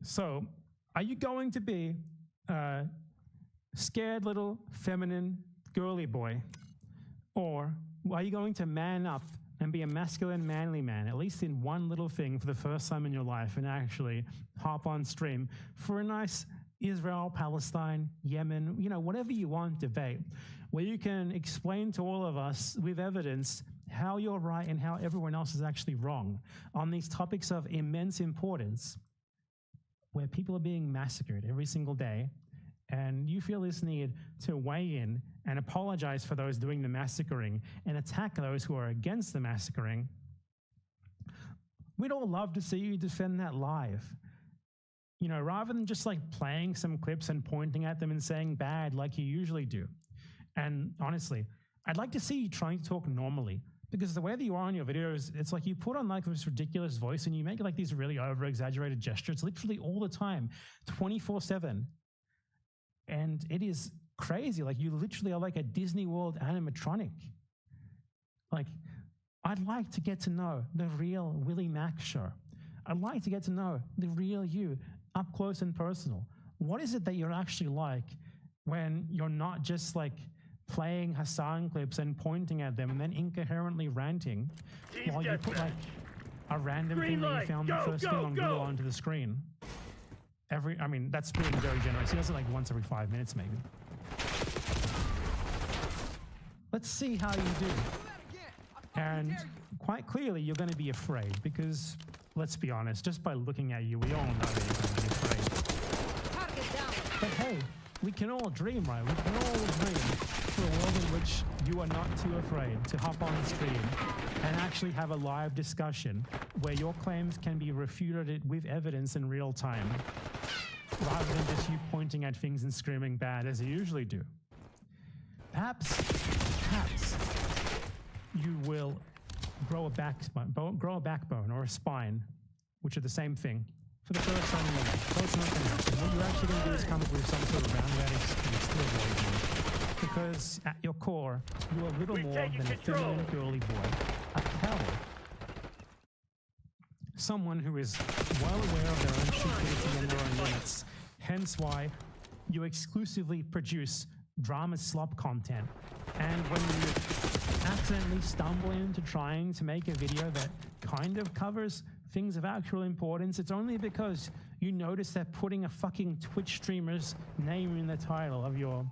So, are you going to be a scared little feminine girly boy? Or are you going to man up and be a masculine, manly man, at least in one little thing for the first time in your life, and actually hop on stream for a nice Israel, Palestine, Yemen, whatever you want debate, where you can explain to all of us with evidence how you're right and how everyone else is actually wrong on these topics of immense importance, where people are being massacred every single day, and you feel this need to weigh in and apologize for those doing the massacring and attack those who are against the massacring. We'd all love to see you defend that live. Rather than just like playing some clips and pointing at them and saying bad like you usually do. And honestly, I'd like to see you trying to talk normally, because the way that you are on your videos, it's like you put on like this ridiculous voice and you make like these really over-exaggerated gestures literally all the time, 24/7. And it is crazy. Like, you literally are like a Disney World animatronic. Like, I'd like to get to know the real Willie Mack show. I'd like to get to know the real you up close and personal. What is it that you're actually like when you're not just like playing Hassan clips and pointing at them and then incoherently ranting while you put like a random thing that you found the first thing on Google onto the screen? That's being very generous. He does it like once every 5 minutes, maybe. Let's see how you do. And quite clearly, you're going to be afraid because, let's be honest, just by looking at you, we all know that you're going to be afraid. But hey, we can all dream, right? We can all dream for a world in which you are not too afraid to hop on the stream and actually have a live discussion where your claims can be refuted with evidence in real time, rather than just you pointing at things and screaming bad as you usually do. Perhaps you will grow a backbone or a spine, which are the same thing, for the first time in your life. So it's not going to happen. What you're actually going to do is come up with some sort of roundabout excuse to avoid you. Because at your core, you are little more than a feminine girly boy, a coward. Someone who is well aware of their own stupidity and their own limits. Hence why you exclusively produce drama slop content. And when you accidentally stumble into trying to make a video that kind of covers things of actual importance, it's only because you notice that putting a fucking Twitch streamer's name in the title of your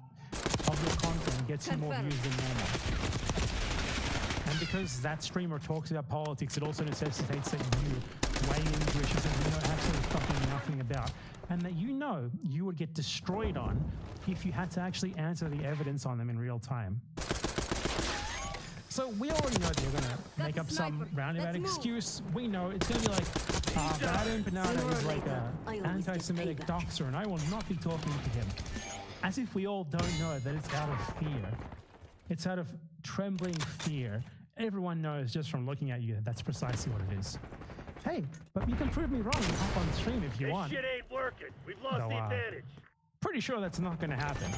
content gets you more views than normal. And because that streamer talks about politics, it also necessitates that you weigh into issues that you know absolutely fucking nothing about, and that you know you would get destroyed on if you had to actually answer the evidence on them in real time. So we already know that you're going to make up some roundabout excuse. We know it's going to be like, Baden Panada is like an anti-Semitic doxer, and I will not be talking to him. As if we all don't know that it's out of fear. It's out of trembling fear. Everyone knows just from looking at you that that's precisely what it is. Hey, but you can prove me wrong and hop on stream if you want. This shit ain't working. We've lost the advantage. Pretty sure that's not going to happen.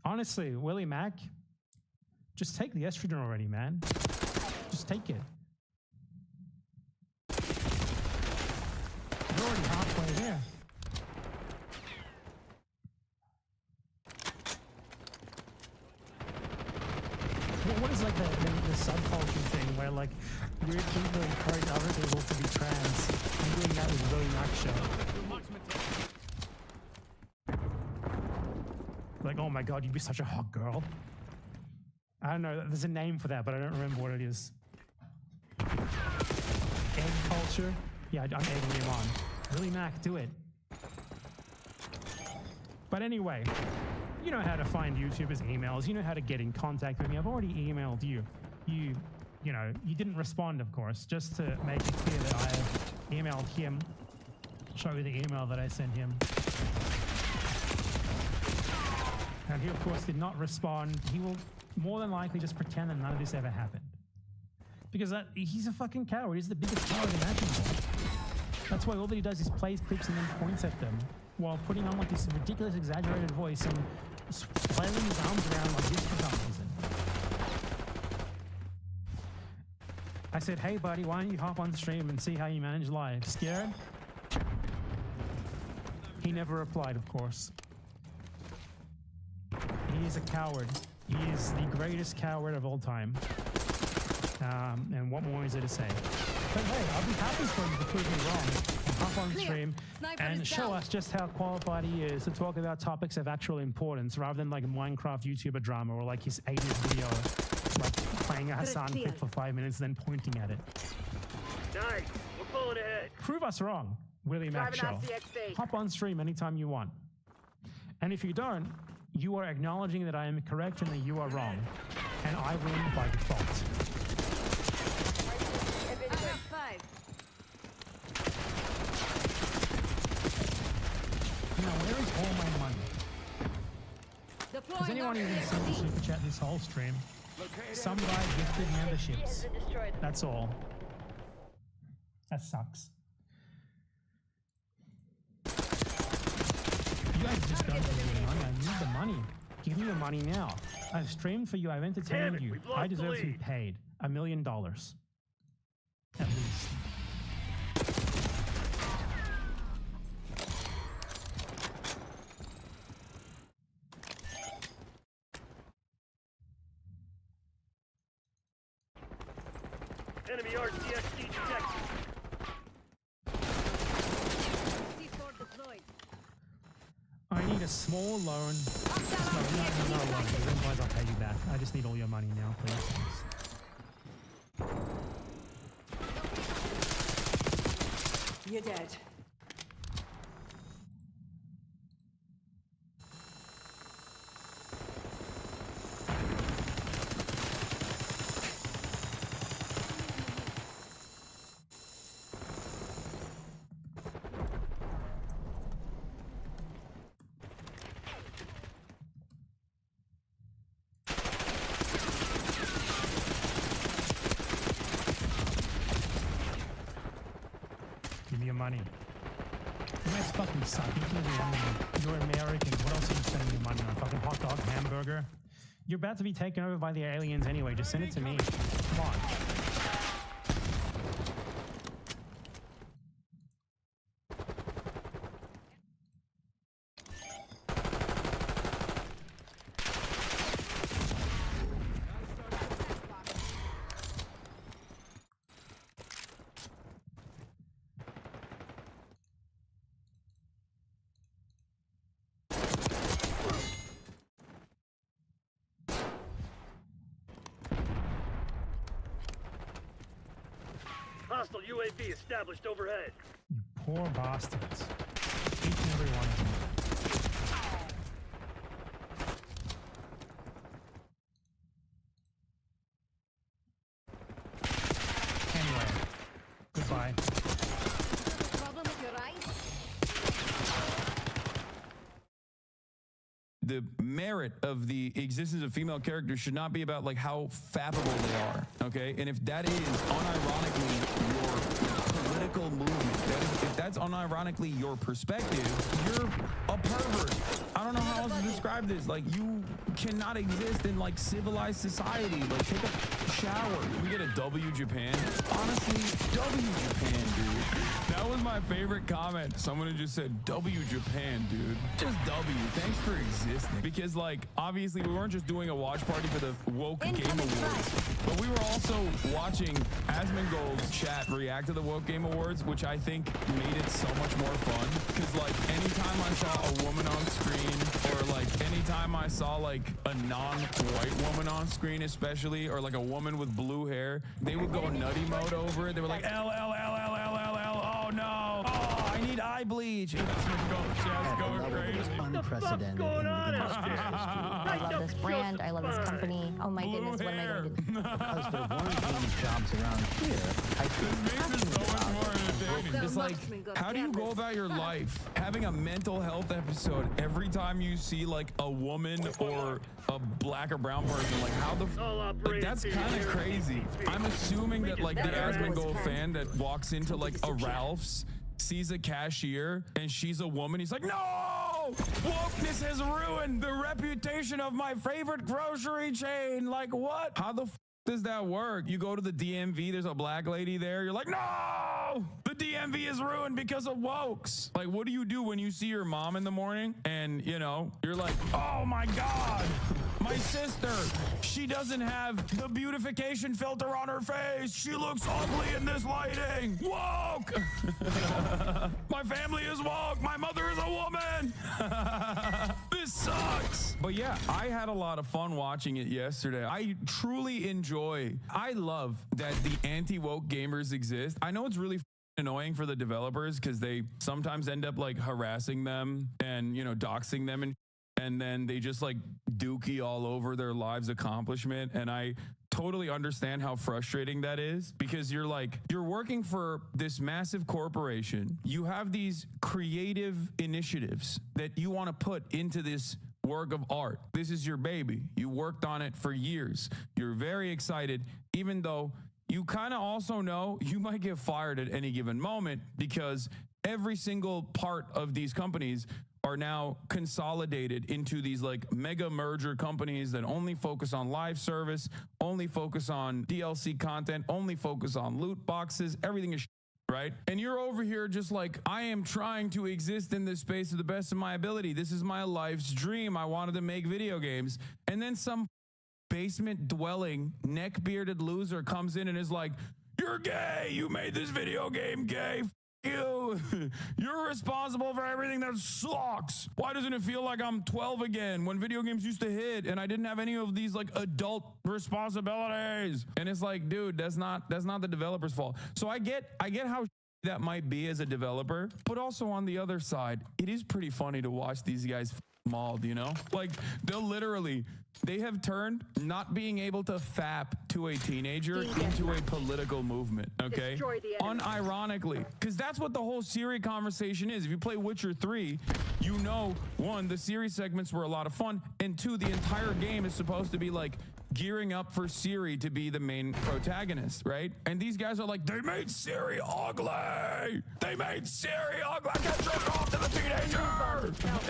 Honestly, Willie Mack, just take the estrogen already, man. Just take it. You're already halfway there. What is like the subculture thing where like weird people encourage other people to be trans and doing that with Willie Mack show? Like, oh my god, you'd be such a hot girl. I don't know, there's a name for that, but I don't remember what it is. Egg culture? Yeah, I'm egging him on. Willie Mack, do it. But anyway, you know how to find YouTubers' emails. You know how to get in contact with me. I've already emailed you. You didn't respond, of course, just to make it clear that I have emailed him. Show you the email that I sent him. And he, of course, did not respond. He will more than likely just pretend that none of this ever happened. Because he's a fucking coward. He's the biggest coward imaginable. That's why all that he does is plays clips and then points at them while putting on like this ridiculous exaggerated voice and flailing his arms around like this for some reason. I said, hey buddy, why don't you hop on stream and see how you manage live? Scared? He never replied, of course. He is a coward. He is the greatest coward of all time. And what more is there to say? But hey, I'll be happy for him to prove me wrong and hop on stream and show us just how qualified he is to talk about topics of actual importance rather than like Minecraft YouTuber drama or like his 80th video, like playing a Hassan clip for 5 minutes and then pointing at it. Nice. We're pulling ahead. Prove us wrong, Willie Mac Show. Hop on stream anytime you want. And if you don't, you are acknowledging that I am correct and that you are wrong. And I win by default. Now, where is all my money? Has anyone even seen the super chat this whole stream? Some guy gifted memberships. That's all. That sucks. You guys just don't give me the money. I need the money. Give me the money now. I've streamed for you. I've entertained you. I deserve to be paid $1 million. At least. Enemy RCXD detected. I need a small loan. No, not a loan, because otherwise I'll pay you back. I just need all your money now, please. You're dead. Give me your money. You guys fucking suck. You're American. What else are you spending your money on? Fucking hot dog, hamburger? You're about to be taken over by the aliens anyway. Just send it to me. Come on. Hostile UAV established overhead. You poor bastards. Each and every one of them. Anyway, goodbye. Problem with your eyes? The merit of the existence of female characters should not be about like how fappable they are, okay? And if that is unironically your political movement, if that's unironically your perspective, you're a pervert. I don't know how else to describe this. Like, you cannot exist in like civilized society. Like, take a shower. We get a W Japan. Honestly, W Japan, dude. That was my favorite comment. Someone had just said, W Japan, dude. Just W. Thanks for existing. Because, like, obviously we weren't just doing a watch party for the Woke Game Awards, but we were also watching Asmongold's chat react to the Woke Game Awards, which I think made it so much more fun. Because, like, anytime I saw a woman on screen, or, like, anytime I saw, like, a non-white woman on screen especially, or, like, a woman with blue hair, they would go nutty mode over it. They were like, L, L, L, L, L, L, L, oh, no. Oh, I need eye bleach. And that's just going crazy. Unprecedented going on in the out there? history I love this brand. I love this company. Oh my goodness, what am I going to do? because there weren't any jobs around here. I think It's like, how do you go about your life having a mental health episode every time you see like a woman or a black or brown person? Like, how the like, that's kind of crazy. I'm assuming that like the Asmongold fan that walks into like a Ralph's sees a cashier and she's a woman, he's like, no, wokeness has ruined the reputation of my favorite grocery chain. Like, what? How the does that work? You go to the DMV, there's a black lady there, you're like, no, the DMV is ruined because of wokes. Like, what do you do when you see your mom in the morning and, you know, you're like, oh my God, my sister, she doesn't have the beautification filter on her face. She looks ugly in this lighting. Woke. My family is woke. My mother is a woman. This sucks. But yeah, I had a lot of fun watching it yesterday. I truly I love that the anti-woke gamers exist. I know it's really annoying for the developers because they sometimes end up like harassing them and, you know, doxing them and then they just like dookie all over their lives accomplishment. And I totally understand how frustrating that is because you're working for this massive corporation. You have these creative initiatives that you want to put into this work of art. This is your baby. You worked on it for years. You're very excited, even though you kind of also know you might get fired at any given moment because every single part of these companies are now consolidated into these like mega merger companies that only focus on live service, only focus on DLC content, only focus on loot boxes. Everything is right? And you're over here just like, I am trying to exist in this space to the best of my ability. This is my life's dream. I wanted to make video games. And then some basement dwelling, neck-bearded loser comes in and is like, you're gay. You made this video game gay. You. You're responsible for everything that sucks. Why doesn't it feel like I'm 12 again when video games used to hit and I didn't have any of these like adult responsibilities? And it's like, dude, that's not the developer's fault. So I get how that might be as a developer, but also on the other side, it is pretty funny to watch these guys mauled, you know? Like they have turned not being able to fap to a teenager into a political movement, okay? Unironically, because that's what the whole Siri conversation is. If you play Witcher 3, you know, one, the Siri segments were a lot of fun, and two, the entire game is supposed to be like gearing up for Siri to be the main protagonist, right? And these guys are like, they made Siri ugly. They made Siri ugly. I can't jerk off to the teenager.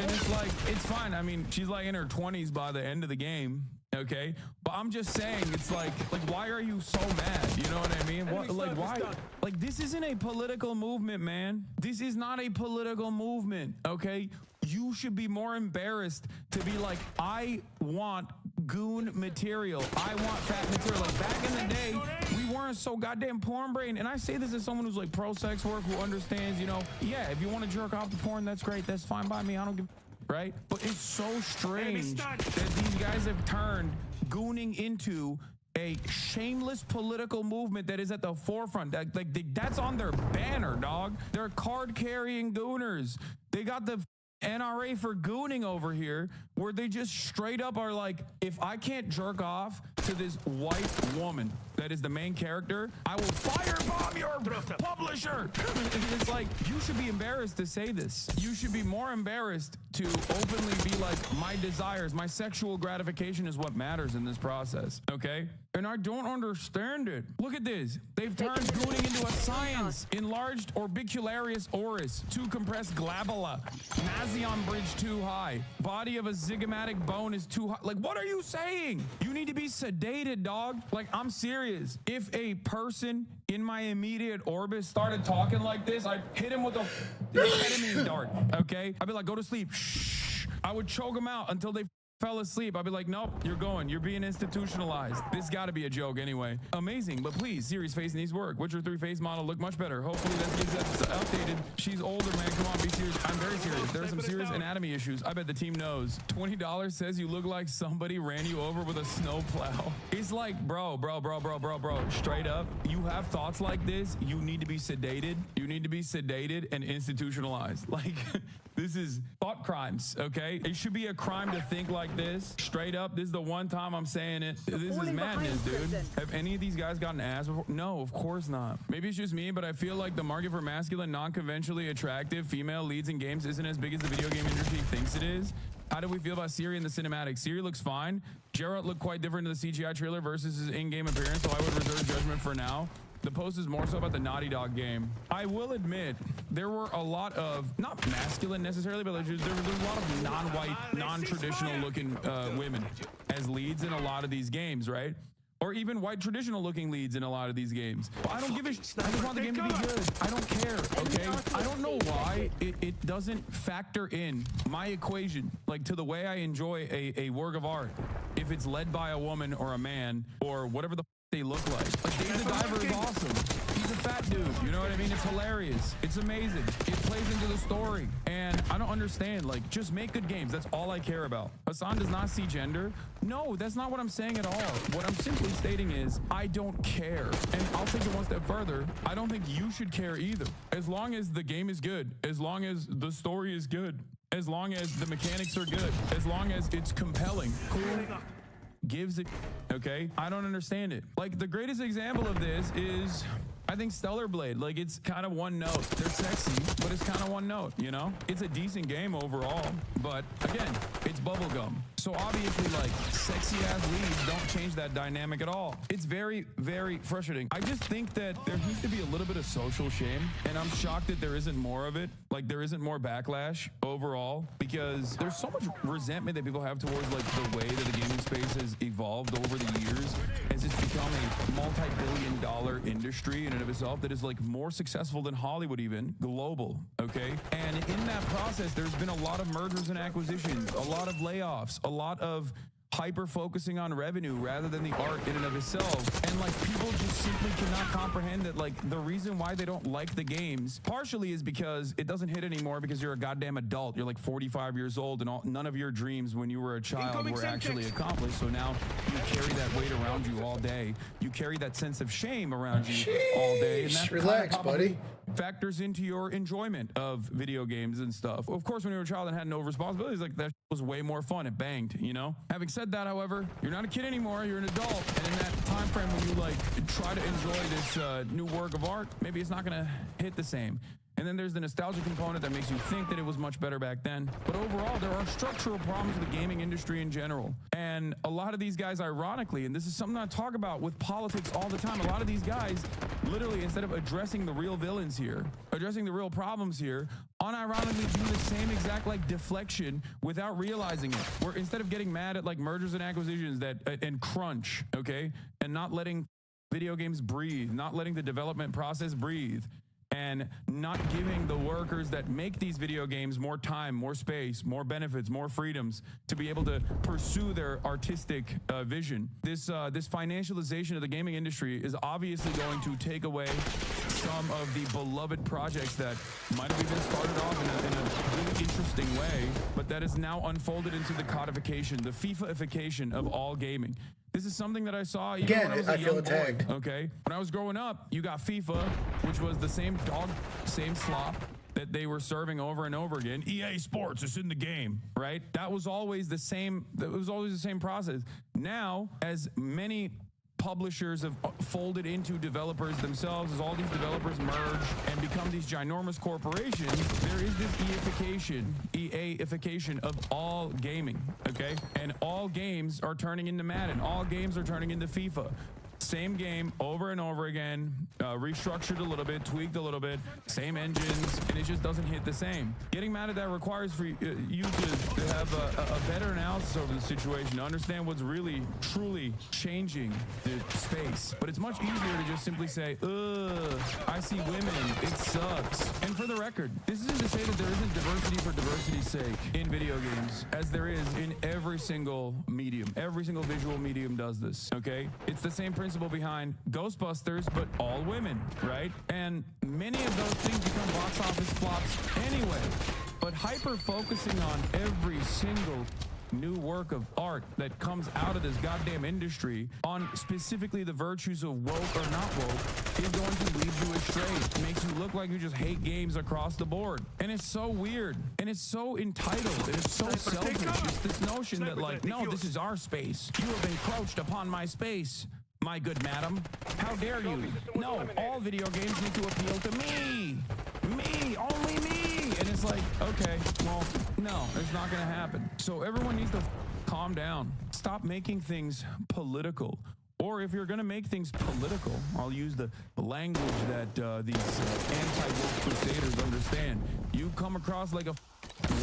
And it's like, it's fine. I mean, she's like in her 20s by the end of the game. Okay, but I'm just saying, it's like why are you so mad? You know what I mean? What, like, why? Like, this isn't a political movement, man. This is not a political movement. Okay, you should be more embarrassed to be like, I want goon material. I want fat material. Like, back in the day, we weren't so goddamn porn brain. And I say this as someone who's like pro sex work, who understands, you know, yeah, if you want to jerk off to porn, that's great. That's fine by me. I don't give. Right? But it's so strange that these guys have turned gooning into a shameless political movement that is at the forefront. That's on their banner, dog. They're card-carrying gooners. They got the NRA for gooning over here, where they just straight up are like, if I can't jerk off to this white woman that is the main character, I will firebomb your publisher. It's like, you should be embarrassed to say this. You should be more embarrassed to openly be like, my desires, my sexual gratification is what matters in this process, okay? And I don't understand it. Look at this. They've turned gooning into a science. Enlarged orbicularis oris, too compressed glabella. Nasion bridge too high. Body of a zygomatic bone is too high. Like, what are you saying? You need to be sedated, dog. Like, I'm serious. If a person in my immediate orbit started talking like this, I'd hit him with a ketamine dart, okay? I'd be like, go to sleep. Shh. I would choke them out until they fell asleep. I'd be like, nope, you're going. You're being institutionalized. This got to be a joke anyway. Amazing, but please, Siri's face needs work. Witcher 3 face model look much better. Hopefully that's updated. She's older, man. Come on, be serious. I'm very serious. There are some serious anatomy issues. I bet the team knows. $20 says you look like somebody ran you over with a snowplow. It's like, bro. Straight up, you have thoughts like this, you need to be sedated. You need to be sedated and institutionalized. Like, this is thought crimes, okay? It should be a crime to think like this. Straight up, this is the one time I'm saying it. This is madness, dude. Have any of these guys gotten ass before? No, of course not. Maybe it's just me, but I feel like the market for masculine, non-conventionally attractive female leads in games isn't as big as the video game industry thinks it is. How do we feel about Siri in the cinematic? Siri looks fine. Geralt looked quite different in the CGI trailer versus his in-game appearance, so I would reserve judgment for now. The post is more so about the Naughty Dog game. I will admit, there were a lot of, not masculine necessarily, but there was a lot of non-white, non-traditional looking women as leads in a lot of these games, right? Or even white traditional looking leads in a lot of these games. I don't give a shit. I just want the game to be good. I don't care, okay? I don't know why it doesn't factor in my equation, like to the way I enjoy a work of art. If it's led by a woman or a man or whatever the they look like. Like Dave the Diver is awesome. He's a fat dude, you know what I mean? It's hilarious. It's amazing. It plays into the story. And I don't understand, like, just make good games. That's all I care about. Hassan does not see gender. No, that's not what I'm saying at all. What I'm simply stating is, I don't care. And I'll take it one step further. I don't think you should care either. As long as the game is good, as long as the story is good, as long as the mechanics are good, as long as it's compelling, cool. Gives it, okay? I don't understand it. Like, the greatest example of this is, I think, Stellar Blade. Like, it's kind of one note. They're sexy, but it's kind of one note, you know? It's a decent game overall, but again, it's bubblegum. So obviously, like, sexy ass leads don't change that dynamic at all. It's very, very frustrating. I just think that there needs to be a little bit of social shame, and I'm shocked that there isn't more of it. Like, there isn't more backlash overall, because there's so much resentment that people have towards, like, the way that the gaming space has evolved over the years, as it's become a multi-billion-dollar industry in and of itself that is, like, more successful than Hollywood, even global, okay? And in that process, there's been a lot of mergers and acquisitions, a lot of layoffs, a lot of hyper focusing on revenue rather than the art in and of itself. And like, people just simply cannot comprehend that, like, the reason why they don't like the games partially is because it doesn't hit anymore because you're a goddamn adult. You're like 45 years old and none of your dreams when you were a child were actually accomplished. So now you carry that weight around you all day. You carry that sense of shame around you all day. And that relax, buddy. Factors into your enjoyment of video games and stuff. Of course, when you were a child and had no responsibilities, like, that was way more fun. It banged, you know? Having said that, however, you're not a kid anymore, you're an adult. And in that time frame when you, like, try to enjoy this new work of art, maybe it's not gonna hit the same. And then there's the nostalgia component that makes you think that it was much better back then. But overall, there are structural problems with the gaming industry in general. And a lot of these guys, ironically, and this is something I talk about with politics all the time, a lot of these guys, literally, instead of addressing the real villains here, addressing the real problems here, unironically do the same exact, like, deflection without realizing it. Where instead of getting mad at, like, mergers and acquisitions and crunch, okay, and not letting video games breathe, not letting the development process breathe, and not giving the workers that make these video games more time, more space, more benefits, more freedoms to be able to pursue their artistic vision. This financialization of the gaming industry is obviously going to take away some of the beloved projects that might have even started off in a really interesting way, but that is now unfolded into the codification, the FIFA-ification of all gaming. This is something that I saw even when I was a young boy, okay? When I was growing up, you got FIFA, which was the same dog, same slop that they were serving over and over again. EA Sports, it's in the game, right? That was always the same. That was always the same process. Now, as many publishers have folded into developers themselves, as all these developers merge and become these ginormous corporations, there is this EA-ification of all gaming, okay? And all games are turning into Madden. All games are turning into FIFA. Same game over and over again, restructured a little bit, tweaked a little bit, same engines, and it just doesn't hit the same. Getting mad at that requires for you to have a better analysis over the situation, to understand what's really, truly changing the space. But it's much easier to just simply say, ugh, I see women, it sucks. And for the record, this isn't to say that there isn't diversity for diversity's sake in video games, as there is in every single medium. Every single visual medium does this, okay? It's the same principle behind Ghostbusters, but all women, right? And many of those things become box office flops anyway. But hyper focusing on every single new work of art that comes out of this goddamn industry on specifically the virtues of woke or not woke is going to lead you astray. It makes you look like you just hate games across the board. And it's so weird. And it's so entitled. And it's so selfish. It's this notion that, like, no, this is our space. You have encroached upon my space, my good madam. How dare you? No, all video games need to appeal to me. Me, only me. And it's like, okay, well, no, it's not gonna happen. So everyone needs to calm down. Stop making things political. Or if you're going to make things political, I'll use the language that these anti-woke crusaders understand. You come across like a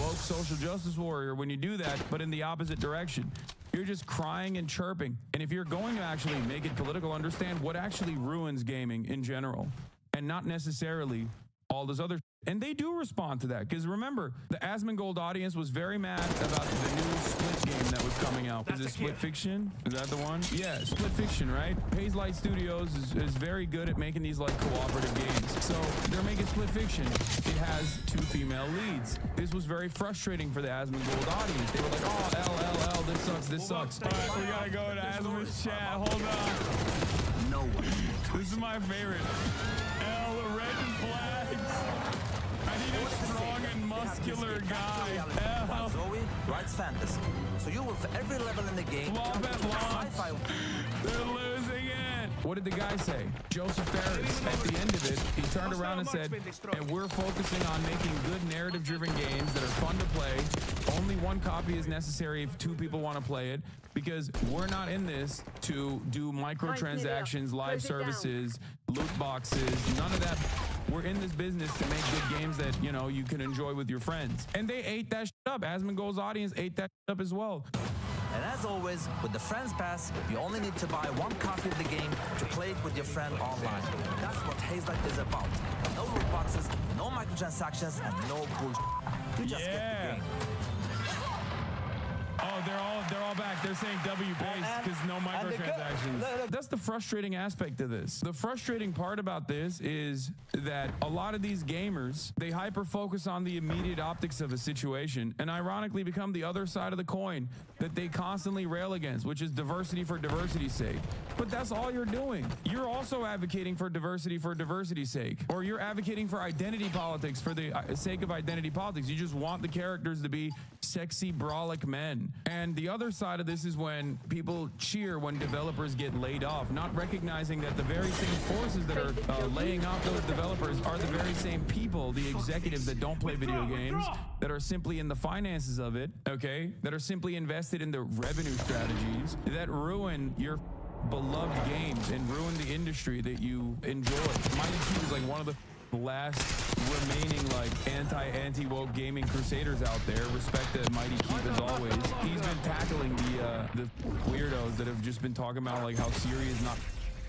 woke social justice warrior when you do that, but in the opposite direction. You're just crying and chirping. And if you're going to actually make it political, understand what actually ruins gaming in general, and not necessarily all this other. And they do respond to that, because remember, the Asmongold audience was very mad about the new Split game that was coming out. Is it Split Fiction? Is that the one? Yeah, Split Fiction, right? Haze Light Studios is very good at making these like cooperative games. So they're making Split Fiction. It has 2 female leads. This was very frustrating for the Asmongold audience. They were like, oh, LLL, this sucks, this sucks. All right, we gotta go to Asmon's chat. Hold on. No one. This is my favorite. L, red flags. I need a strong and muscular guy. L. Zoe writes fantasy. So you will, for every level in the game, Flop at launch. sci-fi. They're losing it. What did the guy say? Joseph Ferris, at the end of it, he turned around and said, and we're focusing on making good narrative-driven games that are fun to play. Only 1 copy is necessary if 2 people want to play it, because we're not in this to do microtransactions, live services, loot boxes, none of that. We're in this business to make good games that, you know, you can enjoy with your friends. And they ate that shit up. Asmongold's audience ate that shit up as well. And as always, with the Friends Pass, you only need to buy 1 copy of the game to play it with your friend online. That's what Haze Light is about. No loot boxes, no microtransactions, and no bullshit. You just get the game. Oh, they're all back. They're saying W base because no microtransactions. That's the frustrating aspect of this. The frustrating part about this is that a lot of these gamers, they hyper focus on the immediate optics of a situation and ironically become the other side of the coin that they constantly rail against, which is diversity for diversity's sake. But that's all you're doing. You're also advocating for diversity's sake, or you're advocating for identity politics for the sake of identity politics. You just want the characters to be sexy, brolic men. And the other side of this is when people cheer when developers get laid off, not recognizing that the very same forces that are laying off those developers are the very same people, the executives that don't play video games, that are simply in the finances of it, okay, that are simply invested in the revenue strategies that ruin your beloved games and ruin the industry that you enjoy. Mighty Keep is like one of the last remaining like anti-woke gaming crusaders out there. Respect to Mighty Keep as always. He's been tackling the weirdos that have just been talking about like how Siri is not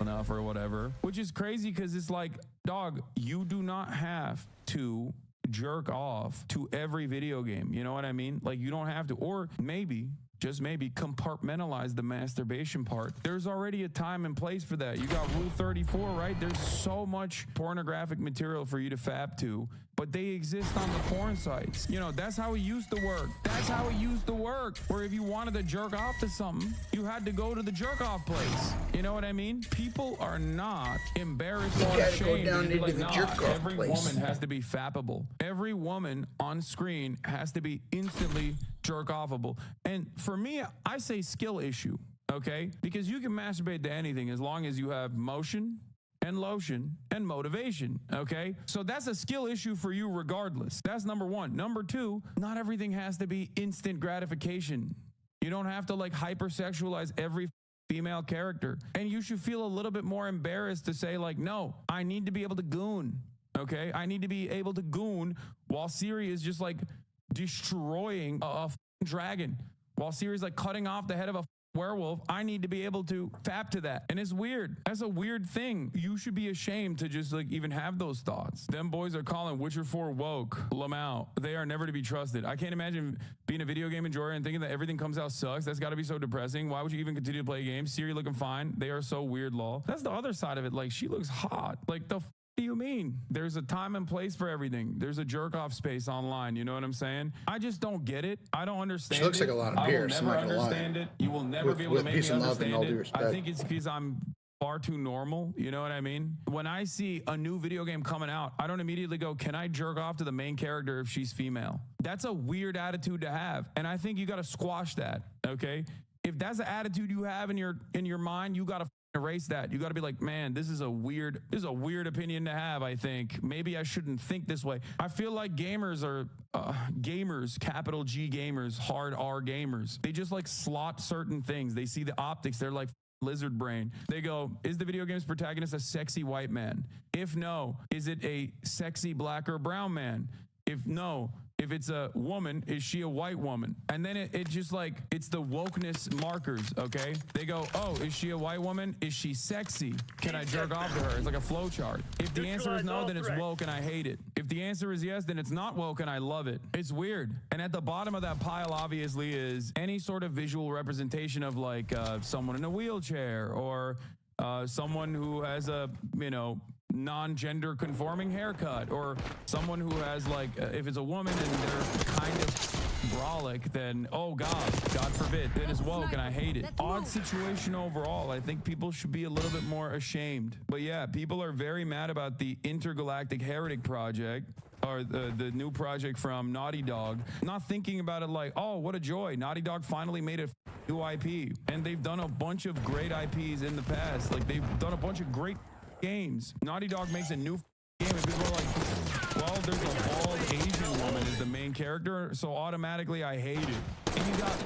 enough or whatever, which is crazy because it's like, dog, you do not have to jerk off to every video game. You know what I mean? Like you don't have to, or maybe, just maybe, compartmentalize the masturbation part. There's already a time and place for that. You got Rule 34, right? There's so much pornographic material for you to fab to, but they exist on the porn sites. You know, that's how it used to work. That's how it used to work. Where if you wanted to jerk off to something, you had to go to the jerk off place. You know what I mean? People are not embarrassed or ashamed. Every woman has to be fappable. Every woman on screen has to be instantly jerk offable. And for me, I say skill issue, okay? Because you can masturbate to anything as long as you have motion and lotion and motivation, okay? So that's a skill issue for you regardless. That's number 1. Number 2, not everything has to be instant gratification. You don't have to like hypersexualize every female character. And you should feel a little bit more embarrassed to say like, no, I need to be able to goon, okay? I need to be able to goon while Siri is just like destroying a dragon. While Siri's like cutting off the head of a werewolf, I need to be able to fap to that. And it's weird. That's a weird thing. You should be ashamed to just like even have those thoughts. Them boys are calling Witcher 4 woke. Lamau. They are never to be trusted. I can't imagine being a video game enjoyer and thinking that everything comes out sucks. That's got to be so depressing. Why would you even continue to play games? Siri looking fine. They are so weird, lol. That's the other side of it. Like, she looks hot. Like, the do you mean? There's a time and place for everything. There's a jerk off space online. You know what I'm saying? I just don't get it. I don't understand. She looks like a lot of Pierce. I will never understand it. You will never be able to make me understand it. I think it's because I'm far too normal. You know what I mean? When I see a new video game coming out, I don't immediately go, can I jerk off to the main character if she's female? That's a weird attitude to have. And I think you got to squash that. Okay. If that's the attitude you have in your mind, you got to erase that. You got to be like, man, this is a weird opinion to have. I think maybe I shouldn't think this way. I feel like gamers are gamers, capital G gamers, hard R gamers. They just like slot certain things. They see the optics. They're like, lizard brain. They go, is the video game's protagonist a sexy white man? If no, is it a sexy black or brown man? If no, if it's a woman, is she a white woman? And then it just like, it's the wokeness markers, okay? They go, oh, is she a white woman? Is she sexy? Can I jerk off to her? It's like a flow chart. If the answer is no, then it's woke and I hate it. If the answer is yes, then it's not woke and I love it. It's weird. And at the bottom of that pile, obviously, is any sort of visual representation of like someone in a wheelchair or someone who has a, you know, non-gender conforming haircut, or someone who has like if it's a woman and they're kind of brolic, then oh god forbid, then it's woke and I hate it. Odd situation overall. I think people should be a little bit more ashamed. But yeah, people are very mad about the Intergalactic Heretic project, or the new project from Naughty Dog, not thinking about it like, oh, what a joy, Naughty Dog finally made a new IP. And they've done a bunch of great IPs in the past. Like, they've done a bunch of great games. Naughty Dog makes a new game and people are like, well, there's a bald Asian woman as the main character, so automatically I hate it. And you got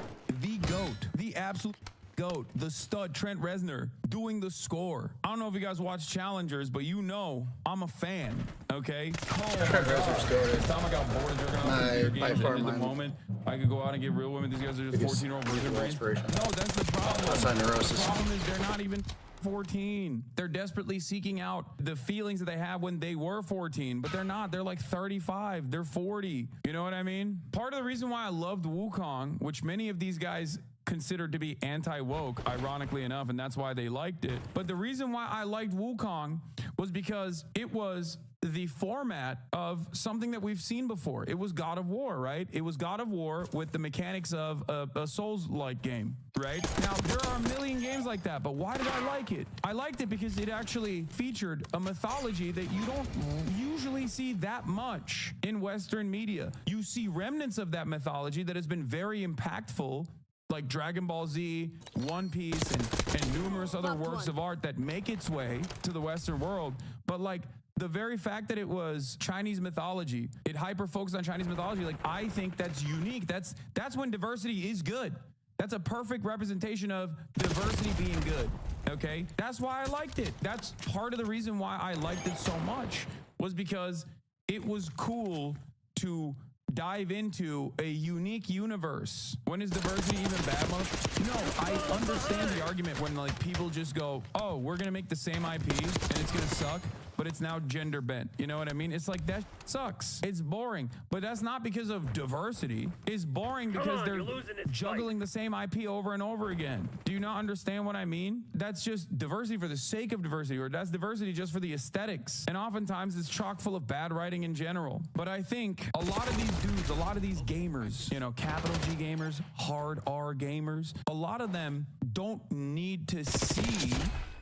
the GOAT, the absolute GOAT, the stud, Trent Reznor, doing the score. I don't know if you guys watch Challengers, but you know I'm a fan, okay? Trent Reznor still This time I got bored of jerking off to video games, and at the moment I could go out and get real women. These guys are just 14-year-old virgin brains. No, that's the problem. Outside neurosis. The problem is they're not even 14. They're desperately seeking out the feelings that they had when they were 14, but they're not. They're like 35. They're 40. You know what I mean? Part of the reason why I loved Wukong, which many of these guys considered to be anti-woke, ironically enough, and that's why they liked it. But the reason why I liked Wukong was because it was the format of something that we've seen before. It was God of War, right? It was God of War with the mechanics of a Souls-like game, right? Now, there are a million games like that, but why did I like it? I liked it because it actually featured a mythology that you don't usually see that much in Western media. You see remnants of that mythology that has been very impactful, like Dragon Ball Z, One Piece, and numerous other works of art that make its way to the Western world. But like, the very fact that it was Chinese mythology, it hyper focused on Chinese mythology, like, I think that's unique. That's when diversity is good. That's a perfect representation of diversity being good, okay? That's why I liked it. That's part of the reason why I liked it so much, was because it was cool to dive into a unique universe. When is diversity even bad? No, I understand the argument when like people just go, oh, we're gonna make the same IP and it's gonna suck, but it's now gender bent. You know what I mean? It's like, that sucks. It's boring. But that's not because of diversity. It's boring because they're juggling the same IP over and over again. Do you not understand what I mean? That's just diversity for the sake of diversity, or that's diversity just for the aesthetics. And oftentimes it's chock full of bad writing in general. But I think a lot of these dudes, a lot of these gamers, you know, capital G gamers, hard R gamers, a lot of them don't need to see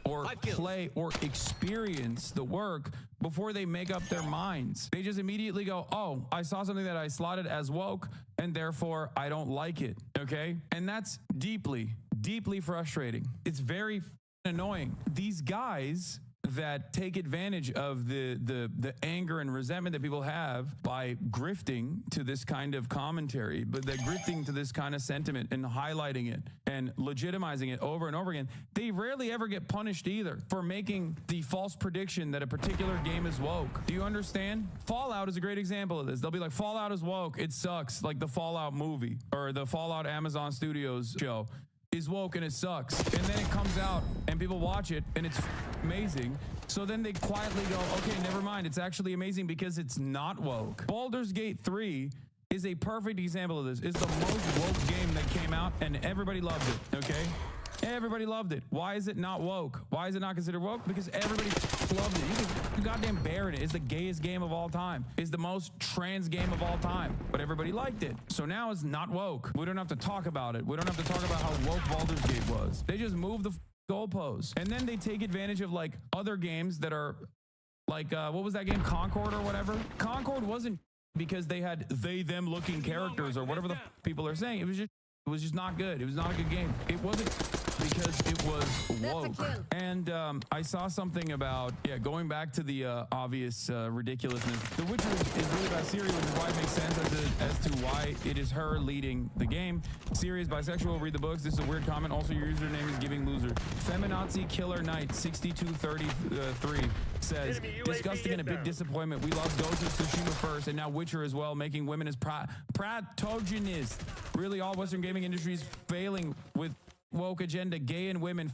or play or experience the work before they make up their minds. They just immediately go, oh, I saw something that I slotted as woke, and therefore I don't like it, okay? And that's deeply, deeply frustrating. It's very annoying. These guys that take advantage of the anger and resentment that people have by grifting to this kind of commentary, but they're grifting to this kind of sentiment and highlighting it and legitimizing it over and over again. They rarely ever get punished either for making the false prediction that a particular game is woke. Do you understand? Fallout is a great example of this. They'll be like, Fallout is woke. It sucks. Like the Fallout movie or the Fallout Amazon Studios show is woke and it sucks. And then it comes out and people watch it and it's amazing. So then they quietly go, okay, never mind. It's actually amazing because it's not woke. Baldur's Gate 3 is a perfect example of this. It's the most woke game that came out and everybody loved it, okay? Everybody loved it. Why is it not woke? Why is it not considered woke? Because everybody loved it. You can goddamn bear in it. It's the gayest game of all time. It's the most trans game of all time. But everybody liked it. So now it's not woke. We don't have to talk about it. We don't have to talk about how woke Baldur's Gate was. They just moved the goalposts. And then they take advantage of like other games that are like, what was that game? Concord or whatever? Concord wasn't because they had them looking characters or whatever the people are saying. It was just not good. It was not a good game. It wasn't because it was That's a woke. kill. And I saw something about, going back to the obvious ridiculousness. The Witcher is really about Ciri, which is why it makes sense as to why it is her leading the game. Ciri is bisexual, read the books. This is a weird comment. Also, your username is giving loser. Feminazi Killer Knight 6233 says, Enemy UAV disgusting and a big inbound. disappointment. We love Ghost of Tsushima first and now Witcher as well, making women as protagonist. Really, all Western gaming industries failing with woke agenda, gay and women.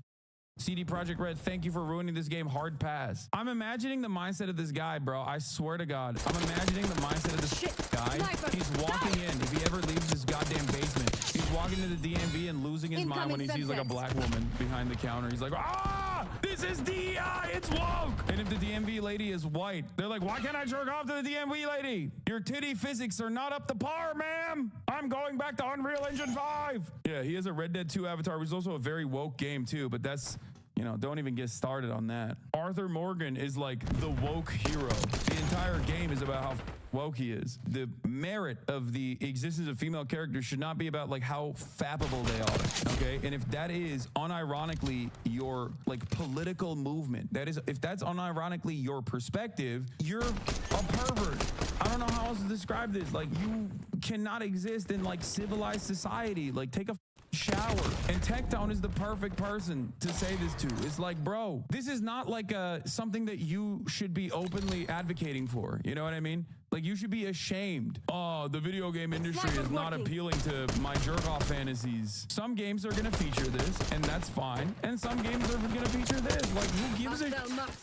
CD Projekt Red, thank you for ruining this game. Hard pass. I'm imagining the mindset of this guy, bro. I swear to God. I'm imagining the mindset of this guy. Sniper. He's walking in. If he ever leaves this goddamn basement, he's walking into the DMV and losing his mind when he sees like a black woman behind the counter. He's like, ah, this is DEI. It's woke. And if the DMV lady is white, they're like, why can't I jerk off to the DMV lady? Your titty physics are not up to par, ma'am. I'm going back to Unreal Engine 5. Yeah, he has a Red Dead 2 avatar, which is also a very woke game too, but that's, don't even get started on that. Arthur Morgan is like the woke hero. The entire game is about how woke he is. The merit of the existence of female characters should not be about like how fappable they are, okay? And if that is unironically your like political movement, if that's unironically your perspective, you're a pervert. I don't know how else to describe this. Like, you cannot exist in like civilized society. Like, take a shower. And Tectone is the perfect person to say this to. It's like, bro, this is not like something that you should be openly advocating for. You know what I mean? Like, you should be ashamed. Oh, the video game industry is not appealing to my jerk-off fantasies. Some games are going to feature this, and that's fine. And some games are going to feature this. Like, who gives a...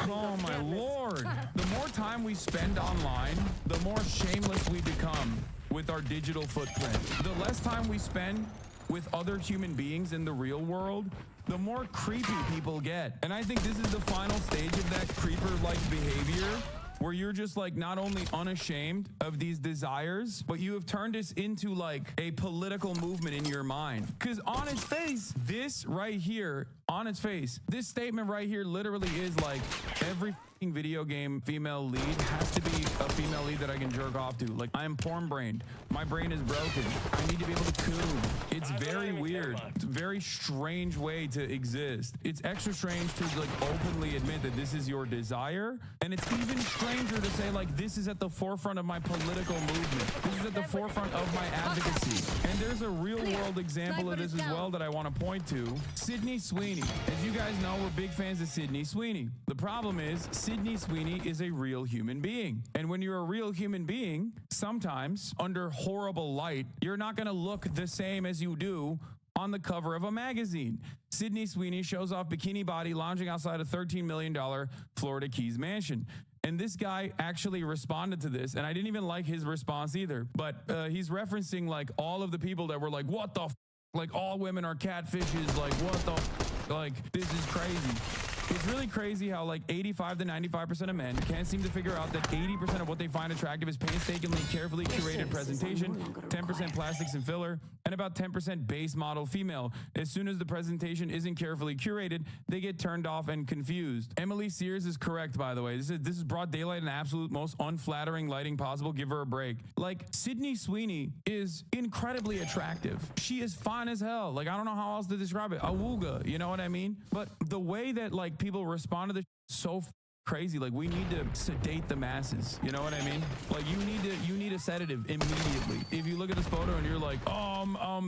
Oh, my Lord. The more time we spend online, the more shameless we become with our digital footprint. The less time we spend with other human beings in the real world, the more creepy people get. And I think this is the final stage of that creeper-like behavior, where you're just like not only unashamed of these desires, but you have turned this into like a political movement in your mind. Because on its face, this right here, on its face, this statement right here literally is like every video game female lead has to be a female lead that I can jerk off to. Like, I am porn brained. My brain is broken. I need to be able to coon. It's very weird. It's a very strange way to exist. It's extra strange to like openly admit that this is your desire. And it's even stranger to say like, this is at the forefront of my political movement. This is at the forefront of my advocacy. And there's a real world example of this as well that I want to point to. Sydney Sweeney. As you guys know, we're big fans of Sydney Sweeney. The problem is Sydney Sweeney is a real human being. And when you're a real human being, sometimes under horrible light, you're not going to look the same as you do on the cover of a magazine. Sydney Sweeney shows off bikini body lounging outside a $13 million Florida Keys mansion. And this guy actually responded to this, and I didn't even like his response either. But he's referencing like all of the people that were like, what the like all women are catfishes, like what the like this is crazy. It's really crazy how like 85 to 95% of men can't seem to figure out that 80% of what they find attractive is painstakingly, carefully curated presentation, 10% plastics and filler, and about 10% base model female. As soon as the presentation isn't carefully curated, they get turned off and confused. Emily Sears is correct, by the way. This is broad daylight and absolute most unflattering lighting possible. Give her a break. Like, Sydney Sweeney is incredibly attractive. She is fine as hell. Like, I don't know how else to describe it. Awooga, you know what I mean? But the way that like people respond to this so crazy. Like, we need to sedate the masses. You know what I mean? Like, you need a sedative immediately. If you look at this photo and you're like,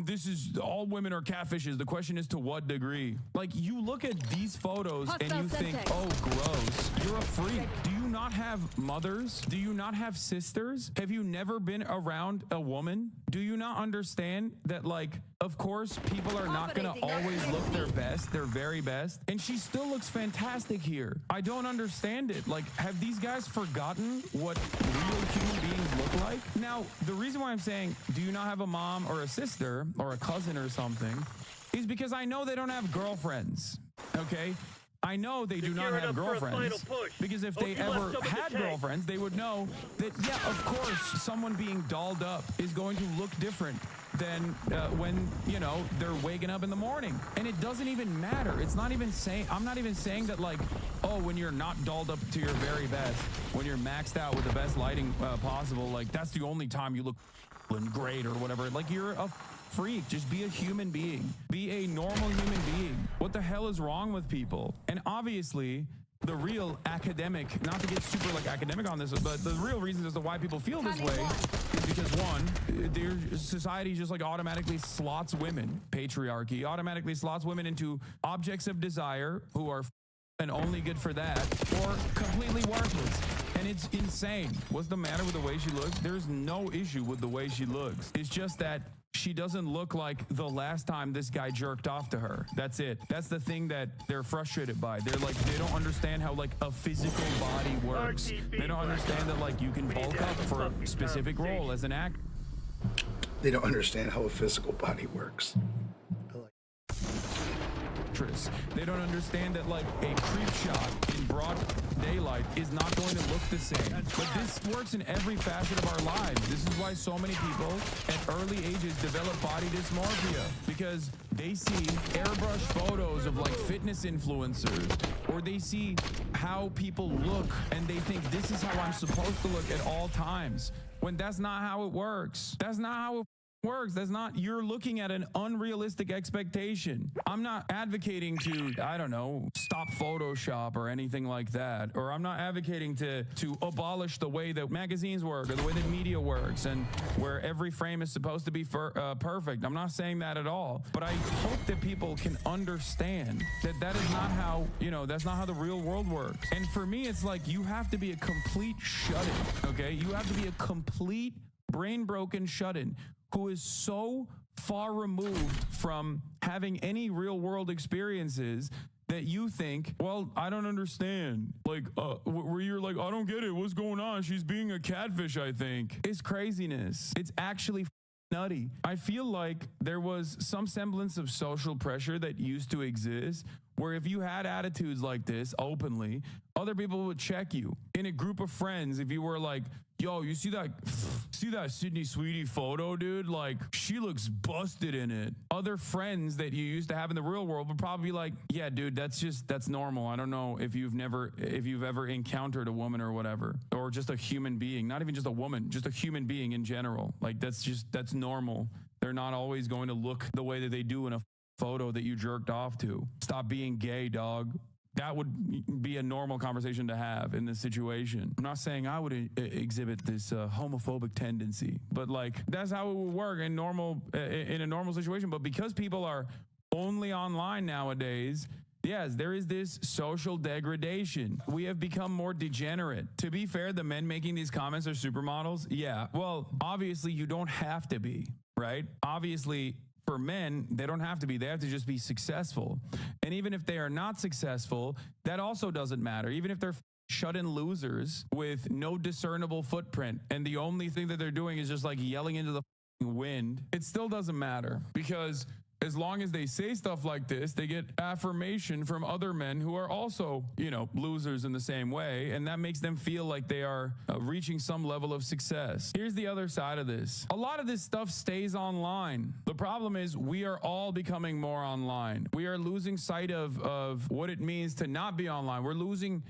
this is all women are catfishes. The question is to what degree? Like, you look at these photos and you think, oh, gross. You're a freak. Do you not have mothers? Do you not have sisters? Have you never been around a woman? Do you not understand that, like, of course, people are not going to always look their best, their very best. And she still looks fantastic here. I don't understand it. Like, have these guys forgotten what real human beings look like? Now, the reason why I'm saying, do you not have a mom or a sister or a cousin or something, is because I know they don't have girlfriends, okay? I know they do not have girlfriends, because if they ever had girlfriends, they would know that, yeah, of course, someone being dolled up is going to look different than when, you know, they're waking up in the morning. And it doesn't even matter. It's not even saying, I'm not even saying that, like, oh, when you're not dolled up to your very best, when you're maxed out with the best lighting possible, like, that's the only time you look great or whatever. Like, you're a freak. Just be a human being. Be a normal human being. What the hell is wrong with people? And obviously, the real academic, not to get super like academic on this, but the real reasons as to why people feel this way is because one, their society just like automatically slots women, patriarchy automatically slots women into objects of desire who are and only good for that, or completely worthless. And it's insane. What's the matter with the way she looks? There's no issue with the way she looks. It's just that she doesn't look like the last time this guy jerked off to her. That's it. That's the thing that they're frustrated by. They're like, they don't understand how like a physical body works. They don't understand that like you can bulk up for a specific role as an actor. They don't understand how a physical body works. They don't understand that like a creep shot in broad daylight is not going to look the same. But this works in every facet of our lives. This is why so many people at early ages develop body dysmorphia, because they see airbrush photos of like fitness influencers, or they see how people look and they think this is how I'm supposed to look at all times, when that's not how it works. That's not how it works. That's not, you're looking at an unrealistic expectation. I'm not advocating to, I don't know, stop Photoshop or anything like that. Or I'm not advocating to abolish the way that magazines work or the way that media works and where every frame is supposed to be perfect. I'm not saying that at all. But I hope that people can understand that that is not how, you know, that's not how the real world works. And for me, it's like you have to be a complete shut-in, okay? You have to be a complete brain-broken shut-in who is so far removed from having any real world experiences that you think, well, I don't understand. Like, where you're like, I don't get it. What's going on? She's being a catfish, I think. It's craziness. It's actually nutty. I feel like there was some semblance of social pressure that used to exist, where if you had attitudes like this openly, other people would check you. In a group of friends, if you were like, yo, you see that Sydney Sweetie photo, dude? Like, she looks busted in it. Other friends that you used to have in the real world would probably be like, yeah, dude, that's normal. I don't know if you've ever encountered a woman or whatever, or just a human being, not even just a woman, just a human being in general. Like, that's normal. They're not always going to look the way that they do in a photo that you jerked off to. Stop being gay, dog. That would be a normal conversation to have in this situation. I'm not saying I would exhibit this homophobic tendency, but like that's how it would work in a normal situation. But because people are only online nowadays, yes, there is this social degradation. We have become more degenerate. To be fair, the men making these comments are supermodels. Yeah, well, obviously you don't have to be, right? Obviously, for men, they don't have to be. They have to just be successful. And even if they are not successful, that also doesn't matter. Even if they're shut-in losers with no discernible footprint, and the only thing that they're doing is just like yelling into the wind, it still doesn't matter, because as long as they say stuff like this, they get affirmation from other men who are also, you know, losers in the same way. And that makes them feel like they are reaching some level of success. Here's the other side of this. A lot of this stuff stays online. The problem is we are all becoming more online. We are losing sight of what it means to not be online. We're losing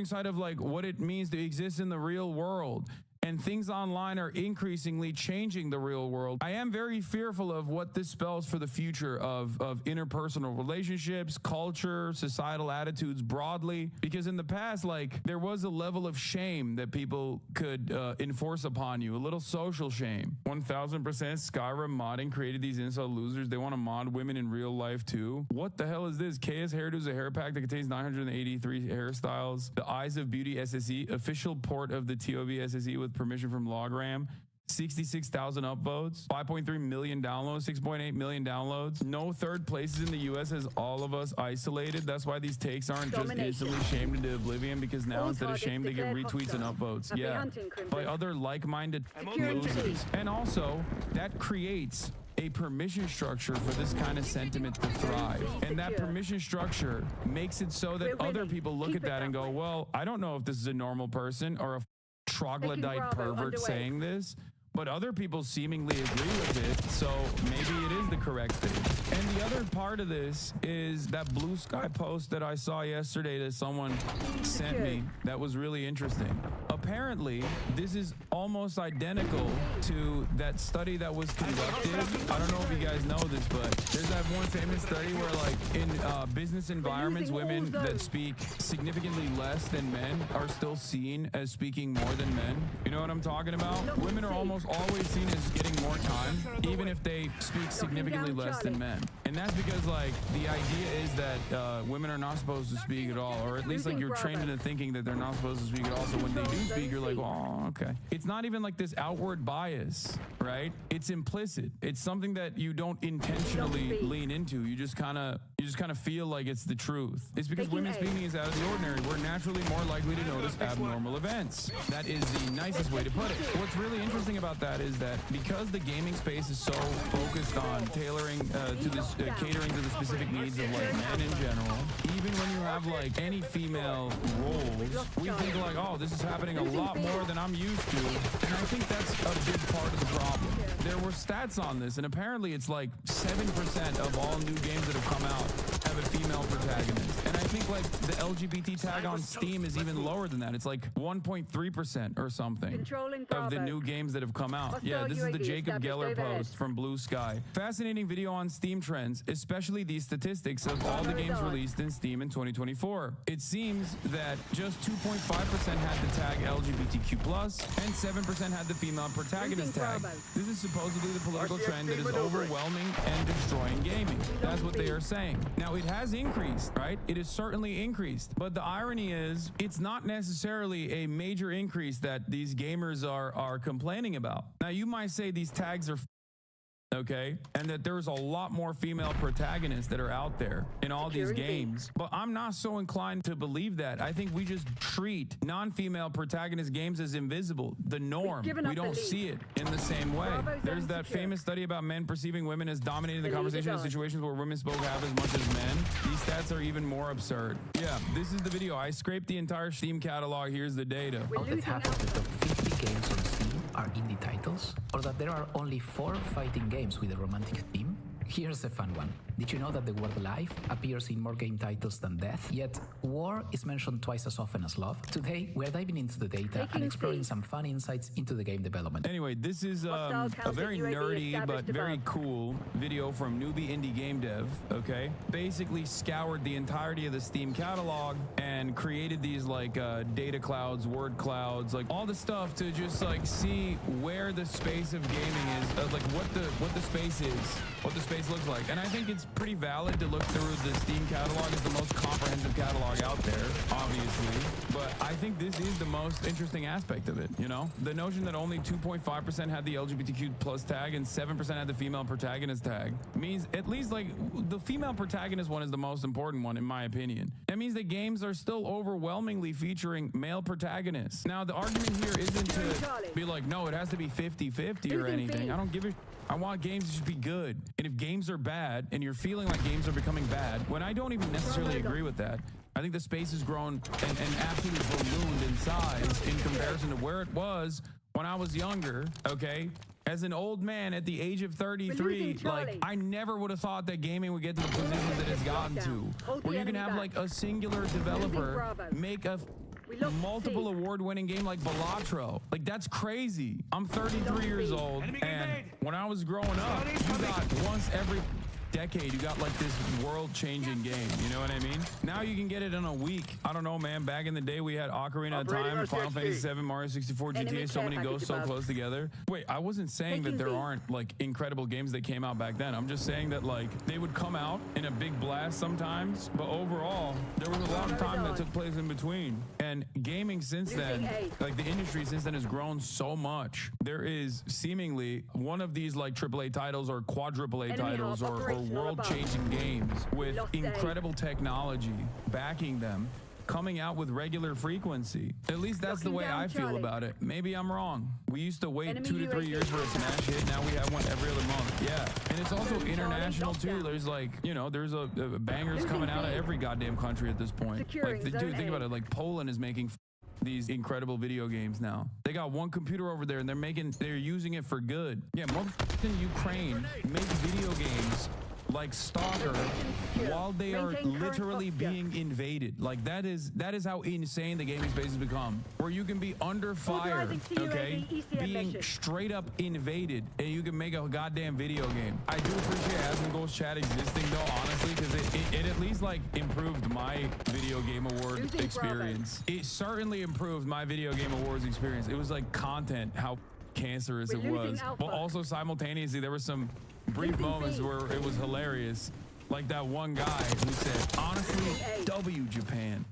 sight of like what it means to exist in the real world. And things online are increasingly changing the real world. I am very fearful of what this spells for the future of interpersonal relationships, culture, societal attitudes broadly. Because in the past, like, there was a level of shame that people could enforce upon you, a little social shame. 1000% Skyrim modding created these incel losers. They want to mod women in real life too. What the hell is this? KS Hairdo is a hair pack that contains 983 hairstyles. The Eyes of Beauty SSE, official port of the TOB SSE with permission from Logram. 66,000 upvotes, 5.3 million downloads, 6.8 million downloads. No third places in the US has all of us isolated. That's why these takes aren't just instantly shamed into oblivion, because now instead of shame, they get retweets and upvotes. Yeah, by other like-minded losers. And also, that creates a permission structure for this kind of sentiment to thrive. And that permission structure makes it so that other people look at that and go, well, I don't know if this is a normal person or a troglodyte pervert saying this, but other people seemingly agree with it, so maybe it is the correct thing. And the other part of this is that BlueSky post that I saw yesterday that someone sent me that was really interesting. A apparently, this is almost identical to that study that was conducted. I don't know if you guys know this, but there's that one famous study where, like, in business environments, women that speak significantly less than men are still seen as speaking more than men. You know what I'm talking about? Women are almost always seen as getting more time, even if they speak significantly less than men. And that's because, like, the idea is that women are not supposed to speak at all, or at least, like, you're trained into thinking that they're not supposed to speak at all. So when they do speak, you're like, oh, okay. It's not even like this outward bias, right? It's implicit. It's something that you don't intentionally lean into. You just kind of feel like it's the truth. It's because women speaking is out of the ordinary. We're naturally more likely to notice abnormal events. That is the nicest way to put it. What's really interesting about that is that because the gaming space is so focused on tailoring to this, catering to the specific needs of, like, men in general, even when you have, like, any female roles, we think like, oh, this is happening a lot more than I'm used to. And I think that's a big part of the problem. There were stats on this, and apparently it's like 7% of all new games that have come out have a female protagonist. And I think, like, the LGBT tag on Steam is even lower than that. It's like 1.3% or something of the new games that have come out. Yeah, this is the Jacob Geller post from BlueSky. Fascinating video on Steam trends, especially these statistics of all the games released in Steam in 2024. It seems that just 2.5% had the tag LGBTQ+, and 7% had the female protagonist tag. This is supposedly the political trend that is overwhelming and destroying gaming. That's what they are saying. Now, it has increased, right? It has certainly increased. But the irony is, it's not necessarily a major increase that these gamers are complaining about. Now, you might say these tags are okay, and that there's a lot more female protagonists that are out there in all these games, but I'm not so inclined to believe that. I think we just treat non-female protagonist games as invisible, the norm. We don't see it in the same way. There's that famous study about men perceiving women as dominating the conversation in situations where women spoke half as much as men. These stats are even more absurd. Yeah, this is the video. I scraped the entire Steam catalog. Here's the data. About that half of the top 50 games on Steam are indie titles, or that there are only 4 fighting games with a romantic theme? Here's a fun one. Did you know that the word life appears in more game titles than death? Yet, war is mentioned twice as often as love. Today, we're diving into the data and exploring some fun insights into the game development. Anyway, this is a very nerdy but very cool video from Newbie Indie Game Dev, okay? Basically scoured the entirety of the Steam catalog and created these, like, data clouds, word clouds, like all the stuff to just, like, see where the space of gaming is, like what the space is, what the space looks like. And I think it's pretty valid to look through the Steam catalog. It's the most comprehensive catalog out there, obviously, but I think this is the most interesting aspect of it, you know? The notion that only 2.5% had the LGBTQ+ tag and 7% had the female protagonist tag means, at least, like, the female protagonist one is the most important one, in my opinion. That means that games are still overwhelmingly featuring male protagonists. Now, the argument here isn't to be like, no, it has to be 50-50 or anything. I don't give a I want games to just be good. And if games are bad and you're feeling like games are becoming bad, when I don't even necessarily agree with that, I think the space has grown and absolutely ballooned in size in comparison to where it was when I was younger, okay? As an old man at the age of 33, like, I never would have thought that gaming would get to the position that it's gotten to, where you can have, like, a singular developer make a multiple award-winning game like Balatro. Like, that's crazy. I'm 33 years old, and when I was growing up, you got once every decade, you got, like, this world-changing game. You know what I mean? Now you can get it in a week. I don't know, man. Back in the day, we had Ocarina of Time, Final Fantasy 7, Mario 64, GTA, so many go so close together. Wait, I wasn't saying that there aren't, like, incredible games that came out back then. I'm just saying that, like, they would come out in a big blast sometimes, but overall, there was a lot of time that took place in between. And gaming since then, like, the industry since then has grown so much. There is seemingly one of these, like, AAA titles or quadruple A titles or world-changing games with incredible technology backing them, coming out with regular frequency. At least that's the way I feel about it. Maybe I'm wrong. We used to wait 2 to 3 years for a smash hit. Now we have one every other month. Yeah. And it's also international too. There's, like, you know, there's a bangers coming out of every goddamn country at this point. Like, dude, think about it. Like, Poland is making these incredible video games now. They got one computer over there and they're using it for good. Yeah, motherfucking Ukraine make video games like Stalker while they are literally being invaded. Like that is how insane the gaming space has become, where you can be under fire, okay, being straight up invaded, and you can make a goddamn video game. I do appreciate Asmongold's chat existing though, honestly, because it at least like improved my video game award experience. It certainly improved my video game awards experience. It was like content, how cancerous it was. But also simultaneously, there were some brief moments where it was hilarious. Like that one guy who said, honestly, W Japan.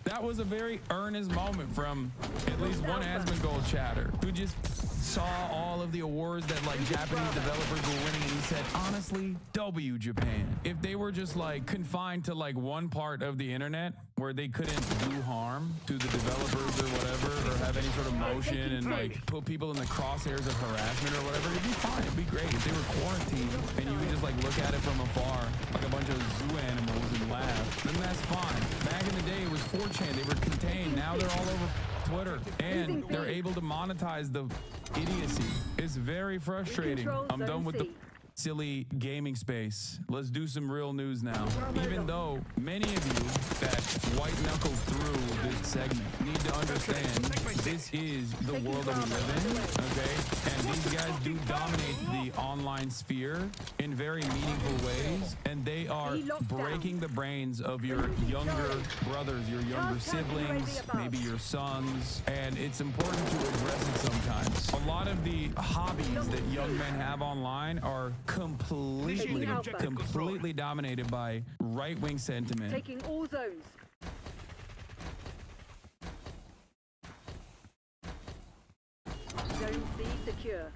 That was a very earnest moment from at least one Asmongold chatter who just saw all of the awards that like Japanese developers were winning, and he said, honestly, W Japan. If they were just like confined to like one part of the internet where they couldn't do harm to the developers or whatever, or have any sort of motion and like put people in the crosshairs of harassment or whatever, it'd be fine. It'd be great. If they were quarantined and you could just like look at it from afar like a bunch of zoo animals and laugh, then that's fine. Back in the day, it was 4chan. They were contained. Now they're all over Twitter, and they're able to monetize the idiocy. It's very frustrating. I'm done with the silly gaming space. Let's do some real news now. Even though many of you that white knuckle through this segment need to understand this is the world that we live in, okay? And these guys do dominate the online sphere in very meaningful ways, and they are breaking the brains of your younger brothers, your younger siblings, maybe your sons, and it's important to address it sometimes. A lot of the hobbies that young men have online are completely dominated by right-wing sentiment. Taking all zones. Zone C secure.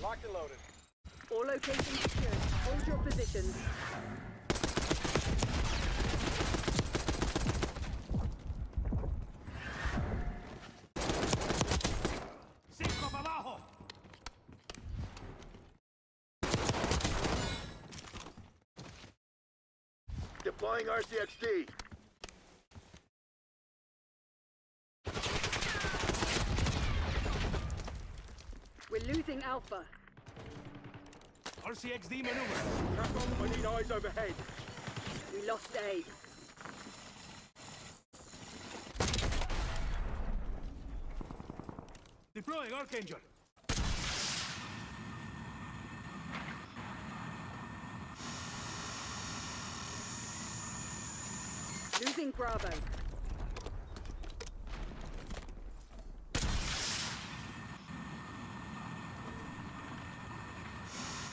Locked and loaded. All locations secured. Hold your positions. Cinco para abajo. Deploying RCXD. We're losing Alpha. RCXD maneuver. I need eyes overhead. We lost A. Deploying Archangel. Losing Bravo.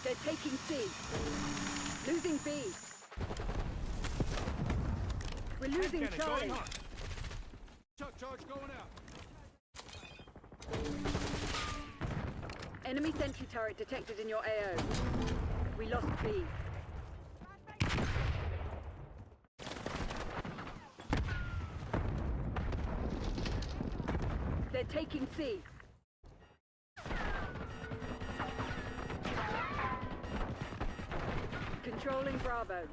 They're taking C. Losing B. We're losing Charlie. Charge going out. Enemy sentry turret detected in your AO. We lost B. They're taking C. Controlling Bravo.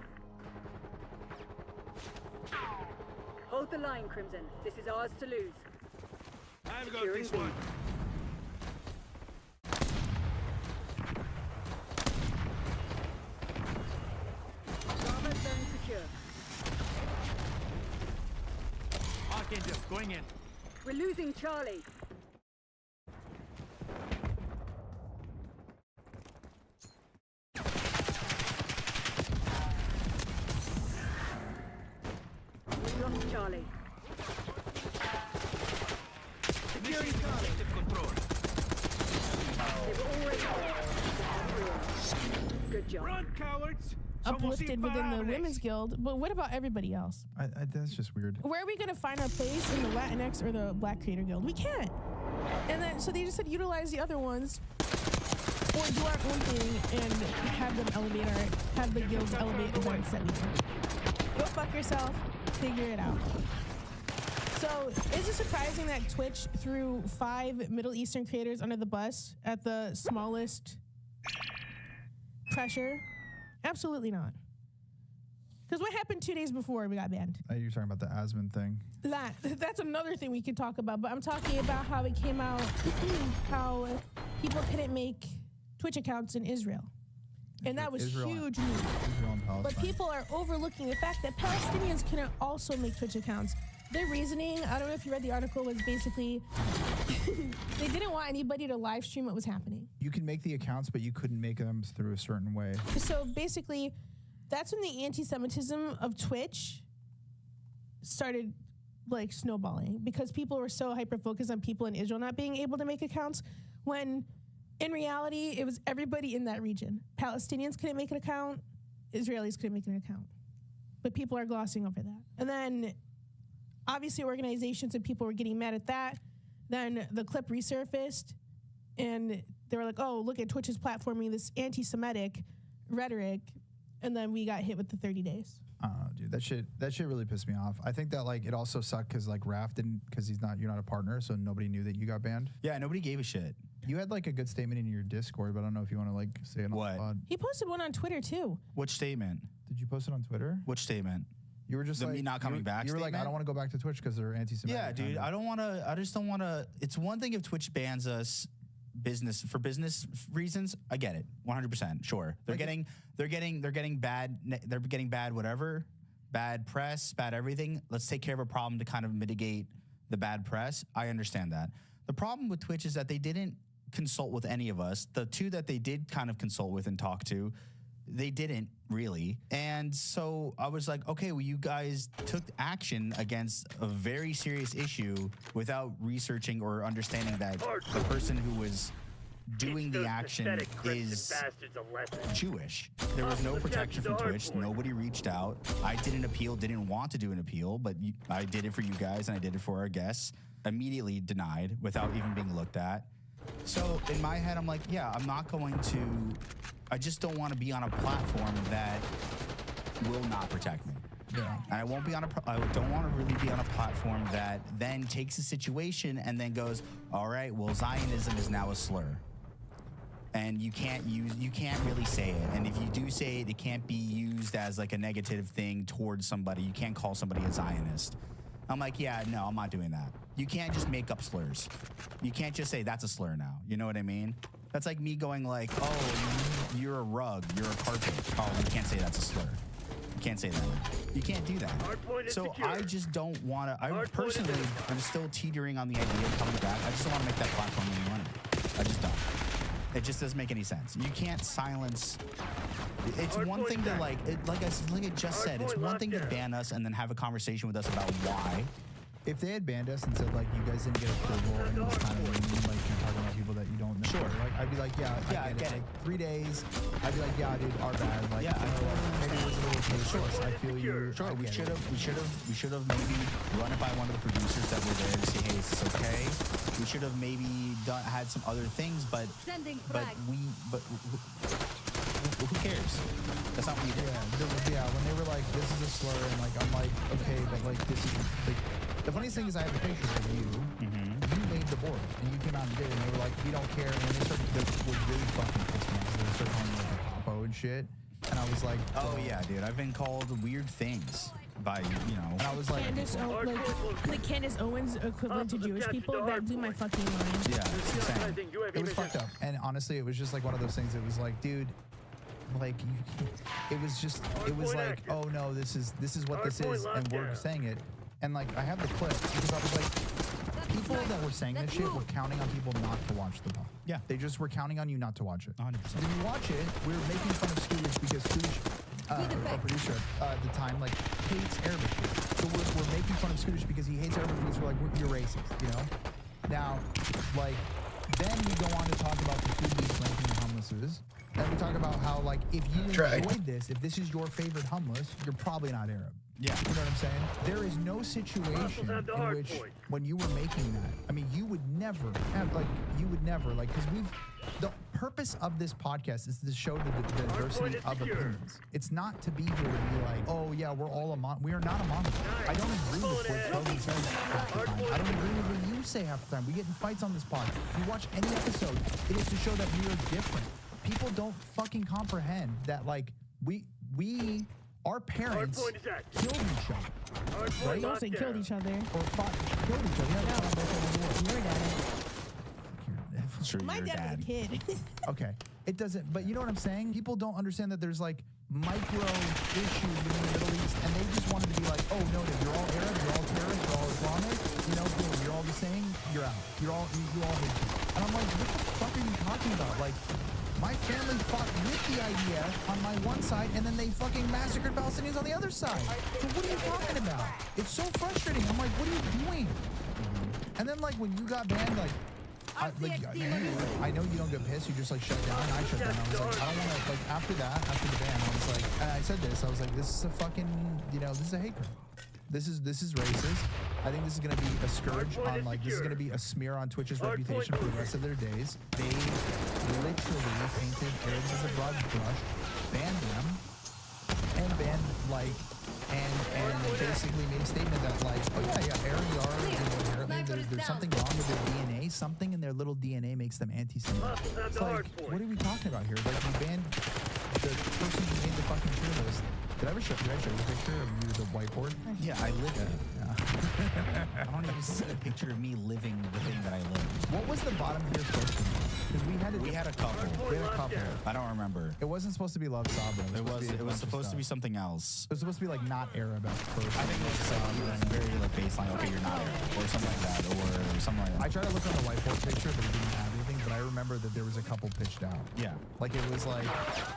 Hold the line, Crimson. This is ours to lose. I've got Securing this B. one. Bravo zone secure. Archangel going in. We're losing Charlie. We lost Charlie. Securing Charlie. Control. They were already there. Good job. Run, cowards. Uplifted within the Women's Guild, but what about everybody else? That's just weird. Where are we going to find our place in the Latinx or the Black Creator Guild? We can't. And then, so they just said utilize the other ones, or do our own thing and have them have the guilds elevate the ones that we do. Go fuck yourself, figure it out. So, is it surprising that Twitch threw 5 Middle Eastern creators under the bus at the smallest pressure? Absolutely not. Because what happened 2 days before we got banned? You're talking about the Asmon thing. That's another thing we could talk about, but I'm talking about how it came out, how people couldn't make Twitch accounts in Israel. And that was Israel- huge news. Israel and But Palestine. people are overlooking the fact that Palestinians can also make Twitch accounts. Their reasoning, I don't know if you read the article, was basically they didn't want anybody to live stream what was happening. You can make the accounts, but you couldn't make them through a certain way. So basically, that's when the anti-Semitism of Twitch started like snowballing because people were so hyper-focused on people in Israel not being able to make accounts when in reality, it was everybody in that region. Palestinians couldn't make an account, Israelis couldn't make an account. But people are glossing over that. And then obviously organizations and people were getting mad at that. Then the clip resurfaced and they were like, oh, look at Twitch is platforming this anti-Semitic rhetoric. And then we got hit with the 30 days. I don't know, dude. That shit really pissed me off. I think that like it also sucked because like Raph didn't, because you're not a partner, so nobody knew that you got banned. Yeah, nobody gave a shit. You had like a good statement in your Discord, but I don't know if you want to like say it on the pod. He posted one on Twitter too. Which statement? Did you post it on Twitter? Which statement? You were just The like me not coming back You were like, I statement? don't want to go back to Twitch because they're anti-Semitic. Yeah, dude. I don't want to. I just don't want to. It's one thing if Twitch bans us for business reasons. I get it, 100%. Sure, they're getting bad whatever, bad press, bad everything. Let's take care of a problem to kind of mitigate the bad press. I understand that. The problem with Twitch is that they didn't consult with any of us. The two that they did kind of consult with and talk to, they didn't really. And so I was like, okay, well, you guys took action against a very serious issue without researching or understanding that the person who was doing the action is Jewish. There was no protection from Twitch. Nobody reached out. I did an appeal, didn't want to do an appeal, but I did it for you guys and I did it for our guests. Immediately denied without even being looked at. So in my head, I'm like, yeah, I'm not going to, I just don't want to be on a platform that will not protect me. Yeah. And I won't be on I don't want to really be on a platform that then takes a situation and then goes, all right, well, Zionism is now a slur. And you can't really say it. And if you do say it, it can't be used as like a negative thing towards somebody. You can't call somebody a Zionist. I'm like, yeah, no, I'm not doing that. You can't just make up slurs. You can't just say that's a slur now. You know what I mean? That's like me going like, oh, you're a rug, you're a carpet. Oh, you can't say that's a slur. You can't say that. You can't do that. So I just don't want to, I personally am still teetering on the idea of coming back. I just don't want to make that platform any money. I just don't. It just doesn't make any sense. You can't silence. It's one thing to like I just said, it's one thing to ban us and then have a conversation with us about why. If they had banned us and said like you guys didn't get approval and it was kind of mean, like you're talking about people that you don't know. Sure. Like I'd be like, yeah, I get it. Like 3 days. I'd be like, yeah, dude, our bad. Like, Yeah, you know, like, maybe it was a little tasteless. I feel you. Sure, I we get it. should have maybe run it by one of the producers that were there to say, hey, is this okay? We should have maybe had some other things, but who cares? That's not what we did. Yeah, when they were like, this is a slur, and like I'm like, okay, but like this is like. The funniest thing is I have a picture of you. You made the board, and you came out and did it, and they were like, we don't care. And then they started, they were really fucking pissed me off. They started calling me like a capo and shit. And I was like, oh yeah, dude, I've been called weird things by, you know. And I was like, Like Candace Owens equivalent to Jewish people, that blew my fucking mind. Yeah, it's insane. It was fucked up. And honestly, it was just like one of those things. It was like, dude, like it was like, oh no, this is what this is, and we're saying it. And like I have the clip because I was like, people that were saying this shit were counting on people not to watch the pod. Yeah. They just were counting on you not to watch it. 100%. When you watch it, we were making fun of Scootage because Scootage, a producer at the time, like hates Arabic food. So we're making fun of Scootage because he hates Arabic food. So we're like, you're racist, you know? Now, like, then we go on to talk about the food beast ranking the hummuses. Then we talk about how, like, if you enjoyed this, if this is your favorite hummus, you're probably not Arab. Yeah. You know what I'm saying? There is no situation in which, when you were making that, I mean, you would never, because the purpose of this podcast is to show the diversity of opinions. It's not to be here to be like, oh yeah, we are not a monolith. I don't agree with what Toby says half the time. I don't agree with what you say half the time. We get in fights on this podcast. If you watch any episode, it is to show that we are different. People don't fucking comprehend that, like, our parents killed each other. Right? Don't say killed each other. Or killed each other. Yeah, Your dad. Sure, My your dad was a kid. Okay. It doesn't, but you know what I'm saying? People don't understand that there's like micro issues in the Middle East, and they just wanted to be like, oh, no, you're all Arab, you're all terrorists, you're all Islamic, you know, boom, you're all the same, you're out. You all hate you. And I'm like, what the fuck are you talking about? Like, my family fought with the IDF on my one side, and then they fucking massacred Palestinians on the other side. So what are you talking about? It's so frustrating. I'm like, what are you doing? And then like when you got banned, like, I know you don't get pissed. You just like shut down. I shut down. I was like, I don't want to like after that, after the ban, I was like, and I said this. I was like, this is a fucking, you know, this is a hate crime. This is racist. I think this is going to be a scourge on like this is going to be a smear on Twitch's reputation for the rest of their days. They literally painted Arabs as a broad brush, banned them, and banned like. And basically made a statement that like, oh yeah, Arab are, you know, apparently there's something wrong with their DNA. Something in their little DNA makes them anti-Semite. It's like, what are we talking about here? Like, you banned the person who made the fucking tier list. Did I show you a picture of you, the whiteboard? Yeah, I live in it. Yeah. I don't even see a picture of me living the thing that I live. What was the bottom tier supposed to be? Because we had a couple. I don't remember. It wasn't supposed to be Love Sabra. It was supposed to be something else. It was supposed to be like not Arab at first. I think it was very like baseline. Okay, you're not Arab, or something like that, or something like that. I tried to look on the whiteboard picture, but it didn't have anything. But I remember that there was a couple pitched out. Yeah, like it was like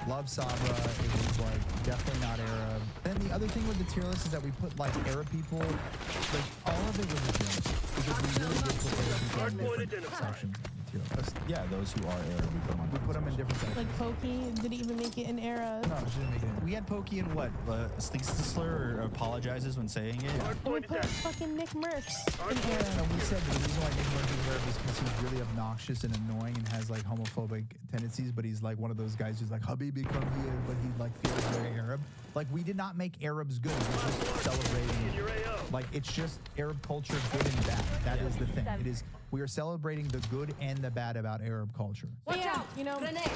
Love Sabra. It was like definitely not Arab. Then the other thing with the tier list is that we put like Arab people. Like all of it was a joke because we really did put Arab people in different sections. Yeah, those who are Arab, we put them in different sections. Like Pokey didn't even make it in Arab. No, she didn't make it. We had Pokey in what? Slingstisler or apologizes when saying it. And we put fucking Nick Merckx in Arab. And we said the reason why Nick Merckx is Arab is because he's really obnoxious and annoying and has like homophobic tendencies, but he's like one of those guys who's like Habibi come here, but he like feels very Arab. Like we did not make Arabs good. We're just celebrating. Like it's just Arab culture, good and bad. That is the thing. It is. We are celebrating the good and the bad about Arab culture. Watch out! You know, I don't want to.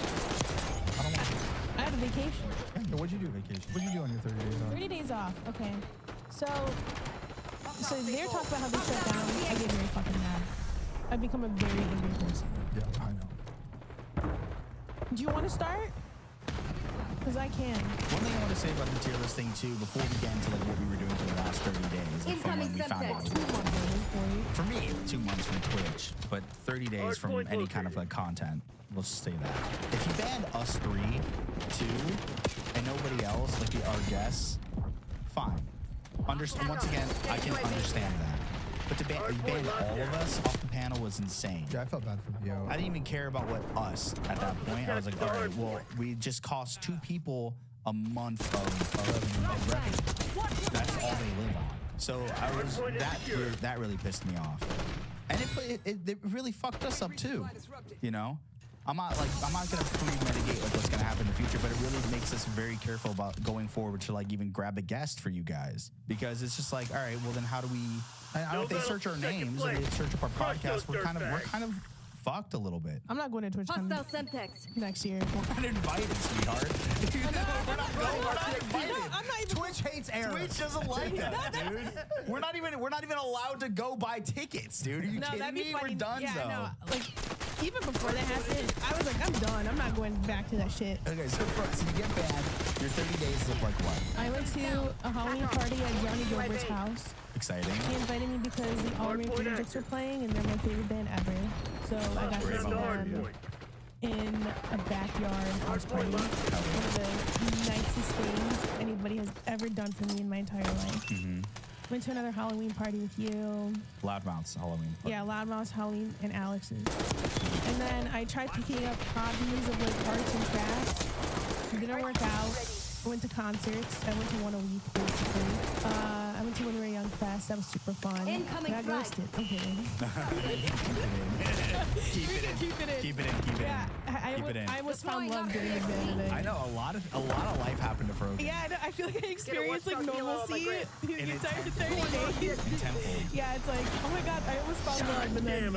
I had a vacation. Yeah, what'd you do vacation? What'd you do on your 30 days off? 30 days off. Okay. So they're talking about how they shut down. I get very fucking mad. I've become a very angry person. Yeah, I know. Do you want to start? Because I can. One thing I want to say about the tier list thing too, before we get into like what we were doing for the last 30 days, like, from when we found out. 2 months. For me, 2 months from Twitch, but 30 days from any kind of like content. Let's just say that. If you banned us 3, 2, and nobody else, like our guests, fine. Once again, I can understand that. But to ban all of us off the panel was insane. Yeah, I felt bad for BO. I didn't even care about what us at that point. I was like, all right, well, we just cost 2 people a month of revenue. That's all they live on. So I was that really pissed me off, and it really fucked us up too. You know, I'm not gonna premeditate like what's gonna happen in the future, but it really makes us very careful about going forward to like even grab a guest for you guys, because it's just like, all right, well then how do we? If they search our names or they search up our podcast, we're kind of fucked a little bit. I'm not going to Twitch next year. We're not invited, sweetheart. We're not invited. I'm not even. Twitch hates Arabs. Twitch doesn't like us, dude. We're not even allowed to go buy tickets, dude. Are you kidding me? We're done, yeah, no, like even before that happened, I was like, I'm done. I'm not going back to that shit. Okay, so you get banned. Your 30 days look like what? I went to a Halloween party at Johnny Gilbert's house. Exciting. He invited me because the All-American Projects were playing, and they're my favorite band ever. So I got to see them in a backyard house party. One of the nicest things anybody has ever done for me in my entire life. Went to another Halloween party with you. Loudmouth's Halloween party. Yeah, Loudmouth's Halloween and Alex's. And then I tried picking up hobbies of like arts and crafts. It didn't work out. I went to concerts. I went to one a week, basically. I went to When We Were Young Fest. That was super fun. I got ghosted. Okay. Keep it in. Yeah, I was found love during the day. I know a lot of life happened to Frozen. Yeah, I feel like I experienced like normalcy the entire 30 days. Yeah, it's like, oh my god, I almost found love, but then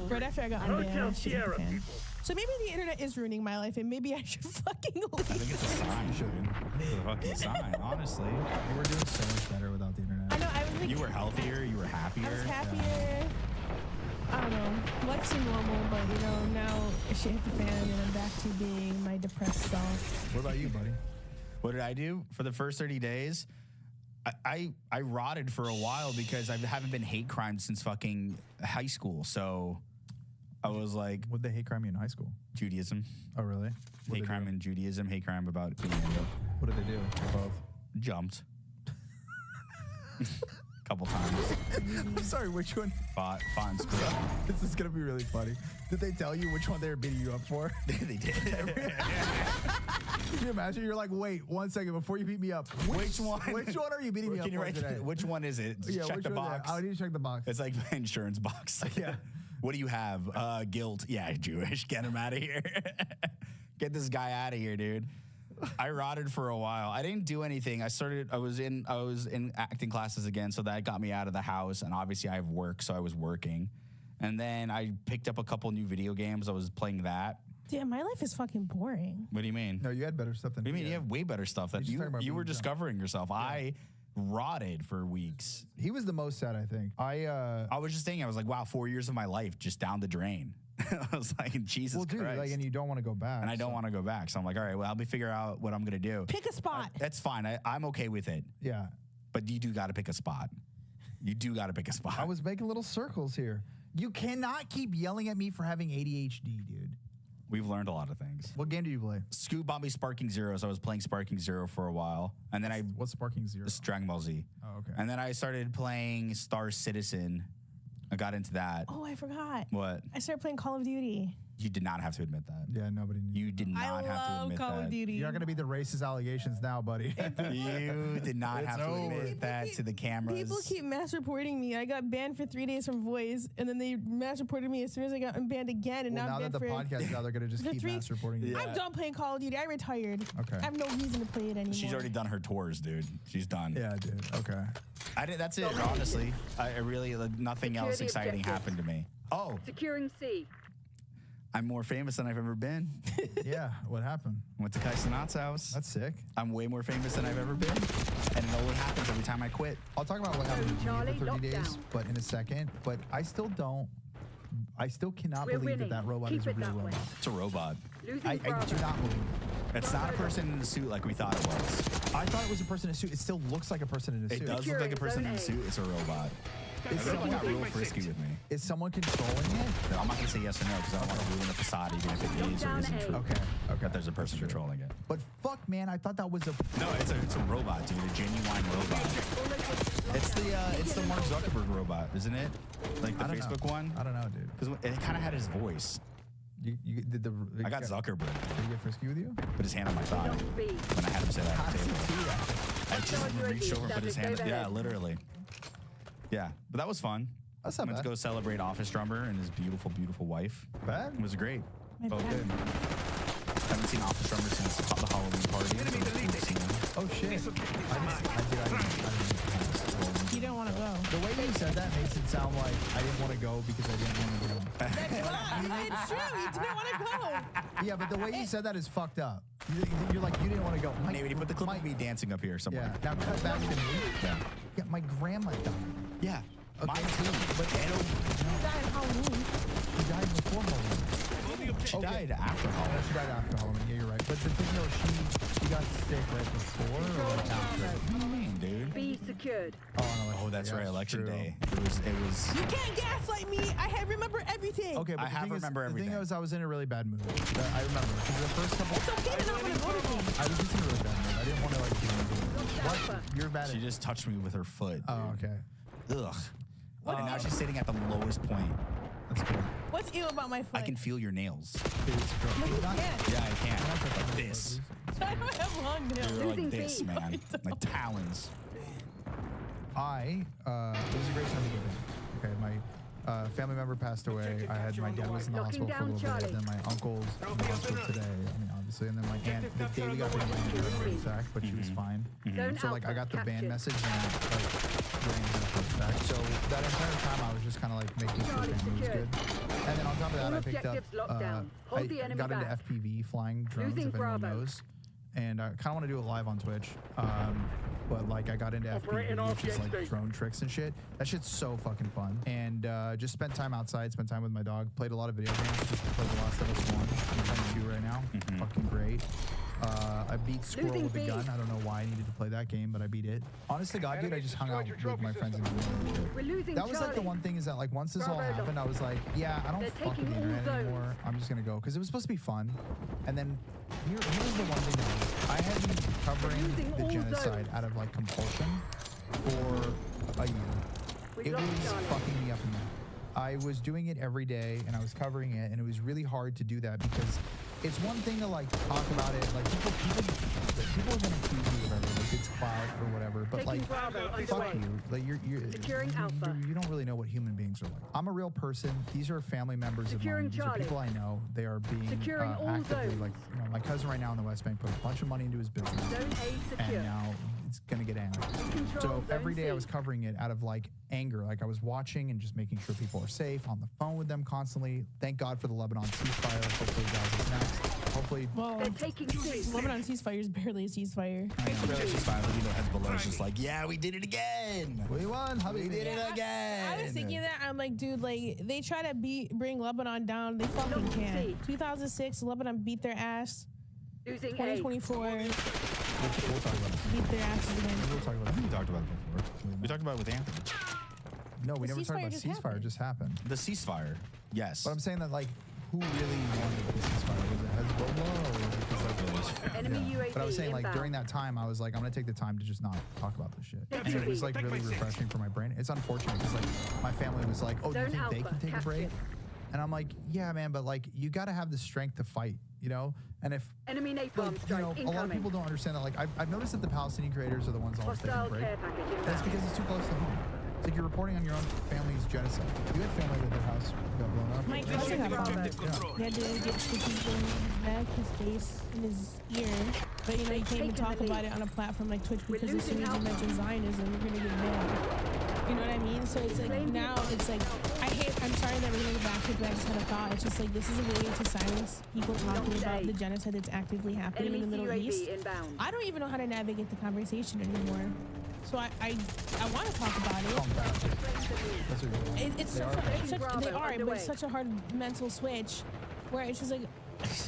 right after I got unbanned, I was just a fan. So maybe the internet is ruining my life, and maybe I should fucking leave. I think it's a sign, Sugar. It's a fucking sign, honestly. You were doing so much better without the internet. I know. I was like, you were healthier. You were happier. I was happier. I don't know. Life seemed normal, but you know, now shit hit the fan and I'm back to being my depressed self. What about you, buddy? What did I do for the first 30 days? I rotted for a while because I haven't been hate crime since fucking high school. So I was like, What'd they hate crime you in high school? Judaism. Oh, really? Hate crime in Judaism, hate crime about being Indo. What did they do? Both. Jumped. Couple times. I'm sorry, which one? Fought in school. This is gonna be really funny. Did they tell you which one they were beating you up for? They did. Can you imagine? You're like, wait, 1 second before you beat me up. Which one? Which one are you beating me up for today? Which one is it? Just check the box. I need to check the box. It's like my insurance box. Yeah. What do you have? Guilt. Yeah, Jewish. Get him out of here. Get this guy out of here, dude. I rotted for a while. I didn't do anything. I was in acting classes again, so that got me out of the house. And obviously I have work, so I was working. And then I picked up a couple new video games. I was playing that. Damn, my life is fucking boring. What do you mean? No, you had better stuff than What do you mean? You have way better stuff that you were discovering yourself. Yeah. I rotted for weeks. He was the most sad, I think. I was just thinking, I was like, wow, 4 years of my life just down the drain. I was like, Jesus Christ. Dude, like, and you don't want to go back. And I don't want to go back. So I'm like, all right, well, help me figure out what I'm going to do. Pick a spot. That's fine. I'm okay with it. Yeah. But you do got to pick a spot. You do got to pick a spot. I was making little circles here. You cannot keep yelling at me for having ADHD, dude. We've learned a lot of things. What game do you play? Scoot bought me Sparking Zero, so I was playing Sparking Zero for a while. And then What's Sparking Zero? It's Dragon Ball Z. Oh, okay. And then I started playing Star Citizen. I got into that. Oh, I forgot. What? I started playing Call of Duty. You did not have to admit that. Yeah, nobody knew. You did not have to admit Call that. of Duty. You're not going to be the racist allegations now, buddy. You did not have to admit that to the cameras. People keep mass reporting me. I got banned for 3 days from Voice, and then they mass reported me as soon as I got banned again. And well, now that the podcast is out, they're going to just keep mass reporting you. Yeah. I'm done playing Call of Duty. I retired. Okay. I have no reason to play it anymore. She's already done her tours, dude. She's done. Yeah, dude. Okay. That's it, honestly. I really, nothing else exciting happened to me. Oh. Securing C. I'm more famous than I've ever been. Yeah, what happened? Went to Kai Sanat's house. That's sick. I'm way more famous than I've ever been. And it only happens every time I quit. I'll talk about what happened to me for 30 days, but in a second. But I still cannot believe that robot is a real robot. It's a robot. I do not believe it. It's not a person in a suit like we thought it was. I thought it was a person in a suit. It still looks like a person in a suit. It does look like a person in a suit. It's a robot. Someone got real frisky with me. Is someone controlling it? No, I'm not going to say yes or no because I don't want to ruin the facade even if it is or isn't true. Okay. But there's a person controlling it. But fuck, man, I thought that was a... No, it's a robot, dude. A genuine robot. It's the Mark Zuckerberg robot, isn't it? Like the Facebook one? I don't know, dude. Because it kind of had his voice. I got Zuckerberg. Did he get frisky with you? Put his hand on my thigh when I had him sit at the table. I just reached over and put his hand. Yeah, literally. Yeah, but that was fun. That's not bad. Went to go celebrate Office Drummer and his beautiful, beautiful wife. Bad? It was great. Felt good. Haven't seen Office Drummer since the Halloween party. Oh shit! You don't want to go. The way you said that makes it sound like I didn't want to go because I didn't want to go. It's true. You didn't want to go. Yeah, but the way you said that is fucked up. You're like, you didn't want to go. Maybe put the clip of me dancing up here somewhere. Yeah. Now cut back to me. Yeah, my grandma died. Yeah. Okay. Mine too. But He died of Halloween. She died before Halloween. She died after Halloween. She died after Halloween. Yeah, you're right. But the thing though, she got sick right before or like after? What do you mean, dude? B secured. Oh, that's right. Election day. It was. You can't gaslight me. I remember everything. Okay, but I have remember everything. The thing is, I was in a really bad mood. I remember because the first couple. It's okay to not want to go to me. I was just in a really bad mood. I didn't want to like do anything. What? You're bad. She just touched me with her foot. Oh, okay. Ugh. And now she's sitting at the lowest point. That's good. What's ill about my foot? I can feel your nails. No, you can't. Yeah, I can. Like this. I don't have long nails. You're like this, man. Like talons. It was a great time to go there. Okay, my family member passed away. My dad was in the hospital for a little bit. Then my uncle's in the hospital today. I mean, obviously, and then my aunt. The day we got there, my aunt had a heart attack, but she was fine. So like, I got the band message and like ran her back. So that entire time, I was just kind of like making sure family was good. And then on top of that, I picked up. I got into FPV flying drones, if anyone knows. and I kind of want to do it live on Twitch. But like I got into FPV, which is like drone tricks and shit. That shit's so fucking fun. And just spent time outside, spent time with my dog, played a lot of video games. Just played The Last of Us 1. I'm playing 2 right now. Fucking great. I beat Squirrel with a gun. I don't know why I needed to play that game, but I beat it. Honestly, God, dude, I just hung out with my friends and that was like the one thing is that like once this all happened, I was like, yeah, I don't fuck with the internet anymore. I'm just gonna go because it was supposed to be fun. And then here's the one thing that I had been covering the genocide out of like compulsion for a year. It was fucking me up in there. I was doing it every day and I was covering it, and it was really hard to do that because it's one thing to like talk about it, like people are gonna accuse you of whatever, like it's clout or whatever, but like fuck you, like you don't really know what human beings are like. I'm a real person. These are family members of mine. These are people I know. They are being actively like, you know, my cousin right now in the West Bank put a bunch of money into his business, and now it's gonna get angry. So every day I was covering it out of like anger, like I was watching and just making sure people are safe, on the phone with them constantly. Thank God for the Lebanon ceasefire. Hopefully Gaza's next. Hopefully, well, Lebanon ceasefire is barely a ceasefire. I know, barely a ceasefire. But you know, Hezbollah is just like, yeah, we did it again. We won. We did it again. I was thinking that. I'm like, dude, like they try to bring Lebanon down. They fucking can't. 2006, Lebanon beat their ass. 2024. We'll talk about it. Beat their asses again. We'll talk about it. We talked about it before. We talked about it with Anthony. No, we never talked about ceasefire. Just happened. The ceasefire, yes. But I'm saying that like, who really wanted the ceasefire? Was it Hezbollah or was it like enemy UAV? But I was saying like during that time, I was like, I'm gonna take the time to just not talk about this shit. And it was like really refreshing for my brain. It's unfortunate because like my family was like, oh, do you think they can take a break? And I'm like, yeah, man, but like you got to have the strength to fight, you know? And if enemy napalm you know, a lot of people don't understand that. Like I've noticed that the Palestinian creators are the ones always taking a break. That's because it's too close to home. It's like you're reporting on your own family's genocide. You had family that their house got blown up. My cousin got bombed. He had to get sticky in his neck, his face, and his ear. But you know, you can't even talk about it on a platform like Twitch because as soon as you mention Zionism, you're gonna get banned. You know what I mean? So it's like now it's like I'm sorry that we're gonna go back to it, but I just had a thought. It's just like this is a way to silence people talking about the genocide that's actively happening in the Middle East. I don't even know how to navigate the conversation anymore. So I want to talk about it. They are, but it's such a hard mental switch where it's just like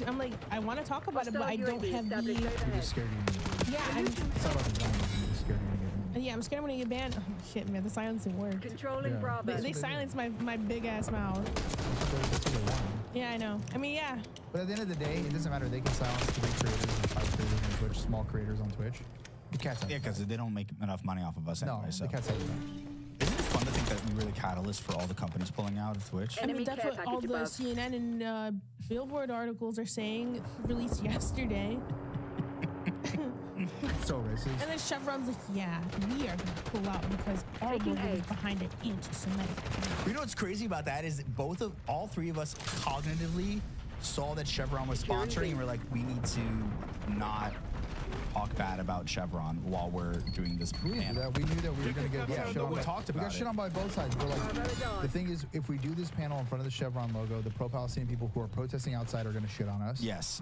I'm like I want to talk about it, but I don't have the. You're just scared of yeah, I'm scared of yeah, I'm scared I'm gonna get banned. Oh shit, man, the silencing worked. Controlling Bravo. They silenced my big ass mouth. That's what they want. Yeah, I know. I mean, yeah. But at the end of the day, it doesn't matter. They can silence the big creators and 5 creators on Twitch, small creators on Twitch. The cats have because they don't make enough money off of us anyway. No, so. the cats have Isn't it fun to think that we were the catalyst for all the companies pulling out of Twitch? I mean, that's what all the CNN and Billboard articles are saying, released yesterday. So racist. And then Chevron's like, yeah, we are going to pull out because our logo is behind an anti-Semitic. You know what's crazy about that is all three of us cognitively saw that Chevron was sponsoring and we're like, we need to not talk bad about Chevron while we're doing this. We knew that we were going to get shit on. We talked about it. We got shit on by both sides. We're like, the thing is, if we do this panel in front of the Chevron logo, the pro-Palestinian people who are protesting outside are going to shit on us. Yes.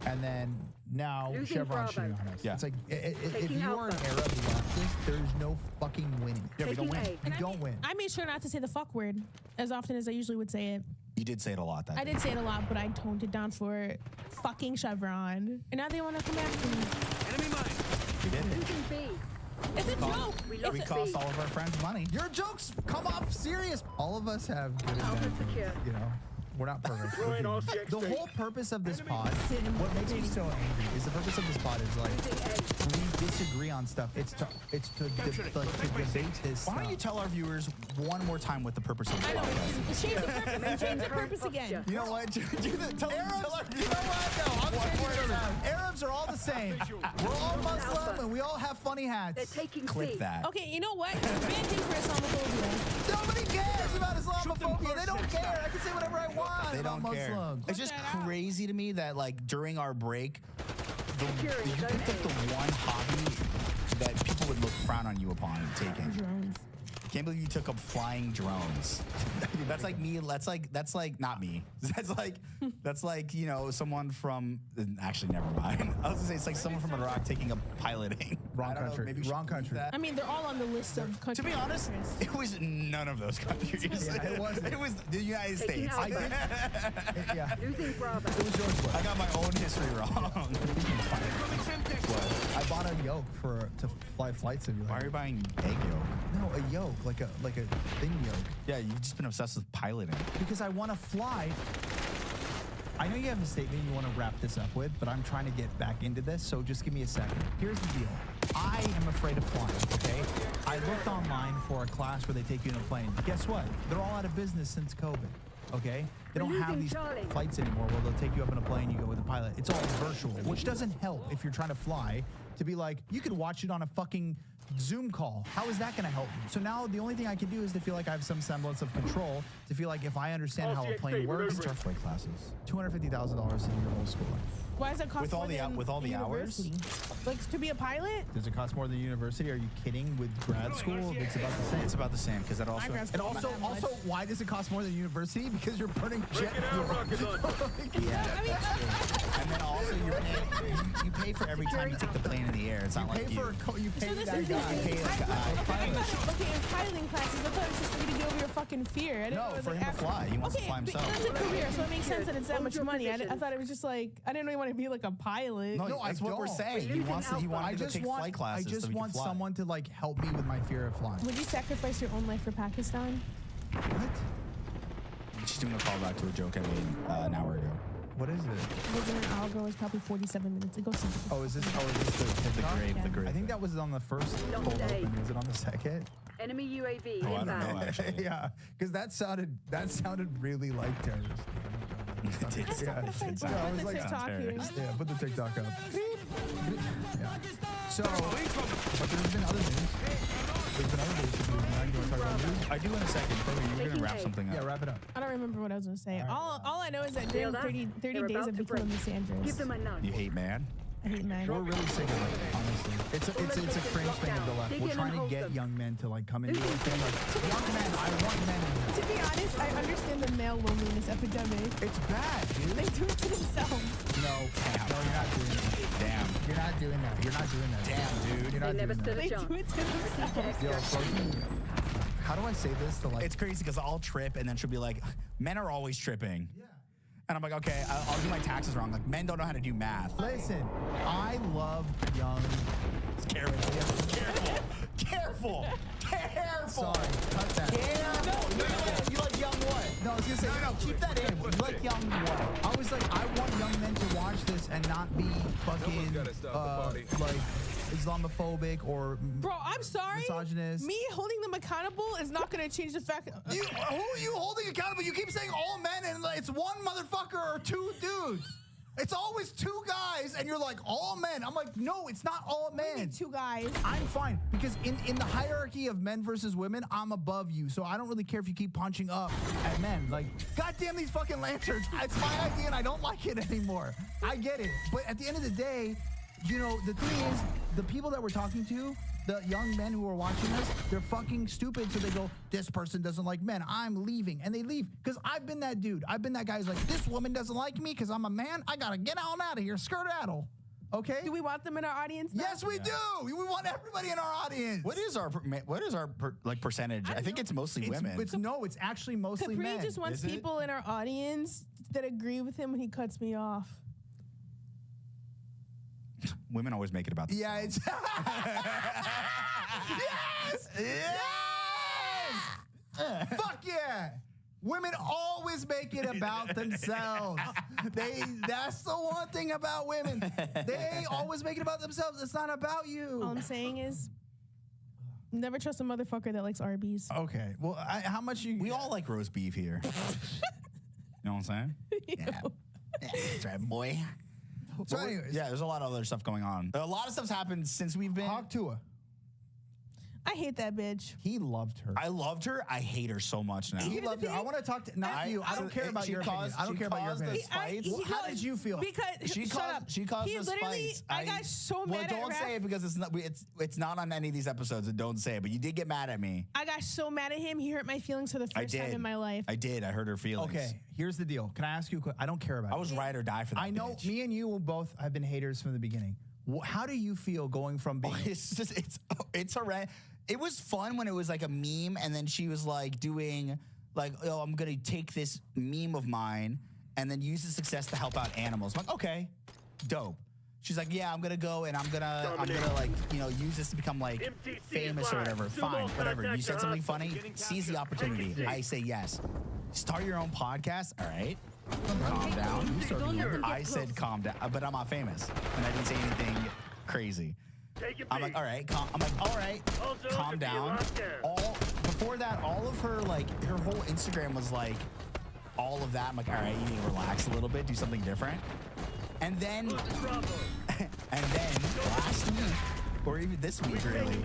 And then now Chevron's shitting on us. Yeah. It's like, if you are an Arab leftist, there's no fucking winning. Yeah, we don't win. We don't win. I made sure not to say the fuck word as often as I usually would say it. You did say it a lot that I did say it a lot, but I toned it down for fucking Chevron. And now they want to come after me. Enemy mine. We did. It's a joke. We cost all of our friends money. Your jokes come off serious. All of us have good and bad things, you know? We're not perfect. The whole purpose of this pod, what makes me so angry is the purpose of this pod is like, we disagree on stuff. It's to debate this Why don't you tell our viewers one more time what the purpose of this podcast is? Change the purpose. Change the purpose again. You know what? Tell our viewers. You know what? No, I'm changing it. Arabs are all the same. We're all Muslim and we all have funny hats. Click that. Okay, you know what? Ban him for Islamophobia. Nobody cares about Islamophobia. They don't care. I can say whatever I want. They don't care. It's just crazy to me that like during our break, you picked up the one hobby that people would frown on you upon taking. Can't believe you took up flying drones. That's like me. That's like not me. That's like you know someone from. Actually, never mind. I was gonna say it's like someone from Iraq taking up piloting. Wrong country. Maybe Wrong country. I mean, they're all on the list of countries. To be honest, it was none of those countries. Yeah, it wasn't. It was the United States. I did. Yeah. Losing Bravo. It was George Bush. I got my own history wrong. I bought a yoke to fly flight simulator. Why are you buying egg yolk? No, a yoke, like a thin yoke. Yeah, you've just been obsessed with piloting. Because I want to fly. I know you have a statement you want to wrap this up with, but I'm trying to get back into this, so just give me a second. Here's the deal. I am afraid of flying, okay? I looked online for a class where they take you in a plane. Guess what? They're all out of business since COVID, okay? They don't have these flights anymore where they'll take you up in a plane, you go with a pilot. It's all virtual, which doesn't help if you're trying to fly to be like, you could watch it on a fucking Zoom call. How is that going to help me? So now the only thing I can do is to feel like I have some semblance of control, to feel like if I understand how a plane works. What's our flight classes? $250,000 in your whole school. Why does it cost With all more the than with all the hours? university? Like to be a pilot? Does it cost more than university? Are you kidding? With grad school, it's about the same. It's about the same because that also. grad And school also, not that much. why does it cost more than university? Because you're burning jet fuel. Yeah. And then also you pay for every time you take the plane in the air. It's not like you. You pay So this that is guy. You pay like Okay, in piloting classes, I thought it was just for you to get over your fucking fear. I didn't know No, it was for like him to after- fly. He wants to Okay, fly but himself. that's a career, so it makes sense that it's that Hold much your money. I positions. thought it was just like I didn't know you wanted to be like a pilot. No, I that's what we're don't. saying. He wants to take flight classes. I just so he can want fly. someone to like help me with my fear of flying. Would you sacrifice your own life for Pakistan? What? She's doing a callback to a joke I made an hour ago. What is it? Wasn't an hour ago? It was probably 47 minutes ago. Oh, is this the The TikTok? grave, the Yeah. grave. I think that was on the first cold open. Was it on the second? Enemy UAV Oh, I don't inbound. know actually. Yeah, because that sounded really like terrorist. It did That's sound- not it the sounded- I was like, TikTok here. terrorist. Yeah, put the TikTok up. Yeah. So, but there's been other news. There's been other news. You want to talk about news? I do in a second. Further, you were going to wrap something up. Yeah, wrap it up. I don't remember what I was going to say. All I know is that Feel during that? 30 They're days about of to becoming break. Lysandros. Give them a nudge. You hate man? I hate men. We're really sick of it, honestly. It's a cringe thing of the left. Dig We're in trying and to hold get them. young men to like come into the thing. Like, young men, I want men. To be honest, I understand the male loneliness epidemic. It's bad, dude. They do it to themselves. No, you're not doing that. Damn. You're not doing that. You're not doing that. Damn, dude. You're They not never doing stood that. a They chance. do it to themselves. Yo, fucking, how do I say this to like? It's crazy because I'll trip and then she'll be like, men are always tripping. Yeah. And I'm like, okay, I'll do my taxes wrong. Like, men don't know how to do math. Listen, I love young. Careful. Careful. Sorry, cut that. You like young what? No, I was gonna say no. Keep that in. You like young what? I was like, I want young men to watch this and not be fucking like Islamophobic or Bro, I'm sorry. misogynist. Me holding them accountable is not going to change the fact. You, who are you holding accountable? You keep saying all men, and it's one motherfucker or two dudes. It's always two guys, and you're like, all men. I'm like, no, it's not all men. Two guys. I'm fine, because in the hierarchy of men versus women, I'm above you. So I don't really care if you keep punching up at men. Like, goddamn these fucking lanterns. It's my idea, and I don't like it anymore. I get it. But at the end of the day, you know, the thing is, the people that we're talking to, the young men who are watching us, they're fucking stupid. So they go, this person doesn't like men. I'm leaving. And they leave. Because I've been that dude. I've been that guy who's like, this woman doesn't like me because I'm a man. I got to get on out of here. Skirt-addle. Okay? Do we want them in our audience now? Yes, we do. We want everybody in our audience. What is our percentage? I think it's mostly women. It's actually mostly Capri men. just wants Is it? people in our audience that agree with him when he cuts me off. Women always make it about Yeah, it's yes! Yes! Fuck yeah! Women always make it about themselves. That's the one thing about women. They always make it about themselves. It's not about you. All I'm saying is, never trust a motherfucker that likes Arby's. Okay. Well, how much you? We all like roast beef here. You know what I'm saying? Yeah. That's right, boy. So anyways, yeah, there's a lot of other stuff going on. A lot of stuff's happened since we've been. Hawk Tua. I hate that bitch. He loved her. I loved her. I hate her so much now. He loved her. I want to talk to not you. I don't care about your opinion. I don't care about your opinion. How did you feel? Because She shut up. She caused He us literally, fights. I got so Well, mad at don't say it because it's not on any of these episodes. And don't say it. But you did get mad at me. I got so mad at him. He hurt my feelings for the first time in my life. I did. I hurt her feelings. Okay, here's the deal. Can I ask you a question? I don't care about it. I was ride or die for that. I know bitch. me and you will both have been haters from the beginning. How do you feel going from being it's horrendous. It was fun when it was like a meme, and then she was like doing like, oh, I'm gonna take this meme of mine and then use the success to help out animals. I'm like, okay, dope. She's like, yeah, I'm gonna go and I'm gonna like, you know, use this to become like famous or whatever. Fine, whatever. You said something funny, seize the opportunity. I say yes. Start your own podcast, all right? Calm down. I said calm down, but I'm not famous, and I didn't say anything crazy. I'm like, all right, calm down. Before that, all of her, like, her whole Instagram was like, all of that. I'm like, all right, you need to relax a little bit, do something different. And then last week, or even this week, really,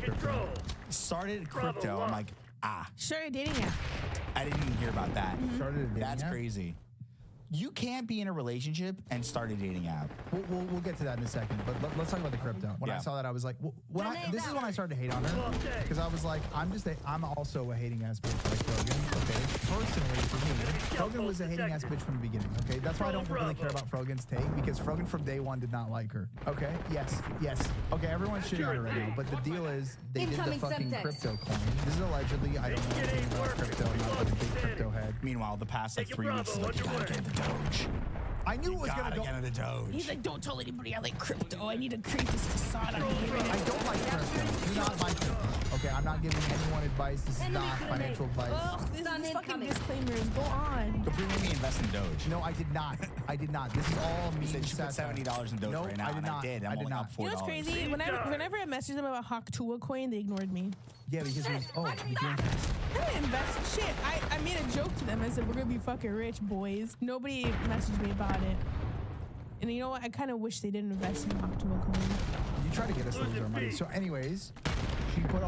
started crypto. I'm like, Started dating app. I didn't even hear about that. Started a dating That's app? crazy. You can't be in a relationship and start a dating app. We'll get to that in a second, but let's talk about the crypto. When I saw that, I was like, this is when I started to hate on her, because I was like, I'm also a hating ass bitch like Frogan. Okay, personally for me, Frogan was a hating ass bitch from the beginning. Okay, that's why I don't really care about Frogan's take, because Frogan from day one did not like her. Okay, yes. Okay, everyone's shitting on her right now, but the deal is they did the fucking crypto coin. This is allegedly. I don't know anything about crypto. I'm not like a big crypto head. Meanwhile, the past like 3 weeks is like, you gotta get the Doge. I knew it was gonna go. Get into the Doge. He's like, don't tell anybody I like crypto. I need to create this facade on here. I don't like crypto. Do not like crypto. Okay, I'm not giving anyone advice. This is not financial advice. Ugh, this is fucking disclaimers. Go on. But you made me invest in Doge. No, I did not. This is all me. You said you put $70 in Doge right now, I did not. I did. I'm only up $4. You know what's crazy? Whenever I messaged them about Haktua coin, they ignored me. Yeah, because it was, I didn't invest shit. I made a joke to them. I said, we're gonna be fucking rich, boys. Nobody messaged me about it. And you know what? I kind of wish they didn't invest in Haktua coin. You try to get us to lose our money. So anyways, she put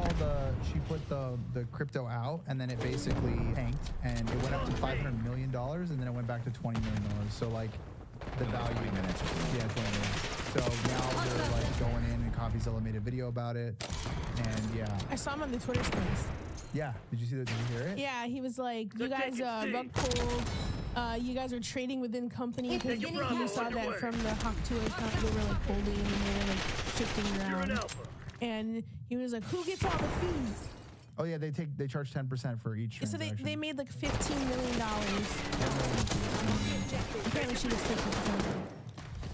the crypto out, and then it basically tanked, and it went up to $500 million, and then it went back to $20 million. So like the value. 20 minutes. Yeah, 20 minutes. So now they're like going in, and CoffeeZilla made a video about it, and yeah. I saw him on the Twitter space. Yeah, did you see that? Did you hear it? Yeah, he was like, you guys rug pulled. You guys are trading within company, because you saw that from the Haktua account. They were like holding and they were like shifting around. And he was like, who gets all the fees? Oh yeah, they charge 10% for each So transaction. they made like $15 million. Apparently she was 50%.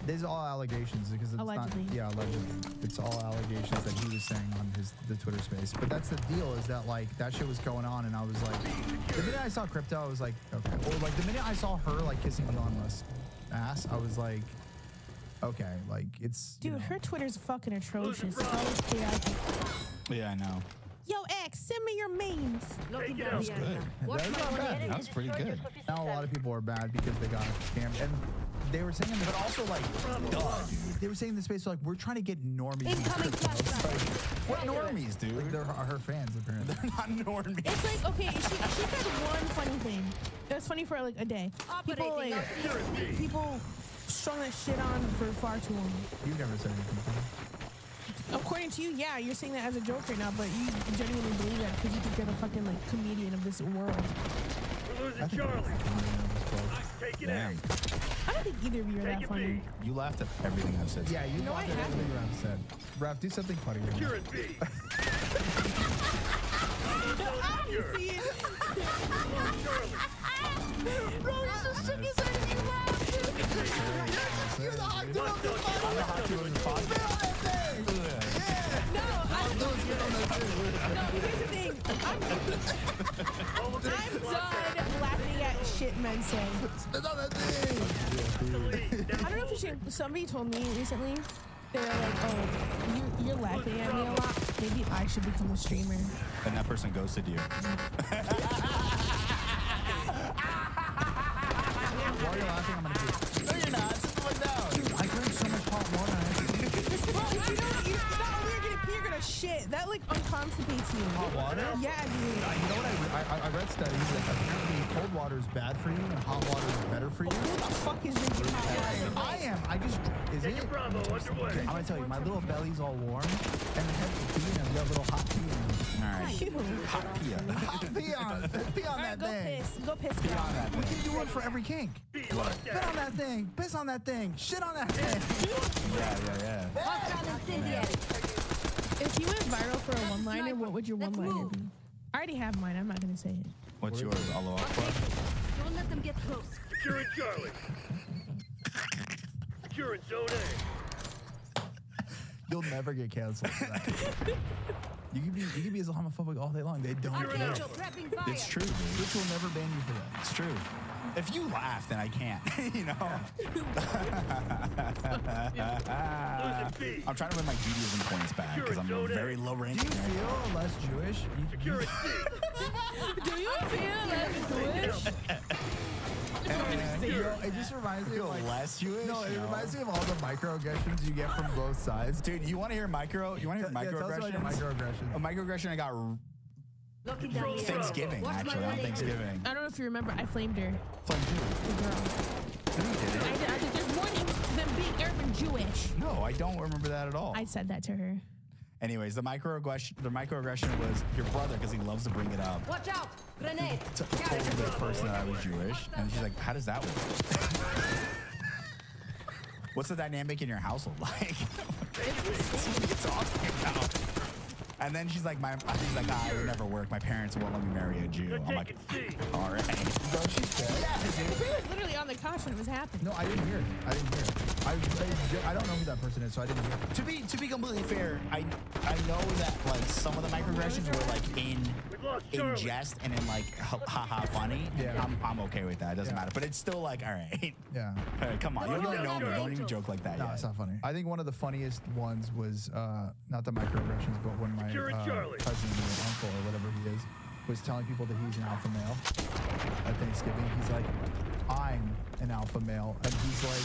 These are all allegations because it's Allegedly. not. Yeah, allegedly. It's all allegations that he was saying on the Twitter space. But that's the deal, is that like that shit was going on, and I was like, the minute I saw crypto, I was like, okay. Or like the minute I saw her like kissing Elon Musk's ass, I was like, okay, like it's. Dude, her Twitter's fucking atrocious. It's always chaotic. Yeah, I know. Yo, X, send me your memes. That was good. That was pretty good. Now a lot of people are bad because they got scammed, and they were saying, but also like, they were saying in the space like we're trying to get normies. What normies, dude? Like they're her fans apparently. They're not normies. It's like, okay, she said one funny thing. It was funny for like a day. People strung that shit on for far too long. You've never said anything funny. According to you, yeah, you're saying that as a joke right now, but you genuinely believe that because you think you're the fucking like comedian of this world. We're losing Charlie. Take it out. I don't think either of you are that funny. You laughed at everything I've said. Yeah, you laughed at everything Raph said. Raph, do something funny right now. You're in B. Obviously. Bro, he just shook his head and you laughed. You're the hot dude of the podcast. I'm the hot dude of the podcast. No, here's the thing. I'm done laughing at shit men say. Spit on that thing. I don't know if you should. Somebody told me recently, they're like, oh, you're laughing at me a lot. Maybe I should become a streamer. And that person ghosted you. While you're laughing, I'm gonna do. No, you're not. Sit the fuck down. I drank so much hot water. Bro, you know, you're gonna shit shit. That like unconstipates me. Hot water? Yeah, dude. You know what? I read studies that apparently cold water is bad for you and hot water is better for you. Who the fuck is drinking hot water? I am. I just is it? Bravo underway. I'm gonna tell you, my little belly's all warm, and the head pee, and we have a little hot pee. All right. Ew. Hot pea. Hot pee on, pee on Alright, that go thing. piss. Go piss. Pea on that We thing. can do one for every kink. Be locked Spit down. on that thing. Piss on that thing. Shit on that thing. Yeah. If you went viral for a one-liner, what would your one-liner be? I already have mine. I'm not gonna say it. What's yours? Allahu Akbar? Don't let them get close. Securing Charlie. Securing Zone A. You'll never get canceled for that. You can be Islamophobic all day long. They don't care. Archangel prepping fire. It's true, dude. Twitch will never ban you for that. It's true. If you laugh, then I can't. You know. Losing B. I'm trying to win my Judaism points back because I'm a very low rank. Do you feel less Jewish? Securing C. Do you feel like Jewish? It just reminds me Feel of like, less Jewish? No, it No. reminds me of all the microaggressions you get from both sides. Dude, you want to hear micro? You want to hear Yeah, tell us about your microaggressions? microaggression. A microaggression I got Locking down the Thanksgiving, Watch my actually, on running. Thanksgiving. I don't know if you remember. I flamed her. Flamed The girl. No, you didn't. I did. There's more to them being Arab and Jewish. No, I don't remember that at all. I said that to her. Anyways, the microaggression was your brother because he loves to bring it up. Watch out! Grenade! Told the person that I was Jewish, and she's like, "How does that work? What's the dynamic in your household like? What are you talking about?" And then she's like, "It would never work. My parents won't let me marry a Jew." I'm like, "All right." So she said, We were literally on the couch when it was happening. no, I didn't hear it. I don't know who that person is, so I didn't hear it. To be completely fair, I know that like some of the microaggressions were like in jest and in like haha funny. Yeah. I'm okay with that. It doesn't Yeah. matter. But it's still like, all right. Yeah. All right, come on. You don't know me. Don't even joke like that. No, yet. it's not funny. I think one of the funniest ones was not the microaggressions, but when my Securing Charlie. cousin or uncle or whatever he is was telling people that he's an alpha male at Thanksgiving. He's like, "I'm an alpha male," and he's like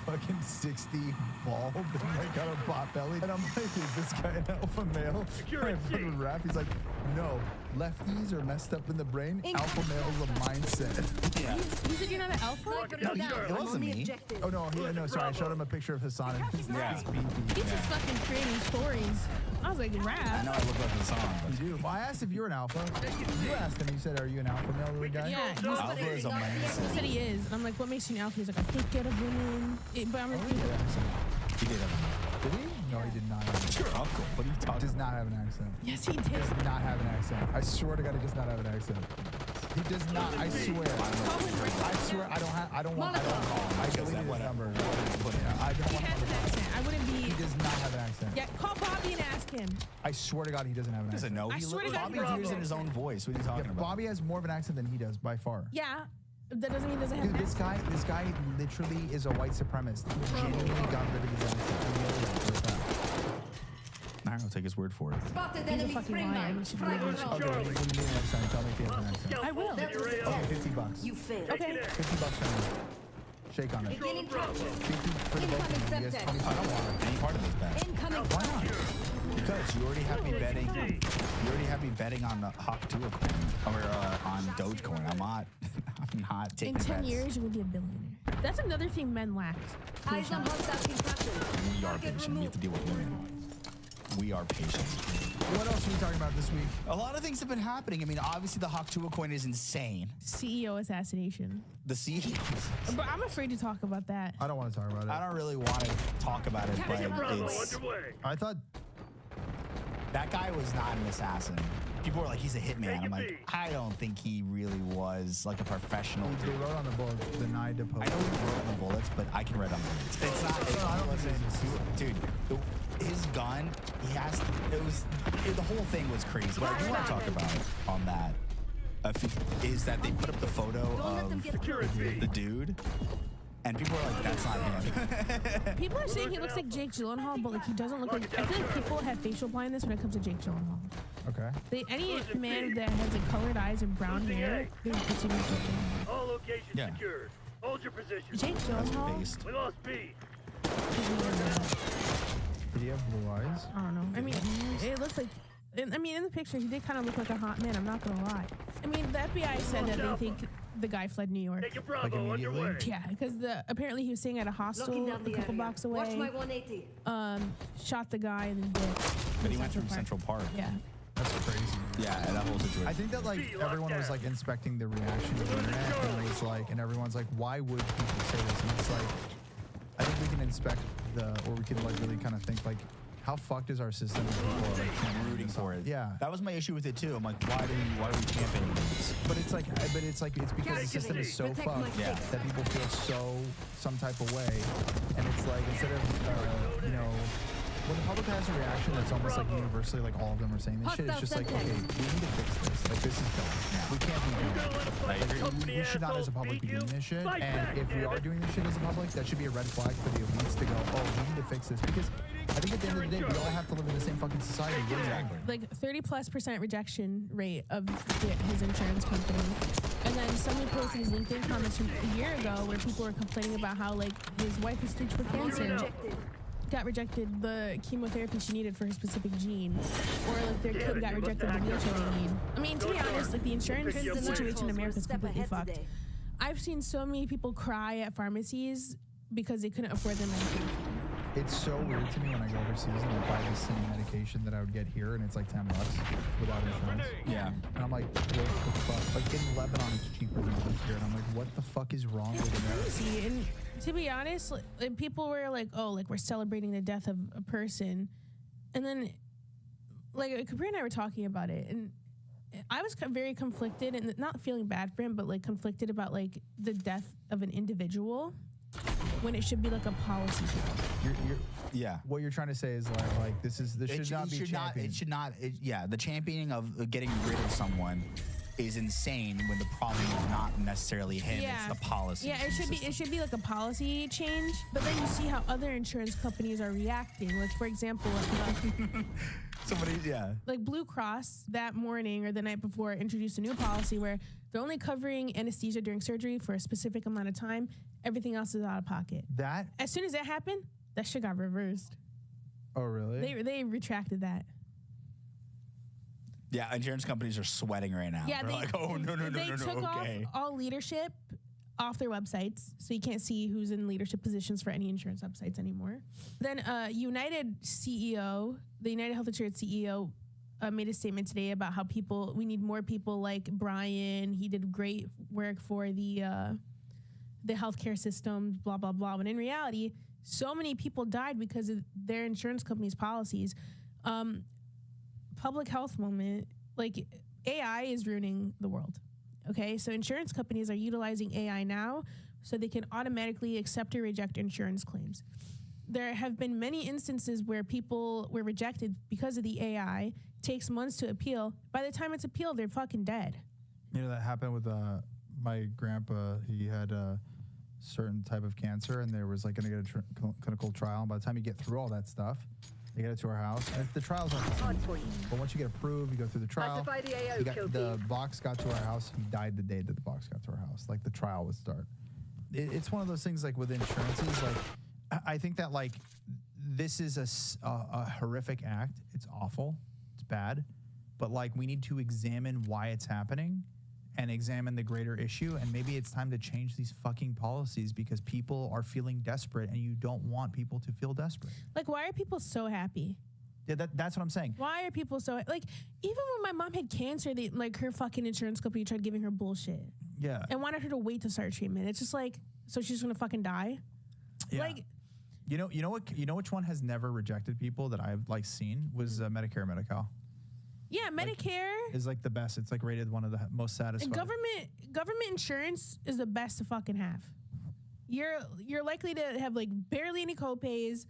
fucking 60 bald and like got a pot belly. And I'm like, "Is this guy an alpha male?" Security. And I fucking rap. He's like, "No, lefties are messed up in the brain. Alpha male is a mindset." Yeah. You said you're not an alpha? It wasn't me. Oh no, sorry. I showed him a picture of Hassan and his Yeah. bean He's just fucking creating stories. I was like, I rap. know I look like the song, but You do. Well, I asked if you were an alpha. You asked him. You said, "Are you an alpha male, little guy?" Yeah, he alpha is a mindset. said he is. And I'm like, what makes you an alpha? He's like, I take care of women. But I'm Oh, like, he did have an accent. He did have Did he? No, he did not. It's your uncle. What are you He talking does not have an accent. yes, he did. He does not have an accent. I swear to God, he does not have an accent. He does not. I swear. I swear. I don't want. I deleted his number. Yeah, I don't He want has him. an accent. I wouldn't be. He does not have an accent. Yeah, call Bobby and ask him. I swear to God, he doesn't have an He doesn't accent. know. I He swear to God, Bobby Bravo. hears in his own voice. What are you talking about? Bobby has more of an accent than he does by far. Yeah, that doesn't mean he doesn't have Dude, an accent. this guy literally is a white supremast. He genuinely got rid of his accent. I know that for a fact. All right, I'll take his word for it. Spotted He's a enemy fucking spring liar. mine. We should Frag really- drone. Okay, when you meet him next time, tell me if he has an accent. I will. That was Okay, death. $50. You failed. Okay. $50 from me. Shake on it. Beginning traction. 50 for the both of you. You guys Incoming 20 I don't want any part of this bet. Incoming Why not? Because you already have me betting. You already have me betting on the Hawk-Tua coin or on Dogecoin. I'm not taking In 10 bets. years, you're going to be a billionaire. That's another thing men lack. Eyes on hostile contraction. We are Target patient. We have to deal with women. We are patient. What else are we talking about this week? A lot of things have been happening. I mean, obviously the Hawk-Tua coin is insane. CEO assassination. The CEO. But I'm afraid to talk about that. I don't want to talk about it. I don't really want to talk about it, but Bravo it's underway. I thought that guy was not an assassin. People were like, he's a hitman. I'm like, I don't think he really was like a professional they dude. wrote on the bullets denied to I post. know he wrote on the bullets, but I can read on bullets. It's not. No, I don't wasn't, think dude. His gun. He has. The whole thing was crazy. What I do want to talk about on that is that they put up the photo of the dude, and people are like, "That's not him." People are saying he looks like Jake Gyllenhaal, but like he doesn't look like. I feel like people have facial blindness when it comes to Jake Gyllenhaal. Okay. Any man that has like colored eyes and brown hair, they're considered Jake Gyllenhaal. All locations Yeah. secured. Hold your position. Jake That's Gyllenhaal. based. We lost B. Forget he have blue eyes? I don't know. I mean, it looked like. I mean, in the picture, he did kind of look like a hot man. I'm not gonna lie. I mean, the FBI said that they think the guy fled New York. Take your Bravo on your way. Yeah, because apparently he was staying at a hostel a couple blocks away. Watch my 180. Shot the guy and then did. But he went through Central Park. Yeah. That's crazy. Yeah, that whole situation. I think that like everyone was like inspecting the reaction to the internet, and it was like, and everyone's like, why would people say this? And it's like, I think we can inspect or we can like really kind of think like, how fucked is our system? If people are like rooting for it. Yeah, that was my issue with it too. I'm like, why do we championing this? But it's like it's because the system is so fucked that people feel some type of way, and it's like instead of when the public has a reaction that's almost like universally, like all of them are saying this shit, it's just like, okay, we need to fix this. Like, this is dumb. We can't be doing it. We should not as a public be doing this shit. And if we are doing this shit as a public, that should be a red flag for the elites to go, oh, we need to fix this. Because I think at the end of the day, we all have to live in the same fucking society. Exactly. Like 30+% rejection rate of his insurance company. And then somebody posted his LinkedIn comments from a year ago where people were complaining about how like his wife is stage 4 cancer. Got rejected the chemotherapy she needed for her specific gene, or like their kid got rejected the wheelchair they need. I mean, to be honest, like the insurance situation in America is completely fucked. I've seen so many people cry at pharmacies because they couldn't afford their medication. It's so weird to me when I go overseas and I buy the same medication that I would get here, and it's like $10 without insurance. Yeah. And I'm like, what the fuck? Like in Lebanon, it's cheaper than it is here, and I'm like, what the fuk is wrong with America? Crazy. And to be honest, like, people were like, oh, like we're celebrating the death of a person, and then like Capri and I were talking about it, and I was very conflicted, and not feeling bad for him, but like conflicted about like the death of an individual when it should be like a policy. Yeah. What you're trying to say is like this should not be championed. Yeah, the championing of getting rid of someone is insane when the problem is not necessarily him, it's the policy. Yeah, it should be like a policy change, but then you see how other insurance companies are reacting. Like for example, like Blue Cross that morning or the night before introduced a new policy where they're only covering anesthesia during surgery for a specific amount of time. Everything else is out of pocket. As soon as that happened, that shit got reversed. Oh, really? They retracted that. Yeah, insurance companies are sweating right now. Yeah, they're like, oh, no, They took off all leadership off their websites, so you can't see who's in leadership positions for any insurance websites anymore. Then United CEO, the United Health Insurance CEO, made a statement today about how we need more people like Brian. He did great work for the healthcare system, blah, blah, blah. When in reality, so many people died because of their insurance company's policies. Public health moment, like AI is ruining the world. Okay, so insurance companies are utilizing AI now so they can automatically accept or reject insurance claims. There have been many instances where people were rejected because of the AI. It takes months to appeal. By the time it's appealed, they're fucking dead. You know, that happened with my grandpa. He had a certain type of cancer, and there was like going to get a clinical trial. And by the time you get through all that stuff, they get it to our house. And the trial's not the same. But once you get approved, you go through the trial. The box got to our house. He died the day that the box got to our house. Like the trial would start. It's one of those things like with insurances. Like I think that like this is a horrific act. It's awful. It's bad. But like we need to examine why it's happening and examine the greater issue. And maybe it's time to change these fucking policies because people are feeling desperate and you don't want people to feel desperate. Like, why are people so happy? Yeah, that's what I'm saying. Why are people so, like, even when my mom had cancer, her fucking insurance company tried giving her bullshit. Yeah. And wanted her to wait to start treatment. It's just like, so she's gonna fucking die? Yeah. Like, you know which one has never rejected people that I've like seen was Medicare, Medi-Cal. Yeah, Medicare is like the best. It's like rated one of the most satisfying. Government insurance is the best to fucking have. You're likely to have like barely any copays.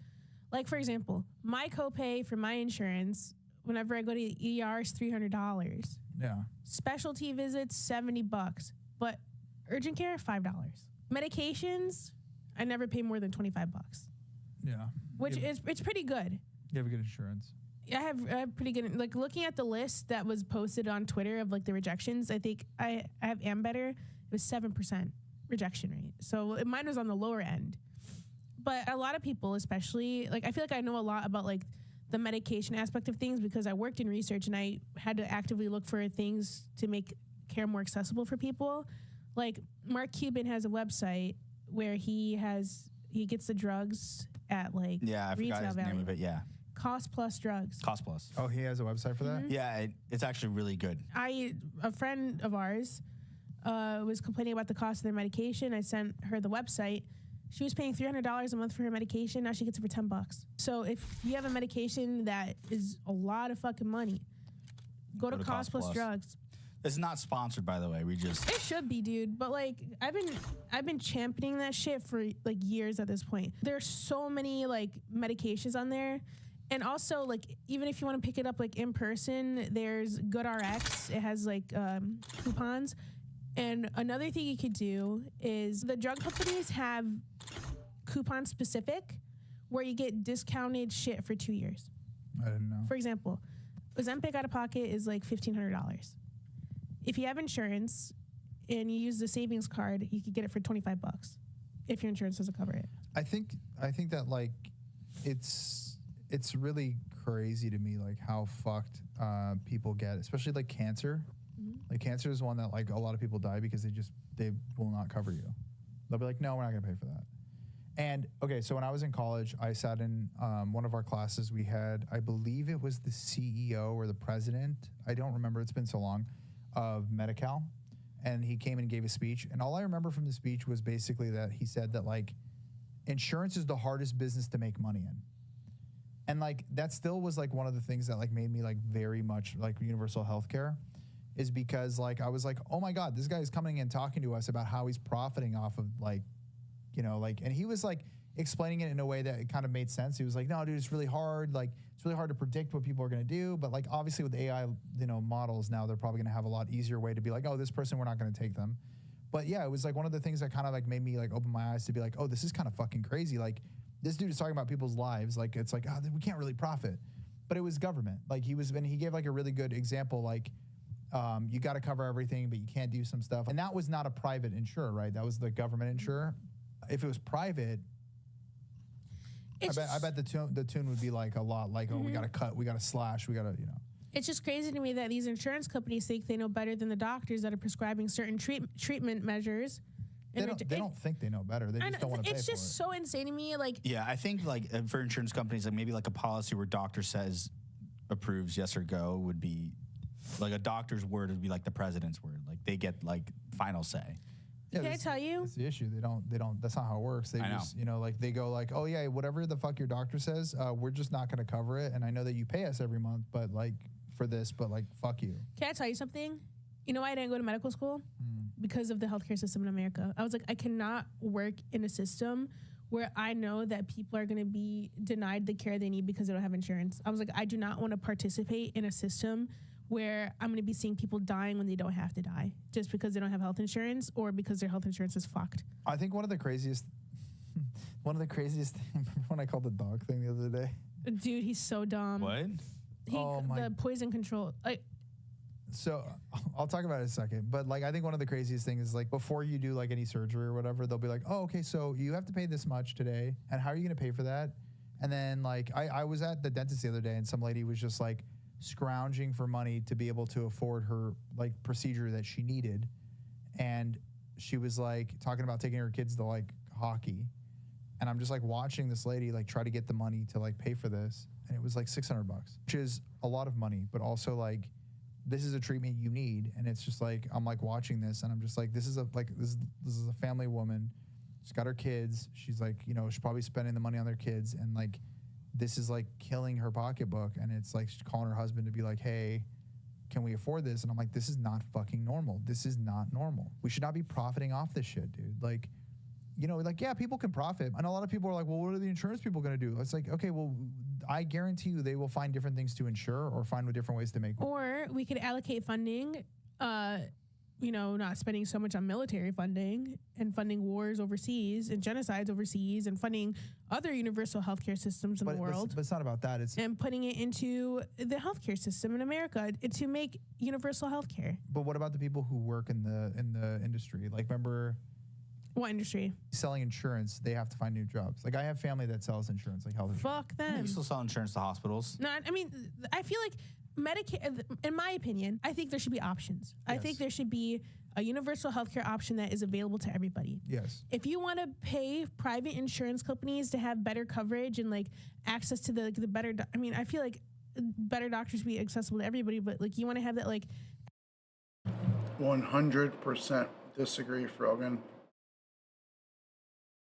Like for example, my copay for my insurance whenever I go to the ER is $300. Yeah. Specialty visits $70, but urgent care $5. Medications, I never pay more than $25. Yeah. Which it's pretty good. You have good insurance. I have pretty good, like looking at the list that was posted on Twitter of like the rejections, I think I have Ambetter. It was 7% rejection rate. So mine was on the lower end. But a lot of people, especially, like, I feel like I know a lot about, like, the medication aspect of things because I worked in research and I had to actively look for things to make care more accessible for people. Like, Mark Cuban has a website where he gets the drugs at, like, I retail forgot his value. name of it. Yeah, Cost Plus Drugs. Cost Plus. Oh, he has a website for that? Yeah, it's actually really good. A friend of ours was complaining about the cost of their medication. I sent her the website. She was paying $300 a month for her medication. Now she gets it for $10. So if you have a medication that is a lot of fucking money, go to Cost Plus Drugs. It's not sponsored, by the way. We just It should be, dude. But like, I've been championing that shit for like years at this point. There's so many like medications on there. And also, like, even if you want to pick it up like in person, there's GoodRx. It has like coupons. And another thing you could do is the drug companies have coupon specific where you get discounted shit for 2 years. I didn't know. For example, Ozempic out of pocket is like $1,500. If you have insurance and you use the savings card, you could get it for $25 if your insurance doesn't cover it. I think that like it's really crazy to me like how fucked people get, especially like cancer. Like cancer is one that like a lot of people die because they will not cover you. They'll be like, no, we're not gonna pay for that. And okay, so when I was in college, I sat in one of our classes. We had, I believe it was the CEO or the president, I don't remember, it's been so long, of Medi-Cal. And he came and gave a speech. And all I remember from the speech was basically that he said that like insurance is the hardest business to make money in. And like that still was like one of the things that like made me like very much like universal healthcare, is because like I was like, oh my God, this guy is coming and talking to us about how he's profiting off of like, you know, like, and he was like explaining it in a way that it kind of made sense. He was like, no, dude, it's really hard. Like, it's really hard to predict what people are going to do. But like, obviously with AI, you know, models now, they're probably going to have a lot easier way to be like, oh, this person, we're not going to take them. But yeah, it was like one of the things that kind of like made me like open my eyes to be like, oh, this is kind of fucking crazy. Like this dude is talking about people's lives. Like, it's like, oh, we can't really profit. But it was government. Like and he gave like a really good example, like, you got to cover everything, but you can't do some stuff. And that was not a private insurer, right? That was the government insurer. If it was private, I bet the tune would be like a lot like, oh, we got to cut, we got to slash, we got to, you know. It's just crazy to me that these insurance companies think they know better than the doctors that are prescribing certain treatment measures. They don't think they know better. They just don't want to pay for it. It's just so insane to me. Like, yeah, I think like for insurance companies, like maybe like a policy where doctor says approves yes or go would be like a doctor's word would be like the president's word. Like they get like final say. Yeah, can I tell you? That's the issue. They don't, that's not how it works. They just, you know, like they go like, oh yeah, whatever the fuck your doctor says, we're just not going to cover it. And I know that you pay us every month, but like for this, but like, fuck you. Can I tell you something? You know why I didn't go to medical school? Because of the healthcare system in America. I was like, I cannot work in a system where I know that people are going to be denied the care they need because they don't have insurance. I was like, I do not want to participate in a system where I'm going to be seeing people dying when they don't have to die just because they don't have health insurance or because their health insurance is fucked. I think one of the craziest things, remember when I called the dog thing the other day? Dude, he's so dumb. What? The poison control. So I'll talk about it in a second, but like I think one of the craziest things is like before you do like any surgery or whatever, they'll be like, oh, okay, so you have to pay this much today, and how are you going to pay for that? And then like I was at the dentist the other day, and some lady was just like scrounging for money to be able to afford her like procedure that she needed, and she was like talking about taking her kids to like hockey, and I'm just like watching this lady like try to get the money to like pay for this, and it was like $600, which is a lot of money, but also like this is a treatment you need. And it's just like I'm like watching this, and I'm just like, this is a family woman. She's got her kids. She's like, you know, she's probably spending the money on their kids, and like this is like killing her pocketbook. And it's like she's calling her husband to be like, hey, can we afford this? And I'm like, this is not fucking normal. This is not normal. We should not be profiting off this shit, dude. Like, you know, like, yeah, people can profit. And a lot of people are like, well, what are the insurance people going to do? It's like, okay, well, I guarantee you they will find different things to insure or find different ways to make money. Or we could allocate funding, you know, not spending so much on military funding and funding wars overseas and genocides overseas and funding other universal healthcare systems in the world. But it's not about that. And putting it into the healthcare system in America to make universal healthcare. But what about the people who work in the industry? Like, remember, What industry? selling insurance, they have to find new jobs. Like I have family that sells insurance, like health insurance. Fuck them. You still sell insurance to hospitals. No, I mean, I feel like Medicare, in my opinion, I think there should be options. I think there should be a universal healthcare option that is available to everybody. Yes. If you want to pay private insurance companies to have better coverage and like access to the better, I mean, I feel like better doctors should be accessible to everybody, but like you want to have that like 100% disagree, Frogan.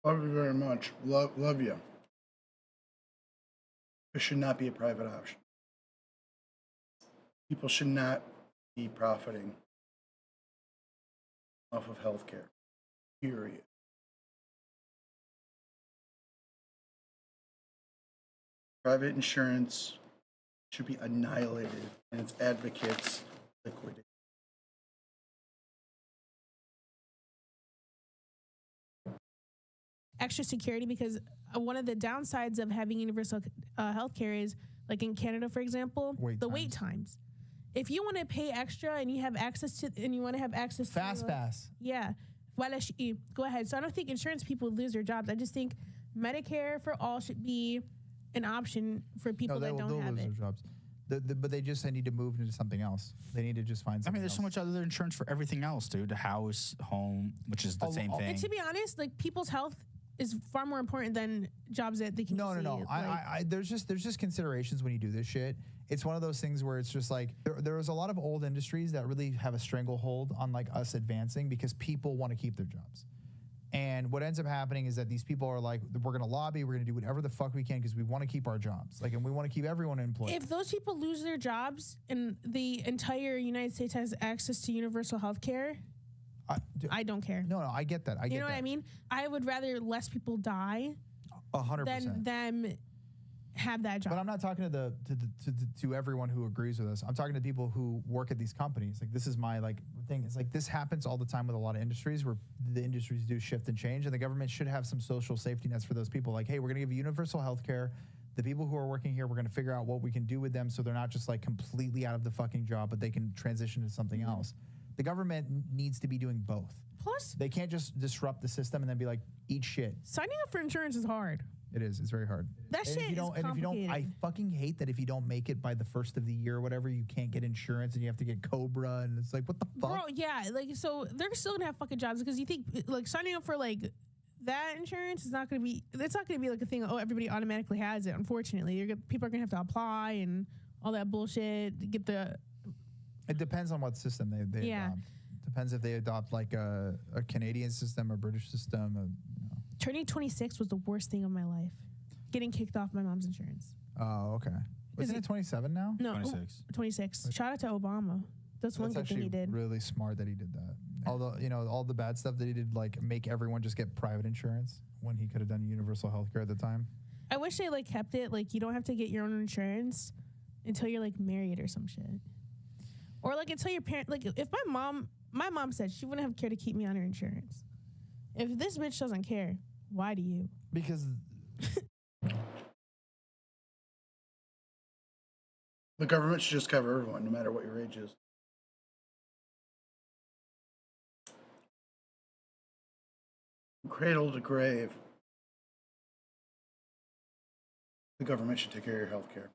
Love you very much. Love you. It should not be a private option. People should not be profiting off of healthcare. Period. Private insurance should be annihilated and its advocates liquidated. extra security, because one of the downsides of having universal healthcare is, like in Canada, for example, wait times. If you want to pay extra and you have access to, and you want to have access Fast to pass. Yeah. Go ahead. So I don't think insurance people lose their jobs. I just think Medicare for all should be an option for people that don't have lose it. their jobs. But they just need to move into something else. They need to just find something there's so much other insurance for everything else, dude. House, home, which is the same thing. And to be honest, like people's health is far more important than jobs that they can No. Like, there's just considerations when you do this shit. It's one of those things where it's just like there's a lot of old industries that really have a stranglehold on like us advancing because people want to keep their jobs. And what ends up happening is that these people are like, we're going to lobby, we're going to do whatever the fuck we can because we want to keep our jobs. Like, and we want to keep everyone employed. if those people lose their jobs and the entire United States has access to universal health care, I don't care. No, I get that. You know what I mean? I would rather less people die 100%. than them have that job. But I'm not talking to everyone who agrees with us. I'm talking to people who work at these companies. Like this is my like thing. It's like this happens all the time with a lot of industries where the industries do shift and change, and the government should have some social safety nets for those people. Like, hey, we're going to give you universal health care. The people who are working here, we're going to figure out what we can do with them so they're not just like completely out of the fucking job, but they can transition to something else. The government needs to be doing both. Plus, they can't just disrupt the system and then be like, eat shit. Signing up for insurance is hard. It is. It's very hard. That shit is complicated. I fucking hate that if you don't make it by the first of the year or whatever, you can't get insurance and you have to get Cobra and it's like, what the fuck? Bro, yeah, like so they're still gonna have fucking jobs because you think like signing up for like that insurance is not gonna be. It's not gonna be like a thing. Oh, everybody automatically has it. Unfortunately, people are gonna have to apply and all that bullshit to get the. It depends on what system they adopt. Depends if they adopt like a Canadian system or British system. Turning 26 was the worst thing of my life. Getting kicked off my mom's insurance. Oh, okay. Isn't it 27 now? No, 26. 26. Shout out to Obama. That's one good thing he did. Really smart that he did that. Although, all the bad stuff that he did, like make everyone just get private insurance when he could have done universal health care at the time. I wish they like kept it like you don't have to get your own insurance until you're like married or some shit. Or like until your parent, like if my mom said she wouldn't have care to keep me on her insurance. If this bitch doesn't care, why do you? Because the government should just cover everyone, no matter what your age is. Cradle to grave, the government should take care of your health care.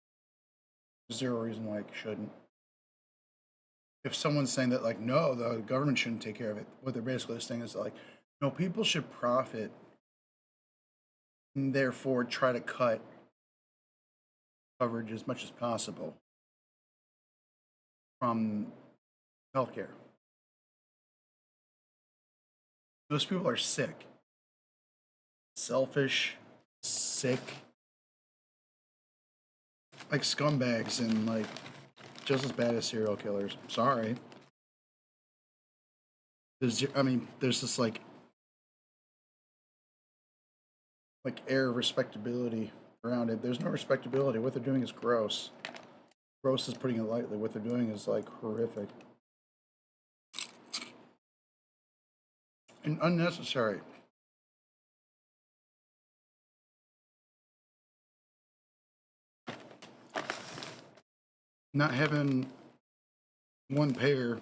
There's zero reason why it shouldn't. If someone's saying that, like, no, the government shouldn't take care of it, what they're basically saying is, like, no, people should profit and therefore try to cut coverage as much as possible from healthcare. Those people are sick, selfish, sick, like scumbags and like just as bad as serial killers. Sorry. There's this like air of respectability around it. There's no respectability. What they're doing is gross. Gross is putting it lightly. What they're doing is like horrific and unnecessary. Not having one payer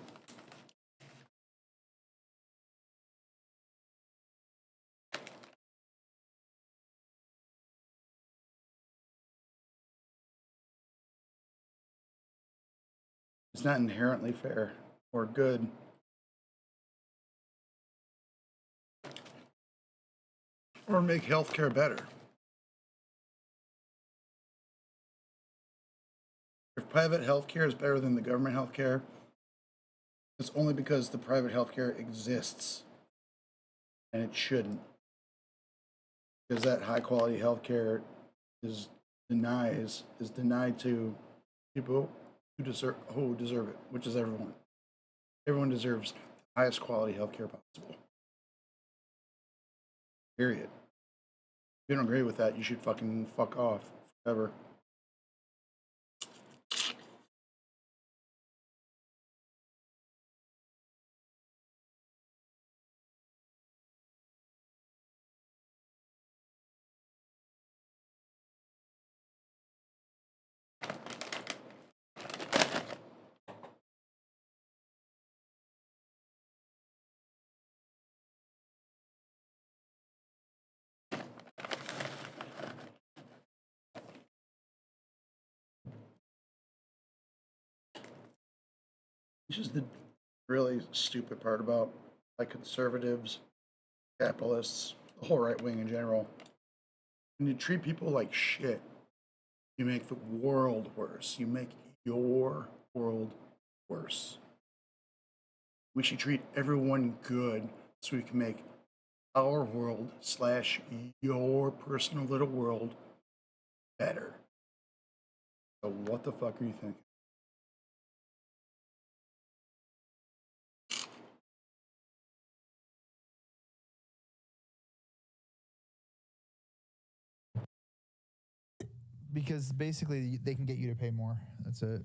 It's not inherently fair or good. Or make healthcare better. If private healthcare is better than the government healthcare, it's only because the private healthcare exists, and it shouldn't. Because that high quality healthcare is denied to people who deserve it, which is everyone. Everyone deserves the highest quality healthcare possible. Period. If you don't agree with that, you should fucking fuck off forever. This is the really stupid part about like conservatives, capitalists, the whole right wing in general. When you treat people like shit, you make the world worse. You make your world worse. We should treat everyone good so we can make our world / your personal little world better. So what the fuck are you thinking? Because basically they can get you to pay more. That's it.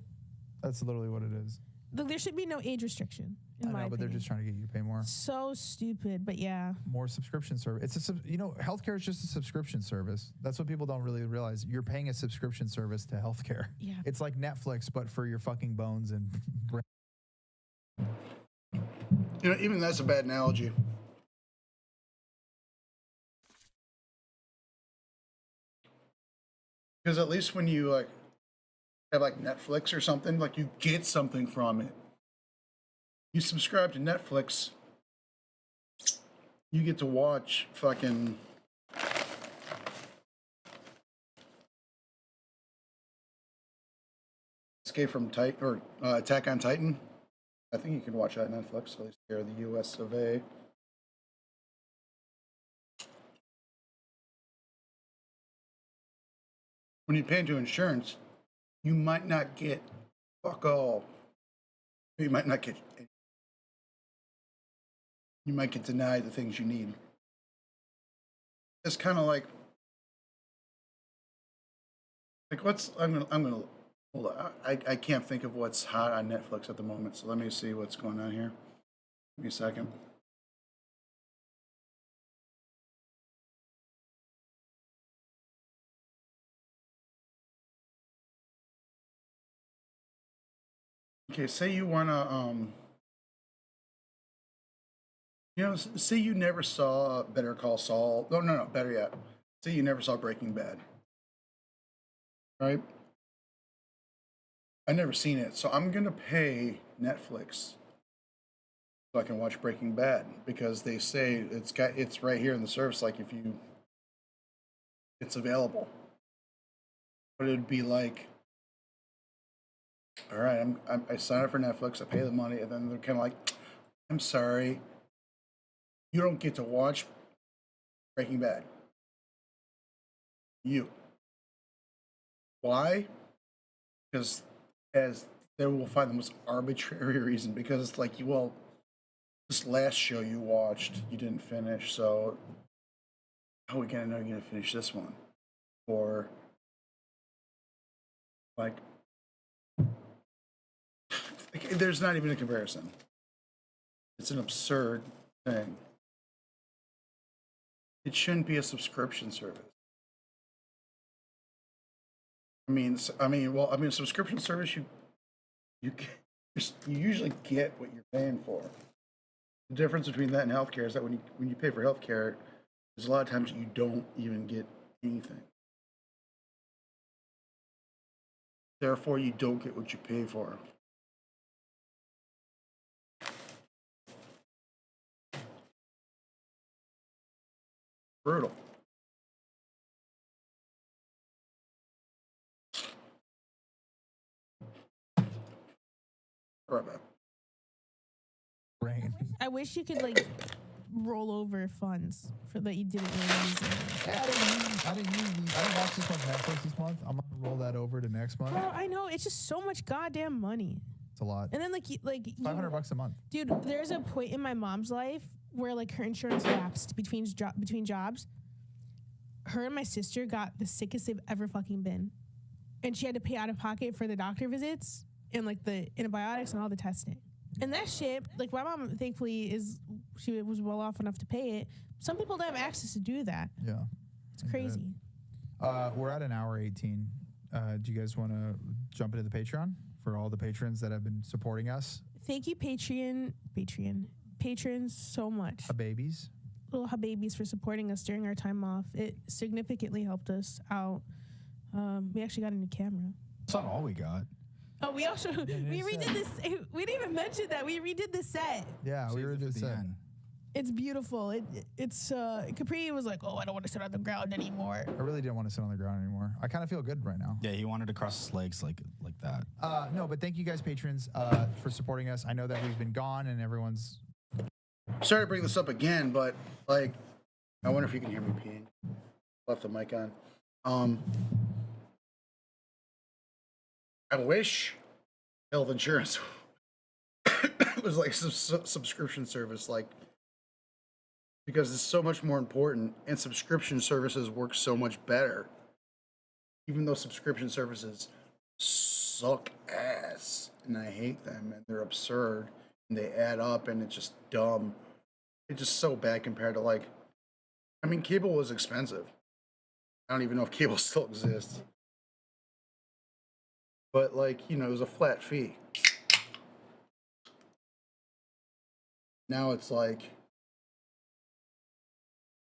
That's literally what it is. Look, there should be no age restriction. In I my know, but they're opinion. just trying to get you to pay more. So stupid, but yeah. More subscription service. It's healthcare is just a subscription service. That's what people don't really realize. You're paying a subscription service to healthcare. Yeah. It's like Netflix, but for your fucking bones and brain. You know, even that's a bad analogy. Because at least when you like have like Netflix or something, like you get something from it. You subscribe to Netflix, you get to watch fucking Escape from Titan or Attack on Titan. I think you can watch that on Netflix, at least here in the US of A. When you pay into insurance, you might not get fuck all. You might not get. You might get denied the things you need. It's kind of like what's I'm gonna hold on. I can't think of what's hot on Netflix at the moment. So let me see what's going on here. Give me a second. Okay, say you wanna say you never saw Better Call Saul. No, better yet. Say you never saw Breaking Bad. Right? I never seen it, so I'm gonna pay Netflix so I can watch Breaking Bad because they say it's right here in the service. Like it's available, but it'd be like, all right, I sign up for Netflix, I pay the money, and then they're kind of like, I'm sorry, you don't get to watch Breaking Bad. Why? Because as they will find the most arbitrary reason, because it's like, well, this last show you watched, you didn't finish, so how are we gonna know you're gonna finish this one? Or like there's not even a comparison. It's an absurd thing. It shouldn't be a subscription service. A subscription service, you usually get what you're paying for. The difference between that and healthcare is that when you pay for healthcare, there's a lot of times you don't even get anything. Therefore, you don't get what you pay for. Brutal. Right back. Brain. I wish you could like roll over funds for that you didn't really use it. I didn't watch this month Netflix this month. I'm gonna roll that over to next month. Bro, I know it's just so much goddamn money. It's a lot. And then like $500 a month. Dude, there's a point in my mom's life where like her insurance lapsed between jobs. Her and my sister got the sickest they've ever fucking been, and she had to pay out of pocket for the doctor visits and like the antibiotics and all the testing. And that shit, like my mom, thankfully, she was well off enough to pay it. Some people don't have access to do that. Yeah, it's crazy. We're at an hour 18. Do you guys want to jump into the Patreon for all the patrons that have been supporting us? Thank you, patrons, so much. Babies. Little babies for supporting us during our time off. It significantly helped us out. We actually got a new camera. That's not all we got. Oh, we also we redid this. We didn't even mention that we redid the set. Yeah, we redid the set. It's beautiful. It's Capri was like, oh, I don't want to sit on the ground anymore. I really didn't want to sit on the ground anymore. I kind of feel good right now. Yeah, he wanted to cross his legs like that. No, but thank you guys, patrons, for supporting us. I know that we've been gone and everyone's. Sorry to bring this up again, but like, I wonder if you can hear me peeing. Left the mic on. I wish health insurance was like some subscription service, like, because it's so much more important, and subscription services work so much better. Even though subscription services suck ass, and I hate them, and they're absurd, and they add up, and it's just dumb. It's just so bad compared to, like, I mean, cable was expensive. I don't even know if cable still exists. But, like, you know, it was a flat fee. Now it's like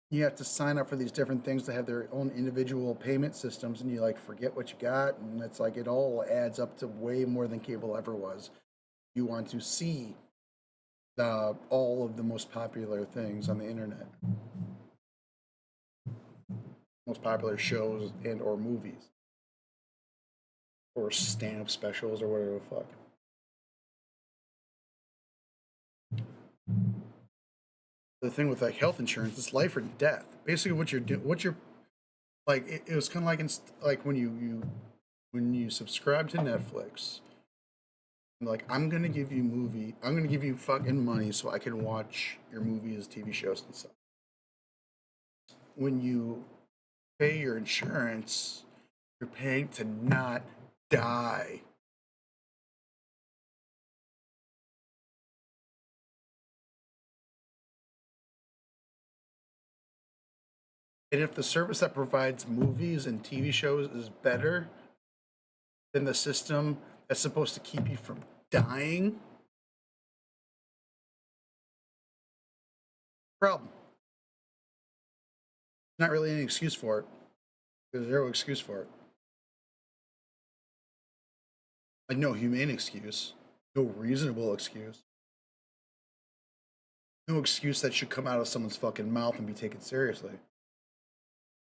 you have to sign up for these different things to have their own individual payment systems, and you like forget what you got, and it's like it all adds up to way more than cable ever was. You want to see all of the most popular things on the internet, most popular shows and or movies, or stand-up specials, or whatever the fuck. The thing with like health insurance is life or death. Basically, what you're doing, like it was kind of like like when you subscribe to Netflix, like I'm gonna give you fucking money so I can watch your movies, TV shows, and stuff. When you pay your insurance, you're paying to not die. And if the service that provides movies and TV shows is better than the system that's supposed to keep you from dying, problem. Not really any excuse for it. There's zero excuse for it. Like no humane excuse, no reasonable excuse, no excuse that should come out of someone's fucking mouth and be taken seriously.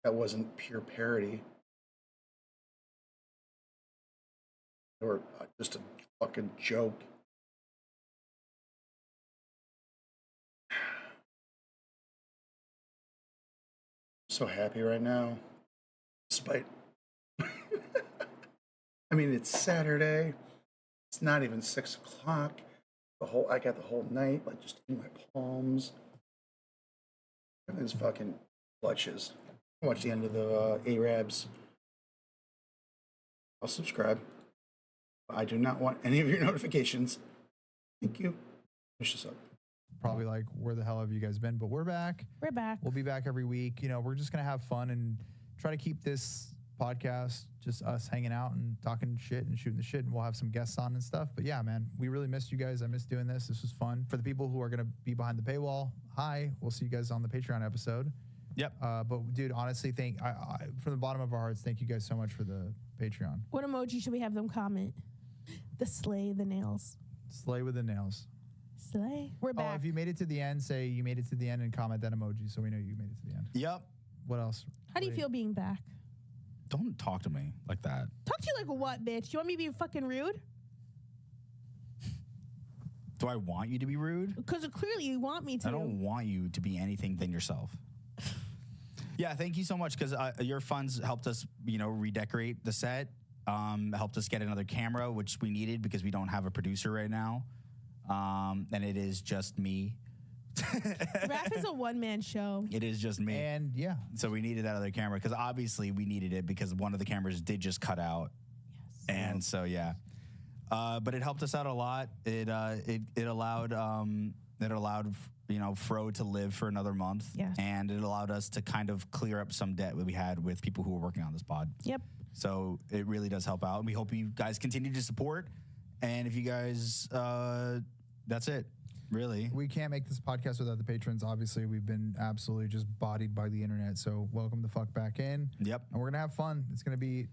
That wasn't pure parody. Or just a fucking joke. I'm so happy right now. Despite... I mean, it's Saturday. It's not even 6 o'clock. I got the whole night, like, just in my palms. Everything's fucking clutches. I'll watch the end of the Arabs. I'll subscribe. I do not want any of your notifications. Thank you. Finish this up. Probably like, where the hell have you guys been? But we're back. We're back. We'll be back every week. You know, we're just going to have fun and try to keep this podcast just us hanging out and talking shit and shooting the shit, and we'll have some guests on and stuff. But yeah, man, we really missed you guys. I missed doing this. This was fun. For the people who are going to be behind the paywall, hi. We'll see you guys on the Patreon episode. Yep. But dude, honestly, from the bottom of our hearts, thank you guys so much for the Patreon. What emoji should we have them comment? The slay, the nails. Slay with the nails. Slay. We're back. Oh, if you made it to the end, say you made it to the end and comment that emoji so we know you made it to the end. Yep. what else? How do you feel being back? Don't talk to me like that. Talk to you like what, bitch? You want me to be fucking rude? Do I want you to be rude? Because clearly you want me to. I don't want you to be anything than yourself. Yeah, thank you so much, because your funds helped us, redecorate the set. Helped us get another camera, which we needed because we don't have a producer right now. And it is just me. Raph is a one-man show. It is just me. And yeah. So we needed that other camera because obviously we needed it because one of the cameras did just cut out. Yes. And so, yeah. But it helped us out a lot. It allowed Fro to live for another month. Yeah. And it allowed us to kind of clear up some debt that we had with people who were working on this pod. Yep. So it really does help out. And we hope you guys continue to support. And if you guys, that's it, really. We can't make this podcast without the patrons. Obviously, we've been absolutely just bodied by the internet. So welcome the fuck back in. Yep. And we're going to have fun. It's going to be,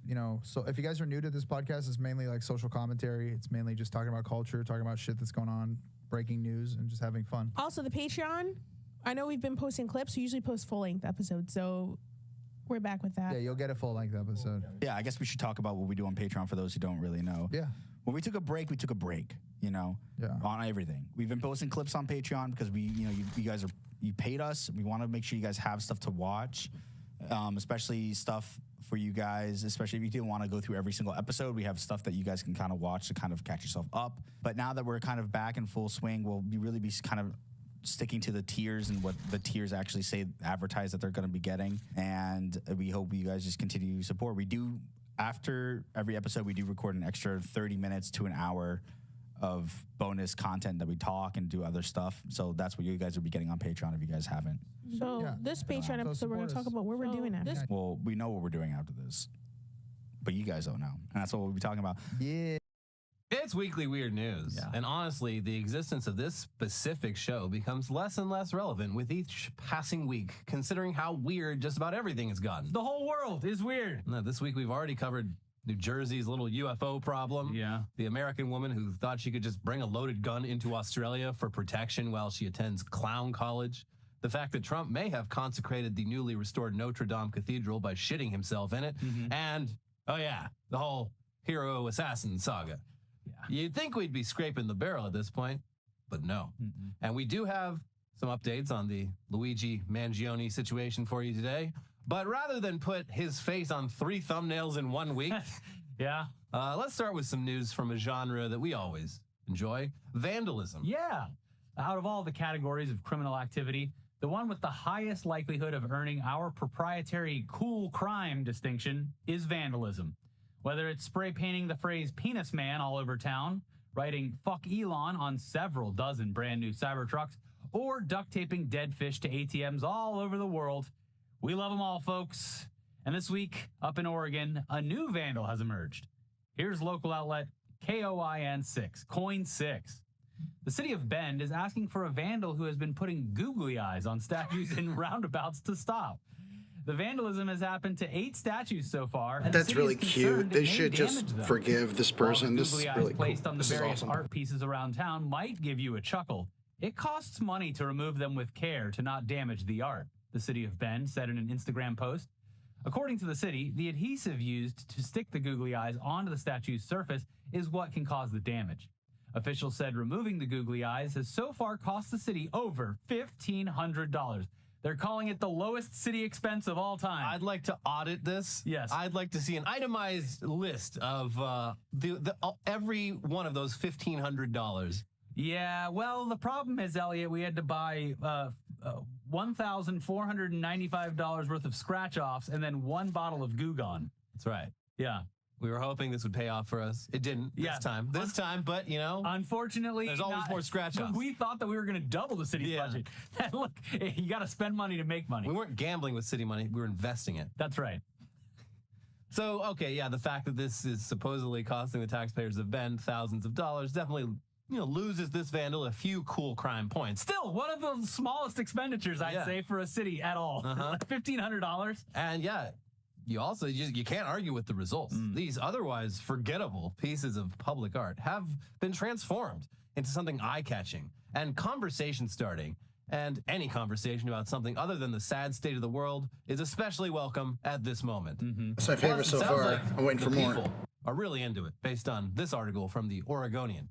so if you guys are new to this podcast, it's mainly like social commentary. It's mainly just talking about culture, talking about shit that's going on, breaking news, and just having fun. Also, the Patreon, I know we've been posting clips. We usually post full-length episodes, so we're back with that. Yeah, you'll get a full-length episode. Yeah, I guess we should talk about what we do on Patreon for those who don't really know. Yeah. When we took a break, Yeah. on everything. We've been posting clips on Patreon because you guys you paid us. We want to make sure you guys have stuff to watch, especially stuff for you guys, especially if you didn't want to go through every single episode. We have stuff that you guys can kind of watch to kind of catch yourself up. But now that we're kind of back in full swing, we'll really be kind of sticking to the tiers and what the tiers actually advertise that they're going to be getting. And we hope you guys just continue to support. We do, after every episode, we do record an extra 30 minutes to an hour of bonus content that we talk and do other stuff. So that's what you guys will be getting on Patreon if you guys haven't. So this Patreon episode, we're going to talk about what we're doing after. Well, we know what we're doing after this, but you guys don't know. And that's what we'll be talking about. Yeah. It's weekly weird news. Yeah. And honestly, the existence of this specific show becomes less and less relevant with each passing week, considering how weird just about everything has gotten. The whole world is weird. Now, this week, we've already covered New Jersey's little UFO problem. Yeah. The American woman who thought she could just bring a loaded gun into Australia for protection while she attends clown college. The fact that Trump may have consecrated the newly restored Notre Dame Cathedral by shitting himself in it. Mm-hmm. And, oh yeah, the whole hero assassin saga. Yeah. You'd think we'd be scraping the barrel at this point, but no. Mm-mm. And we do have some updates on the Luigi Mangione situation for you today. But rather than put his face on 3 thumbnails in 1 week, yeah, let's start with some news from a genre that we always enjoy, vandalism. Yeah. Out of all the categories of criminal activity, the one with the highest likelihood of earning our proprietary cool crime distinction is vandalism. Whether it's spray painting the phrase penis man all over town, writing fuck Elon on several dozen brand new Cybertrucks, or duct taping dead fish to ATMs all over the world, we love them all, folks. And this week, up in Oregon, a new vandal has emerged. Here's local outlet KOIN6, Coin 6. The city of Bend is asking for a vandal who has been putting googly eyes on statues in roundabouts to stop. The vandalism has happened to 8 statues so far. That's really cute. They should just forgive this person. This is really cool. Placed on the This is various awesome. art pieces around town might give you a chuckle. It costs money to remove them with care to not damage the art, the city of Bend said in an Instagram post. According to the city, the adhesive used to stick the googly eyes onto the statue's surface is what can cause the damage. Officials said removing the googly eyes has so far cost the city over $1,500. They're calling it the lowest city expense of all time. I'd like to audit this. Yes. I'd like to see an itemized list of every one of those $1,500. Yeah, well, the problem is, Elliot, we had to buy $1,495 worth of scratch-offs and then 1 bottle of Goo Gone. That's right. Yeah. We were hoping this would pay off for us. It didn't this time. This time, but, unfortunately, there's always more scratch-offs. We thought that we were going to double the city's budget. Look, you got to spend money to make money. We weren't gambling with city money. We were investing it. That's right. So, okay, yeah, the fact that this is supposedly costing the taxpayers of Bend thousands of dollars definitely loses this vandal a few cool crime points. Still, one of the smallest expenditures, I'd say, for a city at all. $1,500. And yeah, you can't argue with the results. These otherwise forgettable pieces of public art have been transformed into something eye-catching and conversation-starting and any conversation about something other than the sad state of the world is especially welcome at this moment. That's my favorite so far. I'm waiting for more. People are really into it, based on this article from the Oregonian.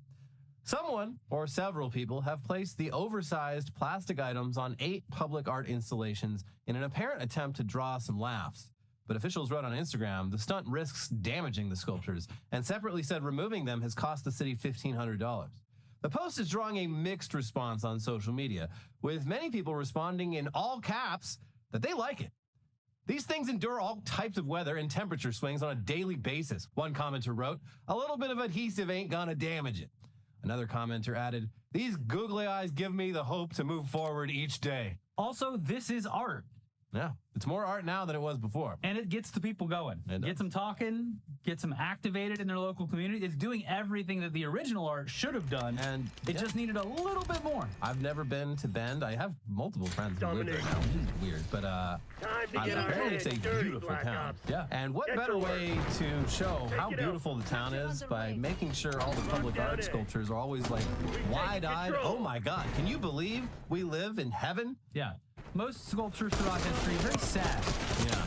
Someone or several people have placed the oversized plastic items on 8 public art installations in an apparent attempt to draw some laughs. But officials wrote on Instagram the stunt risks damaging the sculptures, and separately said removing them has cost the city $1,500. The post is drawing a mixed response on social media, with many people responding in all caps that they like it. These things endure all types of weather and temperature swings on a daily basis. One commenter wrote, "A little bit of adhesive ain't gonna damage it." Another commenter added, "These googly eyes give me the hope to move forward each day." Also, this is art. Yeah, it's more art now than it was before. And it gets the people going. Gets them talking, gets them activated in their local community. It's doing everything that the original art should have done, and it just needed a little bit more. I've never been to Bend. I have multiple friends who live there now, which is weird, but apparently it's a beautiful town. Yeah. And what better way to show how beautiful the town is by making sure all the public art sculptures are always like wide-eyed. Oh my God, can you believe we live in heaven? Yeah. Most sculptures throughout history are very sad. Yeah.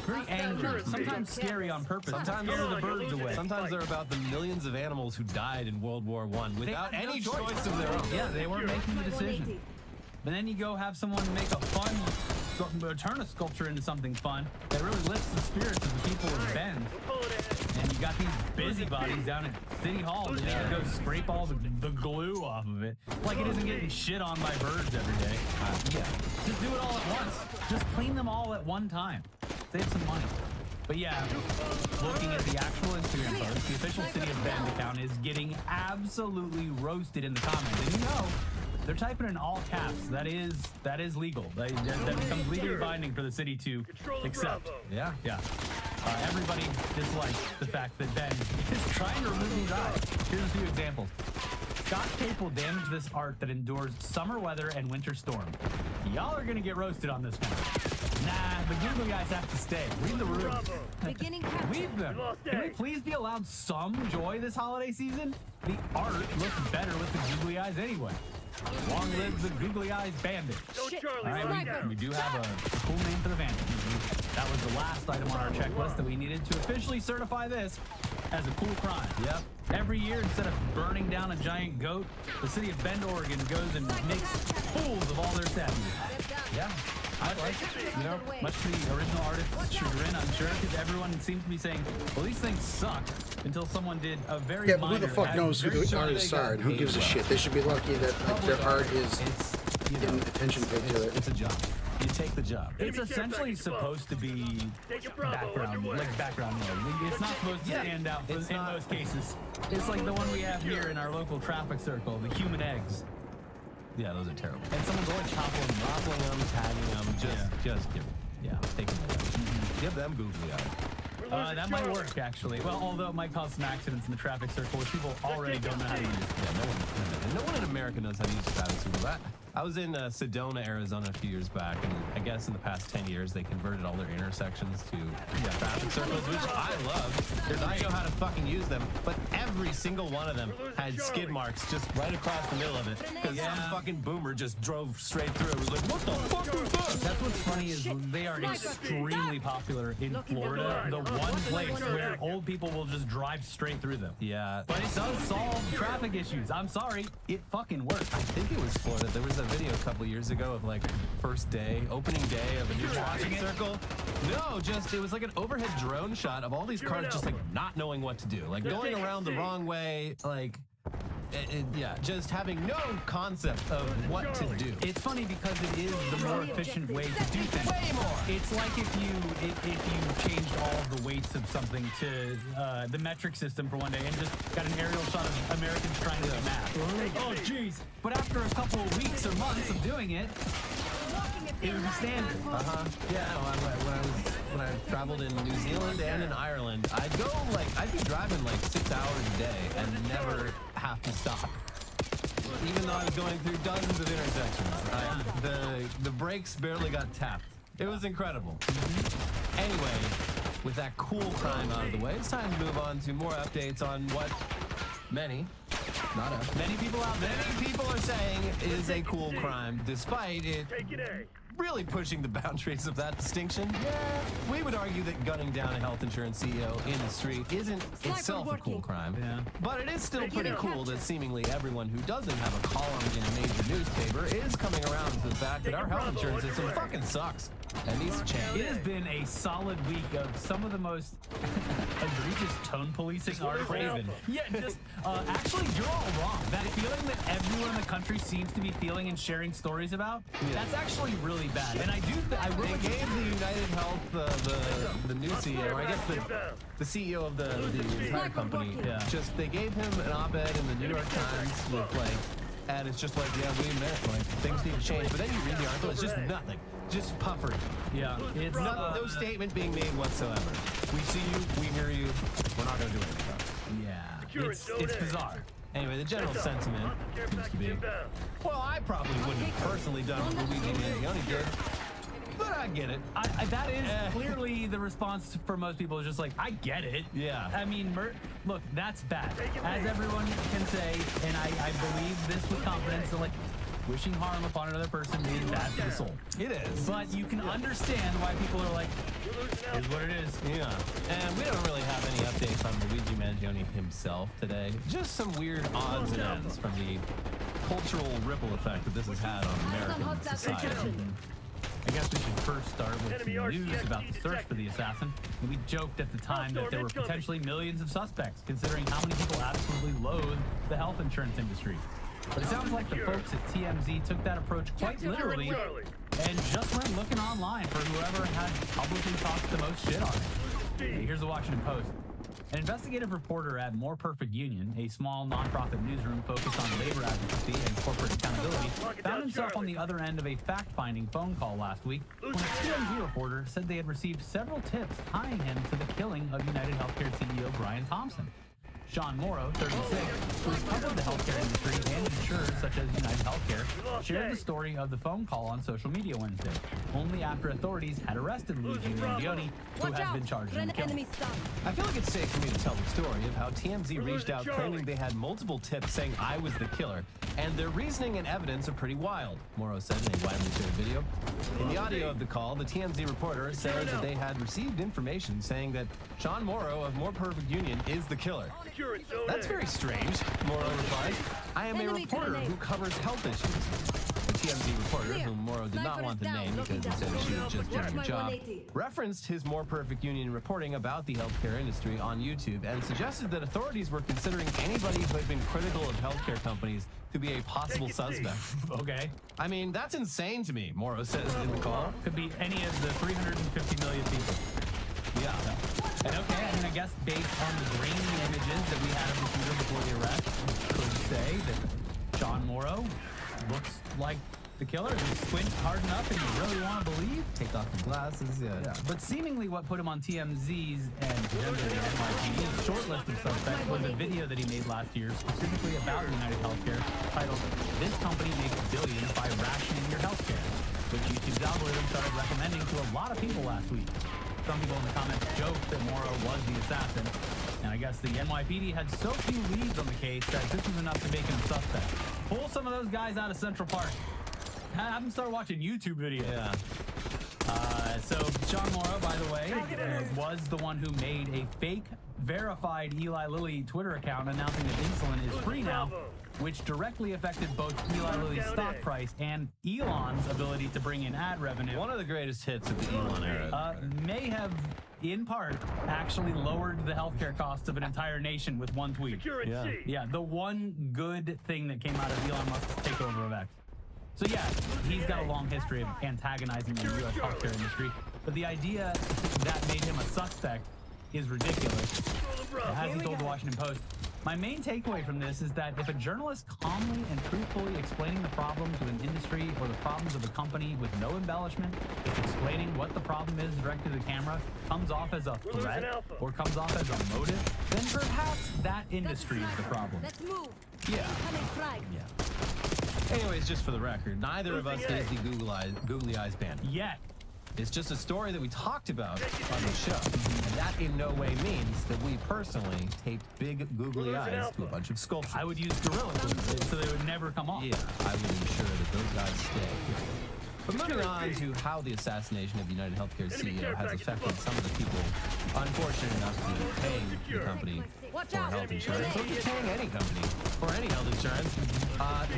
Very angry. Sometimes scary on purpose. Sometimes scare the birds away. Sometimes they're about the millions of animals who died in World War I without any choice of their own. Yeah, they weren't making the decision. But then you go have someone make a fun, turn a sculpture into something fun that really lifts the spirits of the people in Bend. And you got these busybodies down at City Hall that need to go scrape all the glue off of it. Like it isn't getting shit on by birds every day. Yeah. Just do it all at once. Just clean them all at one time. Save some money. But yeah, looking at the actual Instagram post, the official City of Bend account is getting absolutely roasted in the comments. And you know, they're typing in all caps. That is legal. That becomes legally binding for the city to accept. Yeah. Yeah. Everybody dislikes the fact that Ben is trying to remove these eyes. Here's a few examples. Scott Cape will damage this art that endures summer weather and winter storm. Y'all are gonna get roasted on this one. Nah, the googly eyes have to stay. Read the room. Leave them. Can we please be allowed some joy this holiday season? The art looks better with the googly eyes anyway. Long live the googly eyes bandit. All right, we do have a cool name for the bandit. That was the last item on our checklist that we needed to officially certify this as a cool crime. Yep. Every year, instead of burning down a giant goat, the city of Bend, Oregon goes and makes pools of all their statues. Yeah. I like it. You know, much to the original artist's chagrin, I'm sure, because everyone seems to be saying, well, these things suck, until someone did a very Yeah, but who the fuck knows who the artists are and who gives a shit? They should be lucky that like, their art is getting attention paid to it. It's a job. You take the job. It's essentially supposed to be background noise. It's not supposed to stand out in most cases. It's like the one we have here in our local traffic circle, the human eggs. Yeah, those are terrible. And someone's always toppling them, tagging them, just give them. Yeah, take them away. Give them googly eyes. That might work, actually. Well, although it might cause some accidents in the traffic circle, which people already don't know how to use. Yeah, no one in America knows how to use the traffic circle. I was in Sedona, Arizona a few years back, and I guess in the past 10 years, they converted all their intersections to traffic circles, which I love, because I know how to fucking use them, but every single one of them had skid marks just right across the middle of it, because some fucking boomer just drove straight through. It was like, what the fuck is that? That's what's funny is they are extremely popular in Florida, the one place where old people will just drive straight through them. Yeah. But it does solve traffic issues. I'm sorry, it fucking works. I think it was Florida. There was a video a couple years ago of like opening day of a new traffic circle. No, just it was like an overhead drone shot of all these cars just like not knowing what to do, like going around the wrong way, like just having no concept of what to do. It's funny because it is the more efficient way to do things. Way more. It's like if you changed all of the weights of something to the metric system for one day and just got an aerial shot of Americans trying to do math. Oh, jeez. But after a couple of weeks or months of doing it, it was standard. Yeah, when I traveled in New Zealand and in Ireland, I'd be driving like 6 hours a day and never have to stop. Even though I was going through dozens of intersections, the brakes barely got tapped. It was incredible. Anyway, with that cool crime out of the way, it's time to move on to more updates on what many Not a. Many people out there. Many people are saying it is a cool crime, despite it really pushing the boundaries of that distinction. Yeah, we would argue that gunning down a health insurance CEO in the street isn't itself a cool crime. Yeah. But it is still pretty cool that seemingly everyone who doesn't have a column in a major newspaper is coming around to the fact that our health insurance system fucking sucks and needs to change. It has been a solid week of some of the most egregious tone policing articles. Yeah, just actually, you're all wrong. That feeling that everyone in the country seems to be feeling and sharing stories about, that's actually really bad. And I do, They gave the United Health, the new CEO, I guess the CEO of the entire company, just they gave him an op-ed in the New York Times with like, and it's just like, yeah, we admit, like things need to change. But then you read the article, it's just nothing. Just puffery. Yeah. It's no statement being made whatsoever. We see you, we hear you, we're not going to do anything about it. Yeah. It's bizarre. Anyway, the general sentiment seems to be, well, I probably wouldn't have personally done what Luigi Mangione did, but I get it. That is clearly the response for most people is just like, I get it. Yeah. I mean, look, that's bad. As everyone can say, and I believe this with confidence, so like, wishing harm upon another person is bad for the soul. It is. But you can understand why people are like, here's what it is. Yeah. And we don't really have any updates on Luigi Mangione himself today. Just some weird odds and ends from the cultural ripple effect that this has had on American society. I guess we should first start with some news about the search for the assassin. We joked at the time that there were potentially millions of suspects, considering how many people absolutely loathe the health insurance industry. But it sounds like the folks at TMZ took that approach quite literally and just went looking online for whoever had publicly talked the most shit on it. Here's the Washington Post. An investigative reporter at More Perfect Union, a small nonprofit newsroom focused on labor advocacy and corporate accountability, found himself on the other end of a fact-finding phone call last week when a TMZ reporter said they had received several tips tying him to the killing of United Healthcare CEO Brian Thompson. Sean Morrow, 36, who has covered the healthcare industry and insurers such as United Healthcare, shared the story of the phone call on social media Wednesday, only after authorities had arrested Luigi Mangione, who has been charged in the killing. I feel like it's safe for me to tell the story of how TMZ reached out claiming they had multiple tips saying I was the killer, and their reasoning and evidence are pretty wild, Morrow said in a widely shared video. In the audio of the call, the TMZ reporter says that they had received information saying that Sean Morrow of More Perfect Union is the killer. That's very strange, Morrow replies. I am a reporter who covers health issues. The TMZ reporter, whom Morrow did not want the name because he said she was just doing her job, referenced his More Perfect Union reporting about the healthcare industry on YouTube and suggested that authorities were considering anybody who had been critical of healthcare companies to be a possible suspect. Okay. I mean, that's insane to me, Morrow says in the call. Could be any of the 350 million people. Yeah. And okay, I mean, I guess based on the grainy images that we had of the shooter before the arrest, could say that Sean Morrow looks like the killer. You squint hard enough and you really want to believe. Take off your glasses, yeah. But seemingly what put him on TMZ's and potentially NYPD's short list of suspects was a video that he made last year specifically about United Healthcare titled, "This company makes billions by rationing your healthcare," which YouTube's algorithm started recommending to a lot of people last week. Some people in the comments joked that Morrow was the assassin, and I guess the NYPD had so few leads on the case that this was enough to make him a suspect. Pull some of those guys out of Central Park. Have them start watching YouTube videos. Yeah. So Sean Morrow, by the way, was the one who made a fake, verified Eli Lilly Twitter account announcing that insulin is free now, which directly affected both Eli Lilly's stock price and Elon's ability to bring in ad revenue. One of the greatest hits of the Elon era. May have, in part, actually lowered the healthcare costs of an entire nation with one tweet. Yeah, the one good thing that came out of Elon Musk's takeover of X. So yeah, he's got a long history of antagonizing the U.S. healthcare industry, but the idea that made him a suspect is ridiculous. As he told the Washington Post, my main takeaway from this is that if a journalist calmly and truthfully explaining the problems of an industry or the problems of a company with no embellishment, if explaining what the problem is directly to the camera comes off as a threat or comes off as a motive, then perhaps that industry is the problem. Let's move. Yeah. Anyways, just for the record, neither of us is the googly eyes band. Yet. It's just a story that we talked about on the show. And that in no way means that we personally taped big googly eyes to a bunch of sculptures. I would use Gorilla Glue so they would never come off. Yeah, I would ensure that those guys stay. But moving on to how the assassination of United Healthcare's CEO has affected some of the people unfortunate enough to be paying the company for health insurance, or just paying any company for any health insurance.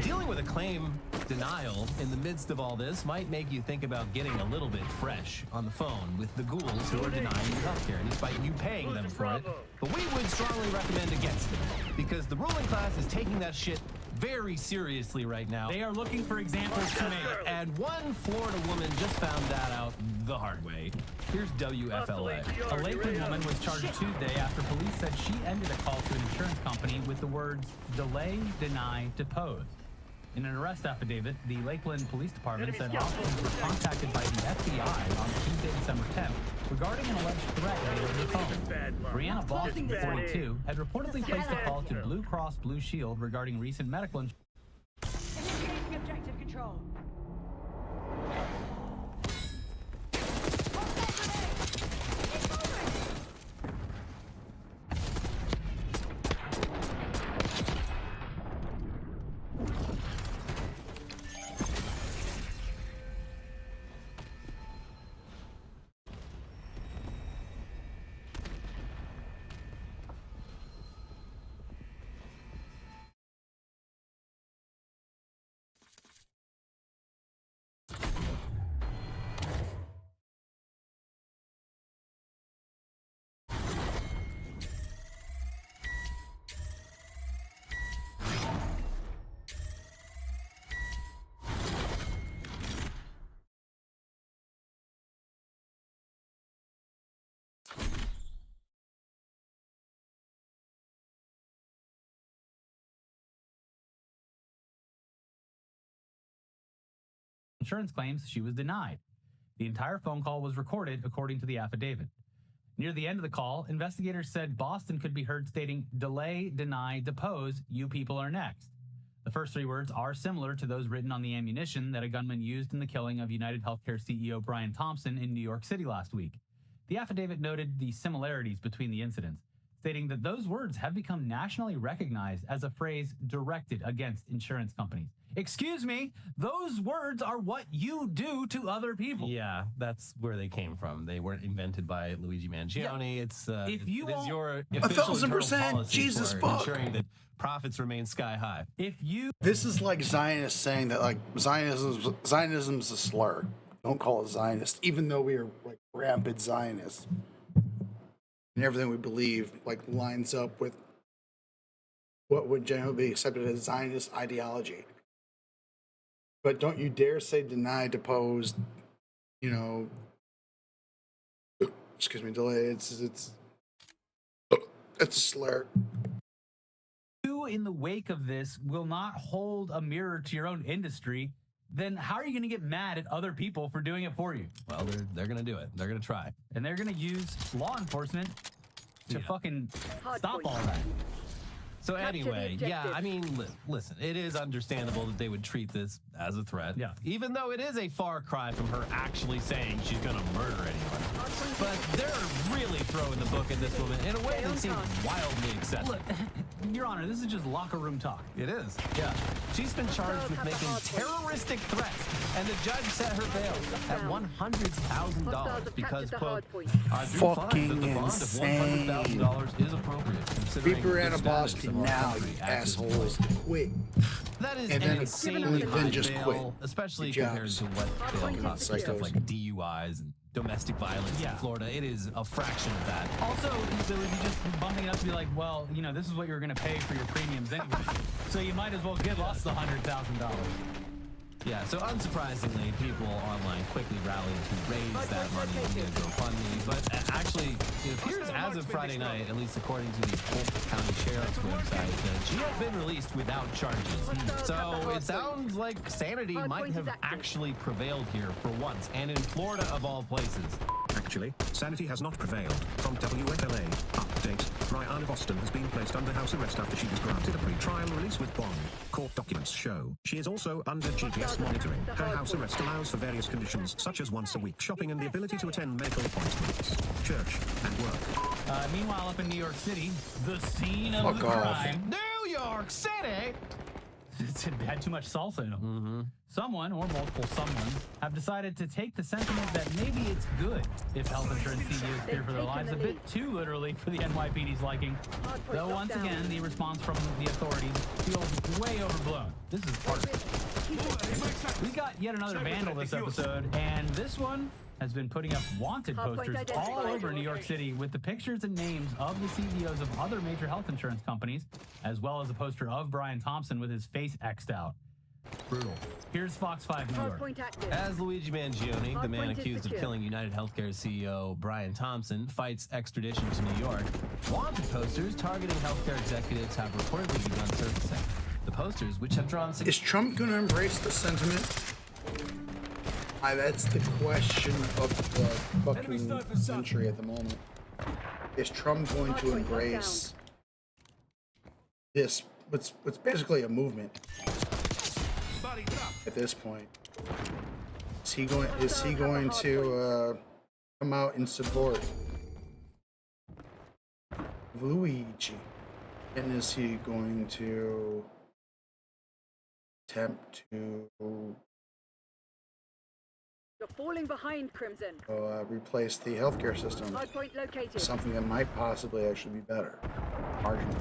Dealing with a claim denial in the midst of all this might make you think about getting a little bit fresh on the phone with the ghouls who are denying you healthcare, despite you paying them for it. But we would strongly recommend against it, because the ruling class is taking that shit very seriously right now. They are looking for examples to make. And one Florida woman just found that out the hard way. Here's WFLA. A Lakeland woman was charged Tuesday after police said she ended a call to an insurance company with the words delay, deny, depose. In an arrest affidavit, the Lakeland Police Department said officers were contacted by the FBI on Tuesday, December 10th, regarding an alleged threat made over the phone. Brianna Boston, 42, had reportedly placed a call to Blue Cross Blue Shield regarding recent medical insurance. Initiating objective control. Insurance claims she was denied. The entire phone call was recorded, according to the affidavit. Near the end of the call, investigators said Boston could be heard stating, delay, deny, depose, you people are next. The first three words are similar to those written on the ammunition that a gunman used in the killing of United Healthcare CEO Brian Thompson in New York City last week. The affidavit noted the similarities between the incidents, stating that those words have become nationally recognized as a phrase directed against insurance companies. Excuse me, those words are what you do to other people. Yeah, that's where they came from. They weren't invented by Luigi Mangione. Yeah. It's if you it is your 1000%, Jesus fuck, ensuring that profits remain sky high. If you This is like Zionists saying that like Zionism's a slur. Don't call it Zionist, even though we are like rampant Zionists. And everything we believe like lines up with what would generally be accepted as Zionist ideology. But don't you dare say deny, depose, excuse me, delay. It's a slur. You, in the wake of this, will not hold a mirror to your own industry, then how are you going to get mad at other people for doing it for you? Well, they're going to do it. They're going to try. And they're going to use law enforcement to fucking stop all that. So anyway, yeah, I mean, listen, it is understandable that they would treat this as a threat. Yeah. Even though it is a far cry from her actually saying she's going to murder anyone. But they're really throwing the book at this woman in a way that seems wildly excessive. Look, Your Honor, this is just locker room talk. It is. Yeah. She's been charged with making terroristic threats, and the judge set her bail at $100,000 because, quote, I do find that the bond of $100,000 is appropriate considering the status of our now, country you actively. assholes, quit. That is And an then insanely high just bail, quit. especially Good compared jobs. to what bail costs for stuff like DUIs and domestic violence in Florida. It is a fraction of that. Also, so if you just bumping it up to be like, well, this is what you're going to pay for your premiums anyway. So you might as well give us the $100,000. Yeah, so unsurprisingly, people online quickly rallied to raise that money via GoFundMe. But actually, it appears as of Friday night, at least according to the Polk County Sheriff's website, that she had been released without charges. So it sounds like sanity might have actually prevailed here for once, and in Florida of all places. Actually, sanity has not prevailed. From WFLA, update, Brianna Boston has been placed under house arrest after she was granted a pre-trial release with bond. Court documents show she is also under GPS monitoring. Her house arrest allows for various conditions, such as once a week shopping and the ability to attend medical appointments, church, and work. Meanwhile, up in New York City, the scene of the Fuck off. crime. New York City! It had too much salsa in them. Someone, or multiple someones, have decided to take the sentiment that maybe it's good if health insurance CEOs fear for their lives a bit too literally for the NYPD's liking. Though once again, the response from the authorities feels way overblown. This is part of it. We got yet another vandal this episode, and this one has been putting up wanted posters all over New York City with the pictures and names of the CEOs of other major health insurance companies, as well as a poster of Brian Thompson with his face X'd out. Brutal. Here's Fox 5 New York. As Luigi Mangione, the man accused of killing United Healthcare CEO Brian Thompson, fights extradition to New York, wanted posters targeting healthcare executives have reportedly begun surfacing. The posters, which have drawn... Is Trump going to embrace the sentiment? That's the question of the fucking century at the moment. Is Trump going to embrace this? What's basically a movement at this point? Is he going to come out in support of Luigi? And is he going to attempt to You're falling behind, Crimson. replace the healthcare system Hardpoint located. with something that might possibly actually be better, marginally?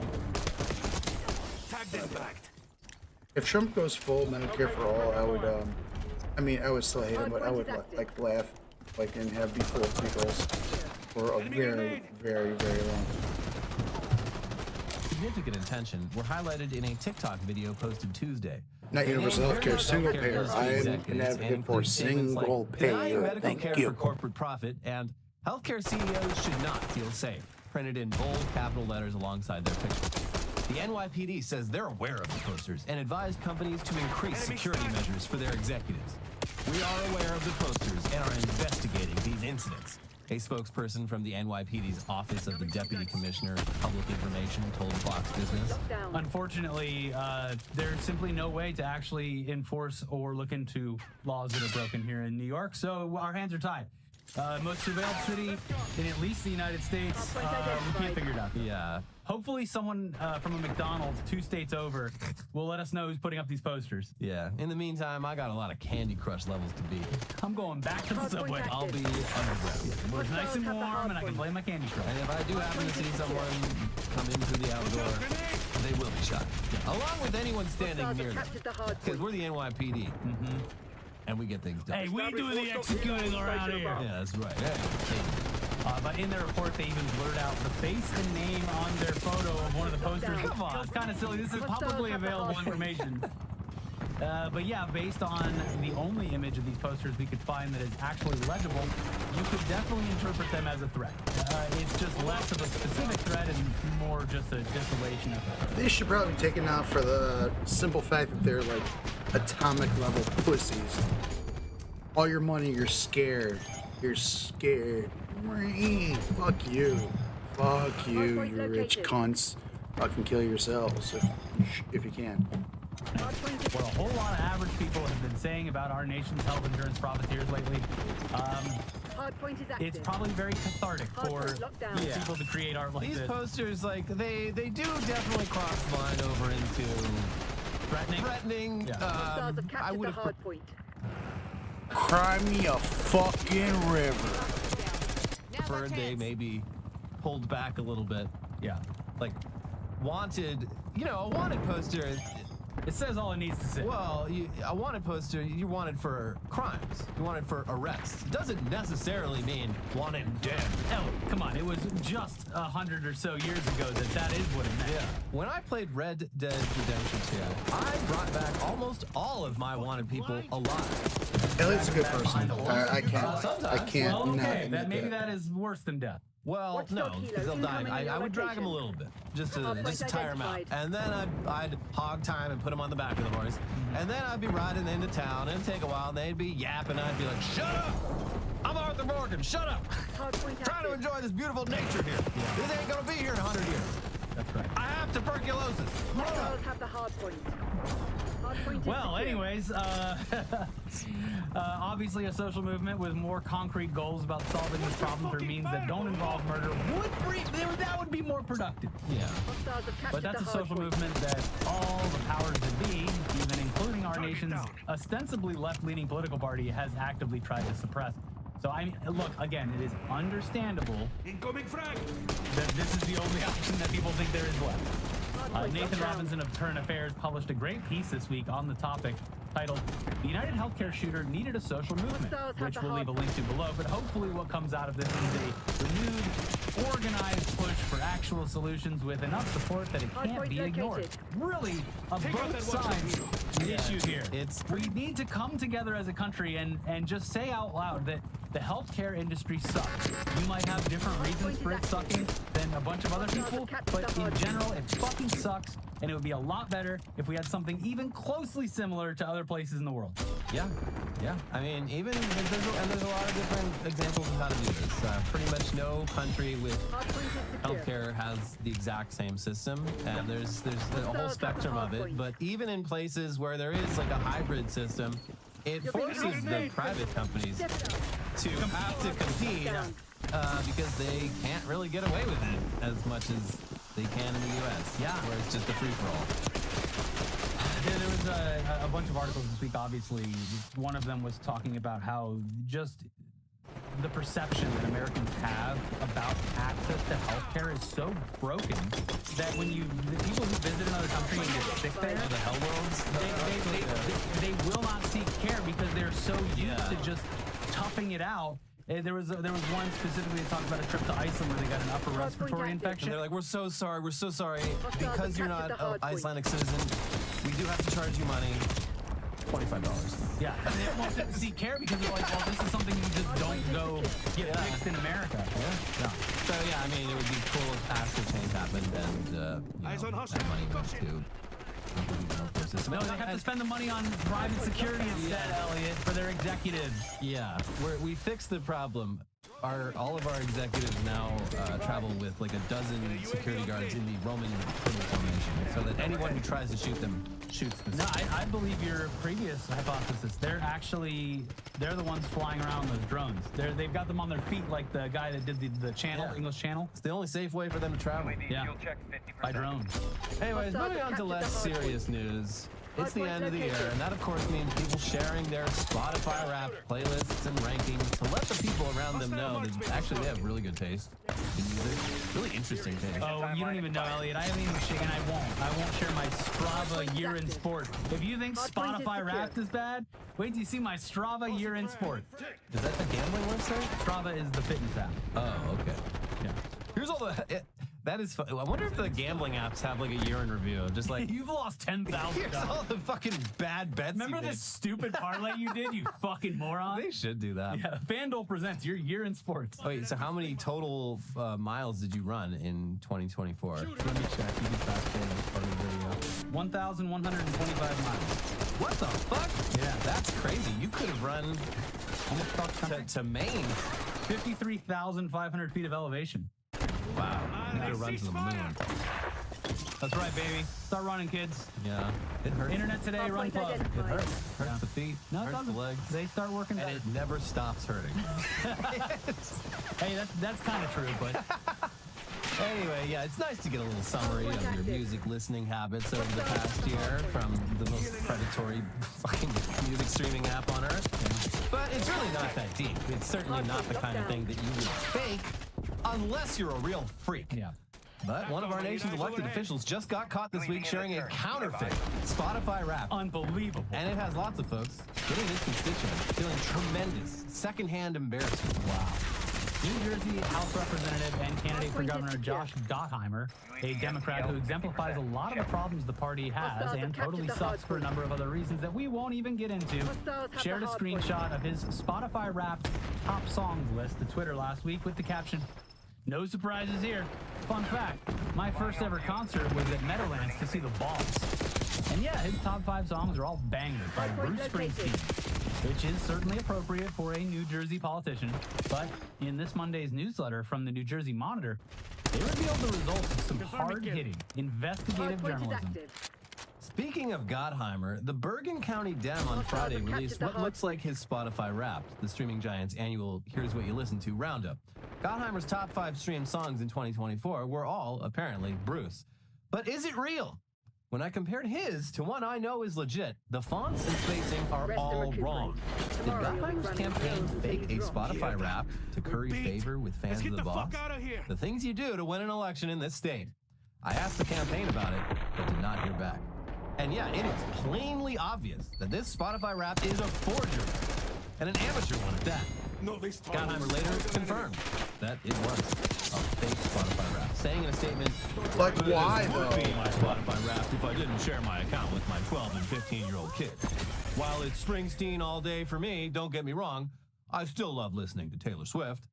If Trump goes full Medicare for all, I would, I would still hate him, but I would like laugh, like, and have be full of pickles for a very, very, very long time. Significant intention were highlighted in a TikTok video posted Tuesday. Not universal healthcare, single payer. I am an advocate for single payer. Thank care you. for corporate profit, and healthcare CEOs should not feel safe. Printed in bold capital letters alongside their pictures. The NYPD says they're aware of the posters and advised companies to increase security measures for their executives. We are aware of the posters and are investigating these incidents. A spokesperson from the NYPD's Office of the Deputy Commissioner of Public Information told Fox Business. Unfortunately, there's simply no way to actually enforce or look into laws that are broken here in New York, so our hands are tied. Most surveilled city in at least the United States, we can't figure it out. Yeah. Hopefully someone from a McDonald's 2 states over will let us know who's putting up these posters. Yeah. In the meantime, I got a lot of Candy Crush levels to beat. I'm going back to the subway. I'll be underground. Where it's nice and warm and I can play my Candy Crush. And if I do happen to see someone come into the outdoor, they will be shot. Yeah. Along with anyone standing near them. Because we're the NYPD. And we get things done. Hey, we do the executing around here. Yeah, that's right. But in their report, they even blurred out the face and name on their photo of one of the posters. Come on, it's kind of silly. This is publicly available information. But yeah, based on the only image of these posters we could find that is actually legible, you could definitely interpret them as a threat. It's just less of a specific threat and more just a distillation of it. They should probably be taken out for the simple fact that they're like atomic level pussies. All your money, you're scared. You're scared. Fuck you. Fuck you, you rich cunts. Fucking kill yourselves if you can. What a whole lot of average people have been saying about our nation's health insurance profiteers lately, it's probably very cathartic for people to create art like These this. posters, like, they do definitely cross the line over into threatening. Stars have captured the hard point. Cry me a fucking river. Preferred they maybe pulled back a little bit. Yeah. Like, wanted, a wanted poster. It says all it needs to say. Well, a wanted poster, you're wanted for crimes. You're wanted for arrests. It doesn't necessarily mean wanted dead. Oh, come on. It was just 100 or so years ago that is what it meant. Yeah. When I played Red Dead Redemption 2, I brought back almost all of my wanted people alive. Elliot's a good person. I can't. Well, okay. Not Maybe that is worse than death. Well, no, because they'll die. I would drag them a little bit, just to tire them out. And then I'd hog time and put them on the back of the horse. And then I'd be riding into town, and it'd take a while, and they'd be yapping, and I'd be like, shut up! I'm Arthur Morgan, shut up! Trying to enjoy this beautiful nature here. This ain't gonna be here in 100 years. That's right. I have tuberculosis. Hostiles have the hard point. Well, anyways, obviously a social movement with more concrete goals about solving this problem through means that don't involve murder that would be more productive. Yeah. But that's a social movement that all the powers that be, even including our nation's ostensibly left-leaning political party, has actively tried to suppress. So I mean, look, again, it is understandable that this is the only option that people think there is left. Nathan Robinson of Current Affairs published a great piece this week on the topic titled "The United Healthcare Shooter Needed a Social Movement," which we'll leave a link to below. But hopefully what comes out of this is a renewed, organized push for actual solutions with enough support that it can't be ignored. Really, on both sides, the issue here. We need to come together as a country and just say out loud that the healthcare industry sucks. You might have different reasons for it sucking than a bunch of other people, but in general, it fucking sucks, and it would be a lot better if we had something even closely similar to other places in the world. Yeah, yeah. I mean, even there's a lot of different examples of how to do this. Pretty much no country with healthcare has the exact same system, and there's a whole spectrum of it. But even in places where there is like a hybrid system, it forces the private companies to have to compete because they can't really get away with it as much as they can in the U.S. Yeah, where it's just a free-for-all. There was a bunch of articles this week, obviously. One of them was talking about how just the perception that Americans have about access to healthcare is so broken that when the people who visit another country and get sick there, the hell worlds, they will not seek care because they're so used to just toughing it out. There was one specifically that talked about a trip to Iceland where they got an upper respiratory infection. And they're like, we're so sorry, because you're not an Icelandic citizen, we do have to charge you money. $25. Yeah, and they won't seek care because they're like, well, this is something you just don't go get fixed in America. Yeah. So yeah, I mean, it would be cool if actual change happened and that money went to. No, they have to spend the money on private security instead, Elliot, for their executives. Yeah, we fixed the problem. All of our executives now travel with like a dozen security guards in the Roman criminal formation, so that anyone who tries to shoot them shoots them. No, I believe your previous hypothesis. They're the ones flying around those drones. They've got them on their feet like the guy that did the channel, English Channel. It's the only safe way for them to travel. Yeah, by drone. Anyways, moving on to less serious news. It's the end of the year, and that of course means people sharing their Spotify Wrapped playlists and rankings to let the people around them know that actually they have really good taste in music, really interesting taste. Oh, you don't even know, Elliot. I haven't even shaken. I won't share my Strava year in sport. If you think Spotify Wrapped is bad, wait till you see my Strava year in sport. Is that the gambling website? Strava is the fitness app. Oh, okay. Yeah. Here's all the. That is fun. I wonder if the gambling apps have like a year in review. Just like you've lost $10,000. Here's all the fucking bad bets. Remember this stupid parlay you did, you fucking moron? They should do that. Yeah, FanDuel presents your year in sports. Wait, so how many total miles did you run in 2024? Let me check. You can fast forward this part of the video. 1,125 miles. What the fuck? Yeah, that's crazy. You could have run to Maine. 53,500 feet of elevation. Wow. You could have run to the moon. That's right, baby. Start running, kids. Yeah. It hurts. Internet today, run club. It hurts. Hurts the feet. No, hurts the legs. They start working and better. It never stops hurting. Hey, that's kind of true, but anyway, yeah, it's nice to get a little summary of your music listening habits over the past year from the most predatory fucking music streaming app on earth. But it's really not that deep. It's certainly not the kind of thing that you would fake unless you're a real freak. Yeah. But one of our nation's elected officials just got caught this week sharing a counterfeit Spotify Wrapped. Unbelievable. And it has lots of folks, including his constituents, feeling tremendous secondhand embarrassment. Wow. New Jersey House Representative and candidate for Governor Josh Gottheimer, a Democrat who exemplifies a lot of the problems the party has and totally sucks for a number of other reasons that we won't even get into, shared a screenshot of his Spotify Wrapped top songs list to Twitter last week with the caption, "No surprises here. Fun fact, my first ever concert was at Meadowlands to see the Boss." And yeah, his top 5 songs are all bangers by Bruce Springsteen, which is certainly appropriate for a New Jersey politician. But in this Monday's newsletter from the New Jersey Monitor, they revealed the results of some hard-hitting investigative journalism. Speaking of Gottheimer, the Bergen County Dem on Friday released what looks like his Spotify Wrapped, the streaming giant's annual Here's What You Listen To roundup. Gottheimer's top 5 streamed songs in 2024 were all, apparently, Bruce. But is it real? When I compared his to one I know is legit, the fonts and spacing are all wrong. Did Gottheimer's campaign fake a Spotify Wrapped to curry favor with fans of the boss? The things you do to win an election in this state. I asked the campaign about it, but did not hear back. And yeah, it is plainly obvious that this Spotify Wrapped is a forgery, and an amateur one at that. Gottheimer later confirmed that it was a fake Spotify Wrapped, saying in a statement, Like, why, It would though? be my Spotify Wrapped if I didn't share my account with my 12 and 15-year-old kids. While it's Springsteen all day for me, don't get me wrong, I still love listening to Taylor Swift.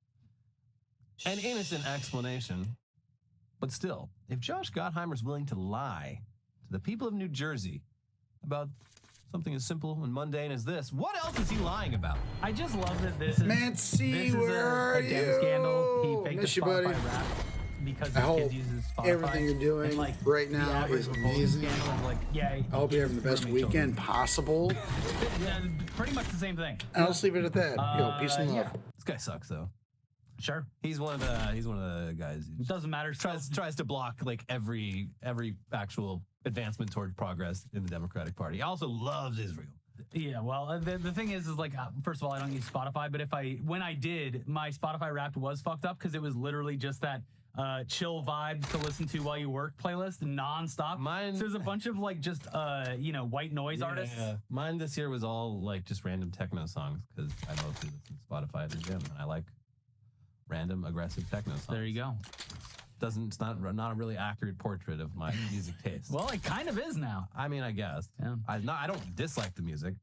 An innocent explanation, but still, if Josh Gottheimer's willing to lie to the people of New Jersey about something as simple and mundane as this, what else is he lying about? I just love that this is Mancy, where are a Dem scandal. He you? faked Miss the you, buddy. Spotify Wrapped because I his hope kid uses Spotify. everything you're doing And, like, right the now average is voting amazing. scandal is like, yeah, I hope you're having the best weekend possible. Yeah, pretty much the same thing. And I'll just leave it at that. Yo, peace and love. Yeah. This guy sucks, though. Sure. He's one of the guys who It doesn't matter. tries to block like every actual advancement toward progress in the Democratic Party. He also loves Israel. Yeah, well, the thing is like, first of all, I don't use Spotify, but when I did, my Spotify Wrapped was fucked up because it was literally just that chill vibe to listen to while you work playlist nonstop. So there's a bunch of like just white noise artists. Yeah. Mine this year was all like just random techno songs because I mostly listen to Spotify at the gym and I like random aggressive techno songs. There you go. It's not a really accurate portrait of my music taste. Well, it kind of is now. I mean, I guess. Yeah. I don't dislike the music.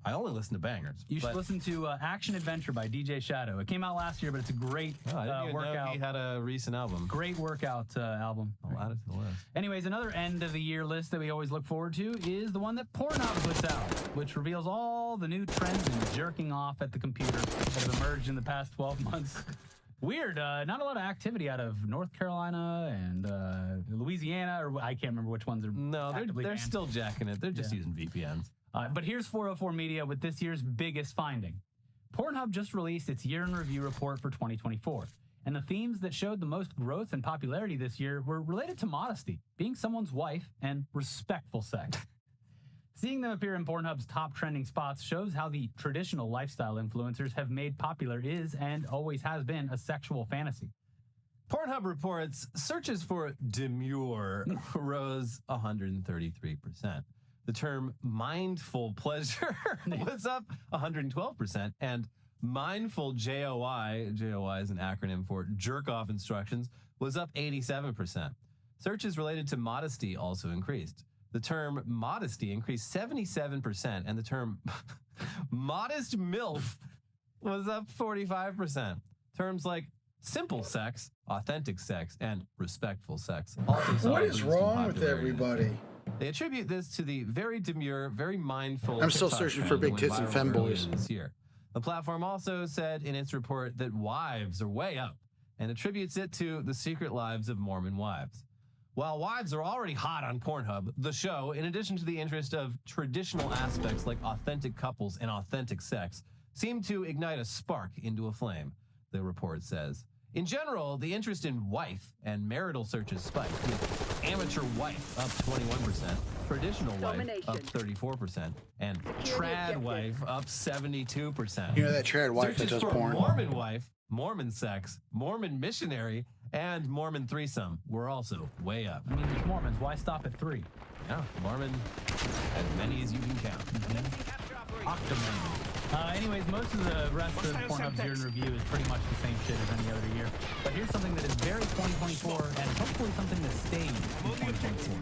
I only listen to bangers. You should listen to Action Adventure by DJ Shadow. It came out last year, but it's a great I didn't even workout. know he had a recent album. Great workout album. I'll add it to the list. Anyways, another end of the year list that we always look forward to is the one that Pornhub puts out, which reveals all the new trends in jerking off at the computer that have emerged in the past 12 months. Weird. Not a lot of activity out of North Carolina and Louisiana, or I can't remember which ones are. No, they're banned. still jacking it. They're just using VPNs. But here's 404 Media with this year's biggest finding. Pornhub just released its year in review report for 2024. And the themes that showed the most growth and popularity this year were related to modesty, being someone's wife, and respectful sex. Seeing them appear in Pornhub's top trending spots shows how the traditional lifestyle influencers have made popular is and always has been a sexual fantasy. Pornhub reports searches for demure rose 133%. The term mindful pleasure was up 112%, and mindful JOI is an acronym for jerk off instructions, was up 87%. Searches related to modesty also increased. The term modesty increased 77%, and the term modest MILF was up 45%. Terms like simple sex, authentic sex, and respectful sex also saw What a is boost in wrong with popularity. everybody? They attribute this to the very demure, very mindful. I'm still TikTok searching trend for that big went tits and viral earlier femboys. this year. The platform also said in its report that wives are way up and attributes it to the secret lives of Mormon wives. While wives are already hot on Pornhub, the show, in addition to the interest of traditional aspects like authentic couples and authentic sex, seemed to ignite a spark into a flame, the report says. In general, the interest in wife and marital searches spiked, with amateur wife up 21%, traditional wife up 34%, and trad wife up 72%. You know that trad wife that Searches does for porn? Mormon wife, Mormon sex, Mormon missionary, and Mormon threesome were also way up. I mean, it's Mormons. Why stop at 3? Yeah, Mormon, as many as you can count. Anyways, most of the rest of Pornhub's year in review is pretty much the same shit as any other year. But here's something that is very 2024 and hopefully something that stays in 2024.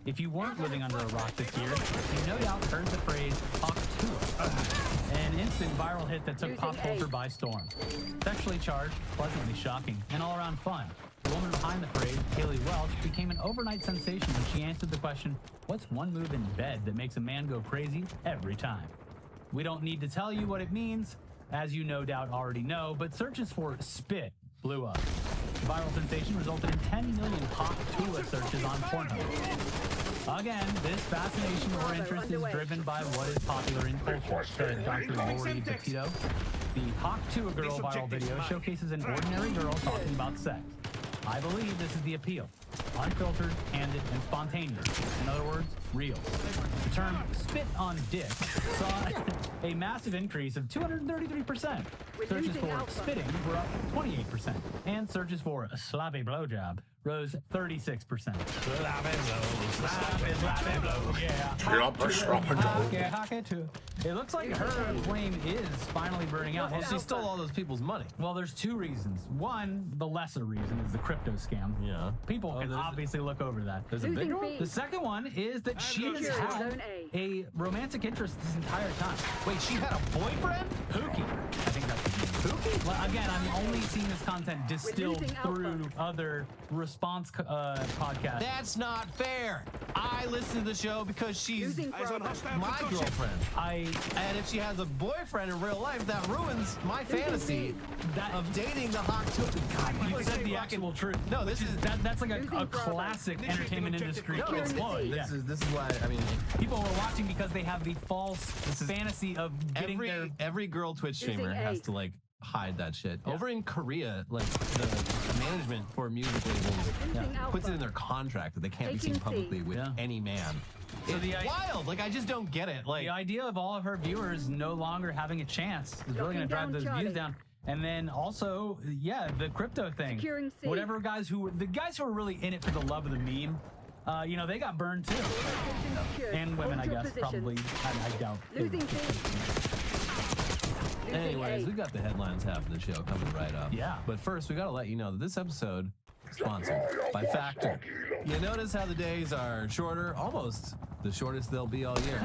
If you weren't living under a rock this year, you no doubt heard the phrase "talk to her," an instant viral hit that took pop culture by storm. Sexually charged, pleasantly shocking, and all around fun. The woman behind the phrase, Kaylee Welch, became an overnight sensation when she answered the question, "What's one move in bed that makes a man go crazy every time?" We don't need to tell you what it means, as you no doubt already know, but searches for spit blew up. The viral sensation resulted in 10 million hot Tula searches on Pornhub. Again, this fascination or interest is driven by what is popular in culture, said Dr. Lori Petito. The Hawk to a Girl viral video showcases an ordinary girl talking about sex. I believe this is the appeal. Unfiltered, candid, and spontaneous. In other words, real. The term spit on dick saw a massive increase of 233%. Searches for spitting were up 28%. And searches for a sloppy blowjob rose 36%. Sloppy blow, yeah. Hockey too. It looks like her flame is finally burning out. Well, she stole all those people's money. Well, there's two reasons. One, the lesser reason, is the crypto scam. Yeah. People can obviously look over that. There's a big one? The second one is that she has had a romantic interest this entire time. Wait, she had a boyfriend? Pookie. I think that's his name. Pookie? Well, again, I'm only seeing this content distilled through other response podcasts. That's not fair. I listen to the show because she's my girlfriend. And if she has a boyfriend in real life, that ruins my fantasy of dating the Hawk to God, you said the actual truth. No, this is that's like a classic entertainment industry exploit. This is why, I mean, people are watching because they have the false fantasy of getting every girl Twitch streamer has to like hide that shit. Yeah. Over in Korea, like the management for music labels puts it in their contract that they can't be seen publicly with any man. So it's wild. Like, I just don't get it. Like, the idea of all of her viewers no longer having a chance is really going to drive those views down. And then also, the crypto thing. Whatever the guys who are really in it for the love of the meme, they got burned too. And women, I guess, probably. I doubt. Anyways, we got the headlines half of the show coming right up. Yeah. But first, we got to let you know that this episode is sponsored by Factor. You notice how the days are shorter, almost the shortest they'll be all year.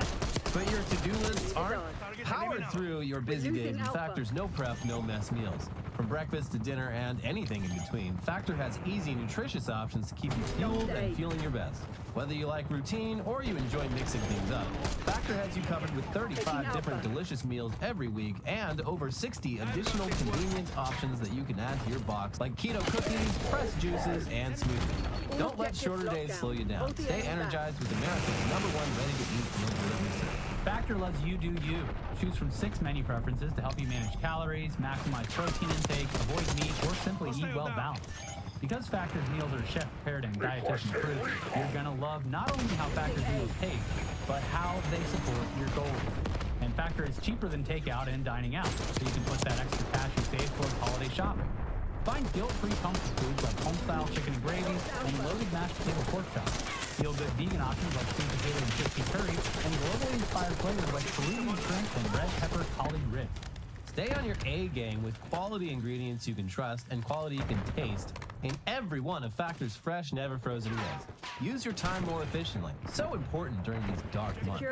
But your to-do lists aren't powered through your busy days. In Factor's no prep, no mess meals. From breakfast to dinner and anything in between, Factor has easy, nutritious options to keep you fueled and feeling your best. Whether you like routine or you enjoy mixing things up, Factor has you covered with 35 different delicious meals every week and over 60 additional convenient options that you can add to your box, like keto cookies, pressed juices, and smoothies. Don't let shorter days slow you down. Stay energized with America's #1 ready-to-eat meal delivery system. Factor lets you do you. Choose from 6 menu preferences to help you manage calories, maximize protein intake, avoid meat, or simply eat well balanced. Because Factor's meals are chef prepared and dietitian approved, you're gonna love not only how Factor's meals taste, but how they support your goals. And Factor is cheaper than takeout and dining out, so you can put that extra cash you save towards holiday shopping. Find guilt-free comfort foods like home-style chicken and gravy and loaded mashed potato pork chops. Feel good vegan options like sweet potato and crispy curry, and globally inspired flavors like Peruvian shrimp and red pepper collie rib. Stay on your A game with quality ingredients you can trust and quality you can taste in every one of Factor's fresh, never frozen meals. Use your time more efficiently. So important during these dark months.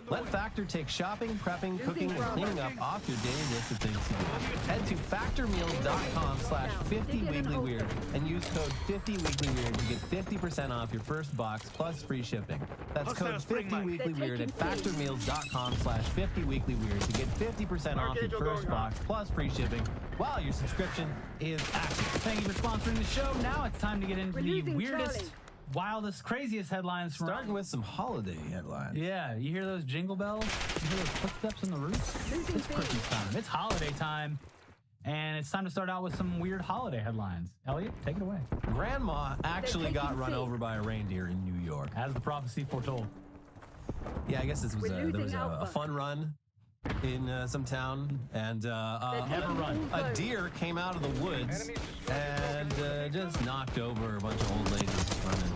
Let Factor take shopping, prepping, cooking, and cleaning up off your daily list of things to do. Head to factormeals.com/50weeklyweird and use code 50weeklyweird to get 50% off your first box plus free shipping. That's code 50weeklyweird at factormeals.com/50weeklyweird to get 50% off your first box plus free shipping while your subscription is active. Thank you for sponsoring the show. Now it's time to get into the weirdest, wildest, craziest headlines. Starting with some holiday headlines. Yeah, you hear those jingle bells? You hear those footsteps on the roof? It's Christmas time. It's holiday time. And it's time to start out with some weird holiday headlines. Elliot, take it away. Grandma actually got run over by a reindeer in New York. As the prophecy foretold. Yeah, I guess there was a fun run in some town, and a deer came out of the woods and just knocked over a bunch of old ladies running.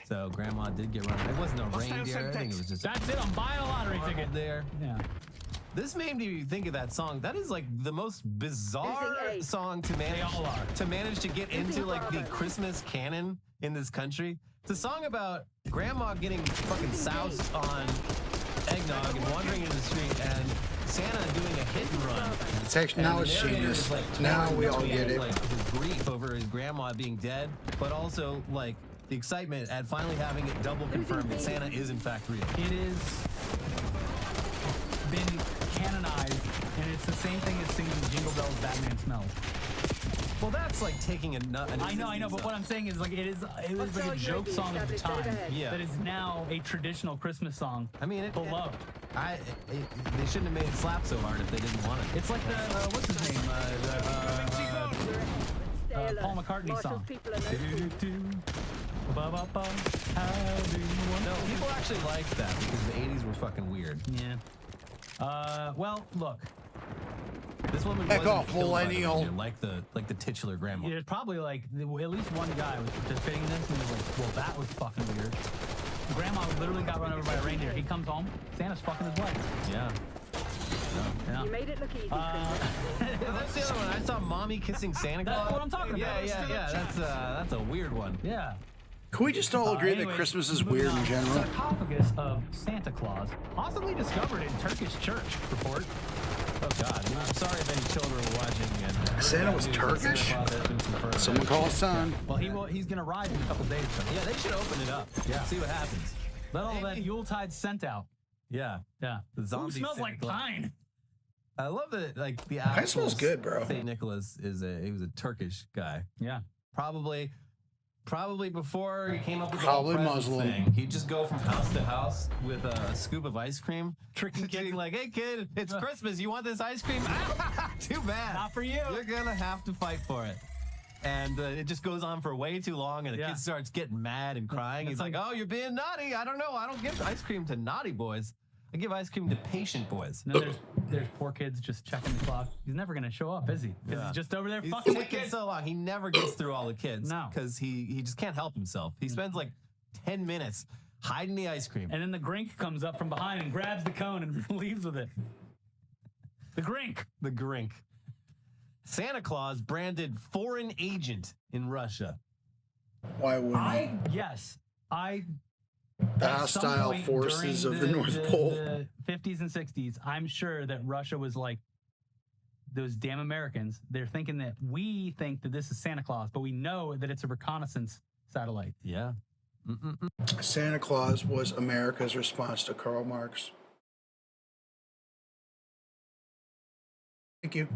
So grandma did get run. It wasn't a reindeer. I think it was just. That's it. I'm buying a lottery ticket there. Yeah. This made me think of that song. That is like the most bizarre song to manage to get into like the Christmas canon in this country. It's a song about grandma getting fucking soused on eggnog and wandering into the street and Santa doing a hit and run. Now it's genius. Now we all get it. Like his grief over his grandma being dead, but also like the excitement at finally having it double confirmed that Santa is in fact real. It is been canonized, and it's the same thing as singing Jingle Bells, Batman Smells. Well, that's like taking an I know, but what I'm saying is like it was like a joke song of the time that is now a traditional Christmas song. I mean, beloved. They shouldn't have made it slap so hard if they didn't want it. It's like the what's his name? Paul McCartney song. No, people actually like that because the 80s were fucking weird. Yeah. Well, look. This woman Heck wasn't off, killed by the millennial. reindeer, like the titular grandma. There's probably like at least one guy was participating in this and was like, well, that was fucking weird. Grandma literally got run over by a reindeer. He comes home, Santa's fucking his wife. Yeah. You made it look easy. That's the other one. I saw Mommy kissing Santa Claus. That's what I'm talking about. Yeah. That's a weird one. Yeah. Can we just all agree Anyway, that Christmas is weird in general? Sarcophagus of Santa Claus, possibly discovered in Turkish church. Report. Oh God! I'm sorry if any children were watching. And Santa was Turkish? Someone call his son. Well, he's gonna arrive in a couple days. So. Yeah, they should open it up. Yeah, see what happens. Let all that Yuletide scent out. Yeah. The zombie smells Santa like Claus. pine. I love that. Like the Pine smells good, bro. Saint Nicholas he was a Turkish guy. Yeah. Probably before he came up with the Probably whole presents Muslim. thing, he'd just go from house to house with a scoop of ice cream, tricking kids like, "Hey kid, it's Christmas. You want this ice cream? Too bad. Not for you. You're gonna have to fight for it." And it just goes on for way too long, and the kid starts getting mad and crying. He's like, "Oh, you're being naughty. I don't know. I don't give ice cream to naughty boys. I give ice cream to patient boys." And then there's poor kids just checking the clock. He's never gonna show up, is he? Because he's just over there He's fucking with taking kids. so long. He never gets through all the kids. No. Because he just can't help himself. He spends like 10 minutes hiding the ice cream. And then the Grink comes up from behind and grabs the cone and leaves with it. The Grink. The Grink. Santa Claus branded foreign agent in Russia. Why wouldn't he? The At some hostile point forces during of the North Pole. The 50s and 60s, I'm sure that Russia was like, those damn Americans, they're thinking that we think that this is Santa Claus, but we know that it's a reconnaissance satellite. Yeah. Santa Claus was America's response to Karl Marx. Thank you.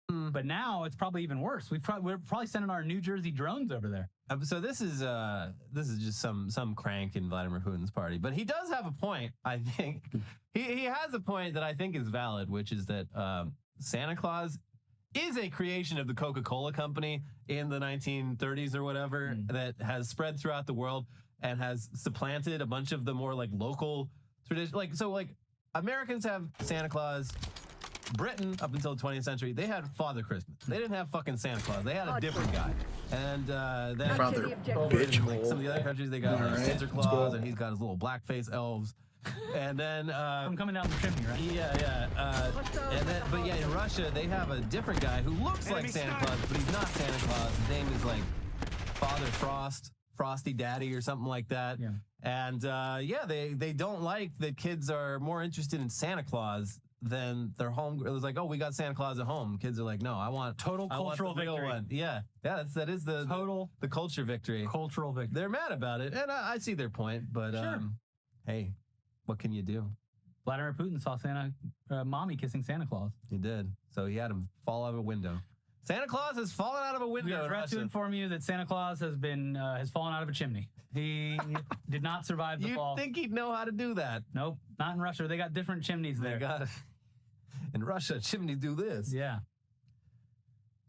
But now it's probably even worse. We're probably sending our New Jersey drones over there. So this is just some crank in Vladimir Putin's party, but he does have a point. I think he has a point that I think is valid, which is that Santa Claus is a creation of the Coca-Cola company in the 1930s or whatever that has spread throughout the world and has supplanted a bunch of the more like local traditions. Like Americans have Santa Claus. Britain, up until the 20th century, they had Father Christmas. They didn't have fucking Santa Claus. They had a different guy. And then Father bitch like some of the other countries, they got Santa Claus, and he's got his little blackface elves. And then I'm coming down the chimney, right? But in Russia, they have a different guy who looks like Santa Claus, but he's not Santa Claus. His name is like Father Frost, Frosty Daddy, or something like that. Yeah. And they don't like that kids are more interested in Santa Claus than their home. It was like, oh, we got Santa Claus at home. Kids are like, no, I want cultural the real victory. one. Yeah, that is the culture victory. Cultural victory. They're mad about it, and I see their point. But hey, what can you do? Vladimir Putin saw mommy kissing Santa Claus. He did. So he had him fall out of a window. Santa Claus has fallen out of a window. We regret to inform you that Santa Claus has fallen out of a chimney. He did not survive the fall. You'd think he'd know how to do that. Nope, not in Russia. They got different chimneys there. In Russia, chimneys do this. Yeah.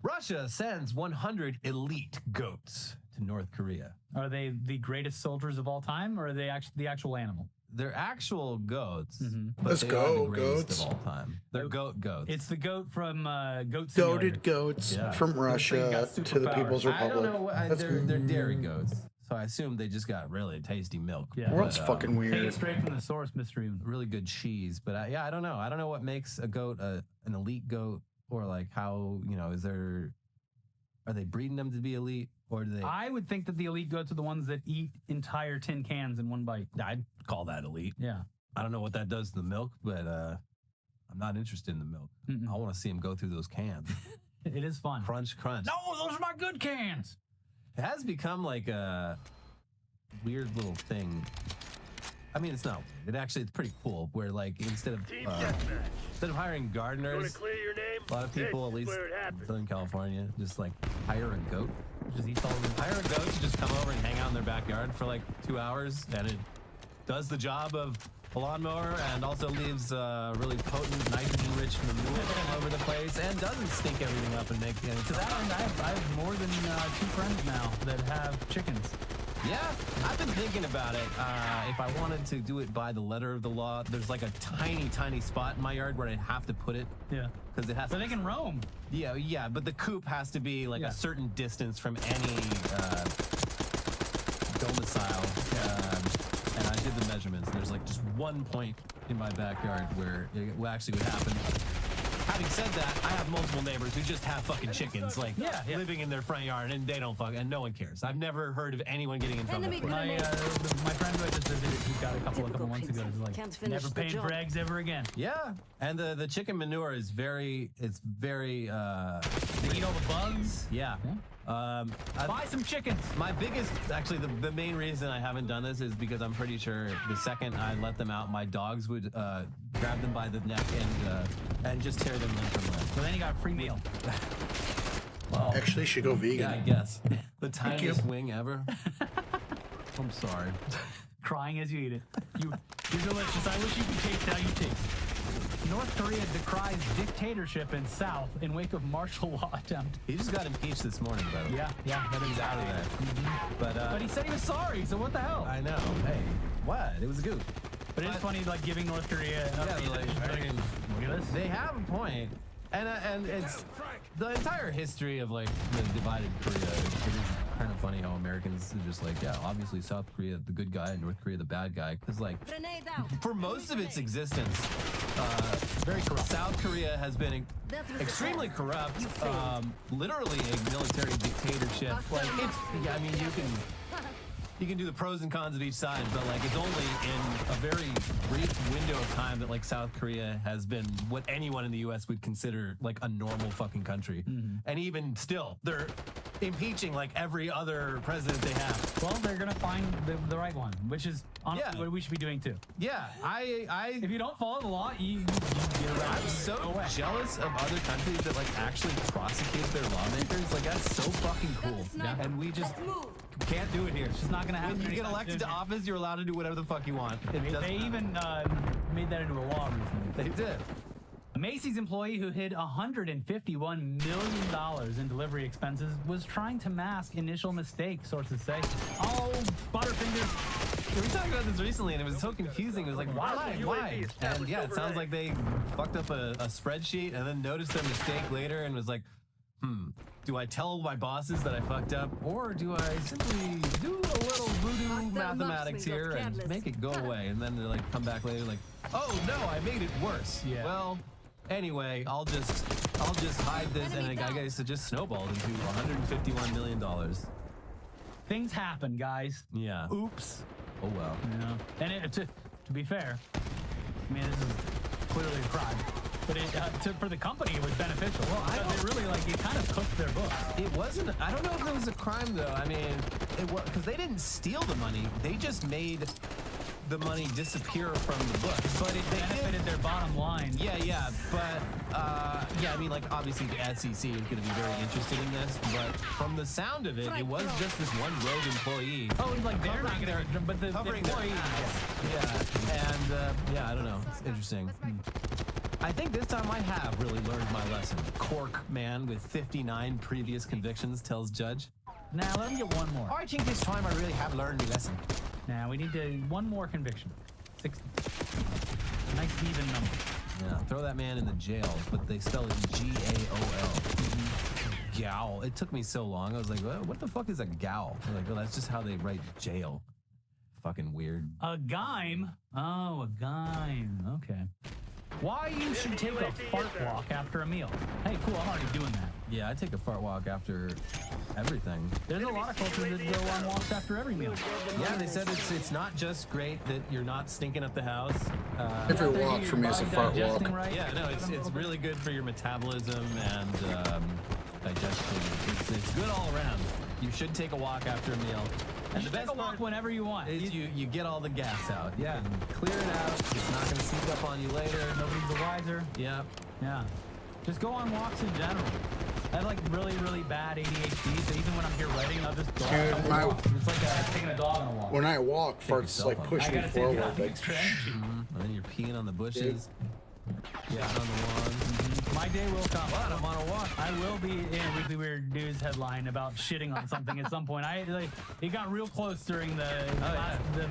Russia sends 100 elite goats to North Korea. Are they the greatest soldiers of all time, or are they the actual animal? They're actual goats. Mm-hmm. Let's they go, are the greatest goats. of all time. They're goats. It's the goat from Goat Simulator. Goated goats from Russia to the People's I Republic. don't know. They're dairy goats. So I assume they just got really tasty milk. Yeah. World's fucking Take it weird. straight from the source, Mystery. Really good cheese. But I don't know. I don't know what makes a goat an elite goat, or like how, are they breeding them to be elite, or do they? I would think that the elite goats are the ones that eat entire tin cans in one bite. I'd call that elite. Yeah. I don't know what that does to the milk, but I'm not interested in the milk. I want to see them go through those cans. It is fun. Crunch, crunch. No, those are my good cans. It has become like a weird little thing. I mean, it's not weird. It's pretty cool. Where like instead of hiring gardeners, clear your name? A lot of people, at least in Southern California, just like hire a goat. Hire a goat to just come over and hang out in their backyard for like 2 hours, and it does the job of a lawnmower and also leaves really potent nitrogen-rich manure all over the place and doesn't stink everything up and make it. To that end, I have more than 2 friends now that have chickens. Yeah, I've been thinking about it. If I wanted to do it by the letter of the law, there's like a tiny spot in my yard where I have to put it. Yeah. Because it has. But they can roam. Yeah, but the coop has to be like a certain distance from any domicile. And I did the measurements. There's like just one point in my backyard where it actually would happen. Having said that, I have multiple neighbors who just have fucking chickens, like living in their front yard, and they don't and no one cares. I've never heard of anyone getting in trouble. My friend who I just visited, who got a couple months ago, is like, never paying for eggs ever again. Yeah, and the chicken manure is very, they eat all the bugs. Yeah. Buy some chickens. My biggest, actually, the main reason I haven't done this is because I'm pretty sure the second I let them out, my dogs would grab them by the neck and just tear them limb from limb. So then you got a free meal. Well, actually, you should go vegan. Yeah, I guess. The tiniest wing ever. I'm sorry. Crying as you eat it. You're delicious. I wish you could taste how you taste. North Korea decries dictatorship in South in wake of martial law attempt. He just got impeached this morning, by the way. Yeah. He's out of there. But he said he was sorry, so what the hell? I know. Hey, what? It was a goof. But it is funny, like, giving North Korea an update. Look at this. They have a point. And it's the entire history of like the divided Korea. It is kind of funny how Americans are just like, yeah, obviously South Korea the good guy and North Korea the bad guy, because like for most of its existence, very corrupt. South Korea has been extremely corrupt, literally a military dictatorship. Like I mean, you can do the pros and cons of each side, but like it's only in a very brief window of time that like South Korea has been what anyone in the US would consider like a normal fucking country. And even still, they're impeaching like every other president they have. Well, they're gonna find the right one, which is honestly what we should be doing too. Yeah, if you don't follow the law, you get around. I'm so jealous of other countries that like actually prosecute their lawmakers. Like that's so fucking cool. And we just can't do it here. It's just not gonna happen. When you get elected to office, you're allowed to do whatever the fuck you want. They even made that into a law recently. They did. A Macy's employee who hid $151 million in delivery expenses was trying to mask initial mistakes, sources say. Oh, Butterfingers. We talked about this recently, and it was so confusing. It was like, why? And yeah, it sounds like they fucked up a spreadsheet and then noticed their mistake later and was like, do I tell my bosses that I fucked up, or do I simply do a little voodoo mathematics here and make it go away? And then they like come back later like, oh no, I made it worse. Yeah. Well, anyway, I'll just hide this, and I guess it just snowballed into $151 million. Things happen, guys. Yeah. Oops. Oh well. Yeah. And to be fair, I mean, this is clearly a crime. But for the company, it was beneficial. Well, they really it kind of cooked their books. It wasn't. I don't know if it was a crime though. I mean, it was because they didn't steal the money. They just made the money disappear from the books. But it benefited their bottom line. Yeah. But I mean, like obviously the SEC is going to be very interested in this. But from the sound of it, it was just this one rogue employee. Oh, it's like they're not going to, but the employee. Yeah. And I don't know. It's interesting. I think this time I have really learned my lesson. Cork man with 59 previous convictions tells judge. Now let me get one more. I think this time I really have learned my lesson. Now we need one more conviction. 60. Nice even number. Yeah, throw that man in the jail, but they spell it G-A-O-L. Gal. It took me so long. I was like, what the fuck is a gal? I'm like, that's just how they write jail. Fucking weird. A gime? Oh, a gime. Okay. Why you should take a fart walk after a meal. Hey, cool, I'm already doing that. Yeah, I take a fart walk after everything. There's a lot of cultures that go on walks after every meal. Yeah, they said it's not just great that you're not stinking up the house. Every walk for me is a fart walk. Right? Yeah, no, it's really good for your metabolism and digestion. It's good all around. You should take a walk after a meal. And the best walk whenever you want. Is you get all the gas out. Yeah. You can clear it out. It's not going to sneak up on you later. Nobody's the wiser. Yeah. Yeah. Just go on walks in general. I have like really, really bad ADHD, so even when I'm here writing, I'll just go out and walk. It's like taking a dog on a walk. When I walk, farts like push me forward. Extra energy. And then you're peeing on the bushes. Yeah, on the lawn. My day will come. But I'm on a walk. I will be in a Weekly Weird News headline about shitting on something at some point. It got real close during the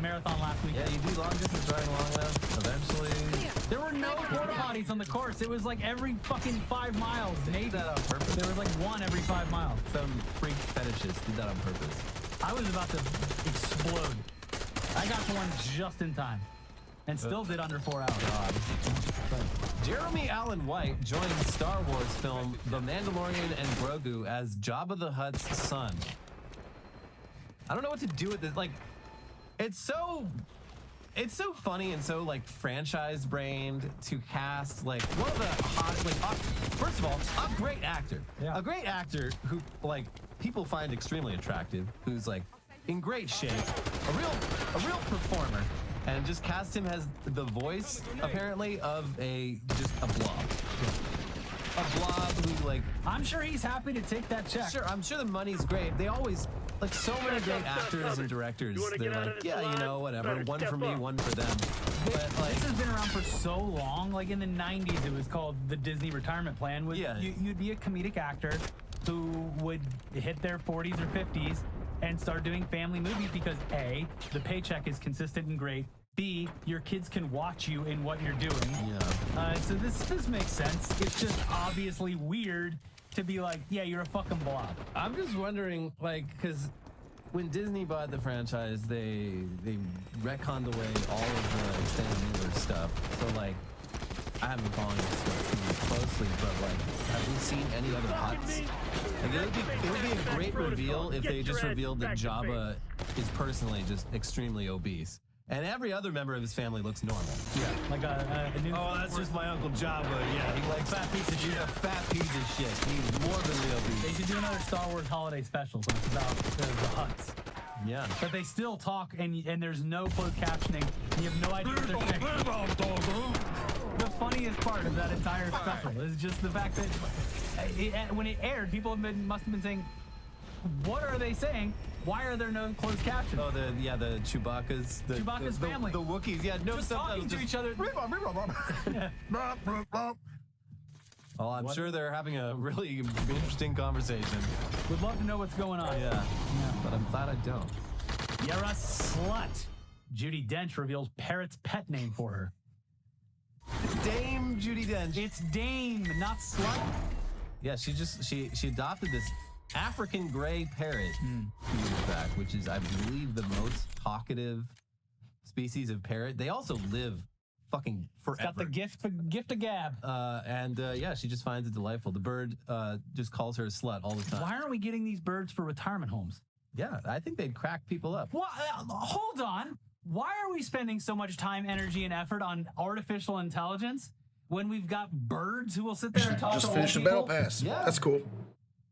marathon last week. Yeah, you do long distance riding long enough. Eventually. There were no porta potties on the course. It was like every fucking 5 miles. Maybe that on purpose. There was like one every 5 miles. Some freak fetishist did that on purpose. I was about to explode. I got to one just in time. And still did under 4 hours. Jeremy Allen White joined Star Wars film The Mandalorian and Grogu as Jabba the Hutt's son. I don't know what to do with this. Like, it's so funny and so like franchise brained to cast like one of the hottest. First of all, a great actor, a great actor who like people find extremely attractive, who's like in great shape, a real performer. And just cast him as the voice, apparently, of just a blob. A blob who, like... I'm sure he's happy to take that check. Sure, I'm sure the money's great. They always, like, so many great actors and directors, they're like, yeah, you know, whatever. One for me, one for them. But, like... This has been around for so long. Like, in the 90s, it was called the Disney Retirement Plan. You'd be a comedic actor who would hit their 40s or 50s and start doing family movies because A, the paycheck is consistent and great. B, your kids can watch you in what you're doing. Yeah. So this makes sense. It's just obviously weird to be like, yeah, you're a fucking blob. I'm just wondering, like, because when Disney bought the franchise, they retconned away all of the extended universe stuff. So, like, I haven't been following this stuff too closely, but, like, have we seen any other Hutts? Like, it would be a great reveal if they just revealed that Jabba is personally just extremely obese. And every other member of his family looks normal. Yeah. Like a new... Oh, that's just my Uncle Jabba. Yeah, he likes fat piece of shit. He's a fat piece of shit. He's morbidly obese. They should do another Star Wars holiday special when it's about the Hutts. Yeah. But they still talk and there's no closed captioning. And you have no idea what they're saying. The funniest part of that entire special is just the fact that when it aired, people must have been saying, what are they saying? Why are there no closed captions? Oh, the Chewbacca's. Chewbacca's family. The Wookiees, yeah, no just talking to each other. Well, I'm sure they're having a really interesting conversation. Would love to know what's going on. Yeah. But I'm glad I don't. You're a slut. Judi Dench reveals Parrot's pet name for her. Dame Judi Dench. It's Dame, not slut. Yeah, she adopted this African gray parrot a few years back, which is, I believe, the most talkative species of parrot. They also live fucking forever. It's got the gift of gab. Yeah, she just finds it delightful. The bird just calls her a slut all the time. Why aren't we getting these birds for retirement homes? Yeah, I think they'd crack people up. What? Hold on. Why are we spending so much time, energy, and effort on artificial intelligence when we've got birds who will sit there and talk to Just old finish the people? battle pass. Yeah. That's cool.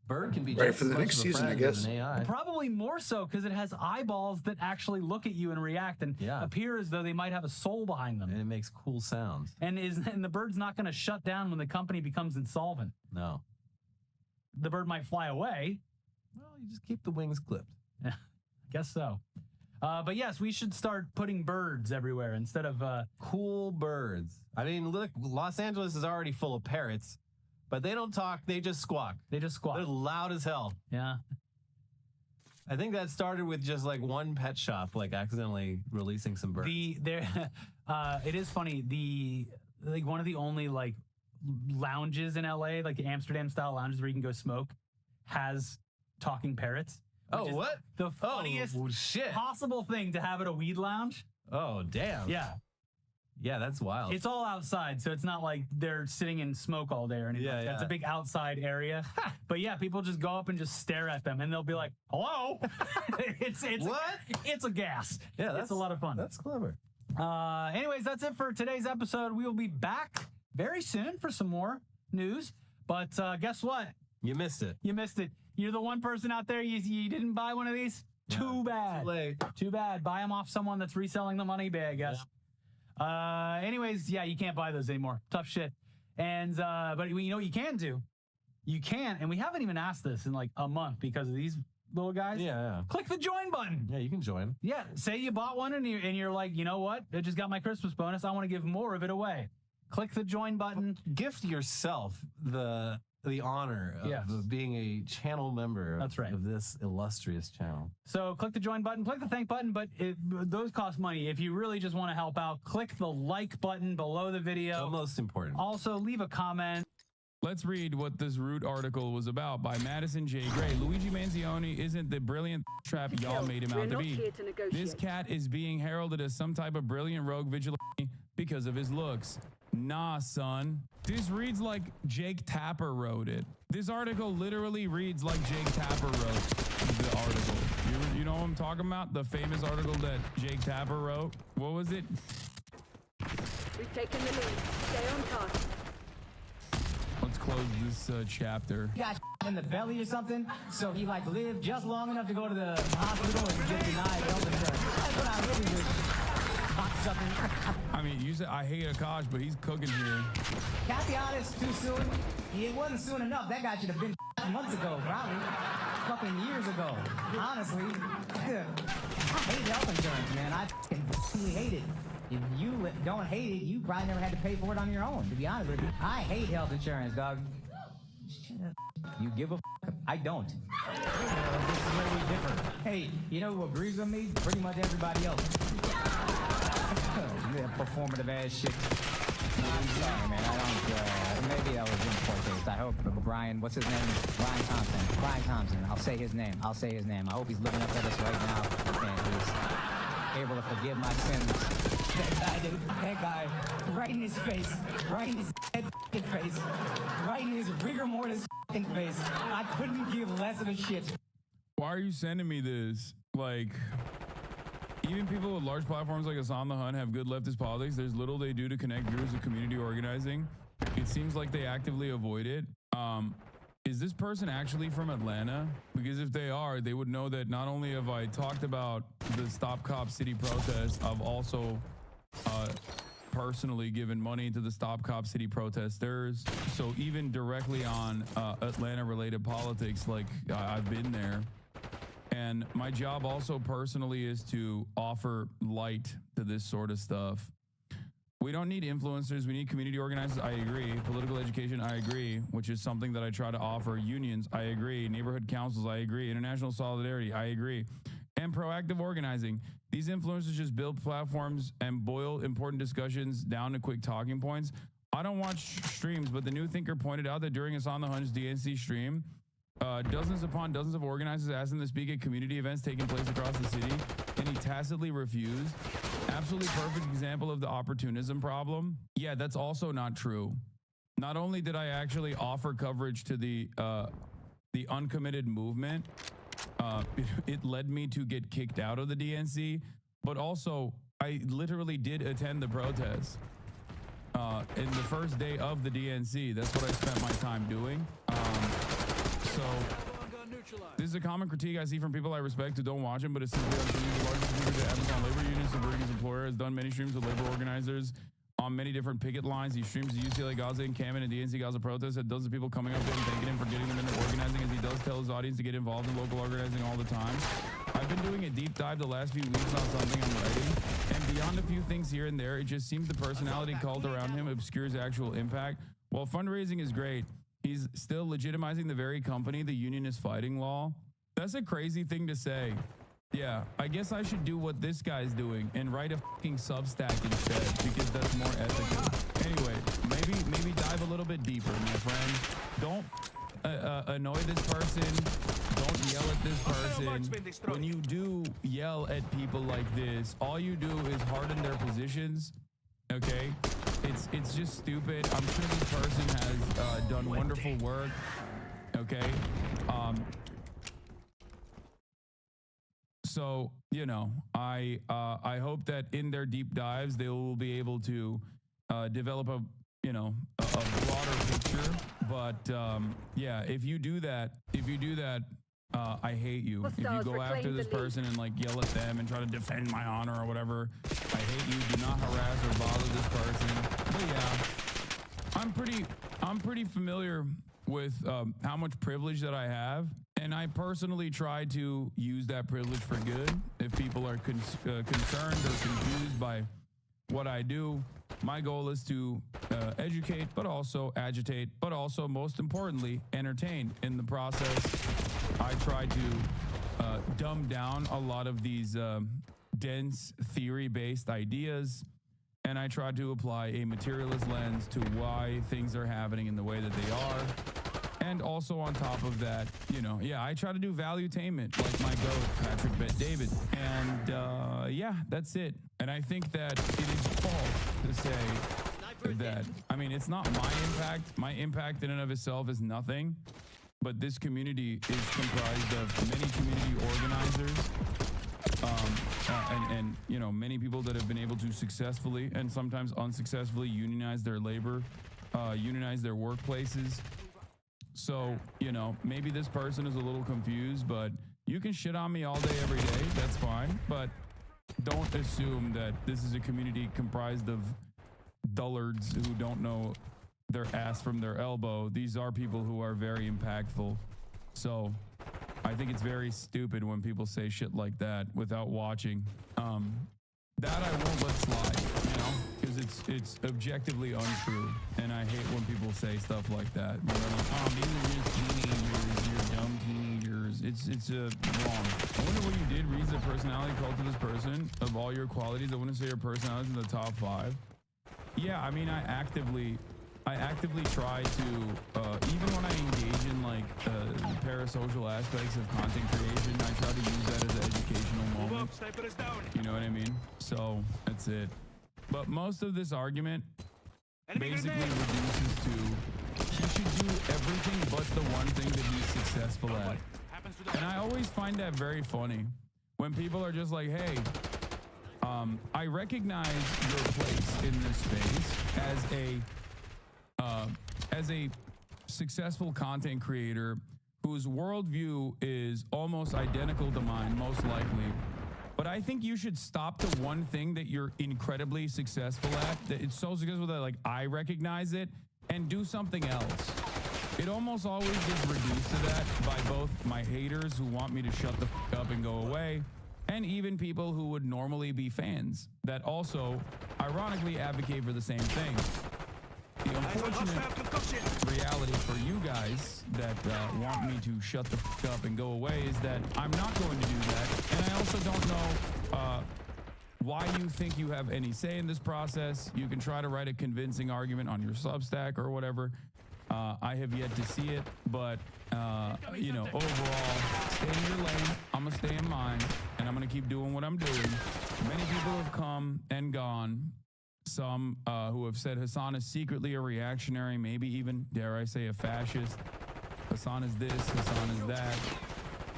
Bird can be Ready just for the as next much of a season, I friend guess. as an AI. Probably more so because it has eyeballs that actually look at you and react and appear as though they might have a soul behind them. And it makes cool sounds. And the bird's not going to shut down when the company becomes insolvent. No. The bird might fly away. Well, you just keep the wings clipped. Yeah, guess so. But yes, we should start putting birds everywhere instead of... Cool birds. I mean, look, Los Angeles is already full of parrots. But they don't talk, they just squawk. They just squawk. They're loud as hell. Yeah. I think that started with just like one pet shop, like accidentally releasing some birds. It is funny. One of the only like lounges in LA, like the Amsterdam style lounges where you can go smoke, has talking parrots. Oh, what? The funniest possible thing to have at a weed lounge. Oh, damn. Yeah. Yeah, that's wild. It's all outside, so it's not like they're sitting in smoke all day or anything. Yeah, It's a big outside area. But yeah, people just go up and just stare at them, and they'll be like, "Hello." It's what? It's a gas. Yeah, it's a lot of fun. That's clever. Anyways, that's it for today's episode. We will be back very soon for some more news. But guess what? You missed it. You missed it. You're the one person out there. You didn't buy one of these. Yeah. Too bad. Too late. Too bad. Buy them off someone that's reselling them on eBay, I guess. Yeah. Anyways, yeah, you can't buy those anymore. Tough shit. And but you know what you can do? You can, and we haven't even asked this in like a month because of these little guys. Yeah. Click the join button. Yeah, you can join. Yeah. Say you bought one and you're like, you know what? I just got my Christmas bonus. I want to give more of it away. Click the join button. Gift yourself the honor of being a channel member of this illustrious channel. So click the join button, click the thank button, but those cost money. If you really just want to help out, click the like button below the video. The most important. Also, leave a comment. Let's read what this Root article was about by Madison J. Gray. Luigi Manzioni isn't the brilliant trap y'all made him out to be. This cat is being heralded as some type of brilliant rogue vigilante because of his looks. Nah, son. This reads like Jake Tapper wrote it. This article literally reads like Jake Tapper wrote the article. You know what I'm talking about? The famous article that Jake Tapper wrote? What was it? We've taken the lead. Stay on task. Let's close this chapter. He got in the belly or something, so he like lived just long enough to go to the hospital and get denied health insurance. That's what I really wish. I mean, you said I hate Akash, but he's cooking here. Can I be honest, too soon? It wasn't soon enough. That guy should have been months ago, probably. Fucking years ago. Honestly. I hate health insurance, man. I really hate it. If you don't hate it, you probably never had to pay for it on your own, to be honest with you. I hate health insurance, dog. You give a I don't. This is where we differ. Hey, you know who agrees with me? Pretty much everybody else. Performative ass shit. I'm sorry, man. I don't. Maybe I was in poor taste. I hope Brian. What's his name? Brian Thompson. Brian Thompson. I'll say his name. I hope he's looking up at us right now and he's able to forgive my sins. That guy, dude. That guy, right in his face, right in his dead face, right in his rigor mortis face. I couldn't give less of a shit. Why are you sending me this? Like, even people with large platforms like Hassan the Hun have good leftist politics. There's little they do to connect viewers to community organizing. It seems like they actively avoid it. Is this person actually from Atlanta? Because if they are, they would know that not only have I talked about the Stop Cop City protest, I've also personally given money to the Stop Cop City protesters. So even directly on Atlanta-related politics, like I've been there. And my job also personally is to offer light to this sort of stuff. We don't need influencers. We need community organizers. I agree. Political education. I agree, which is something that I try to offer. Unions. I agree. Neighborhood councils. I agree. International solidarity. I agree. And proactive organizing. These influencers just build platforms and boil important discussions down to quick talking points. I don't watch streams, but the New Thinker pointed out that during Hassan the Hun's DNC stream, dozens upon dozens of organizers asked him to speak at community events taking place across the city, and he tacitly refused. Absolutely perfect example of the opportunism problem. Yeah, that's also not true. Not only did I actually offer coverage to the uncommitted movement, it led me to get kicked out of the DNC, but also I literally did attend the protest in the first day of the DNC. That's what I spent my time doing. So this is a common critique I see from people I respect who don't watch him, but it's simply untrue. The largest contributor to Amazon labor union, subverting his employer, has done many streams with labor organizers on many different picket lines. He streams the UCLA Gaza encampment and DNC Gaza protests, had dozens of people coming up to him, thanking him for getting them into organizing, as he does tell his audience to get involved in local organizing all the time. I've been doing a deep dive the last few weeks on something I'm writing, and beyond a few things here and there, it just seems the personality cult around him obscures actual impact. While fundraising is great, he's still legitimizing the very company the union is fighting law. That's a crazy thing to say. Yeah, I guess I should do what this guy's doing and write a fucking Substack instead, because that's more ethical. Anyway, maybe dive a little bit deeper, my friend. Don't annoy this person. Don't yell at this person. When you do yell at people like this, all you do is harden their positions. Okay, it's just stupid. I'm sure this person has done wonderful work. Okay, so you know, I hope that in their deep dives they will be able to develop a broader picture. But yeah, if you do that, I hate you. If you go after this person and like yell at them and try to defend my honor or whatever, I hate you. Do not harass or bother this person. But yeah, I'm pretty familiar with how much privilege that I have, and I personally try to use that privilege for good. If people are concerned or confused by what I do, my goal is to educate, but also agitate, but also most importantly, entertain. In the process, I try to dumb down a lot of these dense theory-based ideas, and I try to apply a materialist lens to why things are happening in the way that they are. And also on top of that, you know, yeah, I try to do valuetainment like my goat, Patrick Bet David. And yeah, that's it. And I think that it is false to say that, I mean, it's not my impact. My impact in and of itself is nothing. But this community is comprised of many community organizers and you know, many people that have been able to successfully and sometimes unsuccessfully unionize their labor, unionize their workplaces. So, you know, maybe this person is a little confused, but you can shit on me all day, every day. That's fine. But don't assume that this is a community comprised of dullards who don't know their ass from their elbow. These are people who are very impactful. So I think it's very stupid when people say shit like that without watching. That I won't let slide, you know, because it's objectively untrue. And I hate when people say stuff like that. When they're like, oh, these are just teenagers, you're dumb teenagers. It's wrong. I wonder what you did. Reads the personality cult of this person. Of all your qualities, I wouldn't say your personality is in the top 5. Yeah, I mean, I actively try to, even when I engage in like parasocial aspects of content creation, I try to use that as an educational moment. You know what I mean? So that's it. But most of this argument basically reduces to he should do everything but the one thing that he's successful at. And I always find that very funny when people are just like, hey, I recognize your place in this space as a successful content creator whose worldview is almost identical to mine, most likely. But I think you should stop the one thing that you're incredibly successful at, that it's so successful that like I recognize it, and do something else. It almost always gets reduced to that by both my haters who want me to shut the f up and go away, and even people who would normally be fans that also ironically advocate for the same thing. The unfortunate reality for you guys that want me to shut the f up and go away is that I'm not going to do that. And I also don't know why you think you have any say in this process. You can try to write a convincing argument on your Substack or whatever. I have yet to see it, but you know, overall, stay in your lane. I'm gonna stay in mine, and I'm gonna keep doing what I'm doing. Many people have come and gone. Some who have said Hassan is secretly a reactionary, maybe even, dare I say, a fascist. Hassan is this, Hassan is that.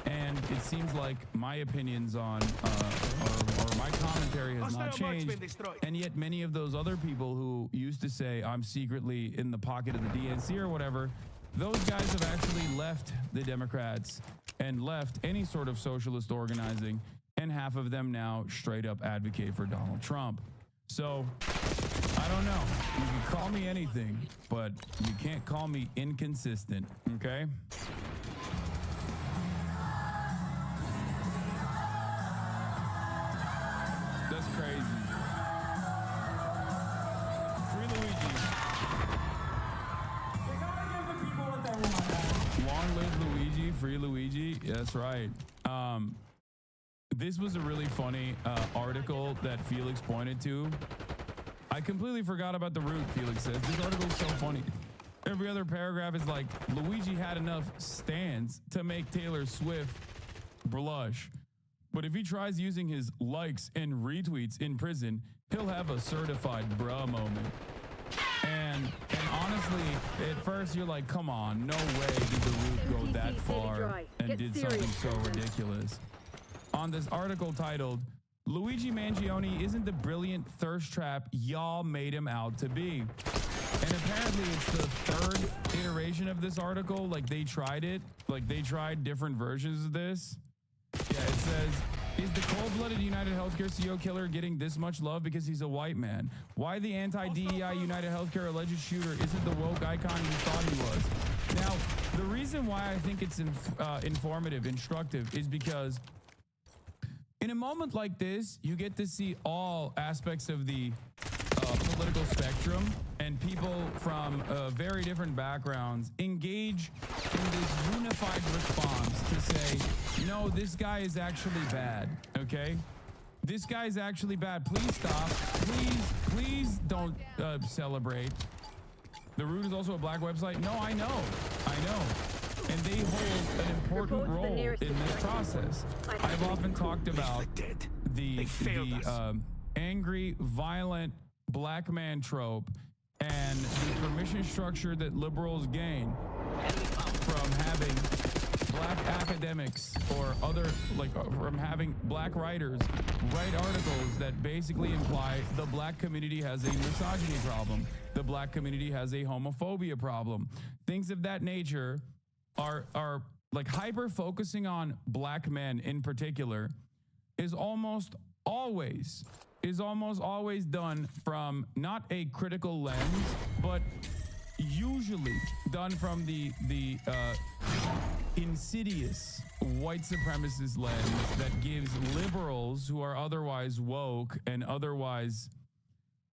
And it seems like my opinions on, or my commentary has not changed. And yet many of those other people who used to say I'm secretly in the pocket of the DNC or whatever, those guys have actually left the Democrats and left any sort of socialist organizing. And half of them now straight up advocate for Donald Trump. So, I don't know. You can call me anything, but you can't call me inconsistent, okay? That's crazy. Free Luigi. They gotta give the people what they want. Long live Luigi, free Luigi. That's right. This was a really funny article that Felix pointed to. I completely forgot about the root, Felix says. This article is so funny. Every other paragraph is like, Luigi had enough stands to make Taylor Swift blush. But if he tries using his likes and retweets in prison, he'll have a certified bruh moment. And honestly, at first you're like, come on, no way did the root go that far and did something so ridiculous. On this article titled, Luigi Mangione isn't the brilliant thirst trap y'all made him out to be. And apparently it's the third iteration of this article. Like they tried it. Like they tried different versions of this. Yeah, it says, Is the cold-blooded United Healthcare CEO killer getting this much love because he's a white man? Why the anti-DEI United Healthcare alleged shooter isn't the woke icon you thought he was? Now, the reason why I think it's informative, instructive, is because in a moment like this, you get to see all aspects of the political spectrum and people from very different backgrounds engage in this unified response to say, no, this guy is actually bad, okay? This guy is actually bad. Please stop. Please don't celebrate. The Root is also a black website. No, I know. And they hold an important role in this process. I've often talked about the angry, violent black man trope and the permission structure that liberals gain from having black academics or other, like from having black writers write articles that basically imply the black community has a misogyny problem, the black community has a homophobia problem. Things of that nature are like hyper focusing on black men in particular is almost always done from not a critical lens, but usually done from the insidious white supremacist lens that gives liberals who are otherwise woke and otherwise,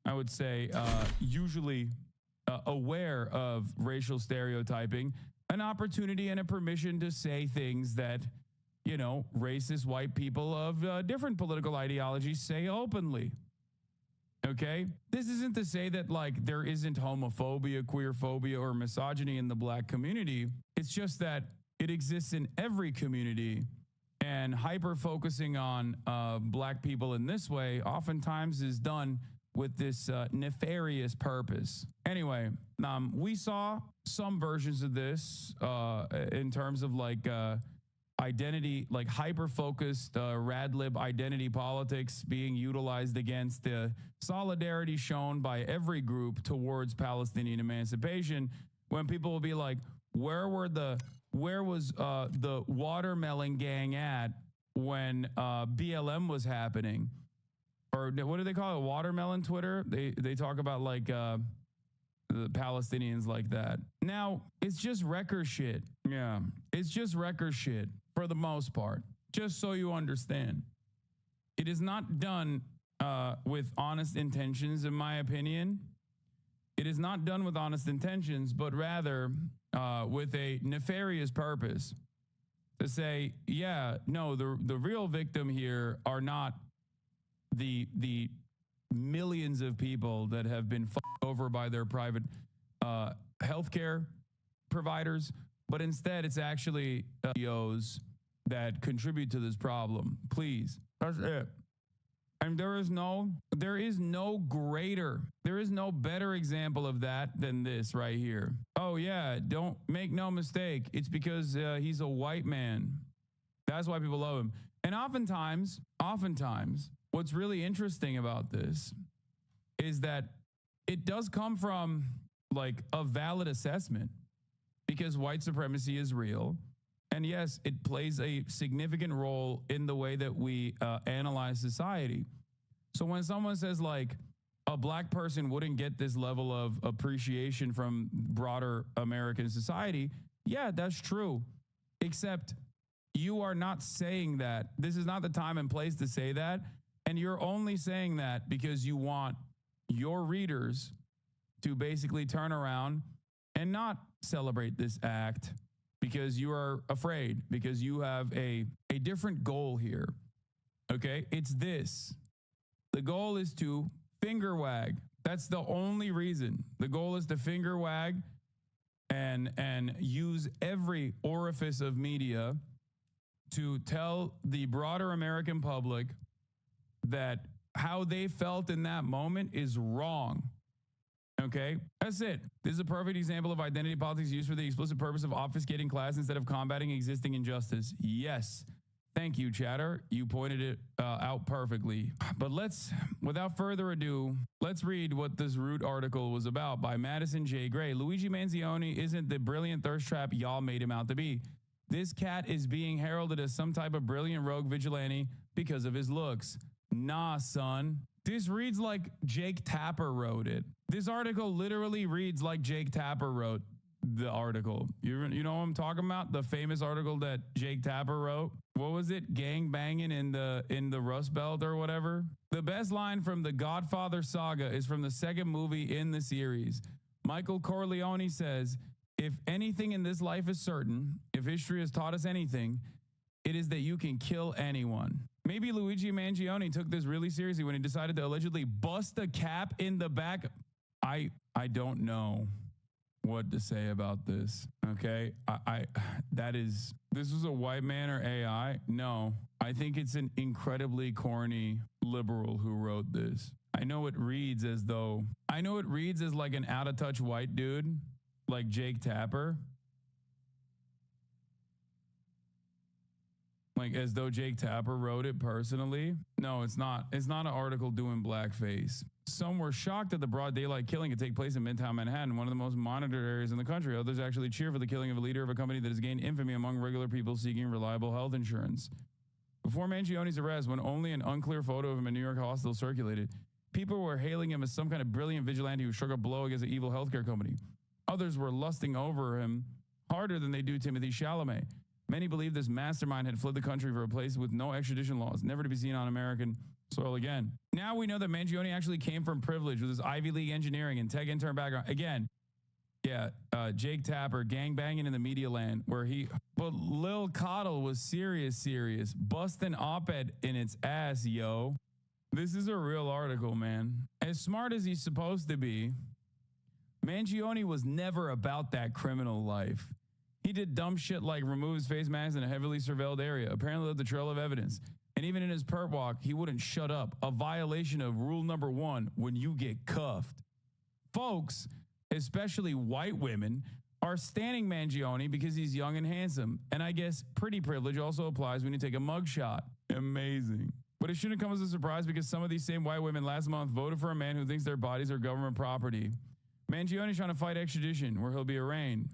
I would say, usually aware of racial stereotyping, an opportunity and a permission to say things that, you know, racist white people of different political ideologies say openly. Okay? This isn't to say that, like, there isn't homophobia, queerphobia, or misogyny in the black community. It's just that it exists in every community, and hyper focusing on black people in this way oftentimes is done with this nefarious purpose. Anyway, we saw some versions of this in terms of like identity, like hyper-focused rad-lib identity politics being utilized against the solidarity shown by every group towards Palestinian emancipation, when people will be like, where was the watermelon gang at when BLM was happening? Or what do they call it? Watermelon Twitter? They talk about like the Palestinians like that. Now, it's just wrecker shit. Yeah, it's just wrecker shit for the most part, just so you understand. It is not done with honest intentions, in my opinion. It is not done with honest intentions, but rather with a nefarious purpose to say, yeah, no, the real victim here are not the millions of people that have been fucked over by their private healthcare providers, but instead it's actually CEOs that contribute to this problem. Please, that's it. And there is no better example of that than this right here. Oh yeah, don't make no mistake. It's because he's a white man. That's why people love him. And oftentimes, what's really interesting about this is that it does come from like a valid assessment, because white supremacy is real. And yes, it plays a significant role in the way that we analyze society. So when someone says like a black person wouldn't get this level of appreciation from broader American society, yeah, that's true. Except you are not saying that. This is not the time and place to say that. And you're only saying that because you want your readers to basically turn around and not celebrate this act because you are afraid, because you have a different goal here. Okay? It's this. The goal is to finger wag. That's the only reason. The goal is to finger wag and use every orifice of media to tell the broader American public that how they felt in that moment is wrong. Okay, that's it. This is a perfect example of identity politics used for the explicit purpose of obfuscating class instead of combating existing injustice. Yes. Thank you, chatter. You pointed it out perfectly. But without further ado, let's read what this Root article was about by Madison J. Gray. Luigi Manzioni isn't the brilliant thirst trap y'all made him out to be. This cat is being heralded as some type of brilliant rogue vigilante, because of his looks. Nah, son. This reads like Jake Tapper wrote it. This article literally reads like Jake Tapper wrote the article. You know what I'm talking about? The famous article that Jake Tapper wrote. What was it? Gang banging in the Rust Belt or whatever. The best line from the Godfather saga is from the second movie in the series. Michael Corleone says, "If anything in this life is certain, if history has taught us anything, it is that you can kill anyone." Maybe Luigi Mangione took this really seriously when he decided to allegedly bust a cap in the back. I don't know what to say about this. Okay. This was a white man or AI? No, I think it's an incredibly corny liberal who wrote this. I know it reads as like an out of touch white dude, like Jake Tapper. Like as though Jake Tapper wrote it personally. No, it's not. It's not an article doing blackface. Some were shocked that the broad daylight killing could take place in Midtown Manhattan, one of the most monitored areas in the country. Others actually cheer for the killing of a leader of a company that has gained infamy among regular people seeking reliable health insurance. Before Mangione's arrest, when only an unclear photo of him in New York hospital circulated, people were hailing him as some kind of brilliant vigilante who struck a blow against an evil healthcare company. Others were lusting over him harder than they do Timothy Chalamet. Many believe this mastermind had fled the country for a place with no extradition laws, never to be seen on American soil again. Now we know that Mangione actually came from privilege with his Ivy League engineering and tech intern background. Again, yeah, Jake Tapper, gangbanging in the media land, but Lil Coddle was serious, busting op-ed in its ass, yo. This is a real article, man. As smart as he's supposed to be, Mangione was never about that criminal life. He did dumb shit like remove his face mask in a heavily surveilled area, apparently left the trail of evidence. And even in his perp walk, he wouldn't shut up. A violation of rule number 1 when you get cuffed. Folks, especially white women, are standing Mangione because he's young and handsome. And I guess pretty privilege also applies when you take a mugshot. Amazing. But it shouldn't come as a surprise because some of these same white women last month voted for a man who thinks their bodies are government property. Mangione's trying to fight extradition where he'll be arraigned.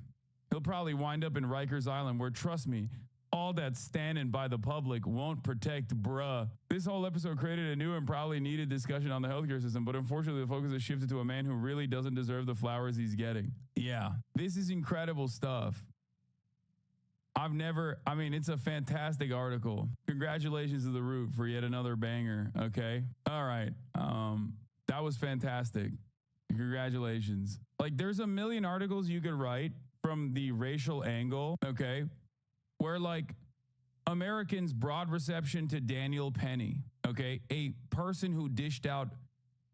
He'll probably wind up in Rikers Island where, trust me, all that standing by the public won't protect bruh. This whole episode created a new and probably needed discussion on the healthcare system, but unfortunately the focus has shifted to a man who really doesn't deserve the flowers he's getting. Yeah, this is incredible stuff. It's a fantastic article. Congratulations to The Root for yet another banger, okay? All right, that was fantastic. Congratulations. Like, there's a million articles you could write from the racial angle, okay, where like Americans' broad reception to Daniel Penny, okay, a person who dished out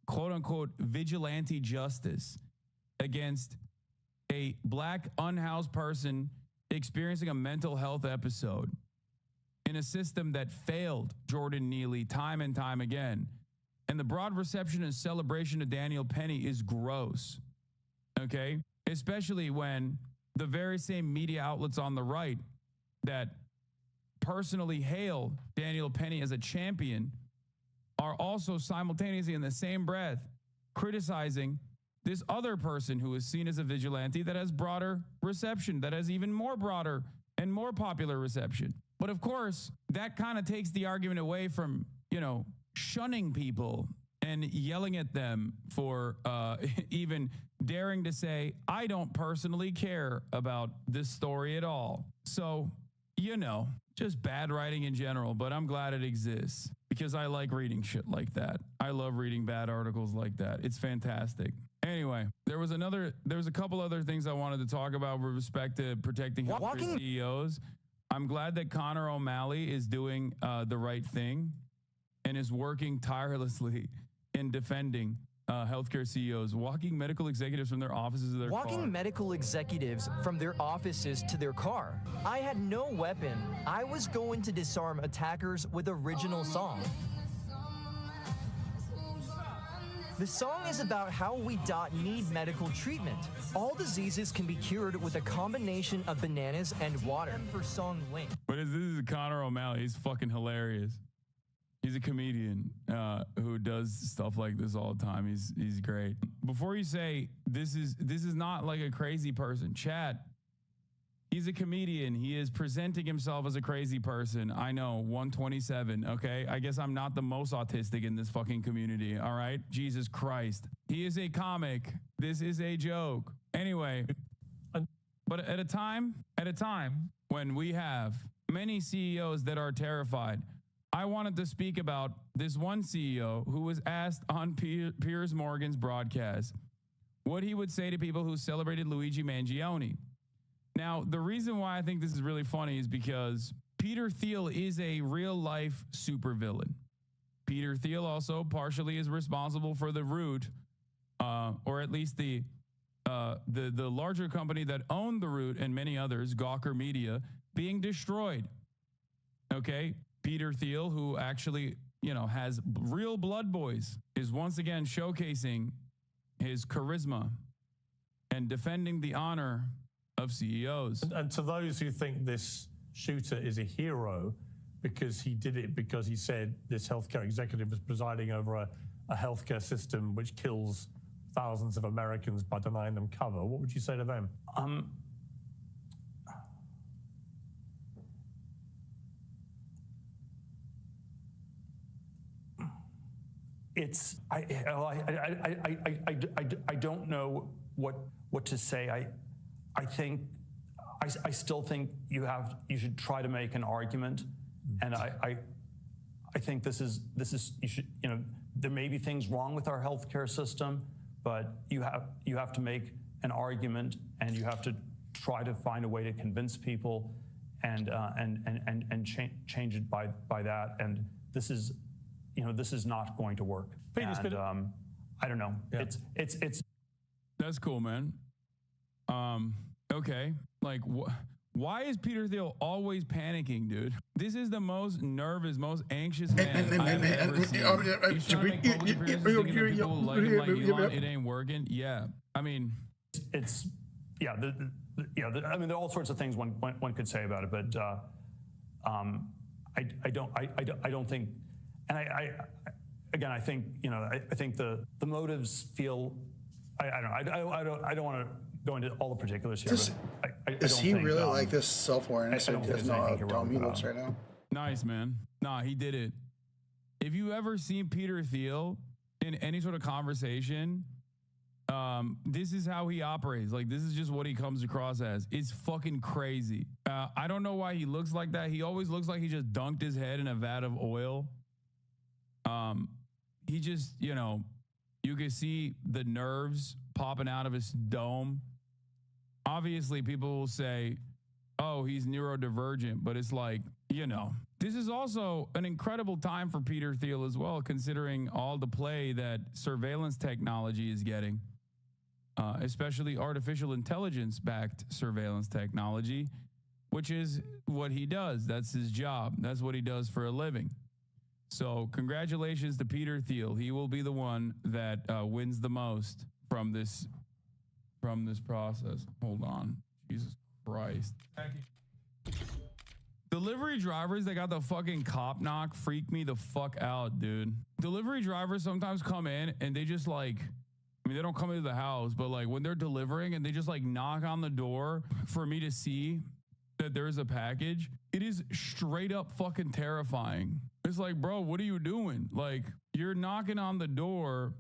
quote unquote vigilante justice against a black unhoused person experiencing a mental health episode in a system that failed Jordan Neely time and time again. And the broad reception and celebration of Daniel Penny is gross, okay, especially when the very same media outlets on the right that personally hail Daniel Penny as a champion are also simultaneously in the same breath criticizing this other person who is seen as a vigilante that has broader reception, that has even more broader and more popular reception. But of course, that kind of takes the argument away from, shunning people and yelling at them for even daring to say, I don't personally care about this story at all. So, just bad writing in general, but I'm glad it exists because I like reading shit like that. I love reading bad articles like that. It's fantastic. Anyway, there was a couple other things I wanted to talk about with respect to protecting healthcare CEOs. I'm glad that Connor O'Malley is doing the right thing and is working tirelessly in defending healthcare CEOs, walking medical executives from their offices to their car. Walking medical executives from their offices to their car. I had no weapon. I was going to disarm attackers with original song. The song is about how we need medical treatment. All diseases can be cured with a combination of bananas and water. For song link. But this is Connor O'Malley. He's fucking hilarious. He's a comedian who does stuff like this all the time. He's great. Before you say this is not like a crazy person, chat. He's a comedian. He is presenting himself as a crazy person. I know, 127, okay? I guess I'm not the most autistic in this fucking community, all right? Jesus Christ. He is a comic. This is a joke. Anyway, but at a time when we have many CEOs that are terrified, I wanted to speak about this one CEO who was asked on Piers Morgan's broadcast what he would say to people who celebrated Luigi Mangione. Now, the reason why I think this is really funny is because Peter Thiel is a real-life supervillain. Peter Thiel also partially is responsible for the Root, or at least the larger company that owned the Root and many others, Gawker Media, being destroyed. Okay, Peter Thiel, who actually, has real blood boys, is once again showcasing his charisma and defending the honor of CEOs. And to those who think this shooter is a hero because he did it because he said this healthcare executive was presiding over a healthcare system which kills thousands of Americans by denying them cover, what would you say to them? I don't know what to say. I still think you should try to make an argument, and I think this is there may be things wrong with our healthcare system, but you have to make an argument, and you have to try to find a way to convince people and change it by that. And this is not going to work. And I don't know. Yeah. It's that's cool, man. Okay, like why is Peter Thiel always panicking, dude? This is the most nervous, most anxious man I've ever seen. He's trying to make public appearances thinking that people like him like Elon. It ain't working. Yeah, I mean, I mean, there are all sorts of things one could say about it, but I don't think, and I think I think the motives feel. I don't want to go into all the particulars here. Does he really like this self-awareness? Or does not how dumb he looks right now? Nice, man. Nah, he did it. If you ever seen Peter Thiel in any sort of conversation, this is how he operates. Like, this is just what he comes across as. It's fucking crazy. I don't know why he looks like that. He always looks like he just dunked his head in a vat of oil. He just, you can see the nerves popping out of his dome. Obviously, people will say, oh, he's neurodivergent, but it's like, this is also an incredible time for Peter Thiel as well, considering all the play that surveillance technology is getting, especially artificial intelligence-backed surveillance technology, which is what he does. That's his job. That's what he does for a living. So congratulations to Peter Thiel. He will be the one that wins the most from this process. Hold on. Jesus Christ. Delivery drivers that got the fucking cop knock freak me the fuck out, dude. Delivery drivers sometimes come in and they just they don't come into the house, but like when they're delivering and they just like knock on the door for me to see that there's a package. It is straight up fucking terrifying. It's like, bro, what are you doing? Like, you're knocking on the door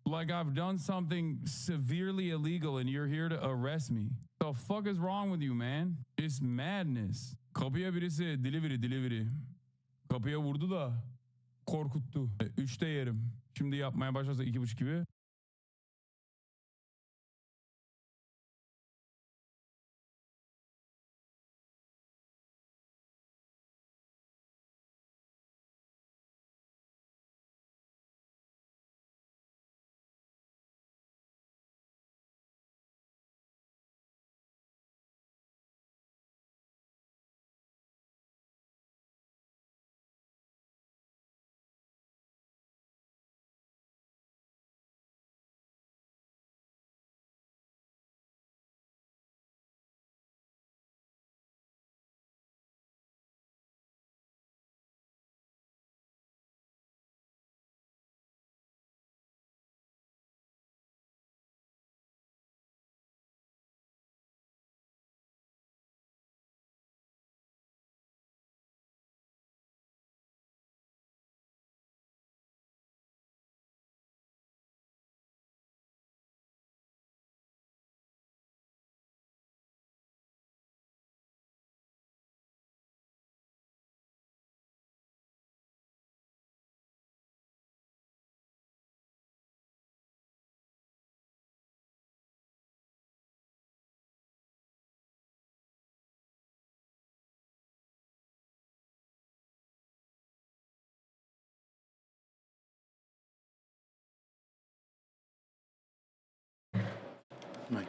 like I've done something severely illegal and you're here to arrest me. The fuck is wrong with you, man? It's madness. Kapıya birisi delivery. Kapıya vurdu da korkuttu. 3'te yerim. Şimdi yapmaya başlarsa 2.5 gibi.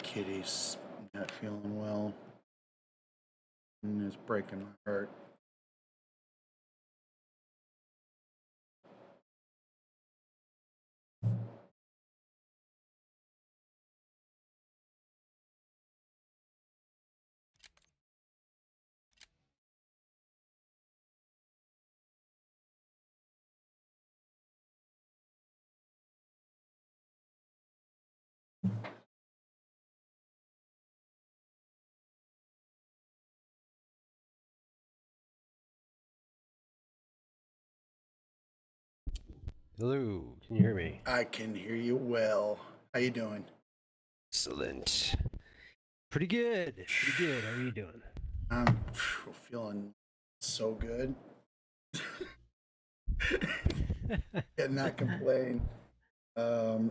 kitty's not feeling well. And it's breaking my heart. Hello, can you hear me? I can hear you well. How you doing? Excellent. Pretty good. Pretty good. How are you doing? I'm feeling so good. Cannot complain. I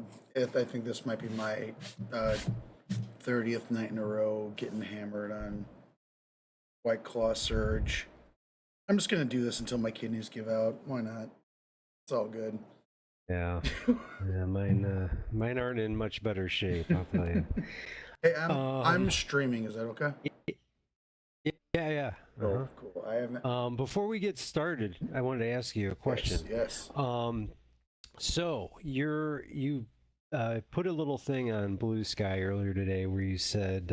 think this might be my 30th night in a row getting hammered on White Claw Surge. I'm just gonna do this until my kidneys give out. Why not? It's all good. Yeah. Yeah, mine aren't in much better shape, I'll tell you. Hey, I'm streaming. Is that okay? Yeah. Cool. Cool. I haven't. Before we get started, I wanted to ask you a question. Yes. So you put a little thing on BlueSky earlier today where you said,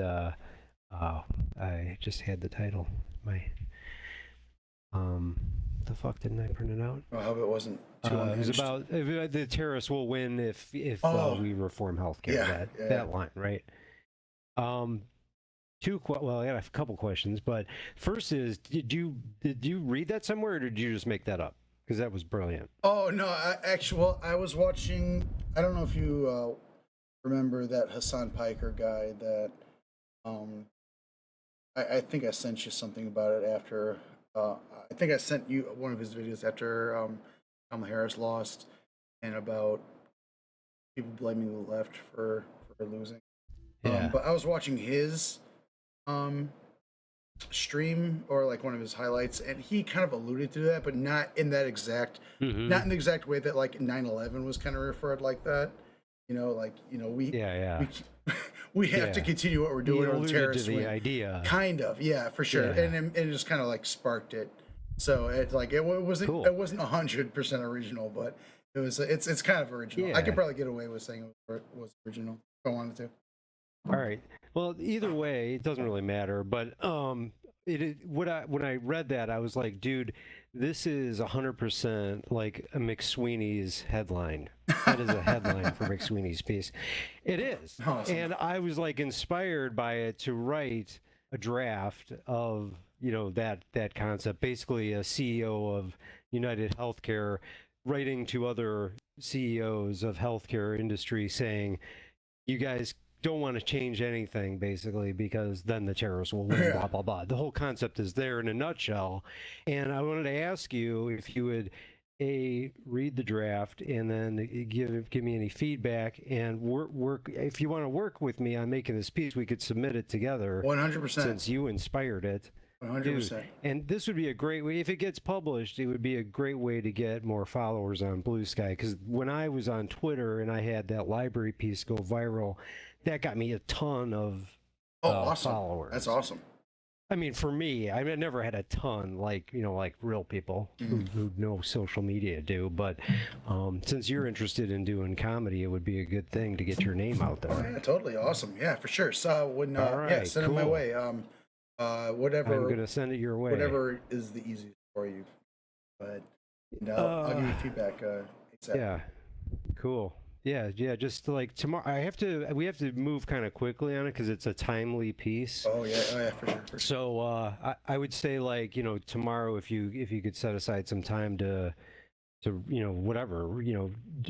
I just had the title. The fuck didn't I print it out? I hope it wasn't too it was unhinged. about the terrorists will win if we reform healthcare. Yeah, That line, right? Well, I got a couple questions, but first is, did you read that somewhere, or did you just make that up? Because that was brilliant. Oh no! I was watching. I don't know if you remember that Hassan Piker guy. That I think I sent you something about it after. I think I sent you one of his videos after Kamala Harris lost, and about people blaming the left for losing. Yeah. But I was watching his stream, or like one of his highlights, and he kind of alluded to that, but not in that exact, not in the exact way that like 9/11 was kind of referred like that. We we have to continue what we're doing on terrorists. The idea, kind of, yeah, for sure, and it just kind of like sparked it. So it's like it wasn't cool. It wasn't 100% original, but it was. It's kind of original. Yeah. I could probably get away with saying it was original if I wanted to. All right. Well, either way, it doesn't really matter. But when I read that, I was like, dude, this is 100% like a McSweeney's headline. That is a headline for McSweeney's piece. It is. Awesome. And I was like inspired by it to write a draft of that concept. Basically, a CEO of United Healthcare writing to other CEOs of healthcare industry saying, you guys don't want to change anything, basically, because then the terrorists will win, blah, blah, blah. The whole concept is there in a nutshell. And I wanted to ask you if you would, read the draft and then give me any feedback, and work if you want to work with me on making this piece, we could submit it together. 100%. Since you inspired it. 100%. And this would be a great way, if it gets published, it would be a great way to get more followers on BlueSky. Because when I was on Twitter and I had that library piece go viral, that got me a ton of awesome. followers. That's awesome. I mean, for me, I never had a ton like real people who know social media do. But since you're interested in doing comedy, it would be a good thing to get your name out there. Oh, yeah, totally awesome. Yeah, for sure. So when send it my way. Whatever. I'm gonna send it your way. Whatever is the easiest for you. But I'll give you feedback. ASAP. Yeah. Cool. Yeah. Just like tomorrow, we have to move kind of quickly on it because it's a timely piece. Oh yeah, for sure. So I would say tomorrow, if you could set aside some time to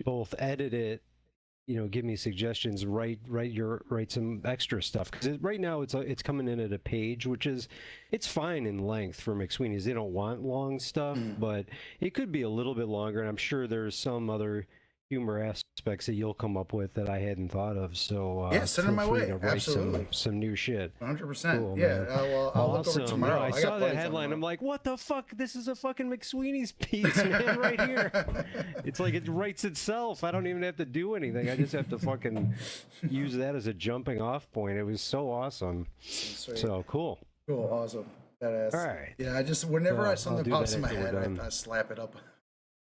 both edit it, give me suggestions, write some extra stuff, because right now it's coming in at a page, which it's fine in length for McSweeney's. They don't want long stuff, but it could be a little bit longer, and I'm sure there's some other humor aspects that you'll come up with that I hadn't thought of. So yeah, send them feel my free way. to write Absolutely. some new shit. 100%. Cool, Yeah, man. I'll look over Awesome. tomorrow. No, I got saw that plenty headline. tomorrow. I'm like, what the fuck? This is a fucking McSweeney's piece, man, right here. It's like it writes itself. I don't even have to do anything. I just have to fucking use that as a jumping off point. It was so awesome. Sweet. So cool. Cool, awesome. Badass. All right. Yeah, I just, whenever I'll something do pops that in my after we're head, done. I slap it up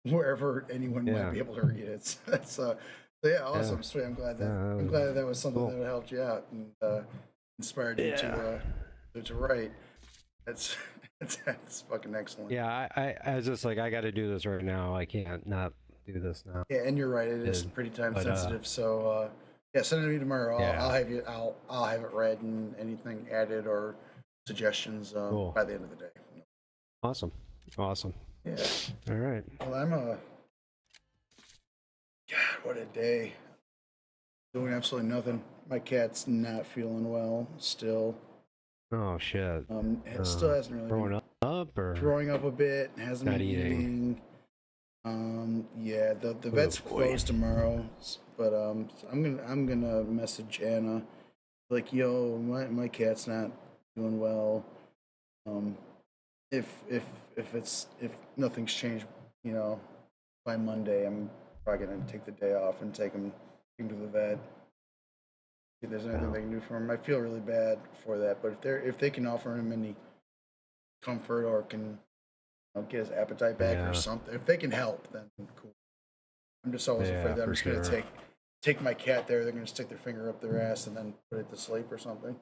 wherever anyone Yeah. might be able to read it. So yeah, awesome. Yeah. Sweet. I'm glad that Yeah, I'm glad that was something cool. that helped you out and inspired you to write. That's fucking excellent. Yeah, I was just like, I got to do this right now. I can't not do this now. Yeah, and you're right. It is Good. pretty time But, sensitive. So yeah, send it to me tomorrow. Yeah. I'll have it read and anything added or suggestions Cool. by the end of the day. Awesome. Yeah. All right. Well, God, what a day. Doing absolutely nothing. My cat's not feeling well still. Oh shit. It still hasn't really throwing been up or throwing up a bit. Hasn't Not been eating. Yeah, the vet's boy. closed tomorrow, but I'm gonna message Anna, like, yo, my cat's not doing well. If nothing's changed, by Monday, I'm probably gonna take the day off and take him to the vet. If there's anything they can do for him, I feel really bad for that. But if they can offer him any comfort or can get his appetite back Yeah. or something, if they can help, then cool. I'm just always Yeah, afraid that I'm for just gonna sure. take my cat there. They're gonna stick their finger up their ass and then put it to sleep or something.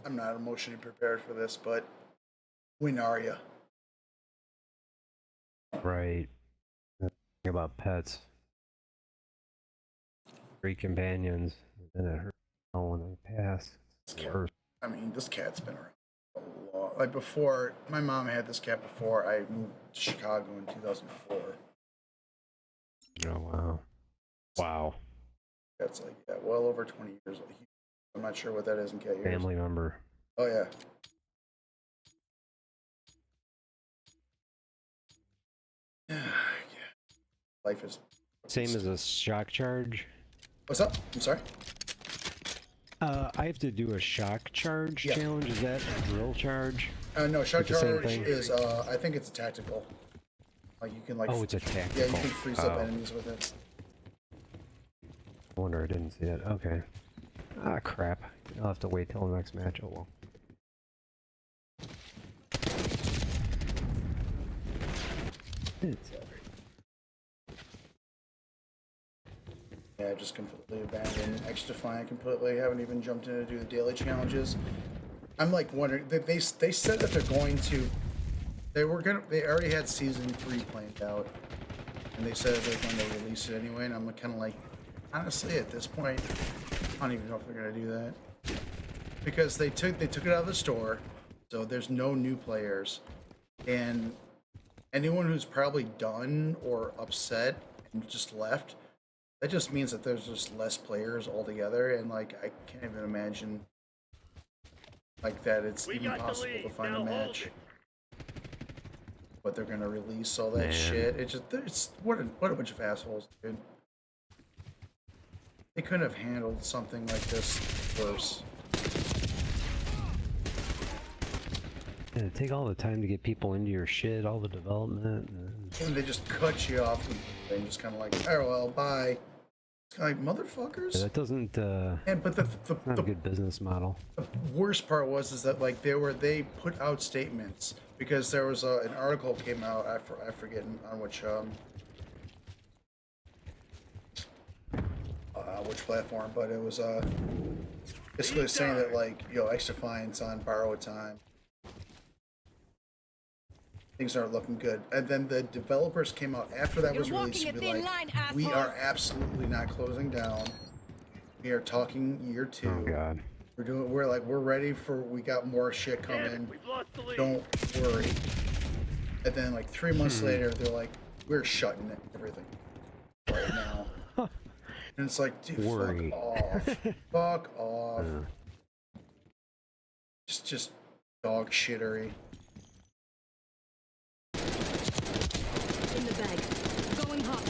I'm not emotionally prepared for this, but when are you? Right. The thing about pets. Great companions. And it hurts when they pass. It's the worst. I mean, this cat's been around a long. Like before, my mom had this cat before I moved to Chicago in 2004. Oh wow. Wow. That's like well over 20 years old. I'm not sure what that is in cat years. Family member. Oh yeah. Yeah. Life is. Same as a shock charge. What's up? I'm sorry. I have to do a shock charge challenge. Is that a drill charge? No, shock Like the same charge thing? is. I think it's a tactical. Like you can like. Oh, it's a Yeah, tactical. you can freeze up Oh. enemies with it. I wonder I didn't see it. Okay. Ah, crap. I'll have to wait till the next match. Oh well. It's Yeah, I just completely abandoned X-Defiant completely. Haven't even jumped in to do the daily challenges. I'm like wondering. They said that they're going to. They already had season 3 planned out, and they said they're going to release it anyway. And I'm kind of like, honestly, at this point, I don't even know if they're going to do that because they took it out of the store, so there's no new players, and anyone who's probably done or upset and just left. That just means that there's just less players altogether, and like I can't even imagine like that it's even possible to find a match. But they're gonna release all that Man. shit. It's what a bunch of assholes, dude. They couldn't have handled something like this worse. Yeah, take all the time to get people into your shit, all the development. And they just cut you off and just kind of like, oh well, bye. It's kind of like motherfuckers. Yeah, that doesn't. But not a good business model. The worst part was that like they put out statements because there was an article came out. I forget on which platform, but it was basically saying that like X-Defiant's on borrowed time. Things aren't looking good, and then the developers came out after that was released to be like, we are absolutely not closing down. We are talking year 2. Oh god. We're ready we got more shit coming. Don't worry. And then like 3 months later, they're like, we're shutting everything right now. And it's like, dude, Worry. fuck off. Fuck off. Just dog shittery. In the bag. Going hot.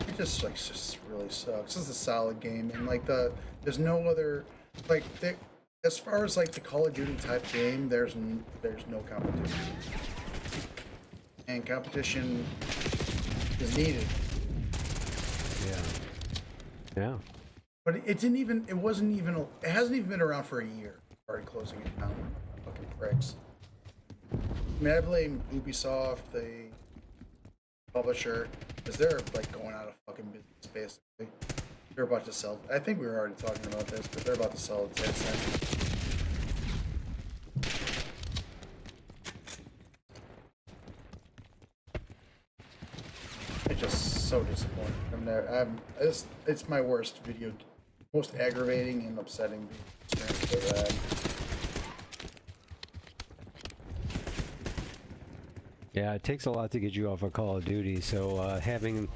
It just like just really sucks. This is a solid game, and like there's no other like as far as like the Call of Duty type game, there's no competition, and competition is needed. Yeah. But it hasn't even been around for a year. Started closing it down. Fucking pricks. I mean, I blame Ubisoft, the publisher, because they're like going out of fucking business basically. They're about to sell. I think we were already talking about this, but they're about to sell it to Tencent. It's just so disappointing. It's my worst most aggravating and upsetting experience I've ever had. Yeah, it takes a lot to get you off of Call of Duty. So having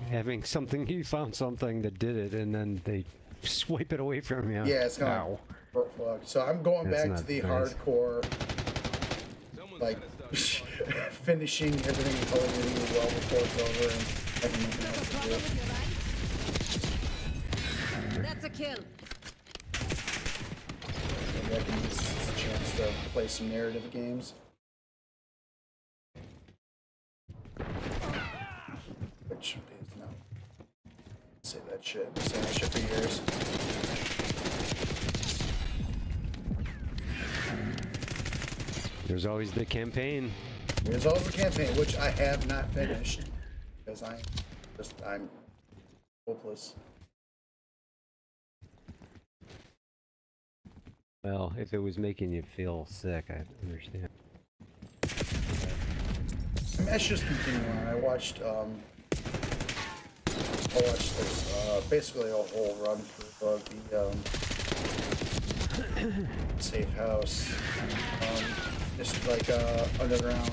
something, you found something that did it, and then they swipe it away from you. Yeah, it's kind of fuck. So I'm going back to the hardcore, like finishing everything in Call of Duty well before it's over and having nothing else to do. That's a kill. Maybe I can use this as a chance to play some narrative games. Which is no. Say that shit. Say that shit for years. There's always the campaign. There's always a campaign, which I have not finished because I'm hopeless. Well, if it was making you feel sick, I understand. I mean, let's just continue on. I watched this basically a whole run through of the safe house, just like underground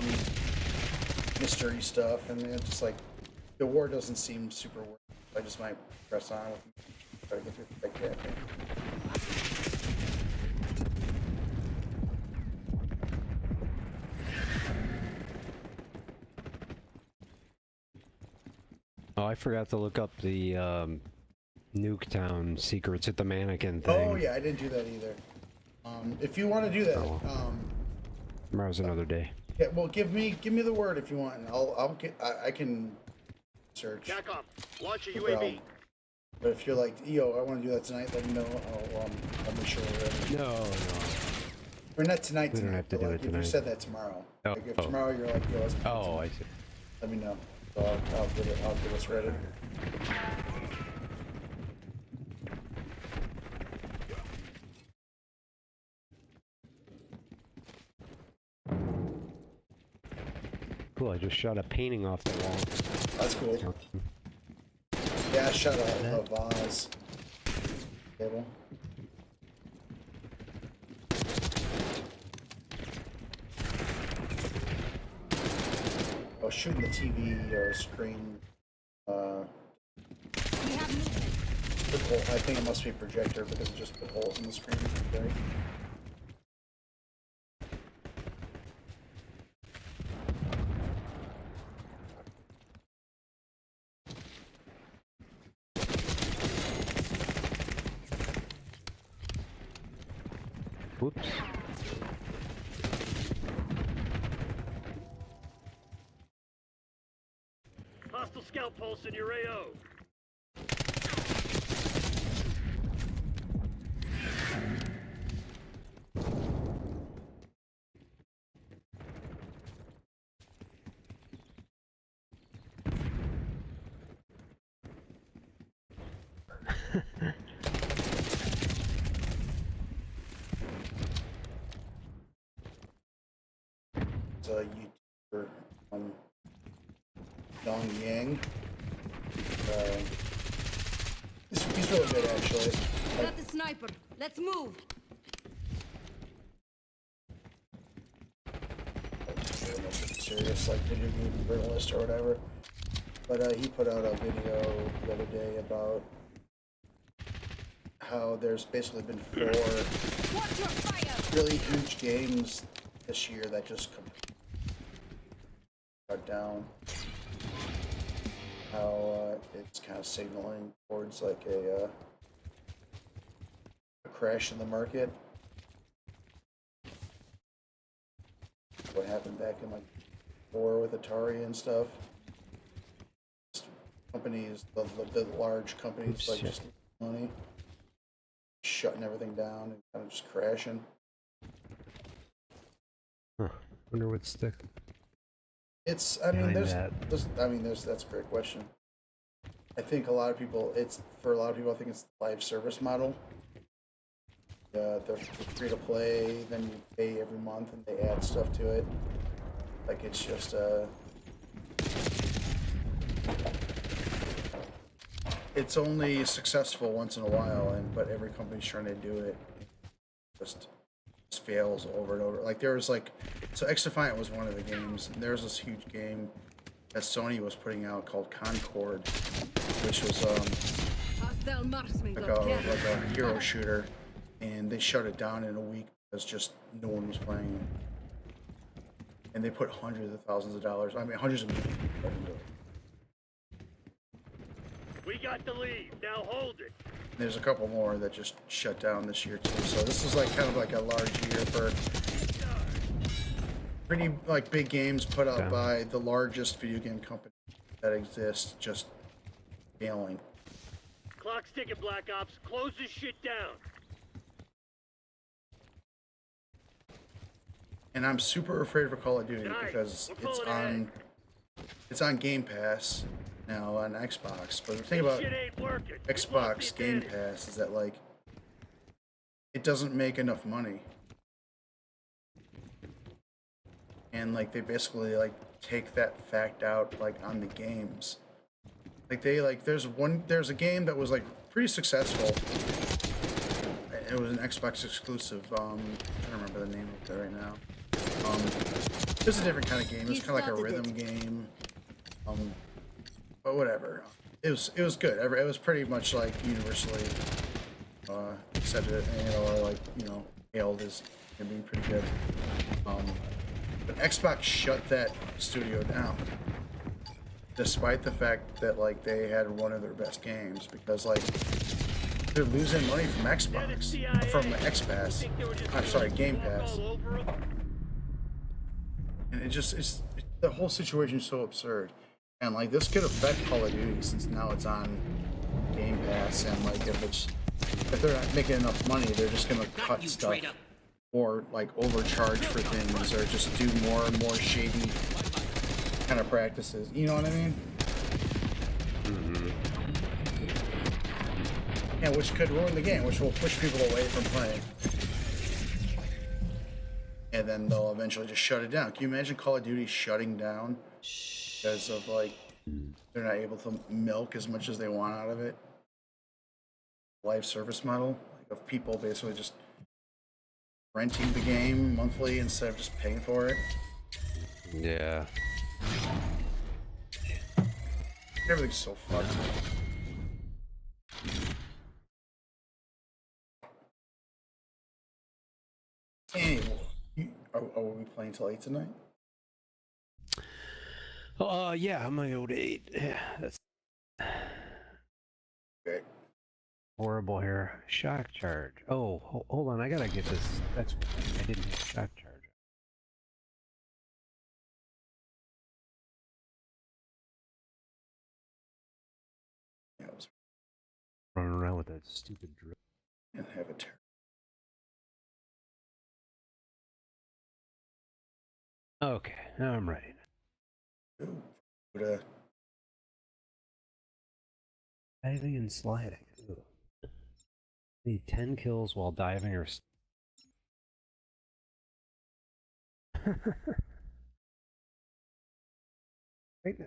mystery stuff, and it's just like the war doesn't seem super worth it. I just might press on with try to get through the campaign. Oh, I forgot to look up the Nuketown secrets at the mannequin thing. Oh yeah, I didn't do that either. If you want to do that, Tomorrow's another day. yeah, well, give me the word if you want, and I can search. TACOM, launch a No problem. UAV. But if you're like, yo, I want to do that tonight, let me know. I'll make sure we're ready. No. Or not tonight. We don't tonight, have to but do like, it if you tonight. said that tomorrow, Oh, like if oh. tomorrow you're like, yo, let's do it Oh, tonight, I see. let me know. So I'll get us ready. Cool, I just shot a painting off the wall. That's cool. Yeah, I shot a vase. Table. I was shooting the TV screen. Put hole, I think it must be a projector because it just put holes in the screen. Right? Whoops. Hostile scout pulse in your AO. It's a YouTuber, Dong Yang. He's really good, actually. Got the sniper. Let's move. a serious like video game journalist or whatever. But he put out a video the other day about how there's basically been 4 really huge games this year that just cut down. How it's kind of signaling towards like a crash in the market. What happened back in like 4 with Atari and stuff. Companies, the large companies, like just money, shutting everything down and kind of just crashing. Huh. Wonder what's the. It's. I mean, behind there's. That's a great question. I think a lot of people. For a lot of people. I think it's the live service model. They're free to play. Then you pay every month, and they add stuff to it. Like it's just it's only successful once in a while, but every company's trying to do it. Just fails over and over. Like there was like, so X-Defiant was one of the games. And there's this huge game that Sony was putting out called Concord, which was like a hero shooter, and they shut it down in a week because just no one was playing it. And they put hundreds of thousands of dollars, I mean hundreds of millions into it. We got the lead. Now hold it. There's a couple more that just shut down this year too. So this is like kind of like a large year for pretty like big games put out by the largest video game company that exists, just failing. Clock's ticking, Black Ops. Close this shit down. And I'm super afraid for Call of Duty because it's on Game Pass now on Xbox. But the thing about Xbox Game Pass is that like it doesn't make enough money. And like they basically like take that fact out like on the games. Like they like there's a game that was like pretty successful. It was an Xbox exclusive. I don't remember the name of it right now. It's a different kind of game. It was kind of like a rhythm game. But whatever. It was good. It was pretty much like universally accepted, or like hailed as being pretty good. But Xbox shut that studio down, despite the fact that like they had one of their best games, because like they're losing money from Xbox, from X-Pass. I'm sorry, Game Pass. And it's the whole situation is so absurd, and like this could affect Call of Duty since now it's on Game Pass, and like if they're not making enough money, they're just gonna cut stuff or like overcharge for things, or just do more and more shady kind of practices. You know what I mean? Mm-hmm. Yeah, which could ruin the game, which will push people away from playing. And then they'll eventually just shut it down. Can you imagine Call of Duty shutting down because of like they're not able to milk as much as they want out of it? Live service model, like of people basically just renting the game monthly instead of just paying for it. Yeah. Everything's so fucked. Anyway, are we playing till 8 tonight? Yeah, I'm gonna go to 8. Yeah, that's okay. Horrible here. Shock charge. Oh, hold on. I gotta get this. That's I didn't hit shock charge. Yeah, I was running around with that stupid drill. And have a turn. Okay, now I'm ready. Ooh, diving and sliding. Ooh. Need 10 kills while diving or. Right now.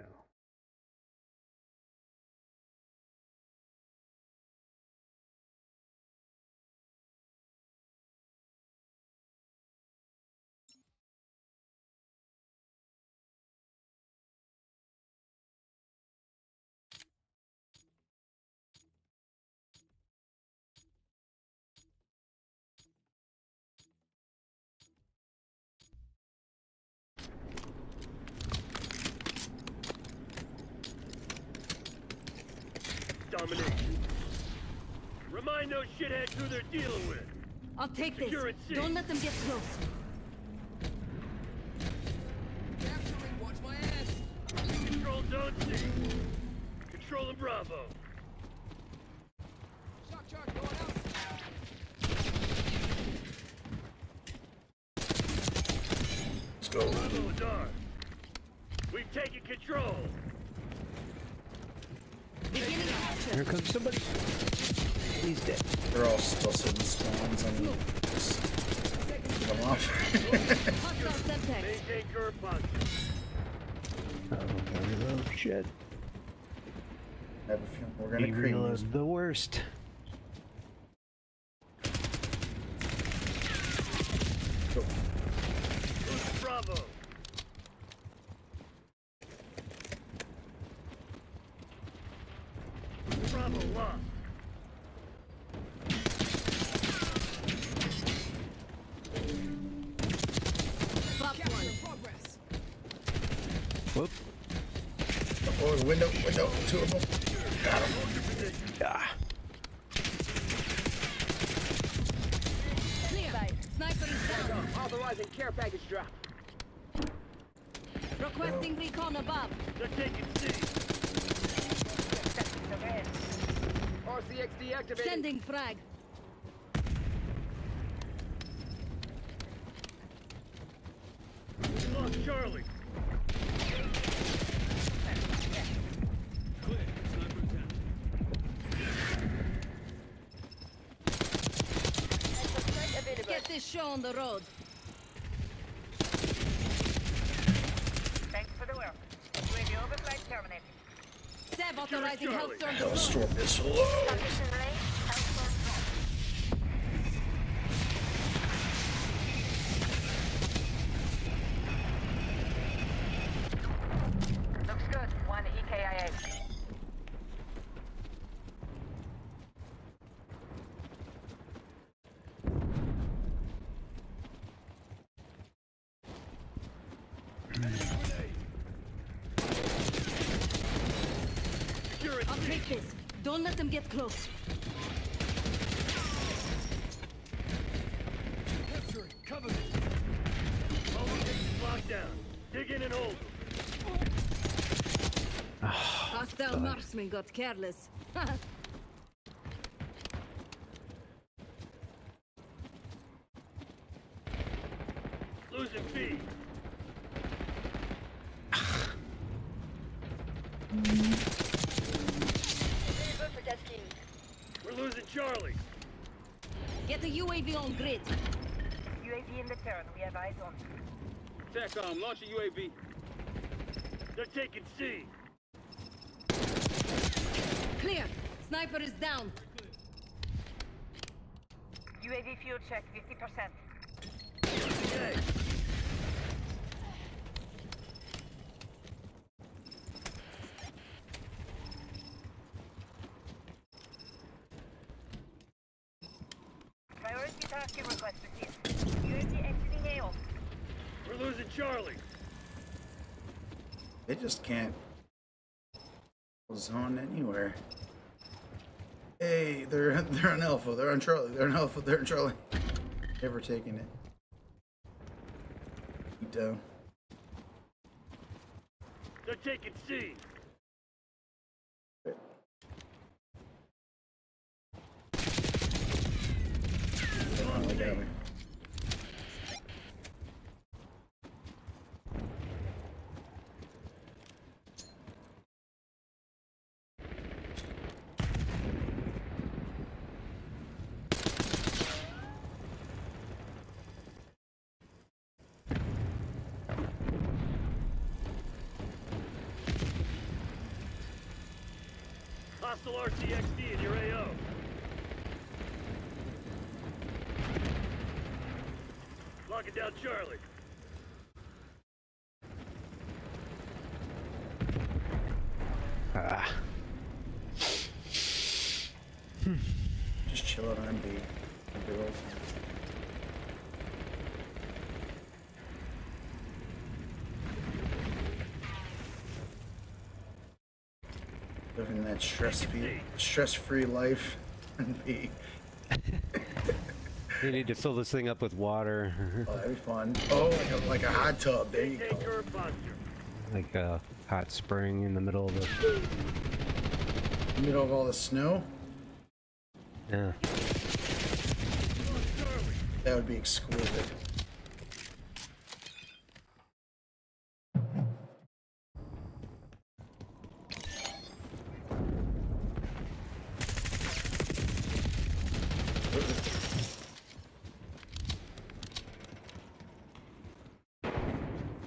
find those shitheads who they're dealing with. I'll take this. Secure it, C. Don't let them get close. Watch my ass. Control zone C. Controlling Bravo. Shock charge going out. Let's go. Bravo Adar. We've taken control. Here comes somebody. He's dead. They're all still sitting spawns and just come off. Maintain current posture. Oh, shit. I have a feeling we're gonna creep Real these. is the worst. Go. Lose Bravo. Bravo lost. Whoop. Oh, window, two of them. Got him. Ah. Clear. Sniper is down. Authorizing care package drop. Requesting recon above. They're taking C. RCX deactivated. Sending frag. We lost Charlie. Clear. Sniper's down. Get this show on the road. Thanks for the work. UAV overflight terminated. Seb authorizing health storm. Hellstorm is low. Looks good. One EKIA. I'll take this. Don't let them get close. Capturing. Cover me. All locations locked down. Dig in and hold them. Hostile marksman got careless. Losing B. We're losing Charlie. Get the UAV on grid. UAV in the turn. We have eyes on. TACOM, launch a UAV. They're taking C. Clear. Sniper is down. UAV fuel check 50%. Okay. Priority tasking request received. UAV exiting AO. We're losing Charlie. They just can't zone anywhere. Hey, they're on Alpha. They're on Charlie. They're on Alpha. They're on Charlie. Never taking it. Keep down. They're taking C. Finally got me. Hostile RCXD in your AO. Locking down Charlie. Ah. Just chill out on B. Living that stress-free life. R&B. You need to fill this thing up with water. Oh, that'd be fun. Oh, like a hot tub. There you go. Like a hot spring in the middle of the... Middle of all the snow? Yeah. That would be exquisite.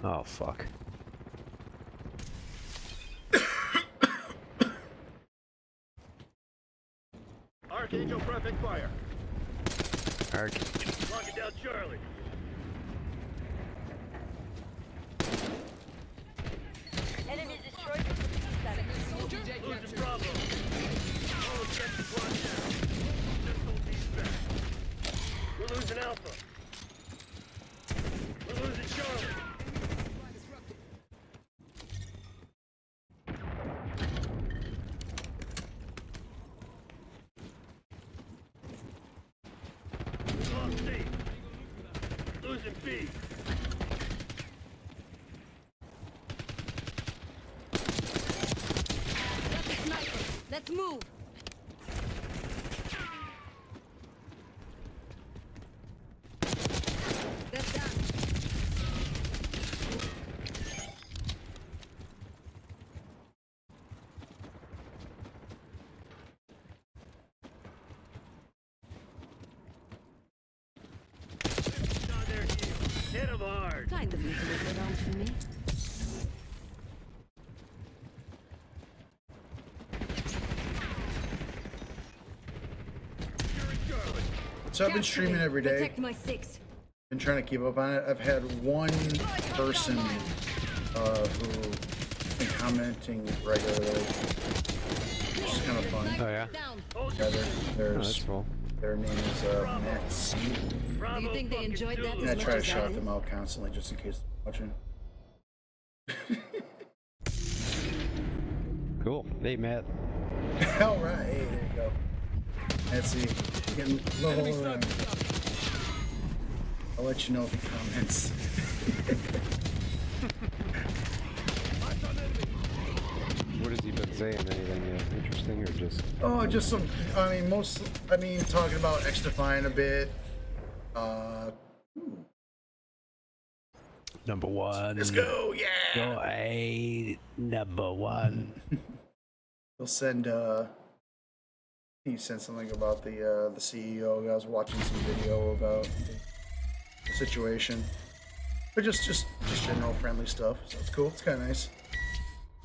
Oh, fuck. Archangel prefect fire. Archangel. Locking down Charlie. Enemy destroyed. Losing Bravo. All objectives locked down. Just hold these back. We're losing Alpha. We're losing Charlie. We lost C. Losing B. Let's move. That's done. On their heels. Hit 'em hard. Kind of easily put on for me. So I've been streaming every day. Protect my six. Been trying to keep up on it. I've had one person who's been commenting regularly, which is kind of fun. Oh, yeah? Yeah, there's, that's cool. Their name is Matt C. Do you think they enjoyed that And I as much try to as I shout did? them out constantly just in case they're watching. Cool. Hey, Matt. All right, hey, there you go. Let's see. Getting low around. I'll let you know if he comments. What has he been saying? Anything interesting or just... Oh, just some. I mean, talking about X-Define a bit. Number one. Let's go, yeah. Go, hey, number one. He'll send. He sent something about the CEO. I was watching some video about the situation, but just general friendly stuff. So it's cool. It's kind of nice.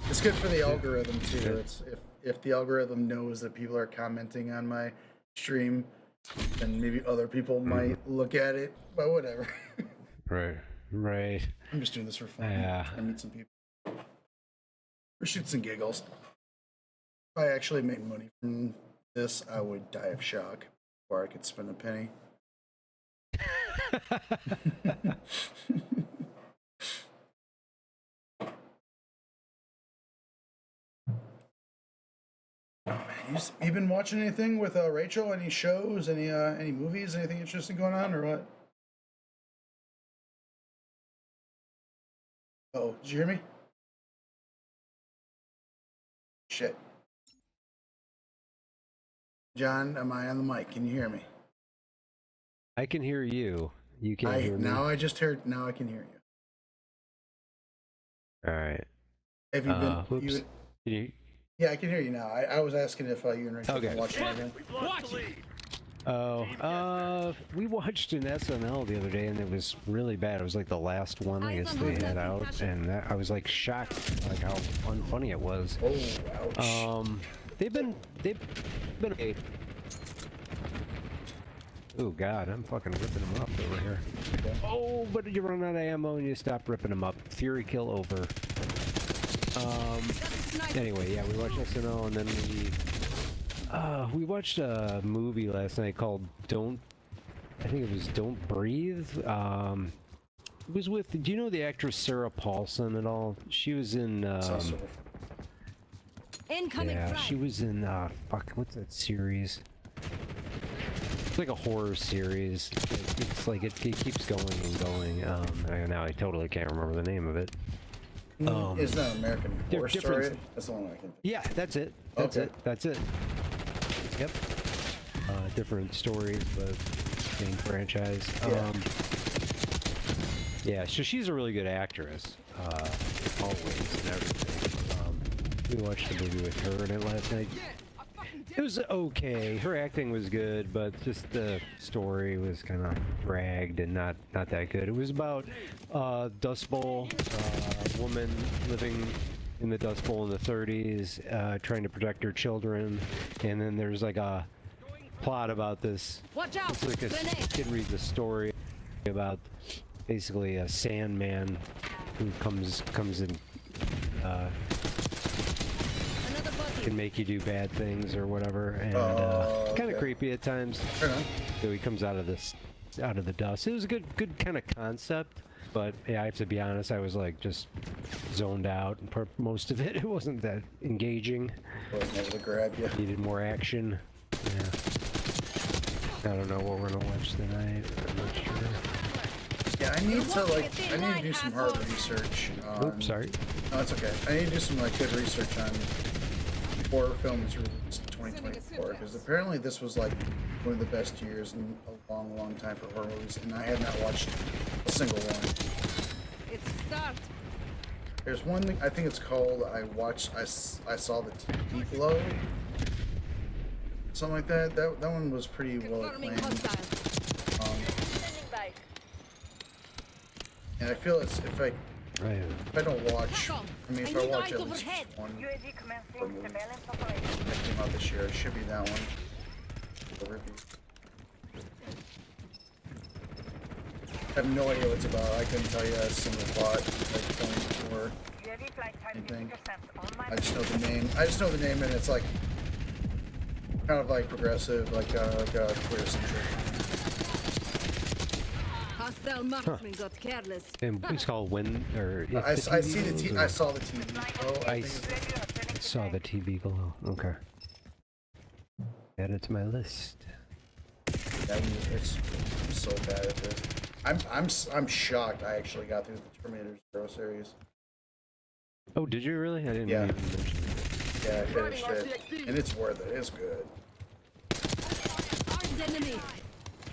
It's good for the algorithm too. It's if the algorithm knows that people are commenting on my stream, then maybe other people might look at it. But whatever. Right. I'm just doing this for fun. Yeah. I meet some people. For shits and giggles. If I actually made money from this, I would die of shock before I could spend a penny. You been watching anything with Rachel? Any shows? Any movies? Anything interesting going on, or what? Oh, did you hear me? Shit. John, am I on the mic? Can you hear me? I can hear you. You can't hear me. Now I just heard. Now I can hear you. All right. Have you been? Whoops. You, Can you... yeah, I can hear you now. I was asking if you and Rachel Okay. been watching anything. Oh, we watched an SNL the other day, and it was really bad. It was like the last one I guess they had out, and I was like shocked, like how unfunny it was. Oh, ouch. They've been okay. Oh God, I'm fucking ripping them up over here. Oh, but you run out of ammo and you stop ripping them up. Fury kill over. Anyway, yeah, we watched SNL, and then we watched a movie last night called I think it was Don't Breathe. It was with, do you know the actress Sarah Paulson at all? She was in, Incoming yeah, front. she was in, fuck, what's that series? It's like a horror series. It's like it keeps going and going. And now I totally can't remember the name of it. Is that American Horror Story? That's the one I can think. Yeah, that's it. That's it. Yep. Different stories, but same franchise. Yeah, so she's a really good actress, always and everything. We watched the movie with her in it last night. It was okay. Her acting was good, but just the story was kind of dragged and not that good. It was about Dust Bowl, a woman living in the Dust Bowl in the 30s, trying to protect her children, and then there's like a plot about this. Watch out! It's like a kid reads a story about basically a Sandman who comes in. Can make you do bad things or whatever, and kind of creepy at times. So he comes out of the dust. It was a good kind of concept, but yeah, I have to be honest, I was like just zoned out and most of it. It wasn't that engaging. Wasn't able to grab you. Needed more action. Yeah. I don't know what we're gonna watch tonight. I'm not sure. Yeah, I need to do some hard research. Oops, sorry. No, it's okay. I need to do some good research on horror films released in 2024, because apparently this was like one of the best years in a long time for horror movies, and I have not watched a single one. It's a start. There's one, I think it's called I Saw the TV Glow. Something like that. That one was pretty well acclaimed. And I feel if I don't watch, I mean, if I watch at least one horror movie that came out this year, it should be that one. The review. I have no idea what it's about. I couldn't tell you a single plot, or anything. I just know the name. And it's like kind of like progressive, like queer centric. Hostile marksman got careless. And it's called When or I saw the TV. Oh, I saw the TV Glow. Okay. Add it to my list. It's so bad at this. I'm shocked. I actually got through the Terminator 0 series. Oh, did you really? I didn't even mention it. Yeah, I finished it, and it's worth it. It's good. Armed enemy.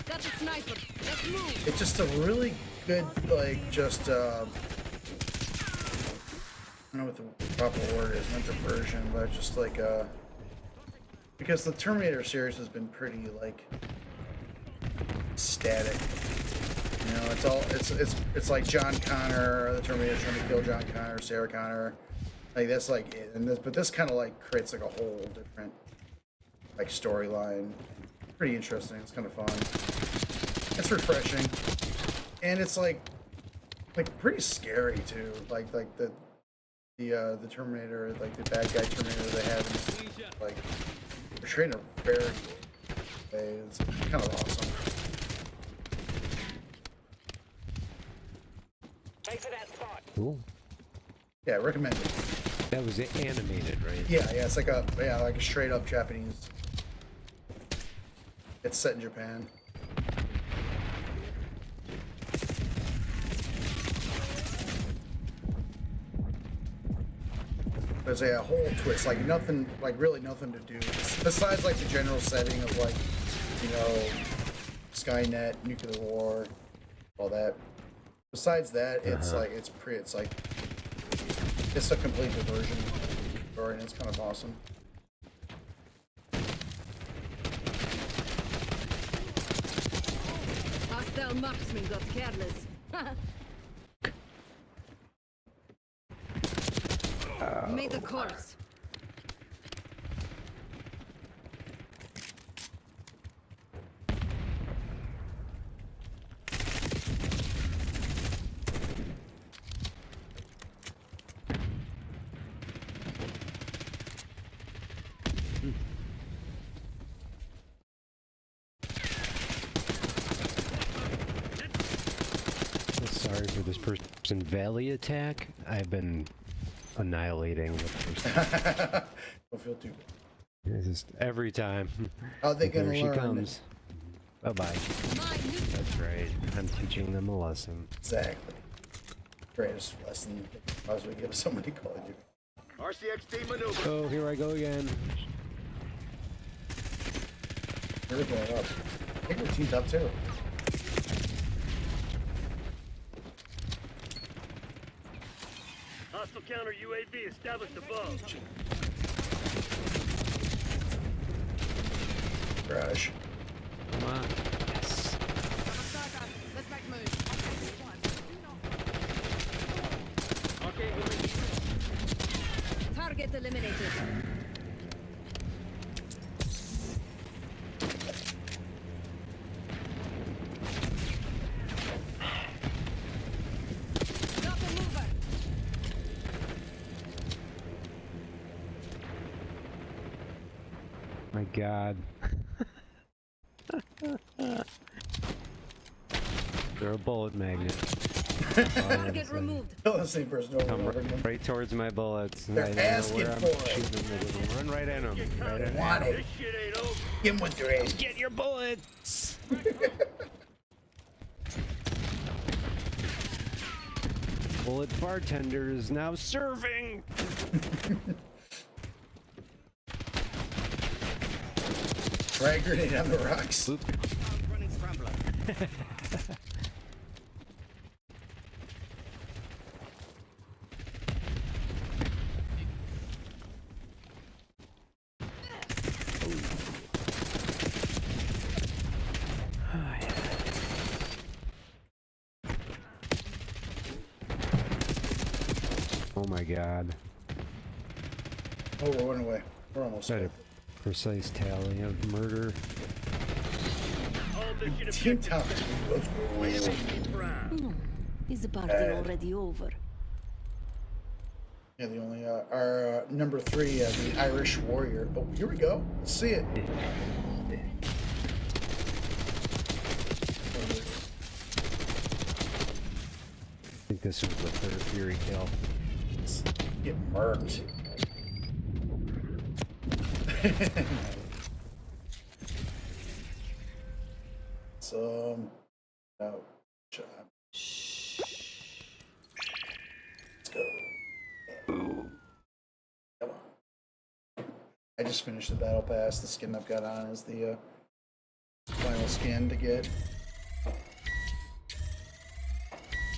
Got the sniper. Let's move. It's just a really good, like, just I don't know what the proper word is, not diversion, but just like because the Terminator series has been pretty like static. You know, it's like John Connor, the Terminator trying to kill John Connor, Sarah Connor. Like that's like it. But this kind of like creates like a whole different like storyline. Pretty interesting. It's kind of fun. It's refreshing, and it's like pretty scary too. Like the Terminator, like the bad guy Terminator they have, is, like portrayed in a very good way. It's kind of awesome. Cool. Yeah, recommend it. That was animated, right? Yeah, it's like a straight up Japanese. It's set in Japan. There's a whole twist, like nothing, like really nothing to do besides like the general setting of like, you know, Skynet, nuclear war, all that. Besides that, it's like it's a complete diversion story, and it's kind of awesome. Hostile marksman got careless. Made the corpse. Sorry for this person valley attack. I've been annihilating the person. Don't feel too bad. It's just every time. How are they gonna there learn? She comes. Bye-bye. That's right. I'm teaching them a lesson. Exactly. Greatest lesson they could possibly give somebody called you. RCXD maneuver. Oh, here I go again. They're going up. I think we're teamed up too. Hostile counter UAV established above. Crash. Come on. Yes. Let's make move. Target eliminated. Drop a mover. My God. They're a bullet magnet. Target removed. Kill the same person over Come and over again. right towards my bullets. They're I don't know asking where I'm for it. shooting them. They're gonna run right at them. Right at Want them. it. Get him with your ass. Get your bullets. Bullet bartender is now serving. Frag grenade on the rocks. Running scrambler. Oh my God. Oh, we're running away. We're almost Got a precise tally of murder. Team top. Is the party already over? Yeah, the only our number 3, the Irish Warrior. Oh, here we go. Let's see it. I think this was the third Fury kill. Get murked. Some no shot. Let's go. Come on. I just finished the battle pass. The skin I've got on is the final skin to get.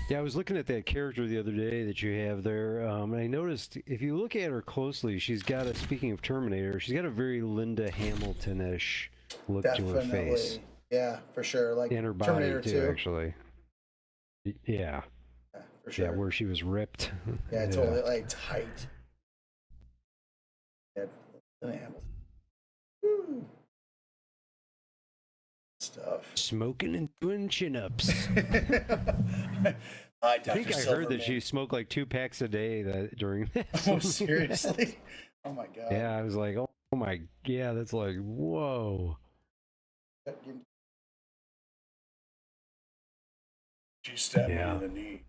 Yeah, I was looking at that character the other day that you have there, and I noticed if you look at her closely, she's got a, speaking of Terminator, she's got a very Linda Hamilton-ish look to her face. Yeah, for sure. Like And her body Terminator too, 2. actually. Yeah. For sure. Yeah, where she was ripped. Yeah, totally like tight. Yeah, Linda Hamilton. Woo. Stuff. Smoking and doing chin-ups. I think I heard that she smoked like 2 packs a day during this. Oh, seriously? Oh my God. Yeah, I was like, oh my, yeah, that's like, whoa. She stabbed me Yeah. in the knee.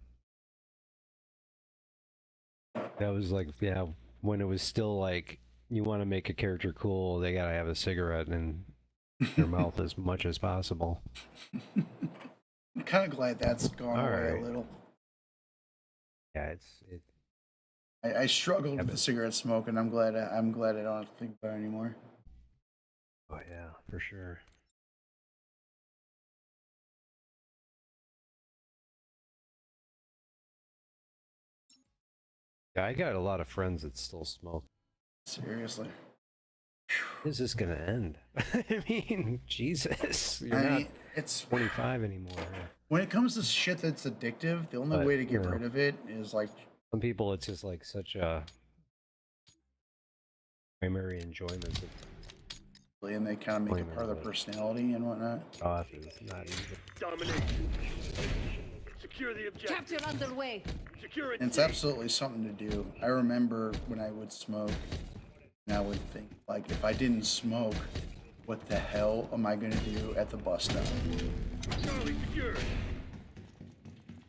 That was like, yeah, when it was still like, you want to make a character cool, they gotta have a cigarette in their mouth as much as possible. I'm kind of glad that's gone away a little. Yeah, I struggled with the cigarette smoke, and I'm glad I don't have to think about it anymore. Oh yeah, for sure. Yeah, I got a lot of friends that still smoke. Seriously. When is this gonna end? I mean, Jesus, you're I not mean, it's 25 anymore. when it comes to shit that's addictive, the only But, way to get you know, rid of it is like some people, it's just like such a primary enjoyment. and they kind of make it part of their personality and whatnot. Off is not easy. Domination. Secure the objective. Capture underway. Secure it. And it's absolutely something to do. I remember when I would smoke, and I would think, like, if I didn't smoke, what the hell am I going to do at the bus stop? Charlie, secure.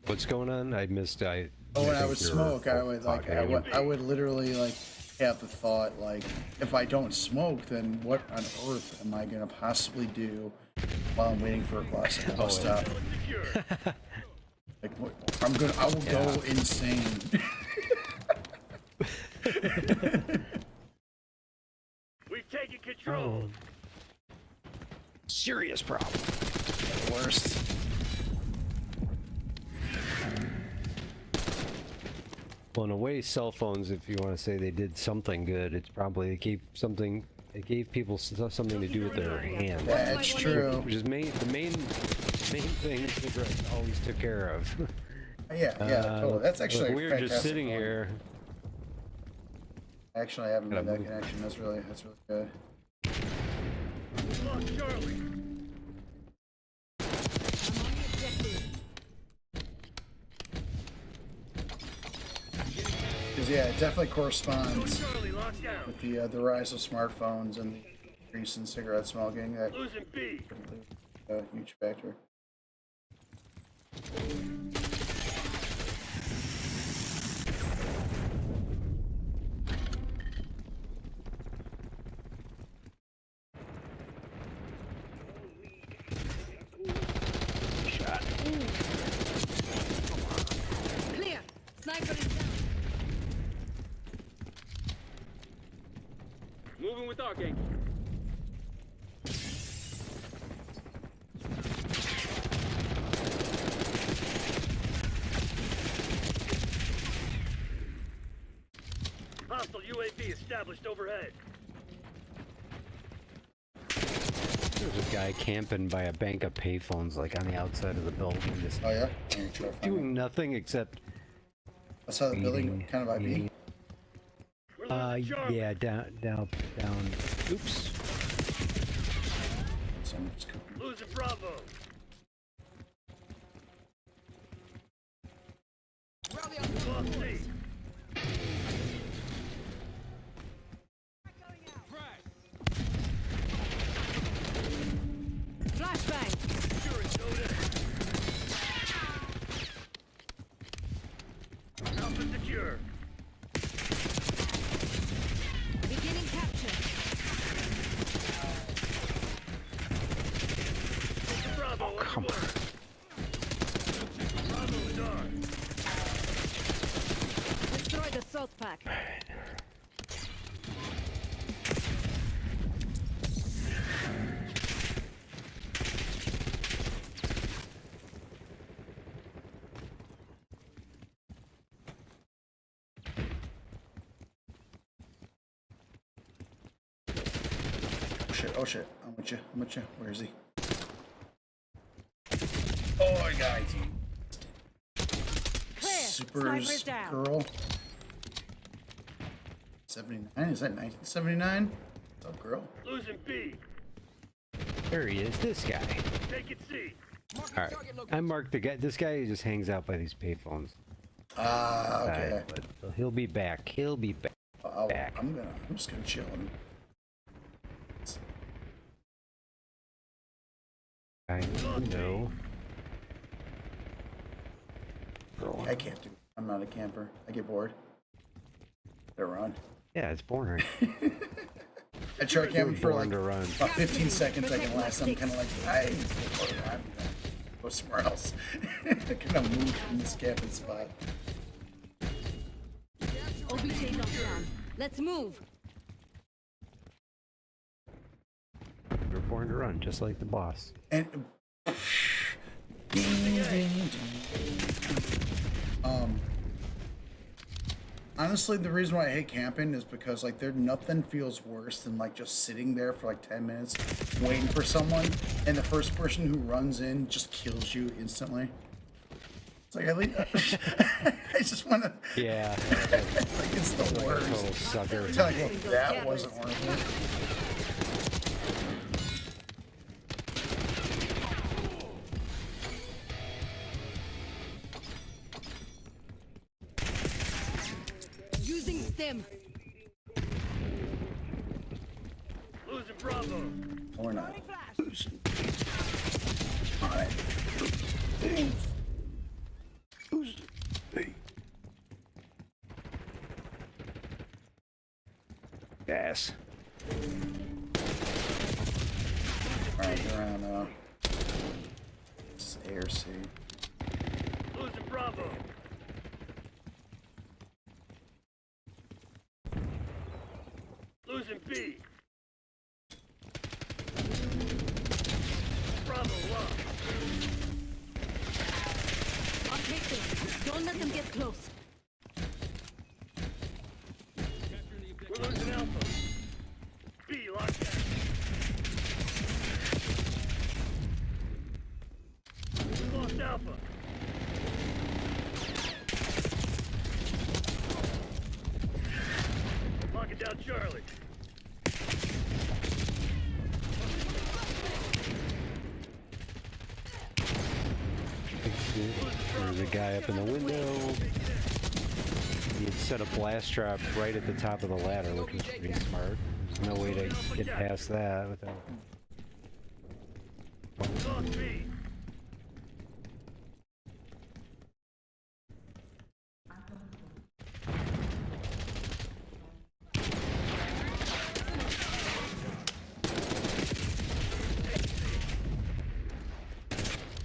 What's going on? I missed. When I would smoke, I would like, I would literally like have the thought, like, if I don't smoke, then what on earth am I going to possibly do while I'm waiting for a bus at the bus stop. Like, I will go insane. We've taken control. Serious problem. The worst. Well, in a way, cell phones, if you want to say they did something good, it's probably they gave people something to do with their hands. That's true. Which is the main thing cigarettes always took care of. Yeah, totally. That's actually we were just sitting here. Actually, I haven't made that connection. That's really good. Lost Charlie. Because yeah, it definitely corresponds with the rise of smartphones and the increase in cigarette smoking. That Losing B. A huge factor. Shot. Clear. Sniper is down. Moving with Archangel. Hostile UAV established overhead. There's a guy camping by a bank of payphones, like on the outside of the building, just doing nothing except. That's how the building kind of might be. Yeah, down. Oops. Losing Bravo. Lost C. Flashbang. Alpha secure. Beginning capture. Bravo. Come on. Bravo is on. Destroy the salt pack. Oh shit, I'm with you. Where is he? Oh, I got it. Super's girl. 79? Is that 1979? What's up, girl? Losing B. There he is, this guy. Take it C. Alright, I marked the guy. This guy who just hangs out by these payphones. Okay. But he'll be back. He'll be back. I'm just gonna chill him. I know. I can't do it. I'm not a camper. I get bored. Better run. Yeah, it's boring. I try camping for like about 15 seconds. I can last. I'm kind of like, I'm gonna go somewhere else. I kind of move from this camping spot. OBJ knockdown. Let's move. You're born to run, just like the boss. And honestly, the reason why I hate camping is because like nothing feels worse than like just sitting there for like 10 minutes waiting for someone, and the first person who runs in just kills you instantly. It's like I just want to. Yeah. Like it's the worst. Total sucker. I'm telling you, that wasn't worth it. Using stim. Losing Bravo. Or not. Alright. Yes. Alright, around This is A or C. Losing Bravo. Losing B. Bravo lost. I'll take this. Don't let them get close. We're losing Alpha. B locked down. We lost Alpha. Locking down Charlie. There's a guy up in the window. He'd set a blast trap right at the top of the ladder, which was pretty smart. There's no way to get past that without.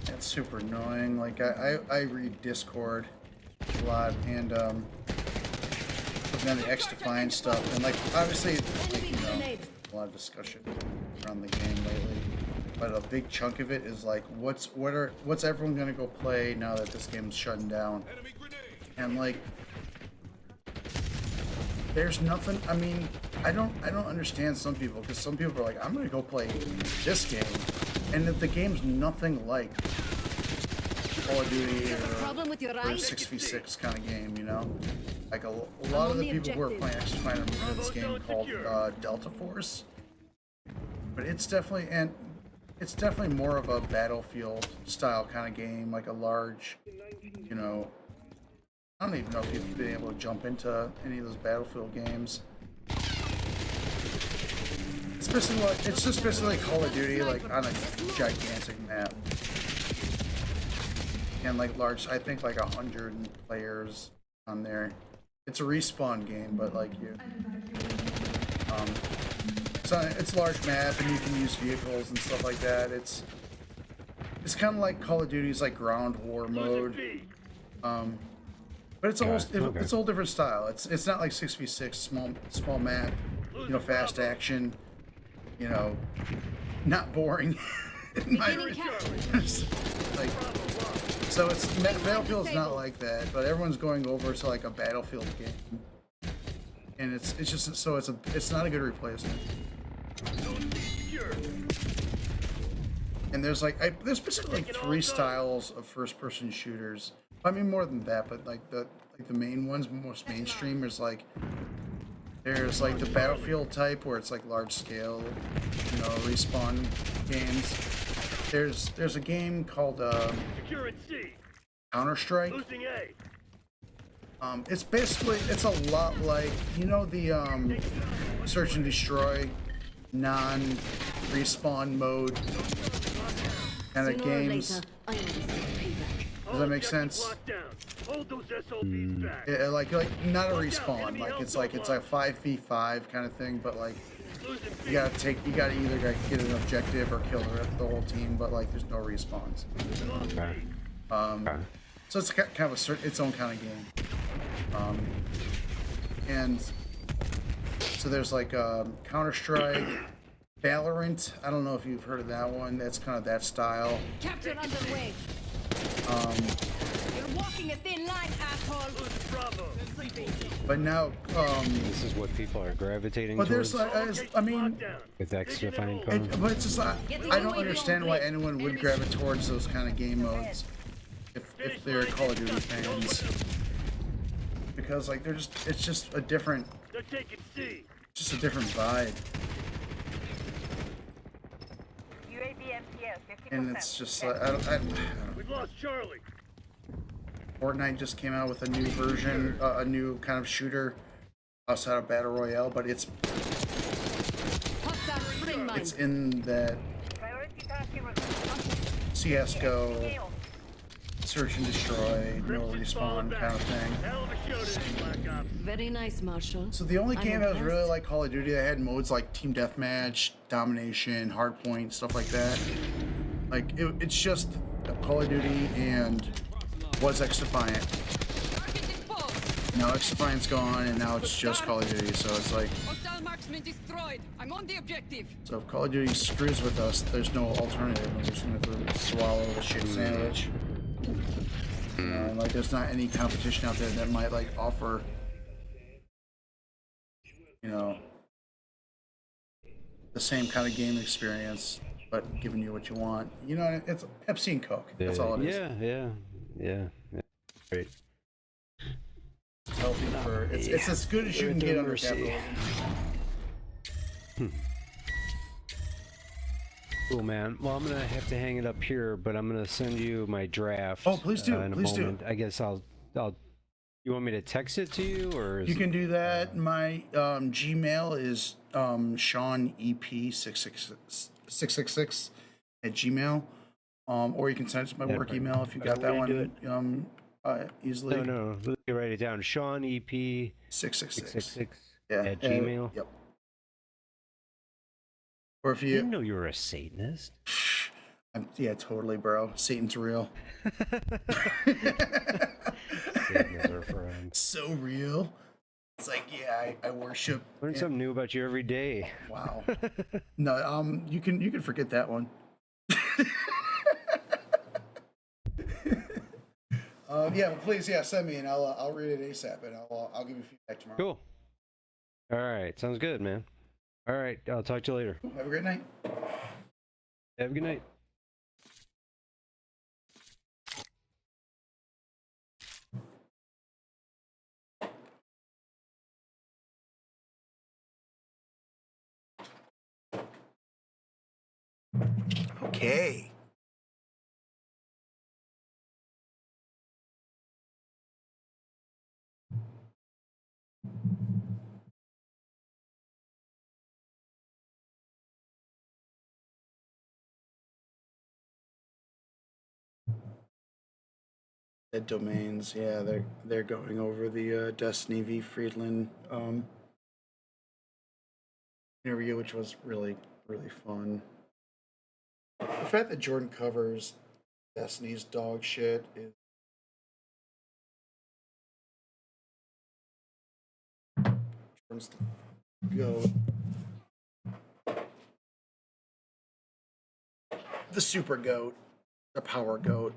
That's super annoying. Like I read Discord a lot, and looking at the X-Defiant stuff, and like obviously, like, you know, a lot of discussion around the game lately. But a big chunk of it is like, what's everyone gonna go play now that this game's shutting down? And like, there's nothing. I mean, I don't understand some people, because some people are like, I'm gonna go play this game, and if the game's nothing like Call of Duty or a 6v6 kind of game, you know? Like a lot of the people who are playing X-Defiant are moving this game called Delta Force, but it's definitely more of a Battlefield style kind of game, like a large, you know. I don't even know if you've been able to jump into any of those Battlefield games. It's just basically Call of Duty, like on a gigantic map, and like large. I think like 100 players on there. It's a respawn game, but like you, it's a large map, and you can use vehicles and stuff like that. It's kind of like Call of Duty's like ground war mode, but it's a whole different style. It's not like 6v6 small map, you know, fast action, you know, not boring. Like, so Battlefield's not like that, but everyone's going over to like a Battlefield game, and it's just so it's not a good replacement. And there's basically like 3 styles of first-person shooters. I mean, more than that, but like the main ones, most mainstream, there's like the Battlefield type where it's like large scale, you know, respawn games. There's a game called Counter-Strike. It's a lot like, you know, the Search and Destroy non-respawn mode kind of games. Does that make sense? Yeah, like not a respawn. Like it's a 5v5 kind of thing, but like you gotta either get an objective or kill the whole team, but like there's no respawns. So it's kind of its own kind of game. And so there's like Counter-Strike, Valorant. I don't know if you've heard of that one. That's kind of that style. Capture underway. You're walking a thin line, asshole. Bravo. But now, this is what people are gravitating but towards. There's I mean, with X-Defiant. But it's just I don't understand why anyone would gravitate towards those kind of game modes if they're Call of Duty fans, because like it's just a different vibe. And it's just like, I don't We've lost Charlie. Fortnite just came out with a new version, a new kind of shooter outside of Battle Royale, but it's in that CSGO, Search and Destroy, no respawn kind of thing. Very nice, Marshall. So the only game that was really like Call of Duty that had modes like Team Deathmatch, Domination, Hardpoint, stuff like that. Like it's just Call of Duty and was X Defiant. Now X Defiant's gone, and now it's just Call of Duty. So it's like, Hostile marksman destroyed. I'm on the objective. so if Call of Duty screws with us, there's no alternative. We're just gonna have to swallow the shit sandwich. And like, there's not any competition out there that might like offer, you know, the same kind of game experience, but giving you what you want. You know, it's Pepsi and Coke. That's all it is. Yeah. Great. Healthy for it's as good as you can get under capitalism. Cool, man. Well, I'm gonna have to hang it up here, but I'm gonna send you my draft. Oh, please do. In a Please moment. do. I guess I'll. You want me to text it to you, or You can do that. My Gmail is SeanEP666 at Gmail. Or you can send it to my work email if you got that one easily. No. Let me write it down. Sean EP 666 at Gmail. Yep. Or if I you didn't know you were a Satanist. yeah, totally, bro. Satan's real. Satanists are friends. So real. It's like, yeah, I worship. Learn something new about you every day. Wow. No, you can forget that one. Yeah, well, please, send me and I'll read it ASAP and I'll give you feedback tomorrow. Cool. All right, sounds good, man. All right, I'll talk to you later. Have a great night. Have a good night. Okay. The domains, yeah, they're going over the Destiny v. Friedland interview, which was really fun. The fact that Jordan covers Destiny's dog shit is Jordan's the goat. The super goat, the power goat.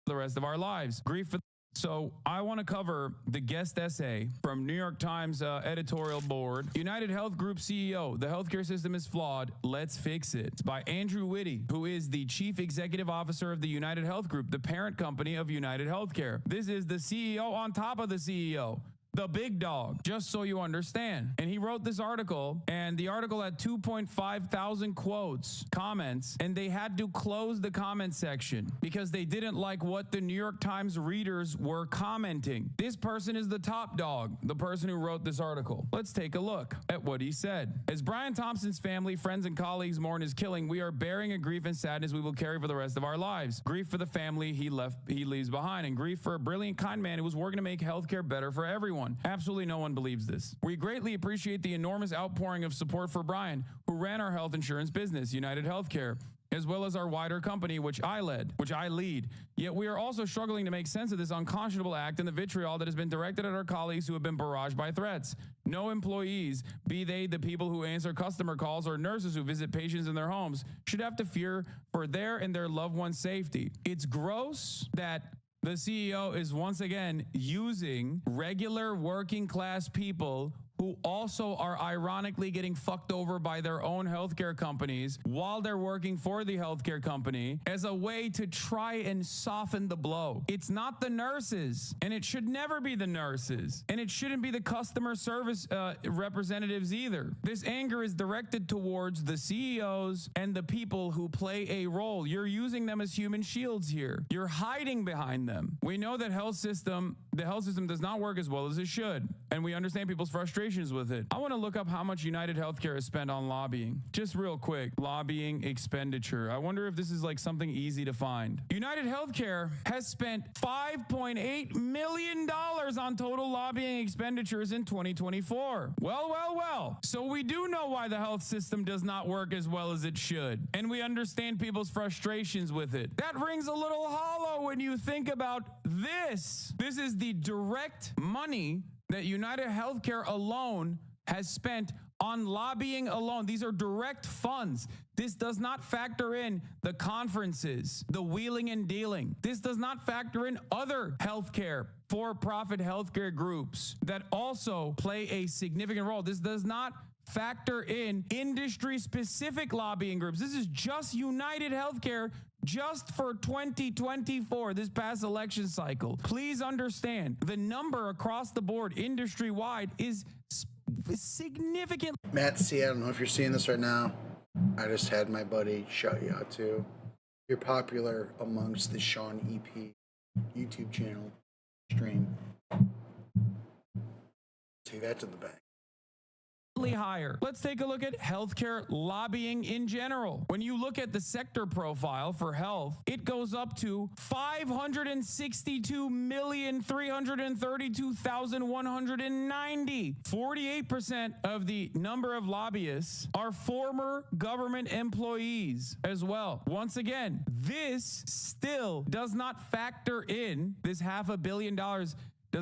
The rest of our lives. Grief for. So I want to cover the guest essay from New York Times editorial board. United Health Group CEO, the healthcare system is flawed. Let's fix it. It's by Andrew Whitty, who is the chief executive officer of the United Health Group, the parent company of United Healthcare. This is the CEO on top of the CEO. The big dog, just so you understand. And he wrote this article, and the article had 2.5 thousand quotes, comments, and they had to close the comment section because they didn't like what the New York Times readers were commenting. This person is the top dog, the person who wrote this article. Let's take a look at what he said. As Brian Thompson's family, friends, and colleagues mourn his killing, we are bearing a grief and sadness we will carry for the rest of our lives. Grief for the family he leaves behind, and grief for a brilliant, kind man who was working to make healthcare better for everyone. Absolutely no one believes this. We greatly appreciate the enormous outpouring of support for Brian, who ran our health insurance business, United Healthcare, as well as our wider company, which I lead. Yet we are also struggling to make sense of this unconscionable act and the vitriol that has been directed at our colleagues who have been barraged by threats. No employees, be they the people who answer customer calls or nurses who visit patients in their homes, should have to fear for their and their loved ones' safety. It's gross that the CEO is once again using regular working class people who also are ironically getting fucked over by their own healthcare companies while they're working for the healthcare company as a way to try and soften the blow. It's not the nurses, and it should never be the nurses, and it shouldn't be the customer service representatives either. This anger is directed towards the CEOs and the people who play a role. You're using them as human shields here. You're hiding behind them. We know that the health system does not work as well as it should, and we understand people's frustration frustrations with it. I want to look up how much United Healthcare has spent on lobbying. Just real quick, lobbying expenditure. I wonder if this is like something easy to find. United Healthcare has spent $5.8 million on total lobbying expenditures in 2024. Well. So we do know why the health system does not work as well as it should. And we understand people's frustrations with it. That rings a little hollow when you think about this. This is the direct money that United Healthcare alone has spent on lobbying alone. These are direct funds. This does not factor in the conferences, the wheeling and dealing. This does not factor in other healthcare, for-profit healthcare groups that also play a significant role. This does not factor in industry-specific lobbying groups. This is just United Healthcare just for 2024, this past election cycle. Please understand, the number across the board, industry-wide, is significant. Matt C, I don't know if you're seeing this right now. I just had my buddy shout you out too. You're popular amongst the Sean EP YouTube channel stream. Take that to the bank. Higher. Let's take a look at healthcare lobbying in general. When you look at the sector profile for health, it goes up to 562,332,190. 48% of the number of lobbyists are former government employees as well. Once again, this still does not factor in, this $500 million does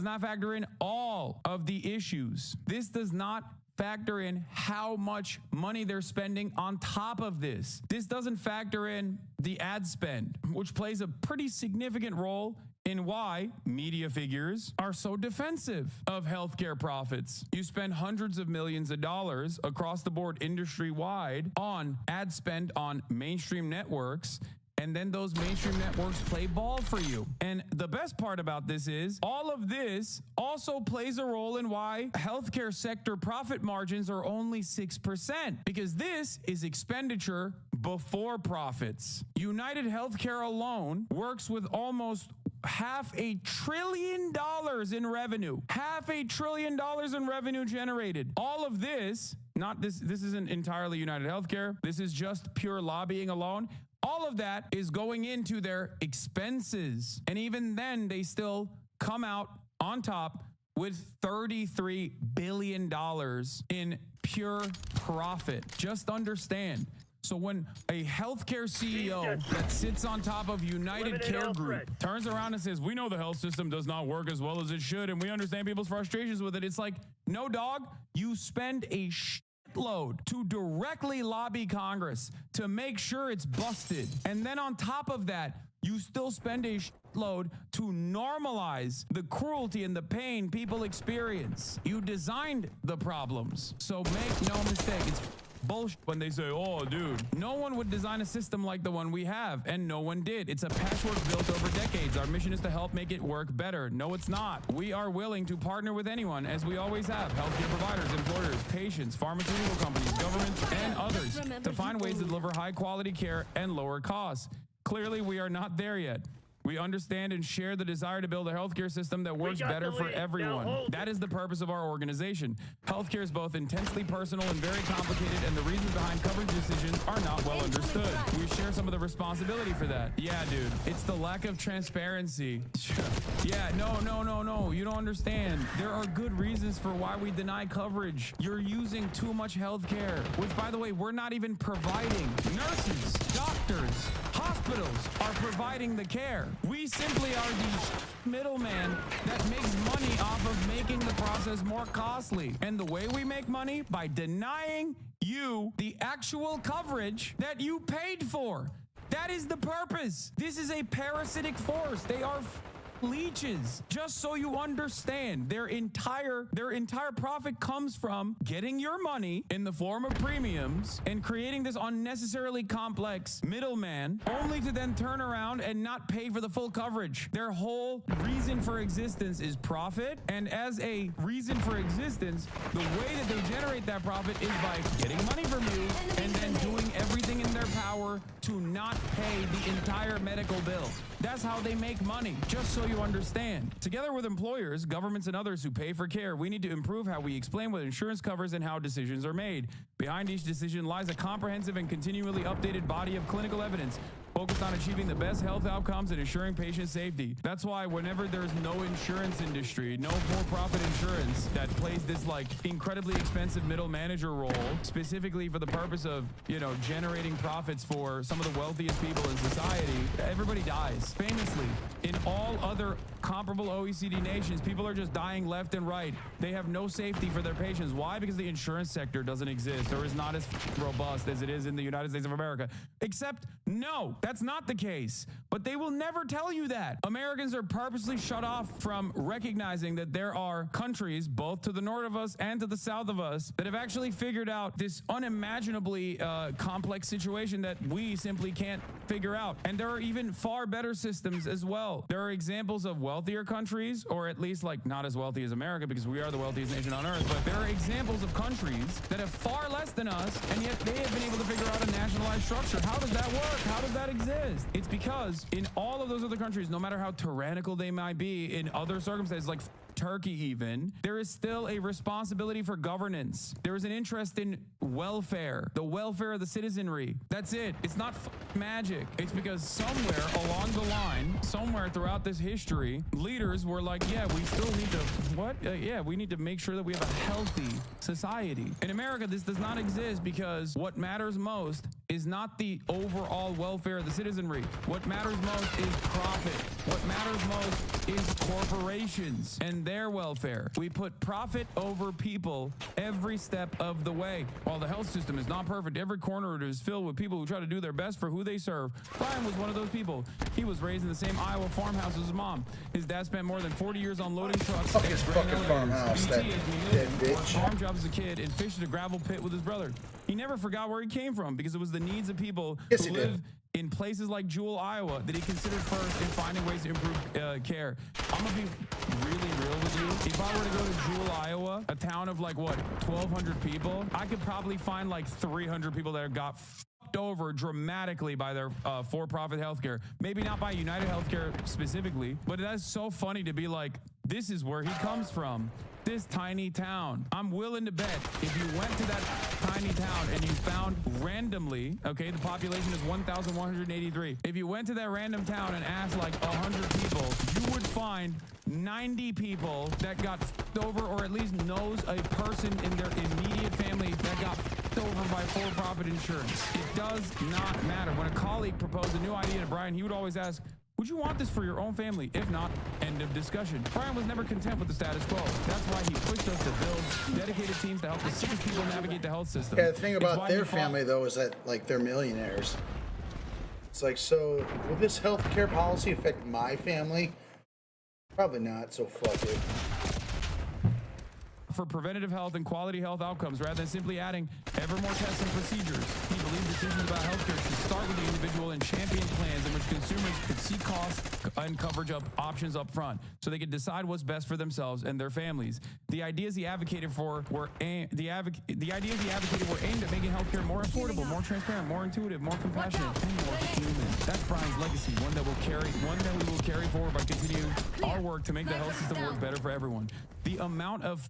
not factor in all of the issues. This does not factor in how much money they're spending on top of this. This doesn't factor in the ad spend, which plays a pretty significant role in why media figures are so defensive of healthcare profits. You spend hundreds of millions of dollars across the board industry-wide on ad spend on mainstream networks, and then those mainstream networks play ball for you. And the best part about this is all of this also plays a role in why healthcare sector profit margins are only 6%, because this is expenditure before profits. United Healthcare alone works with almost $500 billion in revenue. $500 billion in revenue generated. All of this, this isn't entirely United Healthcare. This is just pure lobbying alone. All of that is going into their expenses. And even then, they still come out on top with $33 billion in pure profit. Just understand. So when a healthcare CEO that sits on top of United Care Group turns around and says, we know the health system does not work as well as it should, and we understand people's frustrations with it, it's like, no, dog, you spend a load to directly lobby Congress to make sure it's busted. And then on top of that, you still spend a load to normalize the cruelty and the pain people experience. You designed the problems. So make no mistake, it's bullshit when they say, oh, dude, no one would design a system like the one we have, and no one did. It's a patchwork built over decades. Our mission is to help make it work better. No, it's not. We are willing to partner with anyone, as we always have, healthcare providers, employers, patients, pharmaceutical companies, governments, and others, to find ways to deliver high-quality care and lower costs. Clearly, we are not there yet. We understand and share the desire to build a healthcare system that works better for everyone. That is the purpose of our organization. Healthcare is both intensely personal and very complicated, and the reasons behind coverage decisions are not well understood. We share some of the responsibility for that. Yeah, dude, it's the lack of transparency. Yeah, no. You don't understand. There are good reasons for why we deny coverage. You're using too much healthcare, which, by the way, we're not even providing. Nurses, doctors, hospitals are providing the care. We simply are the middleman that makes money off of making the process more costly. And the way we make money? By denying you the actual coverage that you paid for. That is the purpose. This is a parasitic force. They are leeches. Just so you understand, their entire profit comes from getting your money in the form of premiums and creating this unnecessarily complex middleman, only to then turn around and not pay for the full coverage. Their whole reason for existence is profit, and as a reason for existence, the way that they generate that profit is by getting money from you and then doing everything in their power to not pay the entire medical bill. That's how they make money, just so you understand. Together with employers, governments, and others who pay for care, we need to improve how we explain what insurance covers and how decisions are made. Behind each decision lies a comprehensive and continually updated body of clinical evidence focused on achieving the best health outcomes and ensuring patient safety. That's why whenever there's no insurance industry, no for-profit insurance that plays this like incredibly expensive middle manager role, specifically for the purpose of, you know, generating profits for some of the wealthiest people in society, everybody dies. Famously, in all other comparable OECD nations, people are just dying left and right. They have no safety for their patients. Why? Because the insurance sector doesn't exist or is not as robust as it is in the United States of America. Except, no, that's not the case. But they will never tell you that. Americans are purposely shut off from recognizing that there are countries, both to the north of us and to the south of us, that have actually figured out this unimaginably complex situation that we simply can't figure out. And there are even far better systems as well. There are examples of wealthier countries, or at least like not as wealthy as America because we are the wealthiest nation on earth, but there are examples of countries that have far less than us, and yet they have been able to figure out a nationalized structure. How does that work? How does that exist? It's because in all of those other countries, no matter how tyrannical they might be in other circumstances, like Turkey even, there is still a responsibility for governance. There is an interest in welfare, the welfare of the citizenry. That's it. It's not magic. It's because somewhere along the line, somewhere throughout this history, leaders were like, yeah, we still need to, we need to make sure that we have a healthy society. In America, this does not exist because what matters most is not the overall welfare of the citizenry. What matters most is profit. What matters most is corporations and their welfare. We put profit over people every step of the way. While the health system is not perfect, every corner is filled with people who try to do their best for who they serve. Brian was one of those people. He was raised in the same Iowa farmhouse as his mom. His dad spent more than 40 years on loading trucks. Fuck his fucking farmhouse, that dead bitch. Farm jobs as a kid and fished at a gravel pit with his brother. He never forgot where he came from because it was the needs of people who live in places like Jewell, Iowa, that he considered first in finding ways to improve care. I'm gonna be really real with you. If I were to go to Jewell, Iowa, a town of like, what, 1,200 people, I could probably find like 300 people that got fucked over dramatically by their for-profit healthcare. Maybe not by United Healthcare specifically, but that's so funny to be like, this is where he comes from. This tiny town. I'm willing to bet if you went to that tiny town and you found randomly, okay, the population is 1,183. If you went to that random town and asked like 100 people, you would find 90 people that got f***ed over, or at least knows a person in their immediate family that got f***ed over by for-profit insurance. It does not matter. When a colleague proposed a new idea to Brian, he would always ask, would you want this for your own family? If not, end of discussion. Brian was never content with the status quo. That's why he pushed us to build dedicated teams to help the sickest people navigate the health system. Yeah, the thing about their family, though, is that, like, they're millionaires. It's like, so, will this healthcare policy affect my family? Probably not, so fuck it. For preventative health and quality health outcomes rather than simply adding ever more tests and procedures. He believes decisions about healthcare should start with the individual and champion plans in which consumers could see cost and coverage options up front so they could decide what's best for themselves and their families. The ideas he advocated for were aimed at making healthcare more affordable, more transparent, more intuitive, more compassionate, and more human. That's Brian's legacy, one that we will carry forward by continuing our work to make the health system work better for everyone. The amount of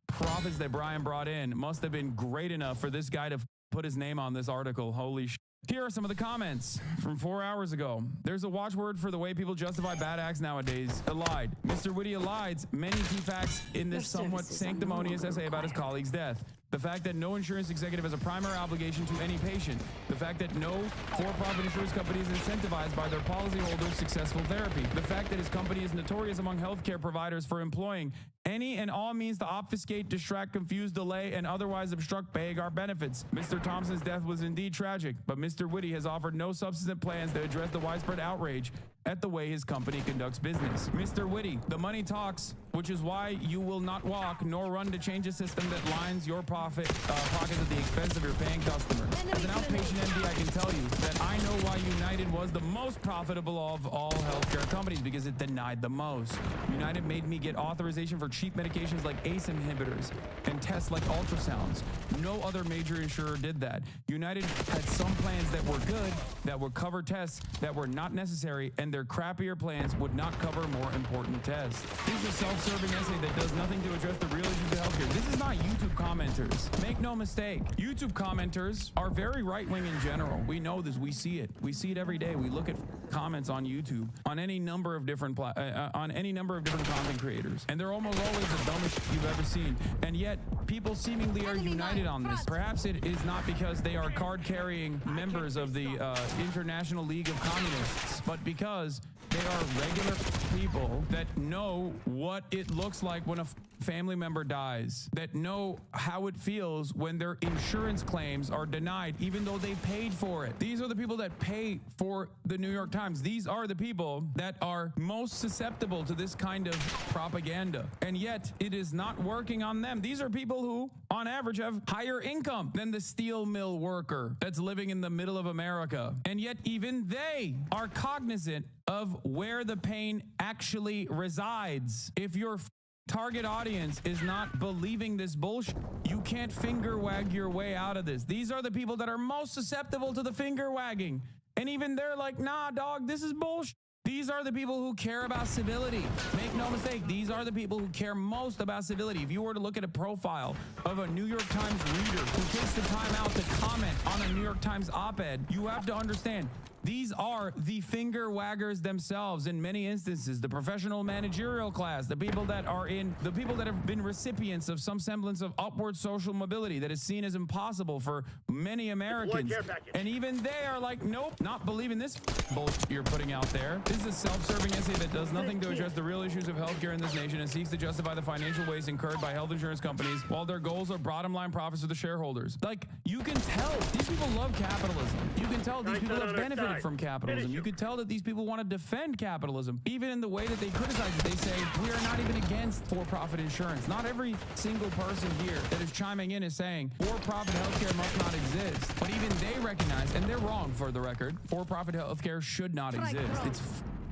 profits that Brian brought in must have been great enough for this guy to put his name on this article. Holy shit. Here are some of the comments from 4 hours ago. There's a watchword for the way people justify bad acts nowadays. Allied. Mr. Whitty elides many key facts in this somewhat sanctimonious essay about his colleague's death. The fact that no insurance executive has a primary obligation to any patient. The fact that no for-profit insurance company is incentivized by their policyholders' successful therapy. The fact that his company is notorious among healthcare providers for employing any and all means to obfuscate, distract, confuse, delay, and otherwise obstruct paying our benefits. Mr. Thompson's death was indeed tragic, but Mr. Whitty has offered no substantive plans to address the widespread outrage at the way his company conducts business. Mr. Whitty, the money talks, which is why you will not walk nor run to change a system that lines your pockets at the expense of your paying customer. As an outpatient MD, I can tell you that I know why United was the most profitable of all healthcare companies, because it denied the most. United made me get authorization for cheap medications like ACE inhibitors and tests like ultrasounds. No other major insurer did that. United had some plans that were good, that would cover tests that were not necessary, and their crappier plans would not cover more important tests. This is a self-serving essay that does nothing to address the real issues of healthcare. This is not YouTube commenters. Make no mistake. YouTube commenters are very right-wing in general. We know this. We see it. We see it every day. We look at comments on YouTube on any number of different content creators, and they're almost always the dumbest you've ever seen. And yet, people seemingly are united on this. Perhaps it is not because they are card-carrying members of the International League of Communists, but because they are regular people that know what it looks like when a family member dies, that know how it feels when their insurance claims are denied, even though they paid for it. These are the people that pay for the New York Times. These are the people that are most susceptible to this kind of propaganda. And yet, it is not working on them. These are people who, on average, have higher income than the steel mill worker that's living in the middle of America. And yet, even they are cognizant of where the pain actually resides. If your target audience is not believing this bullshit, you can't finger wag your way out of this. These are the people that are most susceptible to the finger wagging. And even they're like, nah, dog, this is bullshit. These are the people who care about civility. Make no mistake, these are the people who care most about civility. If you were to look at a profile of a New York Times reader who takes the time out to comment on a New York Times op-ed, you have to understand, these are the finger waggers themselves in many instances, the professional managerial class, the people that have been recipients of some semblance of upward social mobility that is seen as impossible for many Americans. And even they are like, nope, not believing this bullshit you're putting out there. This is a self-serving essay that does nothing to address the real issues of healthcare in this nation and seeks to justify the financial waste incurred by health insurance companies while their goals are bottom line profits for the shareholders. Like, you can tell these people love capitalism. You can tell these people have benefited from capitalism. You could tell that these people want to defend capitalism. Even in the way that they criticize it, they say, we are not even against for-profit insurance. Not every single person here that is chiming in is saying for-profit healthcare must not exist. But even they recognize, and they're wrong for the record, for-profit healthcare should not exist. It's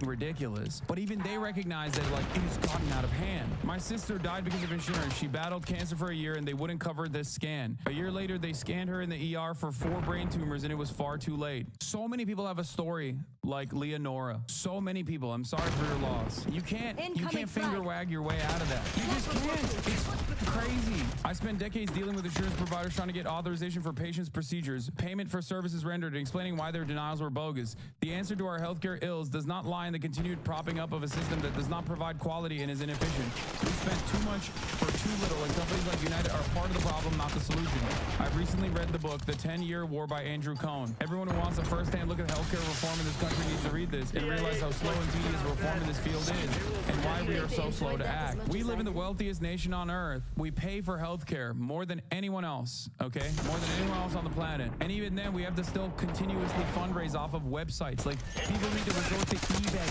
ridiculous. But even they recognize that, like, it has gotten out of hand. My sister died because of insurance. She battled cancer for a year and they wouldn't cover this scan. A year later, they scanned her in the ER for 4 brain tumors and it was far too late. So many people have a story like Leonora. So many people. I'm sorry for your loss. You can't finger wag your way out of that. You just can't. It's crazy. I spent decades dealing with insurance providers trying to get authorization for patients' procedures, payment for services rendered, and explaining why their denials were bogus. The answer to our healthcare ills does not lie in the continued propping up of a system that does not provide quality and is inefficient. We spent too much for too little, and companies like United are part of the problem, not the solution. I've recently read the book, The 10-Year War by Andrew Cohn. Everyone who wants a first-hand look at healthcare reform in this country needs to read this and realize how slow and tedious reform in this field is and why we are so slow to act. We live in the wealthiest nation on earth. We pay for healthcare more than anyone else, okay? More than anyone else on the planet. And even then, we have to still continuously fundraise off of websites. Like, people need to resort to eBay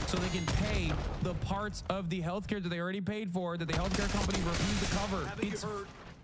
so they can pay the parts of the healthcare that they already paid for that the healthcare company refused to cover. It's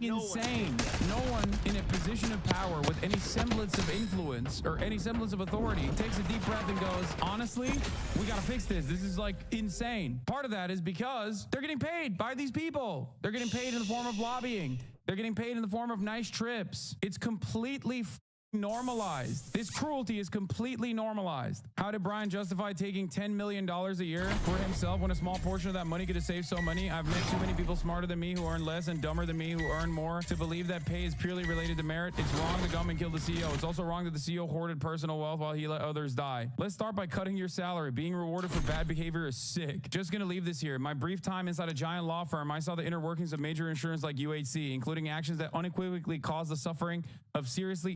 insane. No one in a position of power with any semblance of influence or any semblance of authority takes a deep breath and goes, honestly, we gotta fix this. This is like insane. Part of that is because they're getting paid by these people. They're getting paid in the form of lobbying. They're getting paid in the form of nice trips. It's completely normalized. This cruelty is completely normalized. How did Brian justify taking $10 million a year for himself when a small portion of that money could have saved so many? I've met too many people smarter than me who earn less and dumber than me who earn more to believe that pay is purely related to merit. It's wrong the government killed the CEO. It's also wrong that the CEO hoarded personal wealth while he let others die. Let's start by cutting your salary. Being rewarded for bad behavior is sick. Just gonna leave this here. In my brief time inside a giant law firm, I saw the inner workings of major insurance like UHC, including actions that unequivocally cause the suffering of seriously